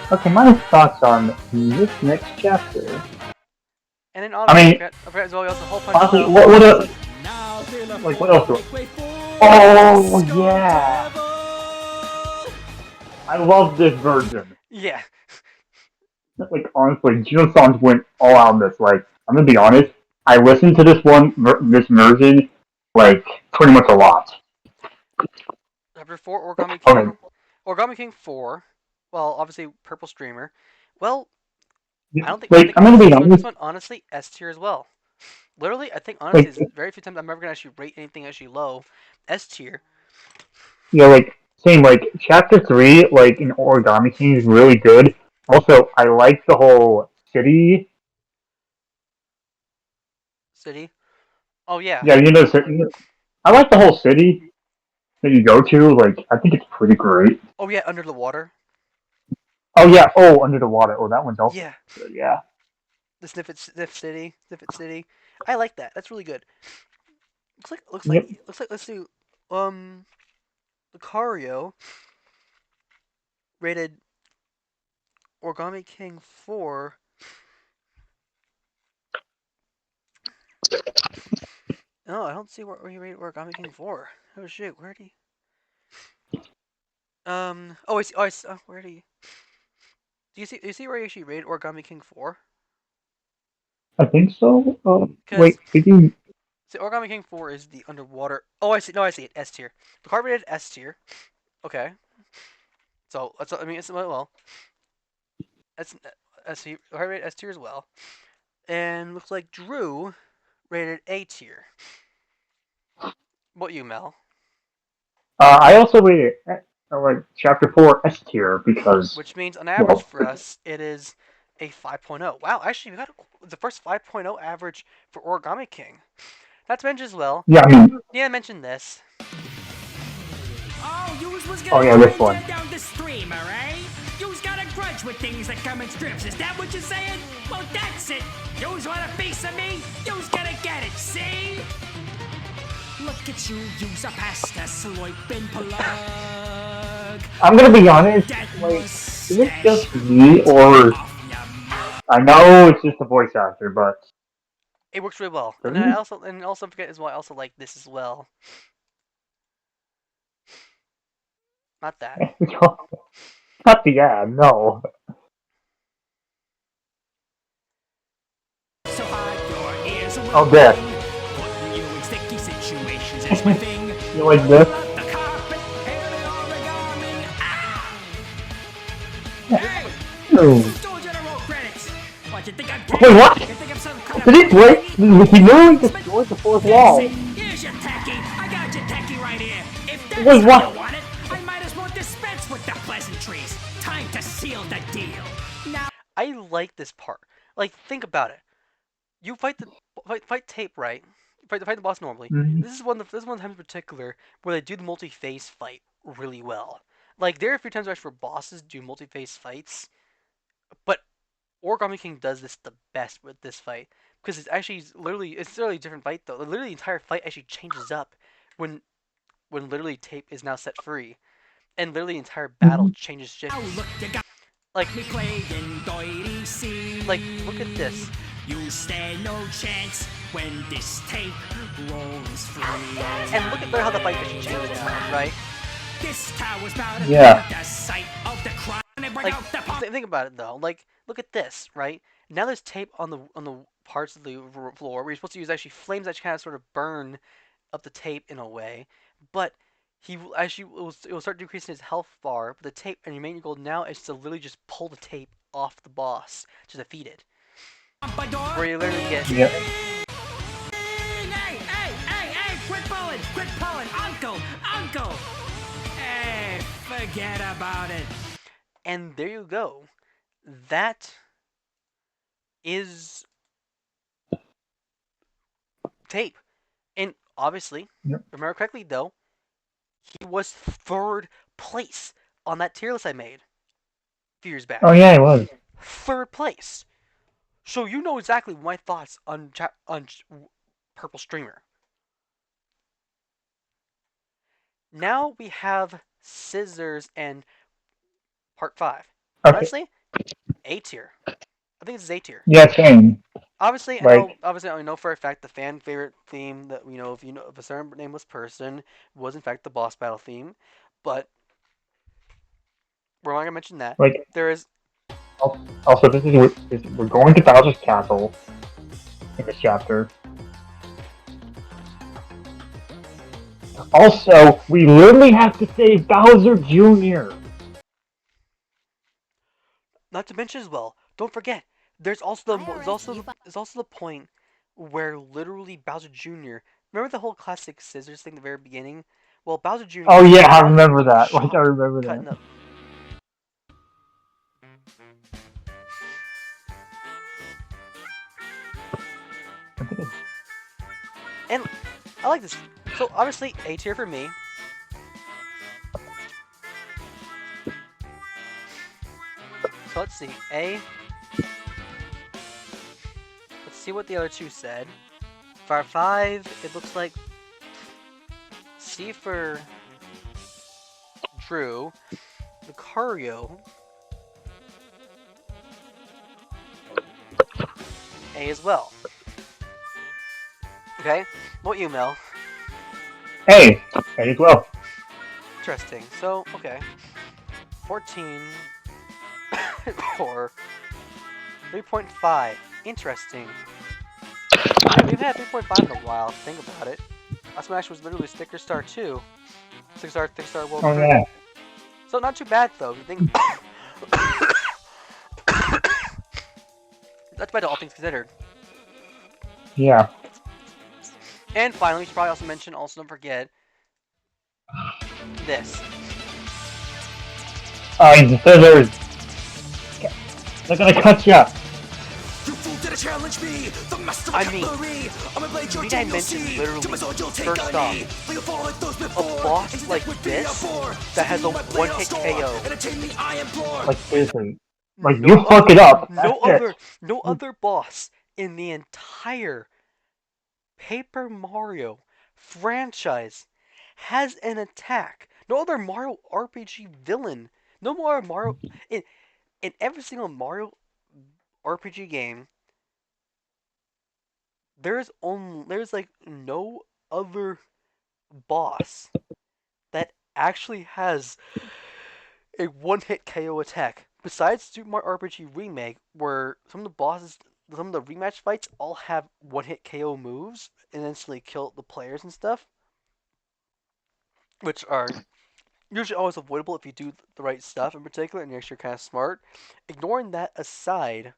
Okay, my thoughts on this next chapter. And then honestly, I mean, I forgot as well, we also whole punch. Honestly, what else? Like, what else? Oh yeah! I love this version. Yeah. Like, honestly, Geosons went all out on this. Like, I'm gonna be honest, I listened to this version, like, pretty much a lot. Chapter 4, Origami King. Okay. Origami King 4. Well, obviously, Purple Streamer. Well, I don't think. Like, I'm gonna be honest. This one, honestly, S tier as well. Literally, I think honestly, it's very few times I'm ever gonna actually rate anything actually low. S tier. Yeah, like, same, like, chapter 3, like, in Origami King is really good. Also, I like the whole city. City? Oh, yeah. Yeah, you know, I like the whole city that you go to. Like, I think it's pretty great. Oh, yeah, Under the Water. Oh, yeah, Under the Water. Oh, that one's also good, yeah. The Sniff City. I like that. That's really good. Looks like let's do Lucario rated Origami King 4. No, I don't see where he rated Origami King 4. Oh shit, where did he? Oh, I see. Where did he? Do you see where he actually rated Origami King 4? I think so. Wait, did you? See, Origami King 4 is the underwater. Oh, I see. No, I see it. S tier. Lucario rated S tier. Okay. So let's. I mean, it's well. That's S tier. Lucario rated S tier as well. And looks like Drew rated A tier. What you, Mel? I also rated like chapter 4 S tier because. Which means on average for us, it is a 5.0. Wow, actually, we got the first 5.0 average for Origami King. Not to mention as well. Yeah, I mean. Yeah, I mentioned this. Oh, yeah, this one. Down the streamer, eh? You's got a grudge with things that come in strips. Is that what you're saying? Well, that's it. You's want a piece of me? You's gonna get it, see? Look at you, you's a pasta swiping plug. I'm gonna be honest, like, is it just me, or... I know it's just a voice actor, but It works really well. And Really? I also don't forget as well. I also like this as well. Not that. Not the ad, no. So hide your ears away. Oh, there. Putting you in sticky situations is my thing. You like this? The carpet, hair the origami. Ah! Hey! No. Store General credits. What, you think I'm Wait, what? You think I'm some kind Did he of break? He literally destroyed the fourth wall. Here's your techie. I got your techie right here. If that's Wait, how what? you want it, I might as well dispense with the pleasantries. Time to seal the deal. Now I like this part. Like, think about it. You fight tape, right? Fight the boss normally. Mhm. This is one time in particular where they do the multi-phase fight really well. Like, there are a few times where bosses do multi-phase fights, but Origami King does this the best with this fight because it's literally a different fight though. Literally, the entire fight actually changes up when literally tape is now set free, and literally the entire battle changes shifts. oh, look, you got Like, me playing dirty scene. look at this. You stand no chance when this tape rolls free. And look at how the fight actually changes now, right? This tower's bound to Yeah. be the site of the crime. They bring Like, out the think about it though. Like, look at this, right? Now there's tape on the parts of the floor where you're supposed to use actually flames that kind of sort of burn up the tape in a way, but he will actually it will start decreasing his health bar. But the tape and your main goal now is to literally just pull the tape off the boss to defeat it. Where you literally get Yep. Hey, quit pulling, uncle! Hey, forget about it. And there you go. That is tape. And obviously, Yep. remember correctly though, he was 3rd place on that tier list I made a few years back. Oh yeah, it was. 3rd place. So you know exactly my thoughts on Purple Streamer. Now we have Scissors and Part 5. Okay. Honestly, A tier. I think it's A tier. Yeah, same. Obviously, Like- I know for a fact the fan favorite theme that if a certain nameless person was in fact the boss battle theme, but we're not gonna mention that. Like- There is Also, we're going to Bowser's Castle in this chapter. Also, we literally have to save Bowser Jr. not to mention as well. Don't forget, there's also the point where literally Bowser Jr. Remember the whole classic scissors thing at the very beginning? Well, Bowser Jr. Oh yeah, I remember that. Like, I remember cutting that. up. And I like this. So obviously A tier for me. So let's see. A. Let's see what the other two said. For 5, it looks like C for Drew. Lucario. A as well. Okay, what about you, Mel? Hey, A as well. Interesting. So, okay. 14 or 3.5. Interesting. We've had 3.5 in a while, think about it. Last match was literally Sticker Star 2. Sticker Star World Oh 3. yeah. So not too bad though, if you think that's bad all things considered. Yeah. And finally, we should probably also mention, don't forget, this. The scissors. They're gonna cut you. You fool did challenge me, the master I mean, I'm a blade your I mentioned literally, first off, a boss like this that has a one-hit KO. Like seriously. Like you fuck it up. No other boss in the entire Paper Mario franchise has an attack. No other Mario RPG villain. No more Mario in every single Mario RPG game. there's like no other boss that actually has a one-hit KO attack besides Super Mario RPG Remake, where some of the rematch fights all have one-hit KO moves and instantly kill the players and stuff, which are usually always avoidable if you do the right stuff in particular and you're actually kind of smart. Ignoring that aside,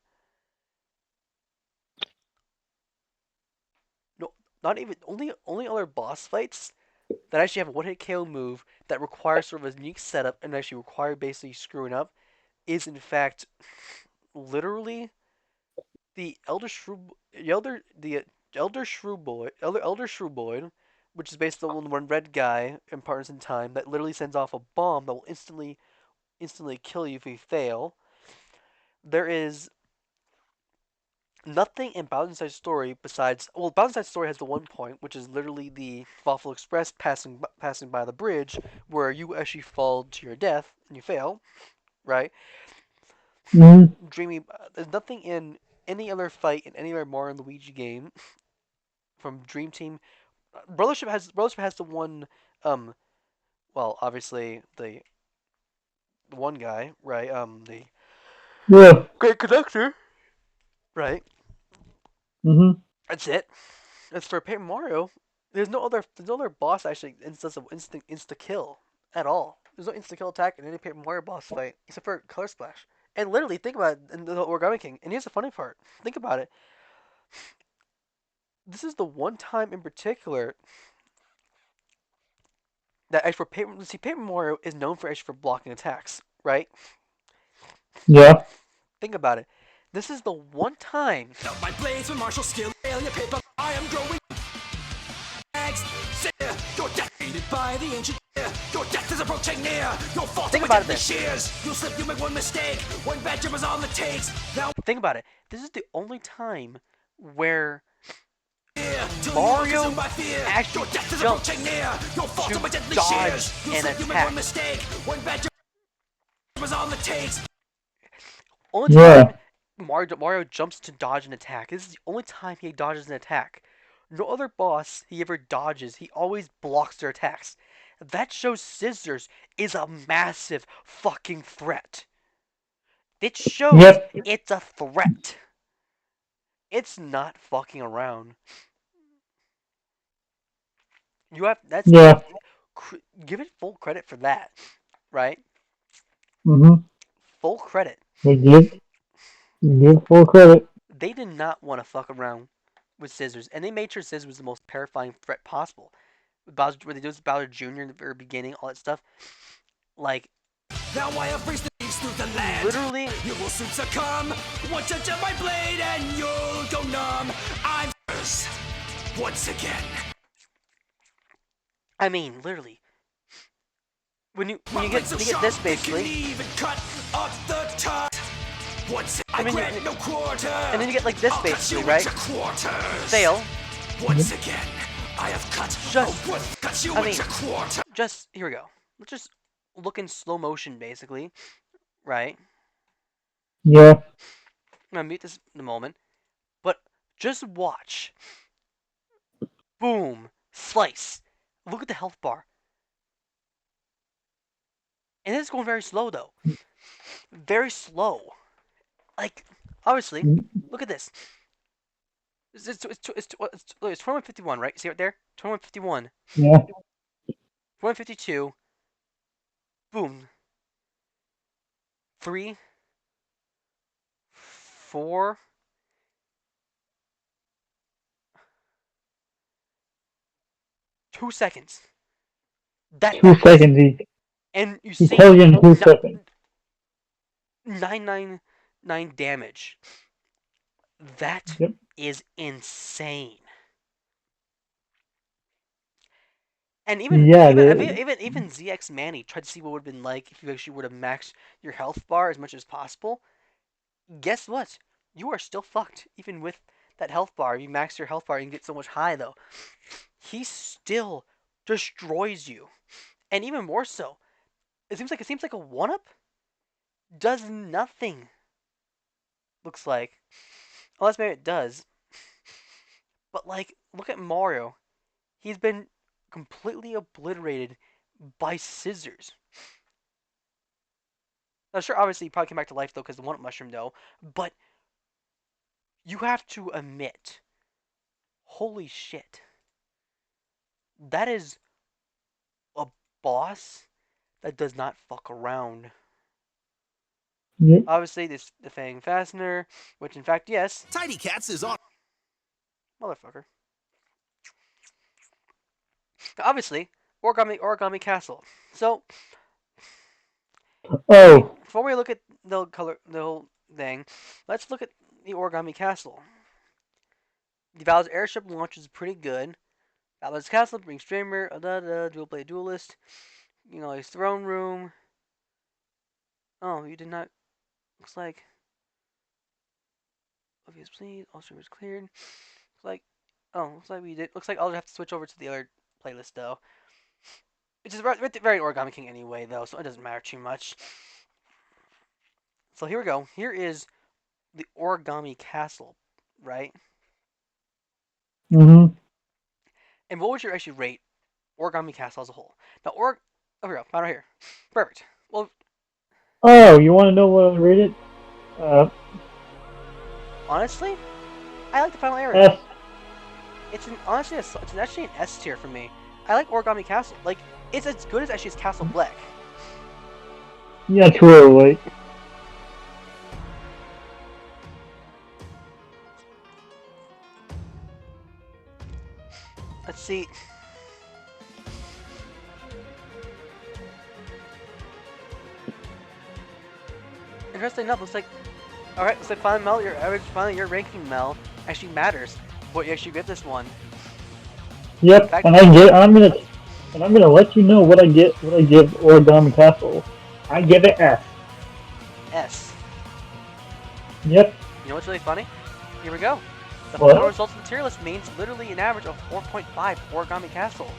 no, not even only other boss fights that actually have a one-hit KO move that requires sort of a unique setup and actually require basically screwing up is in fact literally the Elder Shrewboy, which is based on one red guy in Partners in Time that literally sends off a bomb that will instantly kill you if you fail. There is nothing in Bowser's Inside Story besides, well, Bowser's Inside Story has the one point, which is literally the Waffle Express passing by the bridge, where you actually fall to your death and you fail, right? Dreamy, there's nothing in any other fight in any other Mario and Luigi game from Dream Team. Brothership has the one, well, obviously the one guy, right? The Great Conductor, right? That's it. As for Paper Mario, there's no other boss actually does an insta kill at all. There's no insta kill attack in any Paper Mario boss fight except for Color Splash. And literally, think about it in the Origami King. And here's the funny part. Think about it. This is the one time in particular that actually Paper Mario is known for actually for blocking attacks, right? Yeah. Think about it. This is the one time. My blades with martial skill, alien paper. I am growing. You're defeated by the ancient. Your death is approaching near. You'll fall to deadly shears. You'll slip. You make one mistake. One bad jump is on the takes. Now think about it. This is the only time where Mario actually jumps to dodge an attack. Only time Mario jumps to dodge an attack. This is the only time he dodges an attack. No other boss he ever dodges. He always blocks their attacks. That shows Scissors is a massive fucking threat. It shows it's a threat. It's not fucking around. You have give it full credit for that, right? Full credit. Give full credit. They did not want to fuck around with Scissors, and they made sure Scissors was the most terrifying threat possible. Bowser, what they do with Bowser Jr. in the very beginning, all that stuff, like. Now I have raised the beast through the land. Literally, you will soon succumb. Once you jump my blade and you'll go numb. I'm first once again. I mean, literally. When you get this basically. Even cut up the top. Once and then you get like this basically, right? Fail. Once again, I have cut you into quarters. Just here we go. Let's just look in slow motion, basically, right? Yeah. I'm gonna mute this in a moment, but just watch. Boom, slice. Look at the health bar, and it's going very slow though. Very slow. Like, obviously, look at this. It's 2151, right? See right there? 2151. Yeah. 2152. Boom. 3, 4. Two seconds. That 2 seconds. And you see, see, tells you in 2 seconds. 999 damage. That is insane. And even ZX Manny tried to see what would have been like if you actually would have maxed your health bar as much as possible. Guess what? You are still fucked, even with that health bar. If you max your health bar, you can get so much high though. He still destroys you, and even more so. It seems like a 1-up does nothing. Looks like, unless maybe it does. But like, look at Mario. He's been completely obliterated by scissors. Now, sure, obviously he probably came back to life though because the One Up Mushroom though. But you have to admit, holy shit, that is a boss that does not fuck around. Yep. Obviously, the Fang Fastener, which in fact, yes. Tidy Cats is on. Motherfucker. Obviously, Origami Castle. So, Oh, before we look at the whole thing, let's look at the Origami Castle. The Bowser's airship launch is pretty good. Bowser's Castle brings Streamer, dual play duelist. You know, his throne room. Oh, you did not. Looks like. Obvious please. All streamers cleared. Looks like. Oh, looks like we did. Looks like I'll have to switch over to the other playlist though. Which is very Origami King anyway though, so it doesn't matter too much. So here we go. Here is the Origami Castle, right? mm-hmm. And what would you actually rate Origami Castle as a whole? Now, oh, here we go. Right here. Perfect. Well, Oh, you want to know what I rated? honestly, I like the final area. S. It's actually an S tier for me. I like Origami Castle. Like, it's as good as actually as Castle Black. Yeah, true. Like, Let's see. Interesting enough, looks like. Alright, looks like finally your ranking, Mel, actually matters. What you actually get this one. yep. And I'm gonna let you know what I give Origami Castle. I give it S. S. Yep. You know what's really funny? Here we go. The What? final results in the tier list means literally an average of 4.5 Origami Castle.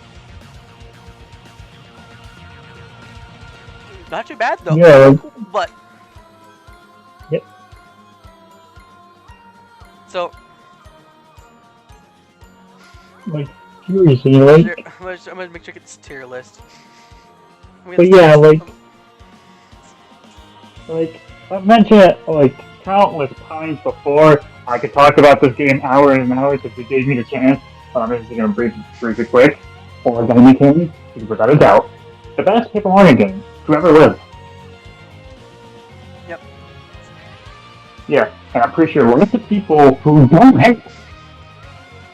Not too bad though. Yeah. Like, But yep. so Like, seriously, like. I'm gonna make sure I get this tier list. But yeah, like I've mentioned it like countless times before. I could talk about this game hours and hours if you gave me the chance. But I'm just gonna brief it quick. Origami King is without a doubt the best Paper Mario game to ever live. Yep. Yeah, and I'm pretty sure lots of people who don't hate.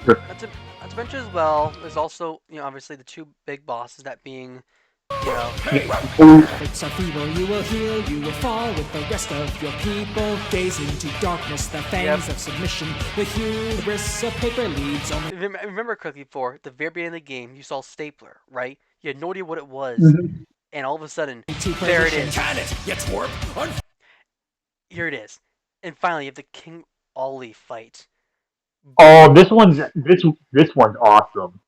That's a mention as well. There's also, you know, obviously the two big bosses, that being, you know, It's a feeble, you will heal, you will fall with the rest of your people. Gaze into darkness, the fangs of submission. The hubris of paper leads on. Remember correctly before, the very beginning of the game, you saw Stapler, right? You had no idea what it was, and all of a sudden, there it is. Can it, you twerp? Here it is. And finally, you have the King Ollie fight. Oh, this one's awesome.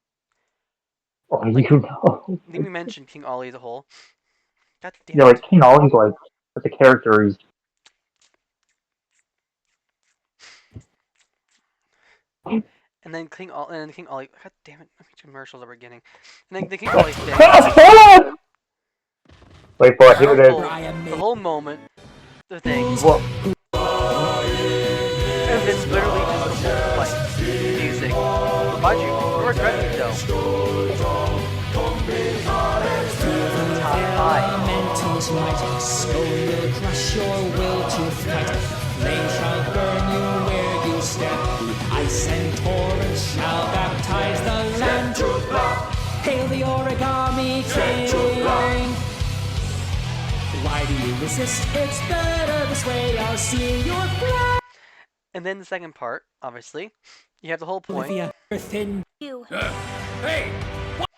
Oh, you know. Let me mention King Ollie as a whole. God damn Yeah, like King Ollie's like as a character is. And then King Ollie. God damn it! How many commercials are we getting? And then the King Ollie thing. Wait for it. Here it is. The whole moment. The thing. Well, And it's literally just the whole like music. Mind you, we're regretting it though. Top high. Elementals might will crush your will to fight. Flames shall burn you where you step. Ice and torrents shall baptize the land. Hail the Origami King. Why do you resist? It's better this way. I'll see your blood. And then the second part, obviously, you have the whole point. Within You. Hey, what?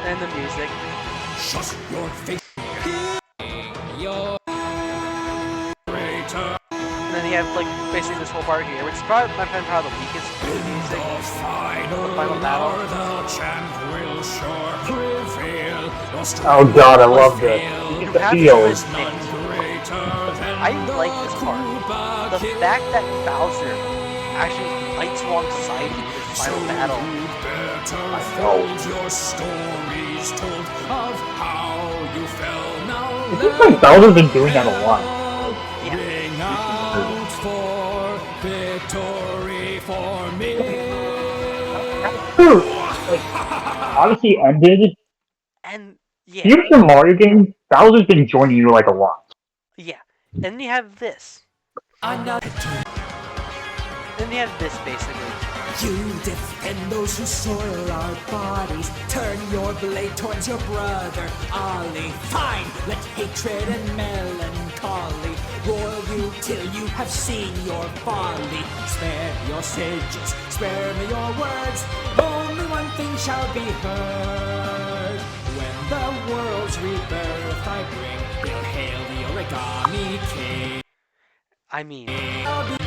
And the music. Shut your face. your Traitor. And then you have like basically this whole part here, which is probably my friend probably the weakest music. The final battle. hour, the champ will sure prevail. oh god, I love this. You The have to feels. admit, I like this part. The fact that Bowser actually fights alongside you in this final battle. Hold your stories told of how you fell. Now It seems like Bowser's been doing that a lot. ring out for victory for me. After, like, Odyssey ended, And yeah, future Mario games, Bowser's been joining you like a lot. yeah. And then you have this. And then you have this basically. You defend those who soil our bodies. Turn your blade towards your brother, Ollie. Fine, let hatred and melancholy roil you till you have seen your folly. Spare your sages, spare me your words. Only one thing shall be heard. When the world's rebirth I bring, they'll hail the Origami King. I mean,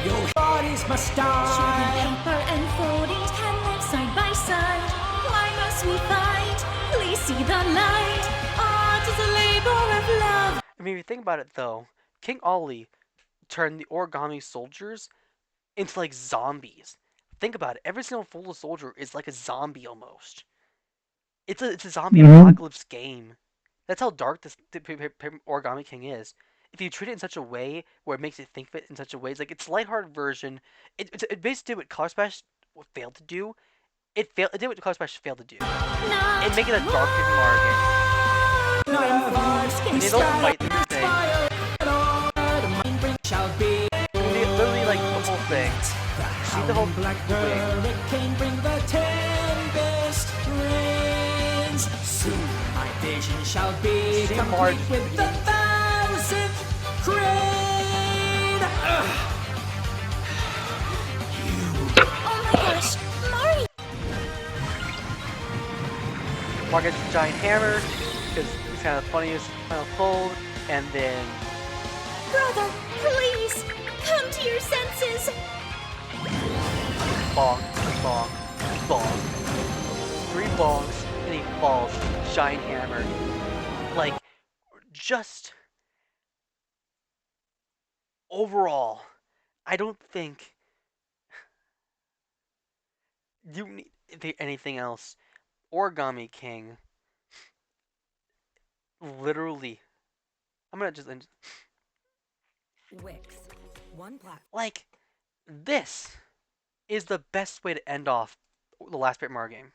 Your bodies must die. Paper and folding can live side by side. Why must we fight? Please see the light. Art is a labor of love. I mean, if you think about it though, King Ollie turned the origami soldiers into like zombies. Think about it. Every single full soldier is like a zombie almost. It's a zombie apocalypse game. That's how dark this Origami King is. If you treat it in such a way where it makes you think of it in such a way, it's like its lighthearted version. It basically did what Color Splash failed to do. It did what Color Splash failed to do. It make it a dark Paper Mario game. And they don't fight the thing. Literally like the whole thing. See the whole Black thing. hurricane bring the tempest rains. Soon my vision shall be See complete Marge. with the 1,000th crane. Oh my gosh, Mario! Mark gets the giant hammer because he's kind of the funniest final fold, and then Brother, please, come to your senses. bonk, bonk, bonk. 3 bonks, and he falls. Giant hammer. Like, just overall, I don't think you need anything else. Origami King, literally, I'm gonna just Wix. One black. like, this is the best way to end off the last Paper Mario game.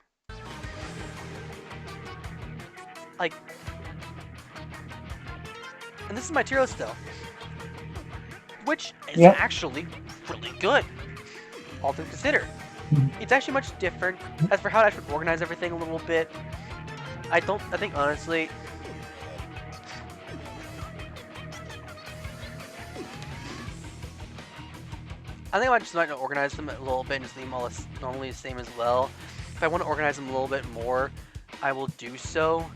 Like, and this is my tier list though, which is actually really good, all things considered. It's actually much different as for how to actually organize everything a little bit. I think honestly, I think I just might organize them a little bit and just leave them all normally the same as well. If I want to organize them a little bit more, I will do so.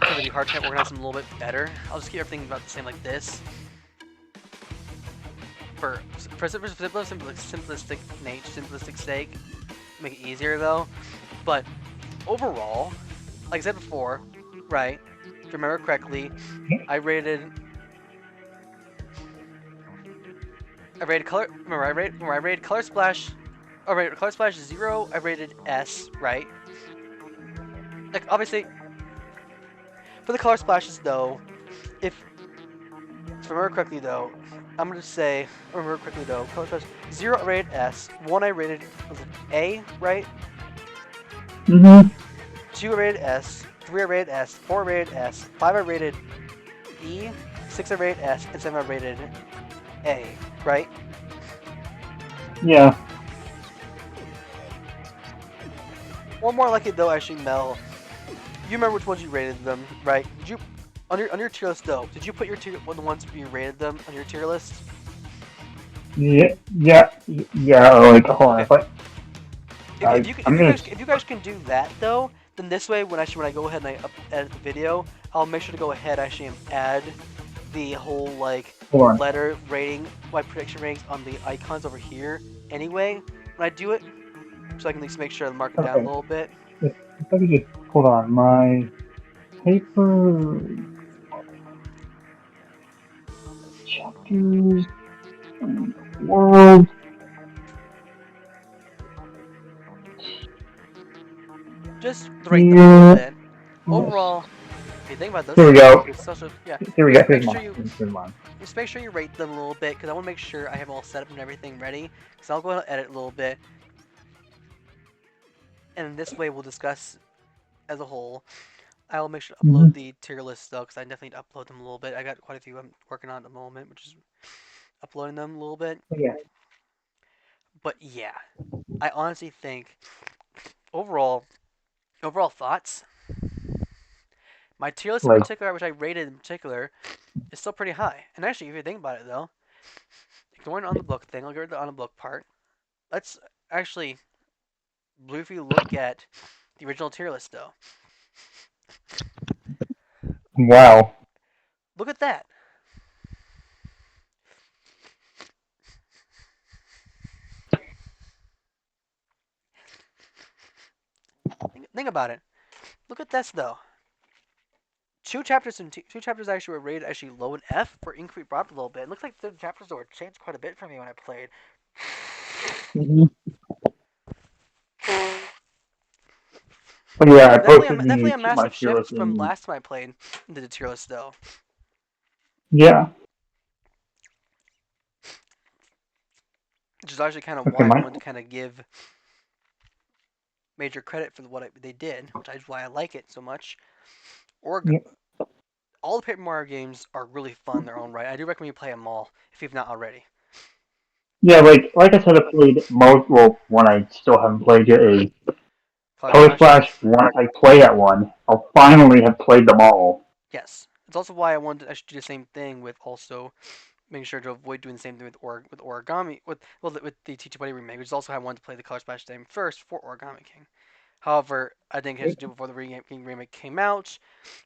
It's really hard to organize them a little bit better. I'll just keep everything about the same like this. For simplistic sake, make it easier though. But overall, like I said before, right? If you remember correctly, I rated color. Remember, I rated Color Splash. I rated Color Splash 0. I rated S, right? Like obviously, for the Color Splashes though, if I remember correctly though, I'm gonna say, Color Splash 0 I rated S, 1 I rated A, right? 2 I rated S, 3 I rated S, 4 I rated S, 5 I rated E, 6 I rated S, and 7 I rated A, right? Yeah. One more like it though, actually, Mel. You remember which ones you rated them, right? Did you on your tier list though? Did you put your the ones you rated them on your tier list? Yeah. Like, hold on. If you guys can do that though, then this way when I go ahead and I edit the video, I'll make sure to go ahead actually and add the whole like letter rating, like prediction ratings on the icons over here. Anyway, when I do it, so I can at least make sure to mark it down a little bit. If I could just hold on, my paper chapters world. just to rate them a little bit. Overall, if you think about those, Here we go. yeah, Here we go. just make Here's sure mine. you Here's mine. just make sure you rate them a little bit, because I want to make sure I have all set up and everything ready. Because I'll go ahead and edit a little bit, and this way we'll discuss as a whole. I will make sure to upload the tier lists though, because I definitely need to upload them a little bit. I got quite a few I'm working on at the moment, which is uploading them a little bit. Yeah. But yeah, I honestly think overall thoughts. My tier list in particular, which I rated in particular, is still pretty high. And actually, if you think about it though, ignoring on the book thing, I'll get rid of the on the book part. Let's actually briefly look at the original tier list though. Wow. Look at that. Think about it. Look at this though. Two chapters actually were rated actually low in F for increase brought up a little bit. It looks like the chapters though were changed quite a bit for me when I played. But yeah, I Definitely a posted my massive tier list shift from in. last time I played into the tier list though. Yeah. Which is actually kind of Okay, why I Mike. wanted to kind of give major credit for what they did, which is why I like it so much. All the Paper Mario games are really fun in their own right. I do recommend you play them all if you've not already. Yeah, like I said, I played most. Well, one I still haven't played yet is Color Splash. Once I play that one, I'll finally have played them all. Yes, it's also why I wanted to actually do the same thing with also making sure to avoid doing the same thing with Origami with the T2 remake, which is also how I wanted to play the Color Splash game first for Origami King. However, I didn't get to do it before the remake came out,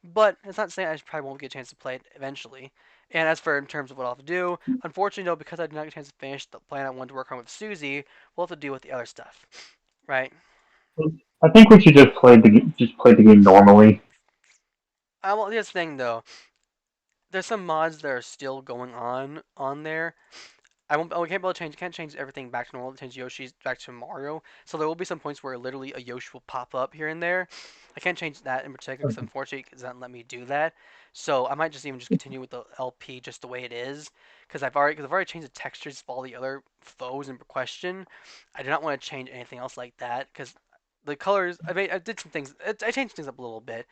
but it's not saying I probably won't get a chance to play it eventually. And as for in terms of what I'll have to do, unfortunately, though, because I did not get a chance to finish the plan I wanted to work on with Susie, we'll have to deal with the other stuff, right? I think we should just play the game normally. Well, here's the thing, though. There's some mods that are still going on there. I can't be able to can't change everything back to normal. Change Yoshi's back to Mario. So there will be some points where literally a Yoshi will pop up here and there. I can't change that in particular because unfortunately it doesn't let me do that. So I might just continue with the LP just the way it is because I've already changed the textures of all the other foes in question. I do not want to change anything else like that because the colors. I did some things. I changed things up a little bit.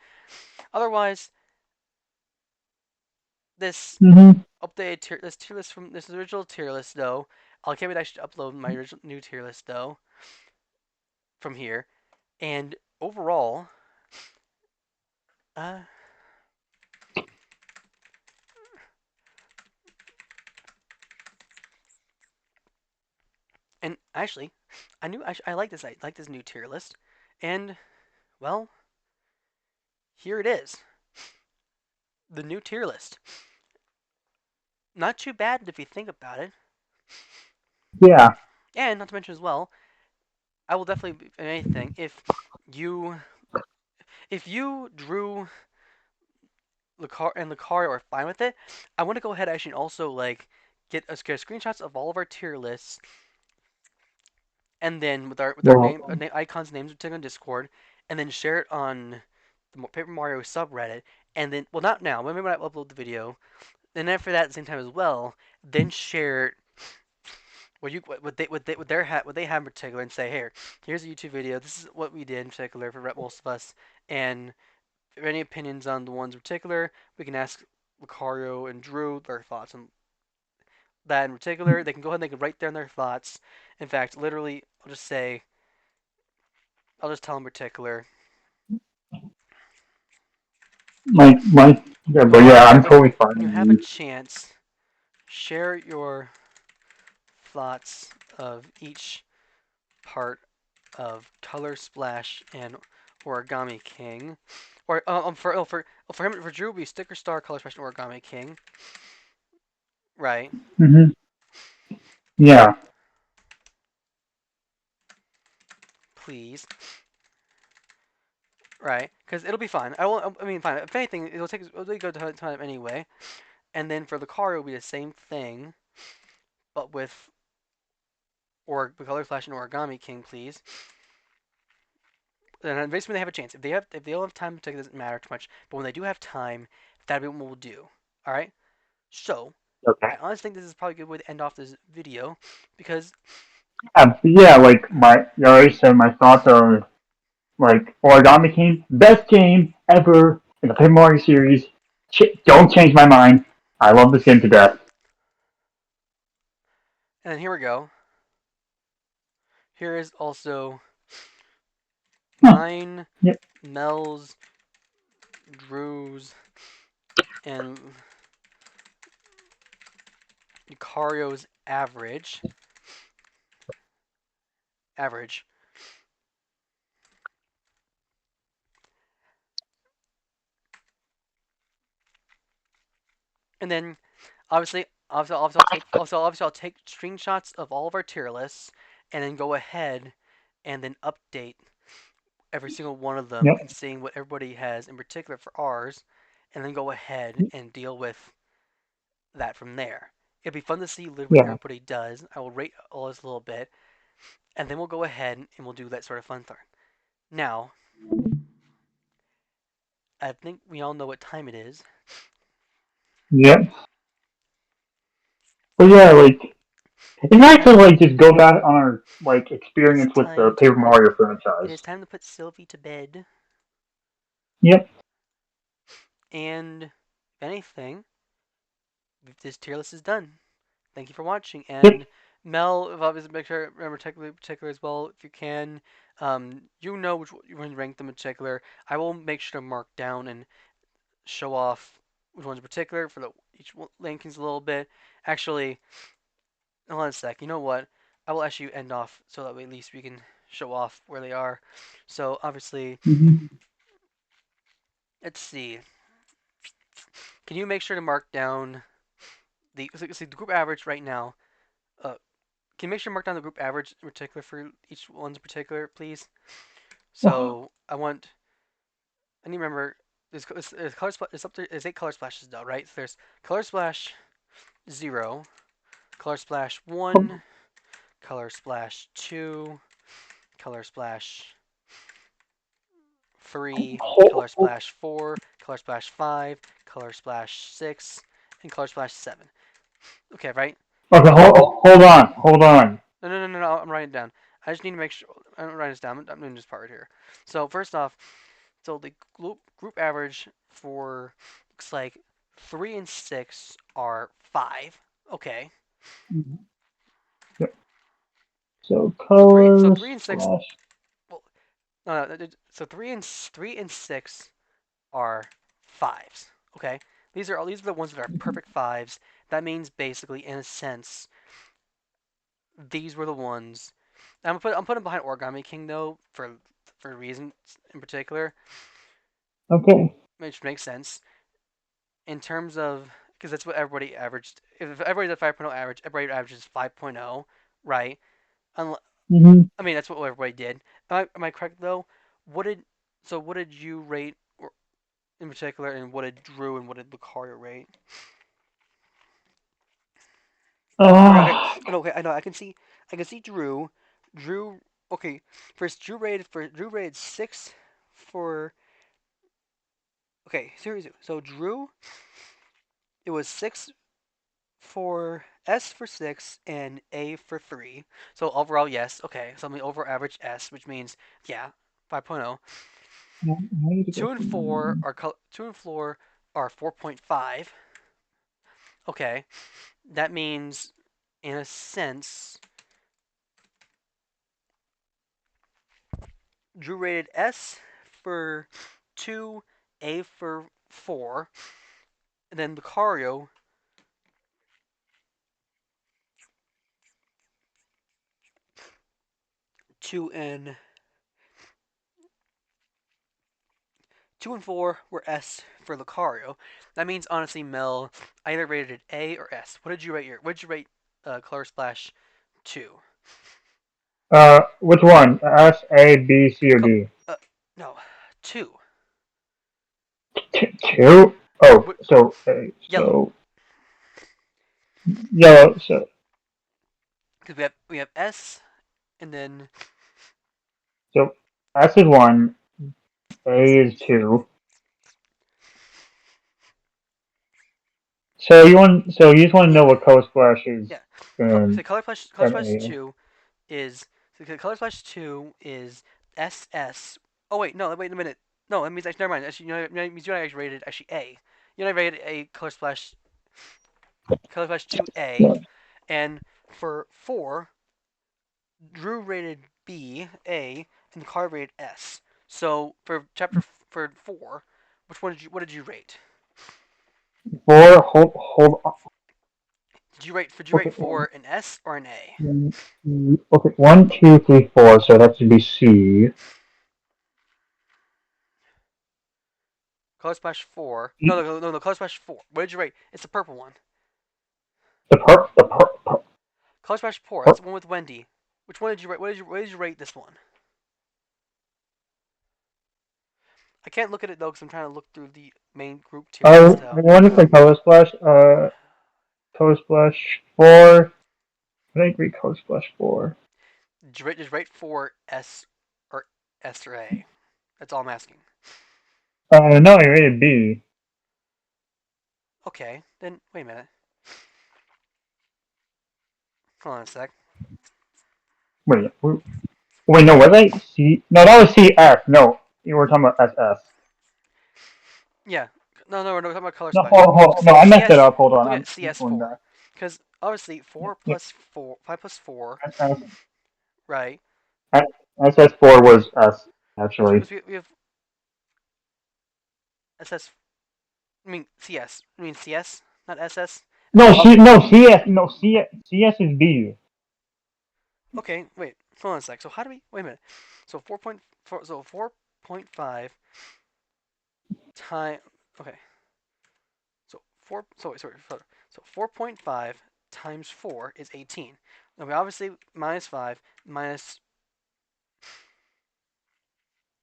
Otherwise, this updated tier list from this original tier list though. I can't wait to actually upload my original new tier list though from here, and overall, and actually, I like this. I like this new tier list, and well, here it is. The new tier list. Not too bad if you think about it. Yeah. And not to mention as well, I will definitely anything if you drew Lucario are fine with it, I want to go ahead actually and also like get screenshots of all of our tier lists, and then with our icons names we took on Discord, and then share it on the Paper Mario subreddit, and then not now, maybe when I upload the video, and after that at the same time as well, then share what they have in particular, and say, here, here's a YouTube video. This is what we did in particular for most of us, and if any opinions on the ones in particular, we can ask Lucario and Drew their thoughts on that in particular. They can go ahead and they can write down their thoughts. In fact, literally, I'll just tell them in particular. Yeah, but yeah, I'm totally fine. When you have a chance, share your thoughts of each part of Color Splash and Origami King. Or for Drew, it'll be Sticker Star, Color Splash, and Origami King. Right. Yeah. Please. Right, because it'll be fine. Fine. If anything, it'll go time anyway. And then for the car, it'll be the same thing, but with Color Flash and Origami King, please. And basically, when they have a chance. If they don't have time, it doesn't matter too much. But when they do have time, that'll be what we'll do. All right. So Okay. I honestly think this is probably a good way to end off this video because Yeah, like you already said, my thoughts are like Origami King, best game ever in the Paper Mario series. Don't change my mind. I love this game to death. and then here we go. Here is also mine, Yep. Mel's, Drew's, and Lucario's average. And then obviously I'll take screenshots of all of our tier lists and then go ahead and then update every single one of them Yep. and seeing what everybody has in particular for ours, and then go ahead and deal with that from there. It'll be fun to see literally what Yeah. everybody does. I will rate all this a little bit, and then we'll go ahead and we'll do that sort of fun thing. Now, I think we all know what time it is. Yep. But yeah, like it's nice to like just go back on our like experience with the Paper Mario It franchise. is time to put Sylvie to bed. Yep. And if anything, this tier list is done. Thank you for watching. And Mel, if obviously make sure remember particular as well if you can. You know which ones rank them in particular. I will make sure to mark down and show off which ones in particular for each rankings a little bit. Actually, hold on a sec. You know what? I will actually end off so that way at least we can show off where they are. So obviously, let's see. Can you make sure to mark down the group average right now? Can you make sure to mark down the group average in particular for each one's in particular, please? So I need to remember there's color splash. There's 8 color splashes though, right? So there's color splash 0, color splash 1, color splash 2, color splash 3, color splash 4, color splash 5, color splash 6, and color splash 7. Okay, right? Okay, hold on. No, I'm writing it down. I just need to make sure. I'm writing this down. I'm doing this part right here. So first off, so the group average for looks like 3 and 6 are 5. Okay. Yep. So colors. So 3 and 6. Slash. Well, no. So 3 and 6 are 5s. Okay. These are the ones that are perfect 5s. That means basically, in a sense, these were the ones. I'm putting behind Origami King though for reasons in particular. Okay. Which makes sense. In terms of because that's what everybody averaged. If everybody's at 5.0 average, everybody averages 5.0, right? I mean that's what everybody did. Am I correct though? What did you rate in particular, and what did Drew and what did Lucario rate? Okay, I know. I can see Drew. Okay, Drew rated 6 for. Okay, seriously. So Drew, it was 6 for S for 6 and A for 3. So overall, yes. Okay, so I'm the over average S, which means yeah, 5.0. 2 and 4 are 4.5. Okay, that means in a sense, Drew rated S for 2, A for 4, and then Lucario 2 and 4 were S for Lucario. That means honestly, Mel, I either rated it A or S. What did you rate Color Splash 2? Which one? S, A, B, C, or D? No, 2. 2? Oh, so yellow. Yellow. So because we have S, and then so S is 1, A is 2. So you just want to know what Color Splash is. Yeah. Um, So Color Splash an 2 is Color Splash 2 is SS. Oh wait, no, wait a minute. No, that means actually never mind. Actually, that means you and I actually rated actually A. You and I rated a Color Splash 2A, and for 4, Drew rated B, A, and Carl rated S. So for for 4, what did you rate? 4. Hold on. Did you rate Okay. 4 an S or an A? Okay. 1, 2, 3, 4. So that should be C. Color Splash 4. Hmm? No, Color Splash 4. What did you rate? It's the purple one. Color Splash 4. That's the one with Wendy. Which one did you rate? What did you rate this one? I can't look at it though because I'm trying to look through the main group tier list. I want to play Color Splash. Color Splash 4. I agree. Color Splash 4. Just rate 4 S or A. That's all I'm asking. No, I rated B. Okay, then wait a minute. Hold on a sec. Wait, no, was I C? No, that was CS. No, you were talking about SS. Yeah. No, we're talking about Color No, Splash. no, I messed it up. Hold on, Look I'm at going CS4. back. Because obviously 4 plus 4, 5 plus 4, right? SS4 was S, actually. Because we have SS. I mean CS. I mean CS, not SS. No, CS is B. Okay, wait. Hold on a sec. So how do we? Wait a minute. So 4.4. So 4.5 time. Okay. So 4. So wait, sorry. So 4.5 times 4 is 18. Now we obviously minus 5 minus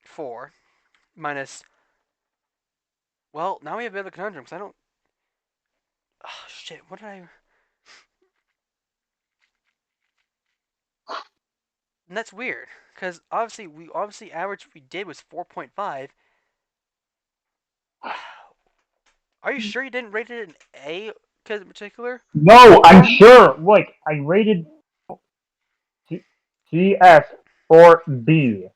4 minus. Well, now we have a bit of a conundrum because I don't. Oh shit! What did I? And that's weird because obviously average we did was 4.5. Are you sure you didn't rate it an A? Because in particular. No, I'm sure. Like, I rated CS for B.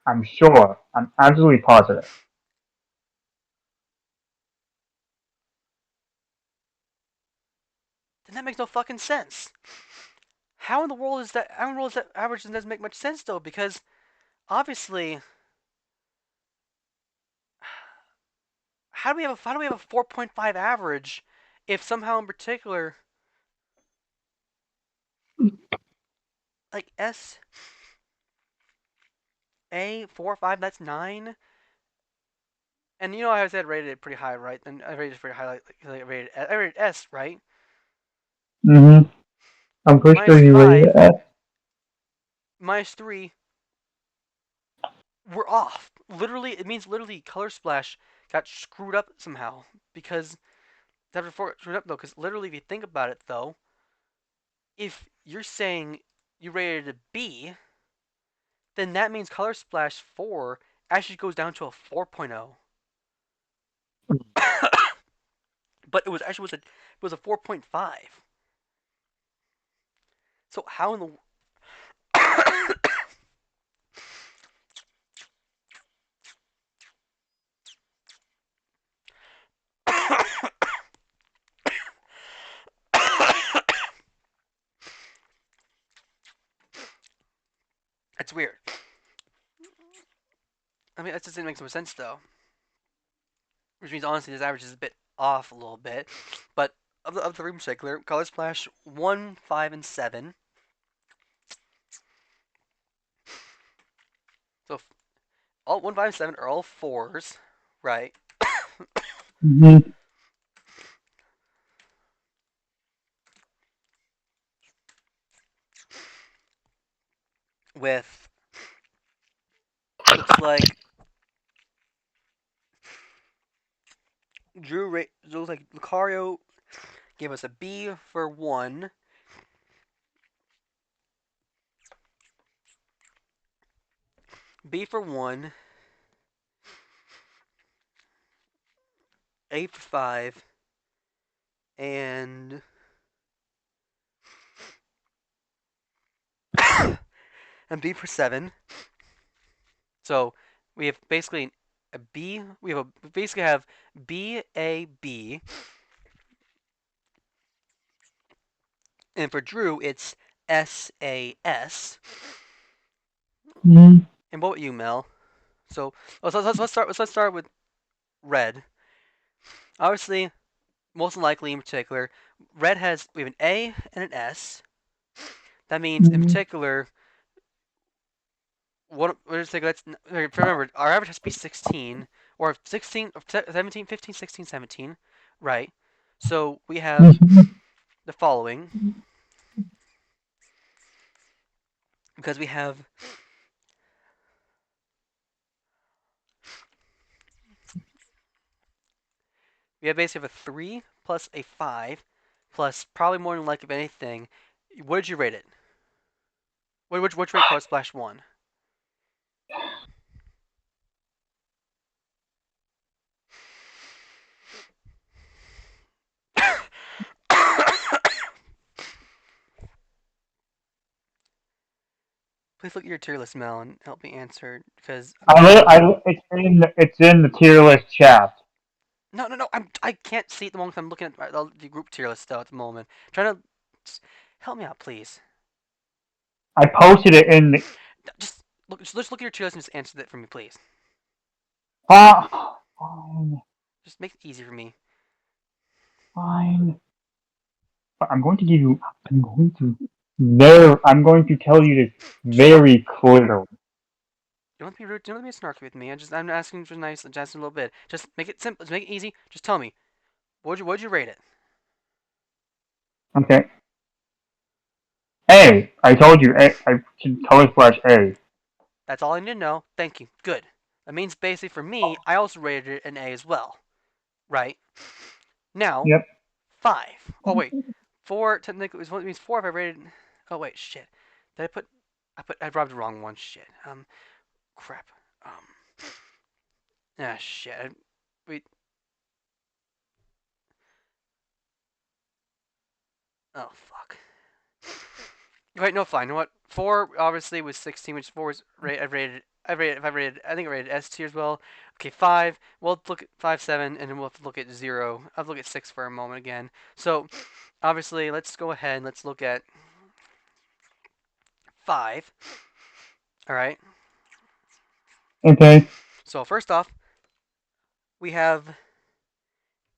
I'm sure. I'm absolutely positive. Then that makes no fucking sense. How in the world is that? How in the world is that average? Doesn't make much sense though, because obviously, how do we have a 4.5 average if somehow in particular, like S A 4 5, that's 9. And you know I said rated it pretty high, right? And I rated it pretty high, like I rated S, right? Mm-hmm. I'm pretty sure you rated S. Minus 3. We're off. Literally, it means literally Color Splash got screwed up somehow because that before screwed up though. Because literally, if you think about it though, if you're saying you rated a B, then that means Color Splash 4 actually goes down to a 4.0. But it was actually it was a 4.5. So how in the That's weird. I mean, that just didn't make some sense though. Which means honestly, this average is a bit off a little bit. But of the room particular, Color Splash 1, 5, and 7. So all 1, 5, and 7 are all 4s, right? Mm-hmm. With looks like looks like Lucario gave us a B for 1. B for 1, A for 5, and and B for 7. So we have basically a B. We basically have B, A, B, and for Drew it's S, A, S. Mm. And what about you, Mel? So let's start with red. Obviously, most likely in particular, red we have an A and an S. That means in particular, what is it? Remember, our average has to be 16 or 16, 17, 15, 16, 17, right? So we have the following because we basically a 3 plus a 5 plus probably more than likely if anything. What did you rate it? Which rate Color Splash 1? Please look at your tier list, Mel, and help me answer because It's in the tier list chat. no, I can't see it the moment I'm looking at the group tier list though at the moment. Trying to help me out, please. I posted it in the. Just look at your tier list and just answer that for me, please. Fine. Just make it easy for me. Fine. But I'm going to give you. I'm going to tell you this very clearly. Don't let me be rude. Don't let me be snarky with me. I'm asking for nice, just a little bit. Just make it simple. Just make it easy. Just tell me. What'd you rate it? Okay. A. I told you. A. I should Color Splash A. That's all I need to know. Thank you. Good. That means basically for me, I also rated it an A as well. Right? Now, Yep. 5. Oh wait, 4 technically is what means 4 if I rated. Oh wait, shit. Did I robbed the wrong one. Shit. Crap. Shit. Wait. Oh fuck. Wait, no, fine. You know what? 4 obviously was 16, which 4 was I think I rated S tier as well. Okay, 5. We'll look at 5, 7, and then we'll have to look at 0. I'll look at 6 for a moment again. So, obviously, let's go ahead and let's look at 5. All right. Okay. So first off, we have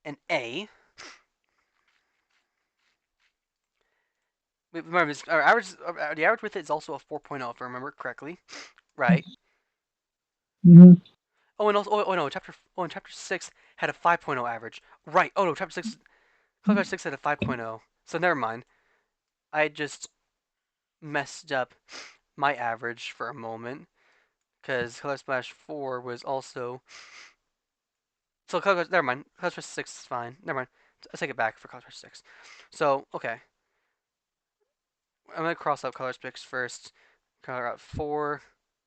an A. Remember, the average with it is also a 4.0 if I remember correctly, right? Mm-hmm. Oh, and also, chapter 6 had a 5.0 average, right? Oh no, chapter 6 had a 5.0. So never mind. I just messed up my average for a moment because Color Splash 4 was also. So never mind. Color Splash 6 is fine. Never mind. I'll take it back for Color Splash 6. So okay. I'm gonna cross out Color Splash first. Color out 4.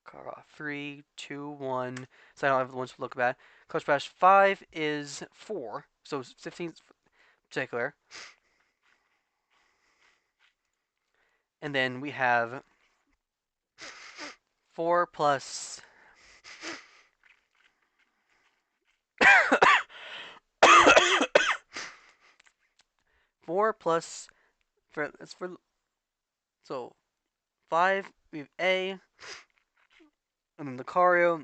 Color out 3, 2, 1. So I don't have the ones to look at. Color Splash 5 is 4. So 15 particular. And then we have 4 plus 4 plus so 5 we have A and then Lucario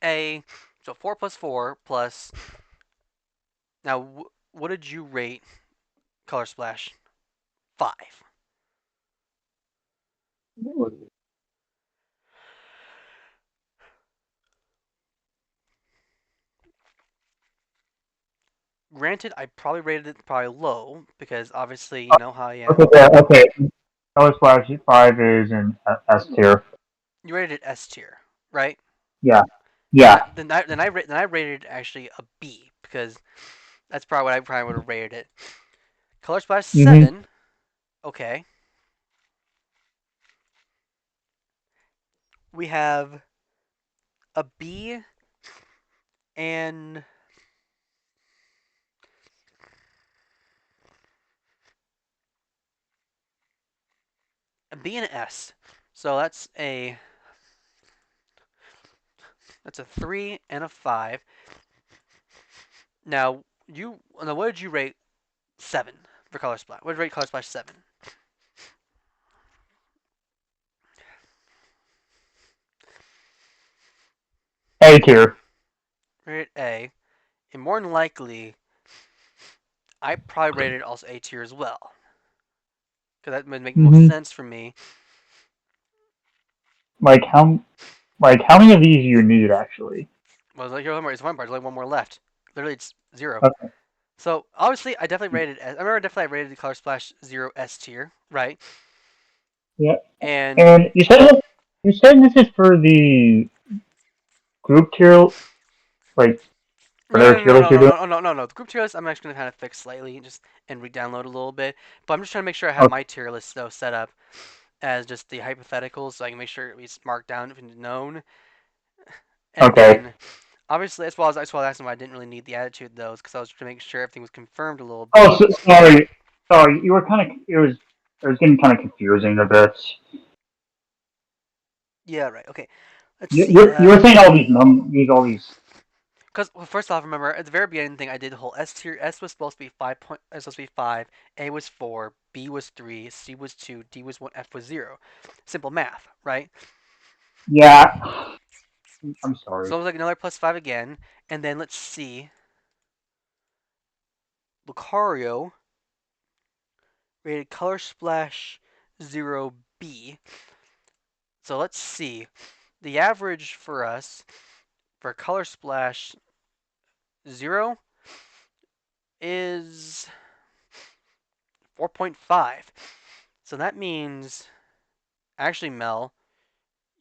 A, so 4 plus 4 plus now what did you rate Color Splash 5? Granted, I probably rated it probably low because obviously you know how I am. Okay. Yeah, okay. Color Splash 5 is in S tier. You rated it S tier, right? Yeah. Yeah. Then I rated it actually a B because that's probably what I probably would have rated it. Color Splash 7, okay. we have a B and an S. So that's a 3 and a 5. Now what did you rate 7 for Color Splash? What did you rate Color Splash 7? A tier. Rated A. And more than likely, I probably rated it also A tier as well. Because that would make the most sense for me. Like how many of these do you need actually? Well, it's one more. It's one part. There's only one more left. Literally, it's 0. Okay. So obviously, I definitely rated. I remember definitely I rated the Color Splash 0 S tier, right? Yeah. And you said this is for the group tier, like for no, their no, tier no, list no, you're no, doing. no, no, no, no. The group tier list I'm actually gonna kind of fix slightly, just and re-download a little bit. But I'm just trying to make sure I have Okay. my tier list though set up as just the hypotheticals, so I can make sure it's marked down if it's known. And Okay. then obviously, as well as asking why I didn't really need the attitude though, because I was trying to make sure everything was confirmed a little bit. Oh, sorry. You were kind of it was getting kind of confusing a bit. Yeah, right. Okay. Let's You, see. you were saying all these. Because first off, remember at the very beginning thing, I did the whole S tier. S was supposed to be 5. S was supposed to be 5. A was 4. B was 3. C was 2. D was 1. F was 0. Simple math, right? Yeah. I'm sorry. So it was like another +5 again, and then let's see. Lucario rated Color Splash 0B. So let's see. The average for us for Color Splash 0 is 4.5. So that means, actually, Mel,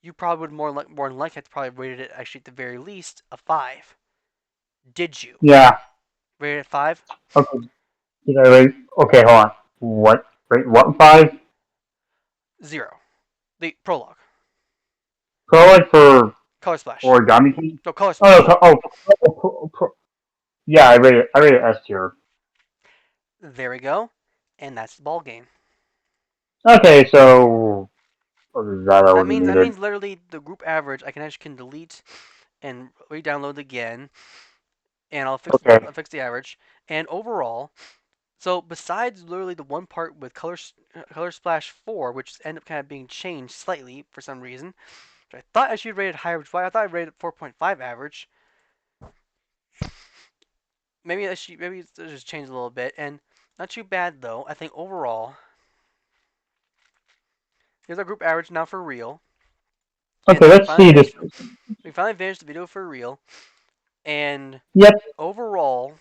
you probably would more than likely have to probably rated it actually at the very least a 5. Did you? Yeah. Rated it 5? Okay. Did I rate? Okay, hold on. What? Rate what 5? 0. The prologue. Prologue for Color Splash. Origami King? No, Color Oh, Splash. no, yeah, I rated S tier. There we go. And that's the ball game. Okay, so that That already means needed. literally the group average I can delete and re-download again, and I'll fix the average. And overall, so besides literally the one part with Color Splash 4, which ended up kind of being changed slightly for some reason, which I thought I should rate it higher. Which I thought I rated 4.5 average. Maybe it's just changed a little bit, and not too bad though. I think overall, here's our group average now for real. Okay, let's see this. We finally finished the video for real, and Yep. overall,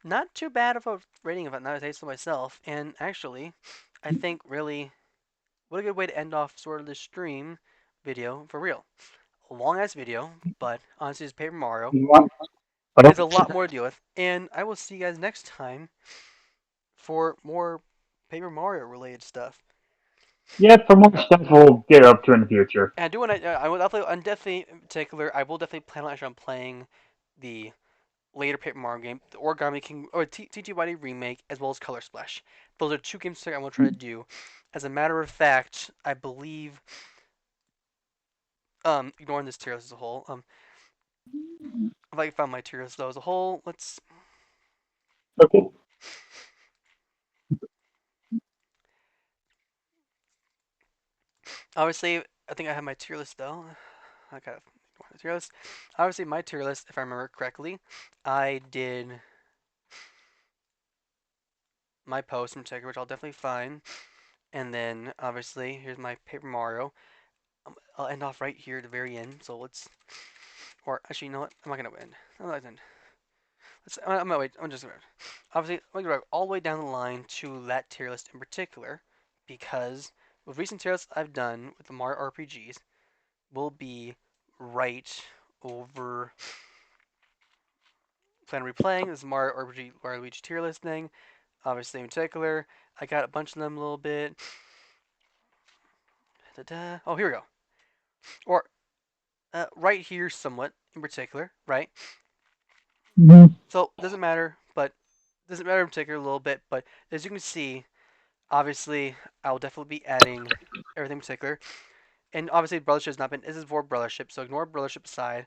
not too bad of a rating of it. Now I say so myself, and actually, I think really, what a good way to end off sort of the stream video for real. A long ass video, but honestly, it's Paper Mario. There's a lot more to deal with, and I will see you guys next time for more Paper Mario related stuff. Yeah, for more stuff we'll get up to in the future. And I do want to. I will definitely in particular. I will definitely plan on actually playing the later Paper Mario game, the Origami King or TTYD remake, as well as Color Splash. Those are 2 games I want to try to do. As a matter of fact, I believe. Ignoring this tier list as a whole. If I can find my tier list though as a whole, let's. Okay. Obviously, I think I have my tier list though. I got the tier list. Obviously, my tier list, if I remember correctly, I did my post in particular, which I'll definitely find. And then, obviously, here's my Paper Mario. I'll end off right here at the very end. So let's, or actually, you know what? I'm not gonna end. I'm not gonna end. I'm gonna wait. I'm just gonna. Obviously, I'm gonna go all the way down the line to that tier list in particular, because with recent tier lists I've done with the Mario RPGs, will be right over. Plan replaying this Mario RPG Mario Luigi tier list thing. Obviously, in particular, I got a bunch of them a little bit. Oh, here we go. or right here somewhat in particular, right? Mhm. So doesn't matter, but doesn't matter in particular a little bit. But as you can see, obviously, I will definitely be adding everything in particular. And obviously, Brothership has not been. This is for Brothership, so ignore Brothership aside.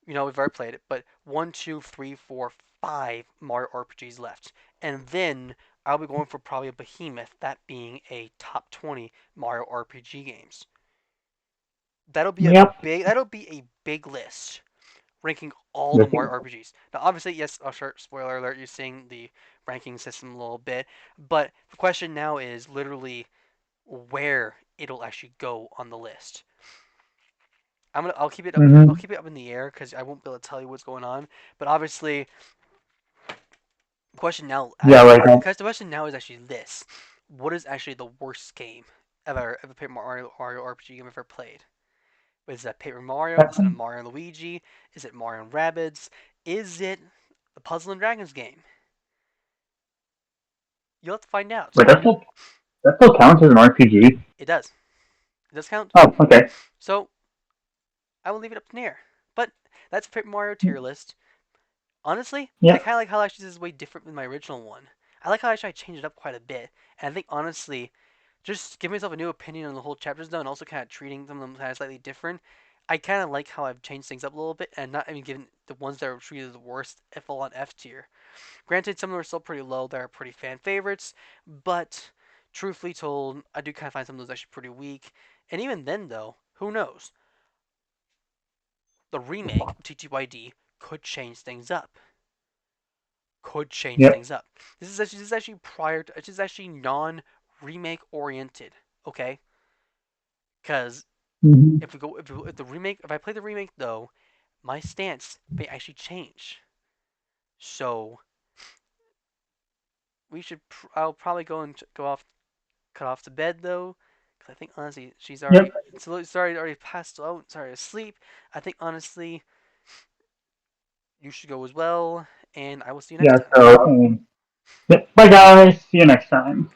You know we've already played it, but 1, 2, 3, 4, 5 Mario RPGs left, and then I'll be going for probably a behemoth, that being a top 20 Mario RPG games. That'll be a Yep. big list, ranking all the Yes, Mario RPGs. Now, obviously, yes, spoiler alert, you're seeing the ranking system a little bit, but the question now is literally where it'll actually go on the list. I'll keep it up. I'll Mhm. keep it up in the air because I won't be able to tell you what's going on. But obviously, the question now, Yeah, right. because the question now is actually this: what is actually the worst game ever played Mario RPG game I've ever played? Is that Paper Mario? Is it a Mario and Luigi? Is it Mario and Rabbids? Is it the Puzzle and Dragons game? You'll have to find out. Wait, that still counts as an RPG? It does. It does count. Oh, okay. So I will leave it up in the air. But that's Paper Mario tier list. Honestly, Yeah. I kind of like how actually this is way different than my original one. I like how actually I changed it up quite a bit, and I think honestly, just giving myself a new opinion on the whole chapters though, and also kind of treating some of them kind of slightly different. I kind of like how I've changed things up a little bit, and not even giving the ones that are treated the worst fall on F tier. Granted, some of them are still pretty low; that are pretty fan favorites, but truthfully told, I do kind of find some of those actually pretty weak. And even then, though, who knows? The remake of TTYD could change things up. Could change Yep. things up. This is actually prior to. This is actually non-remake oriented. Okay. Because Mhm. if I play the remake though, my stance may actually change. So I'll probably cut off to bed though, because I think honestly she's already. Yep. Already passed out. Sorry, asleep. I think honestly you should go as well, and I will see you next Yeah, time. so, yep. Bye, guys. See you next time.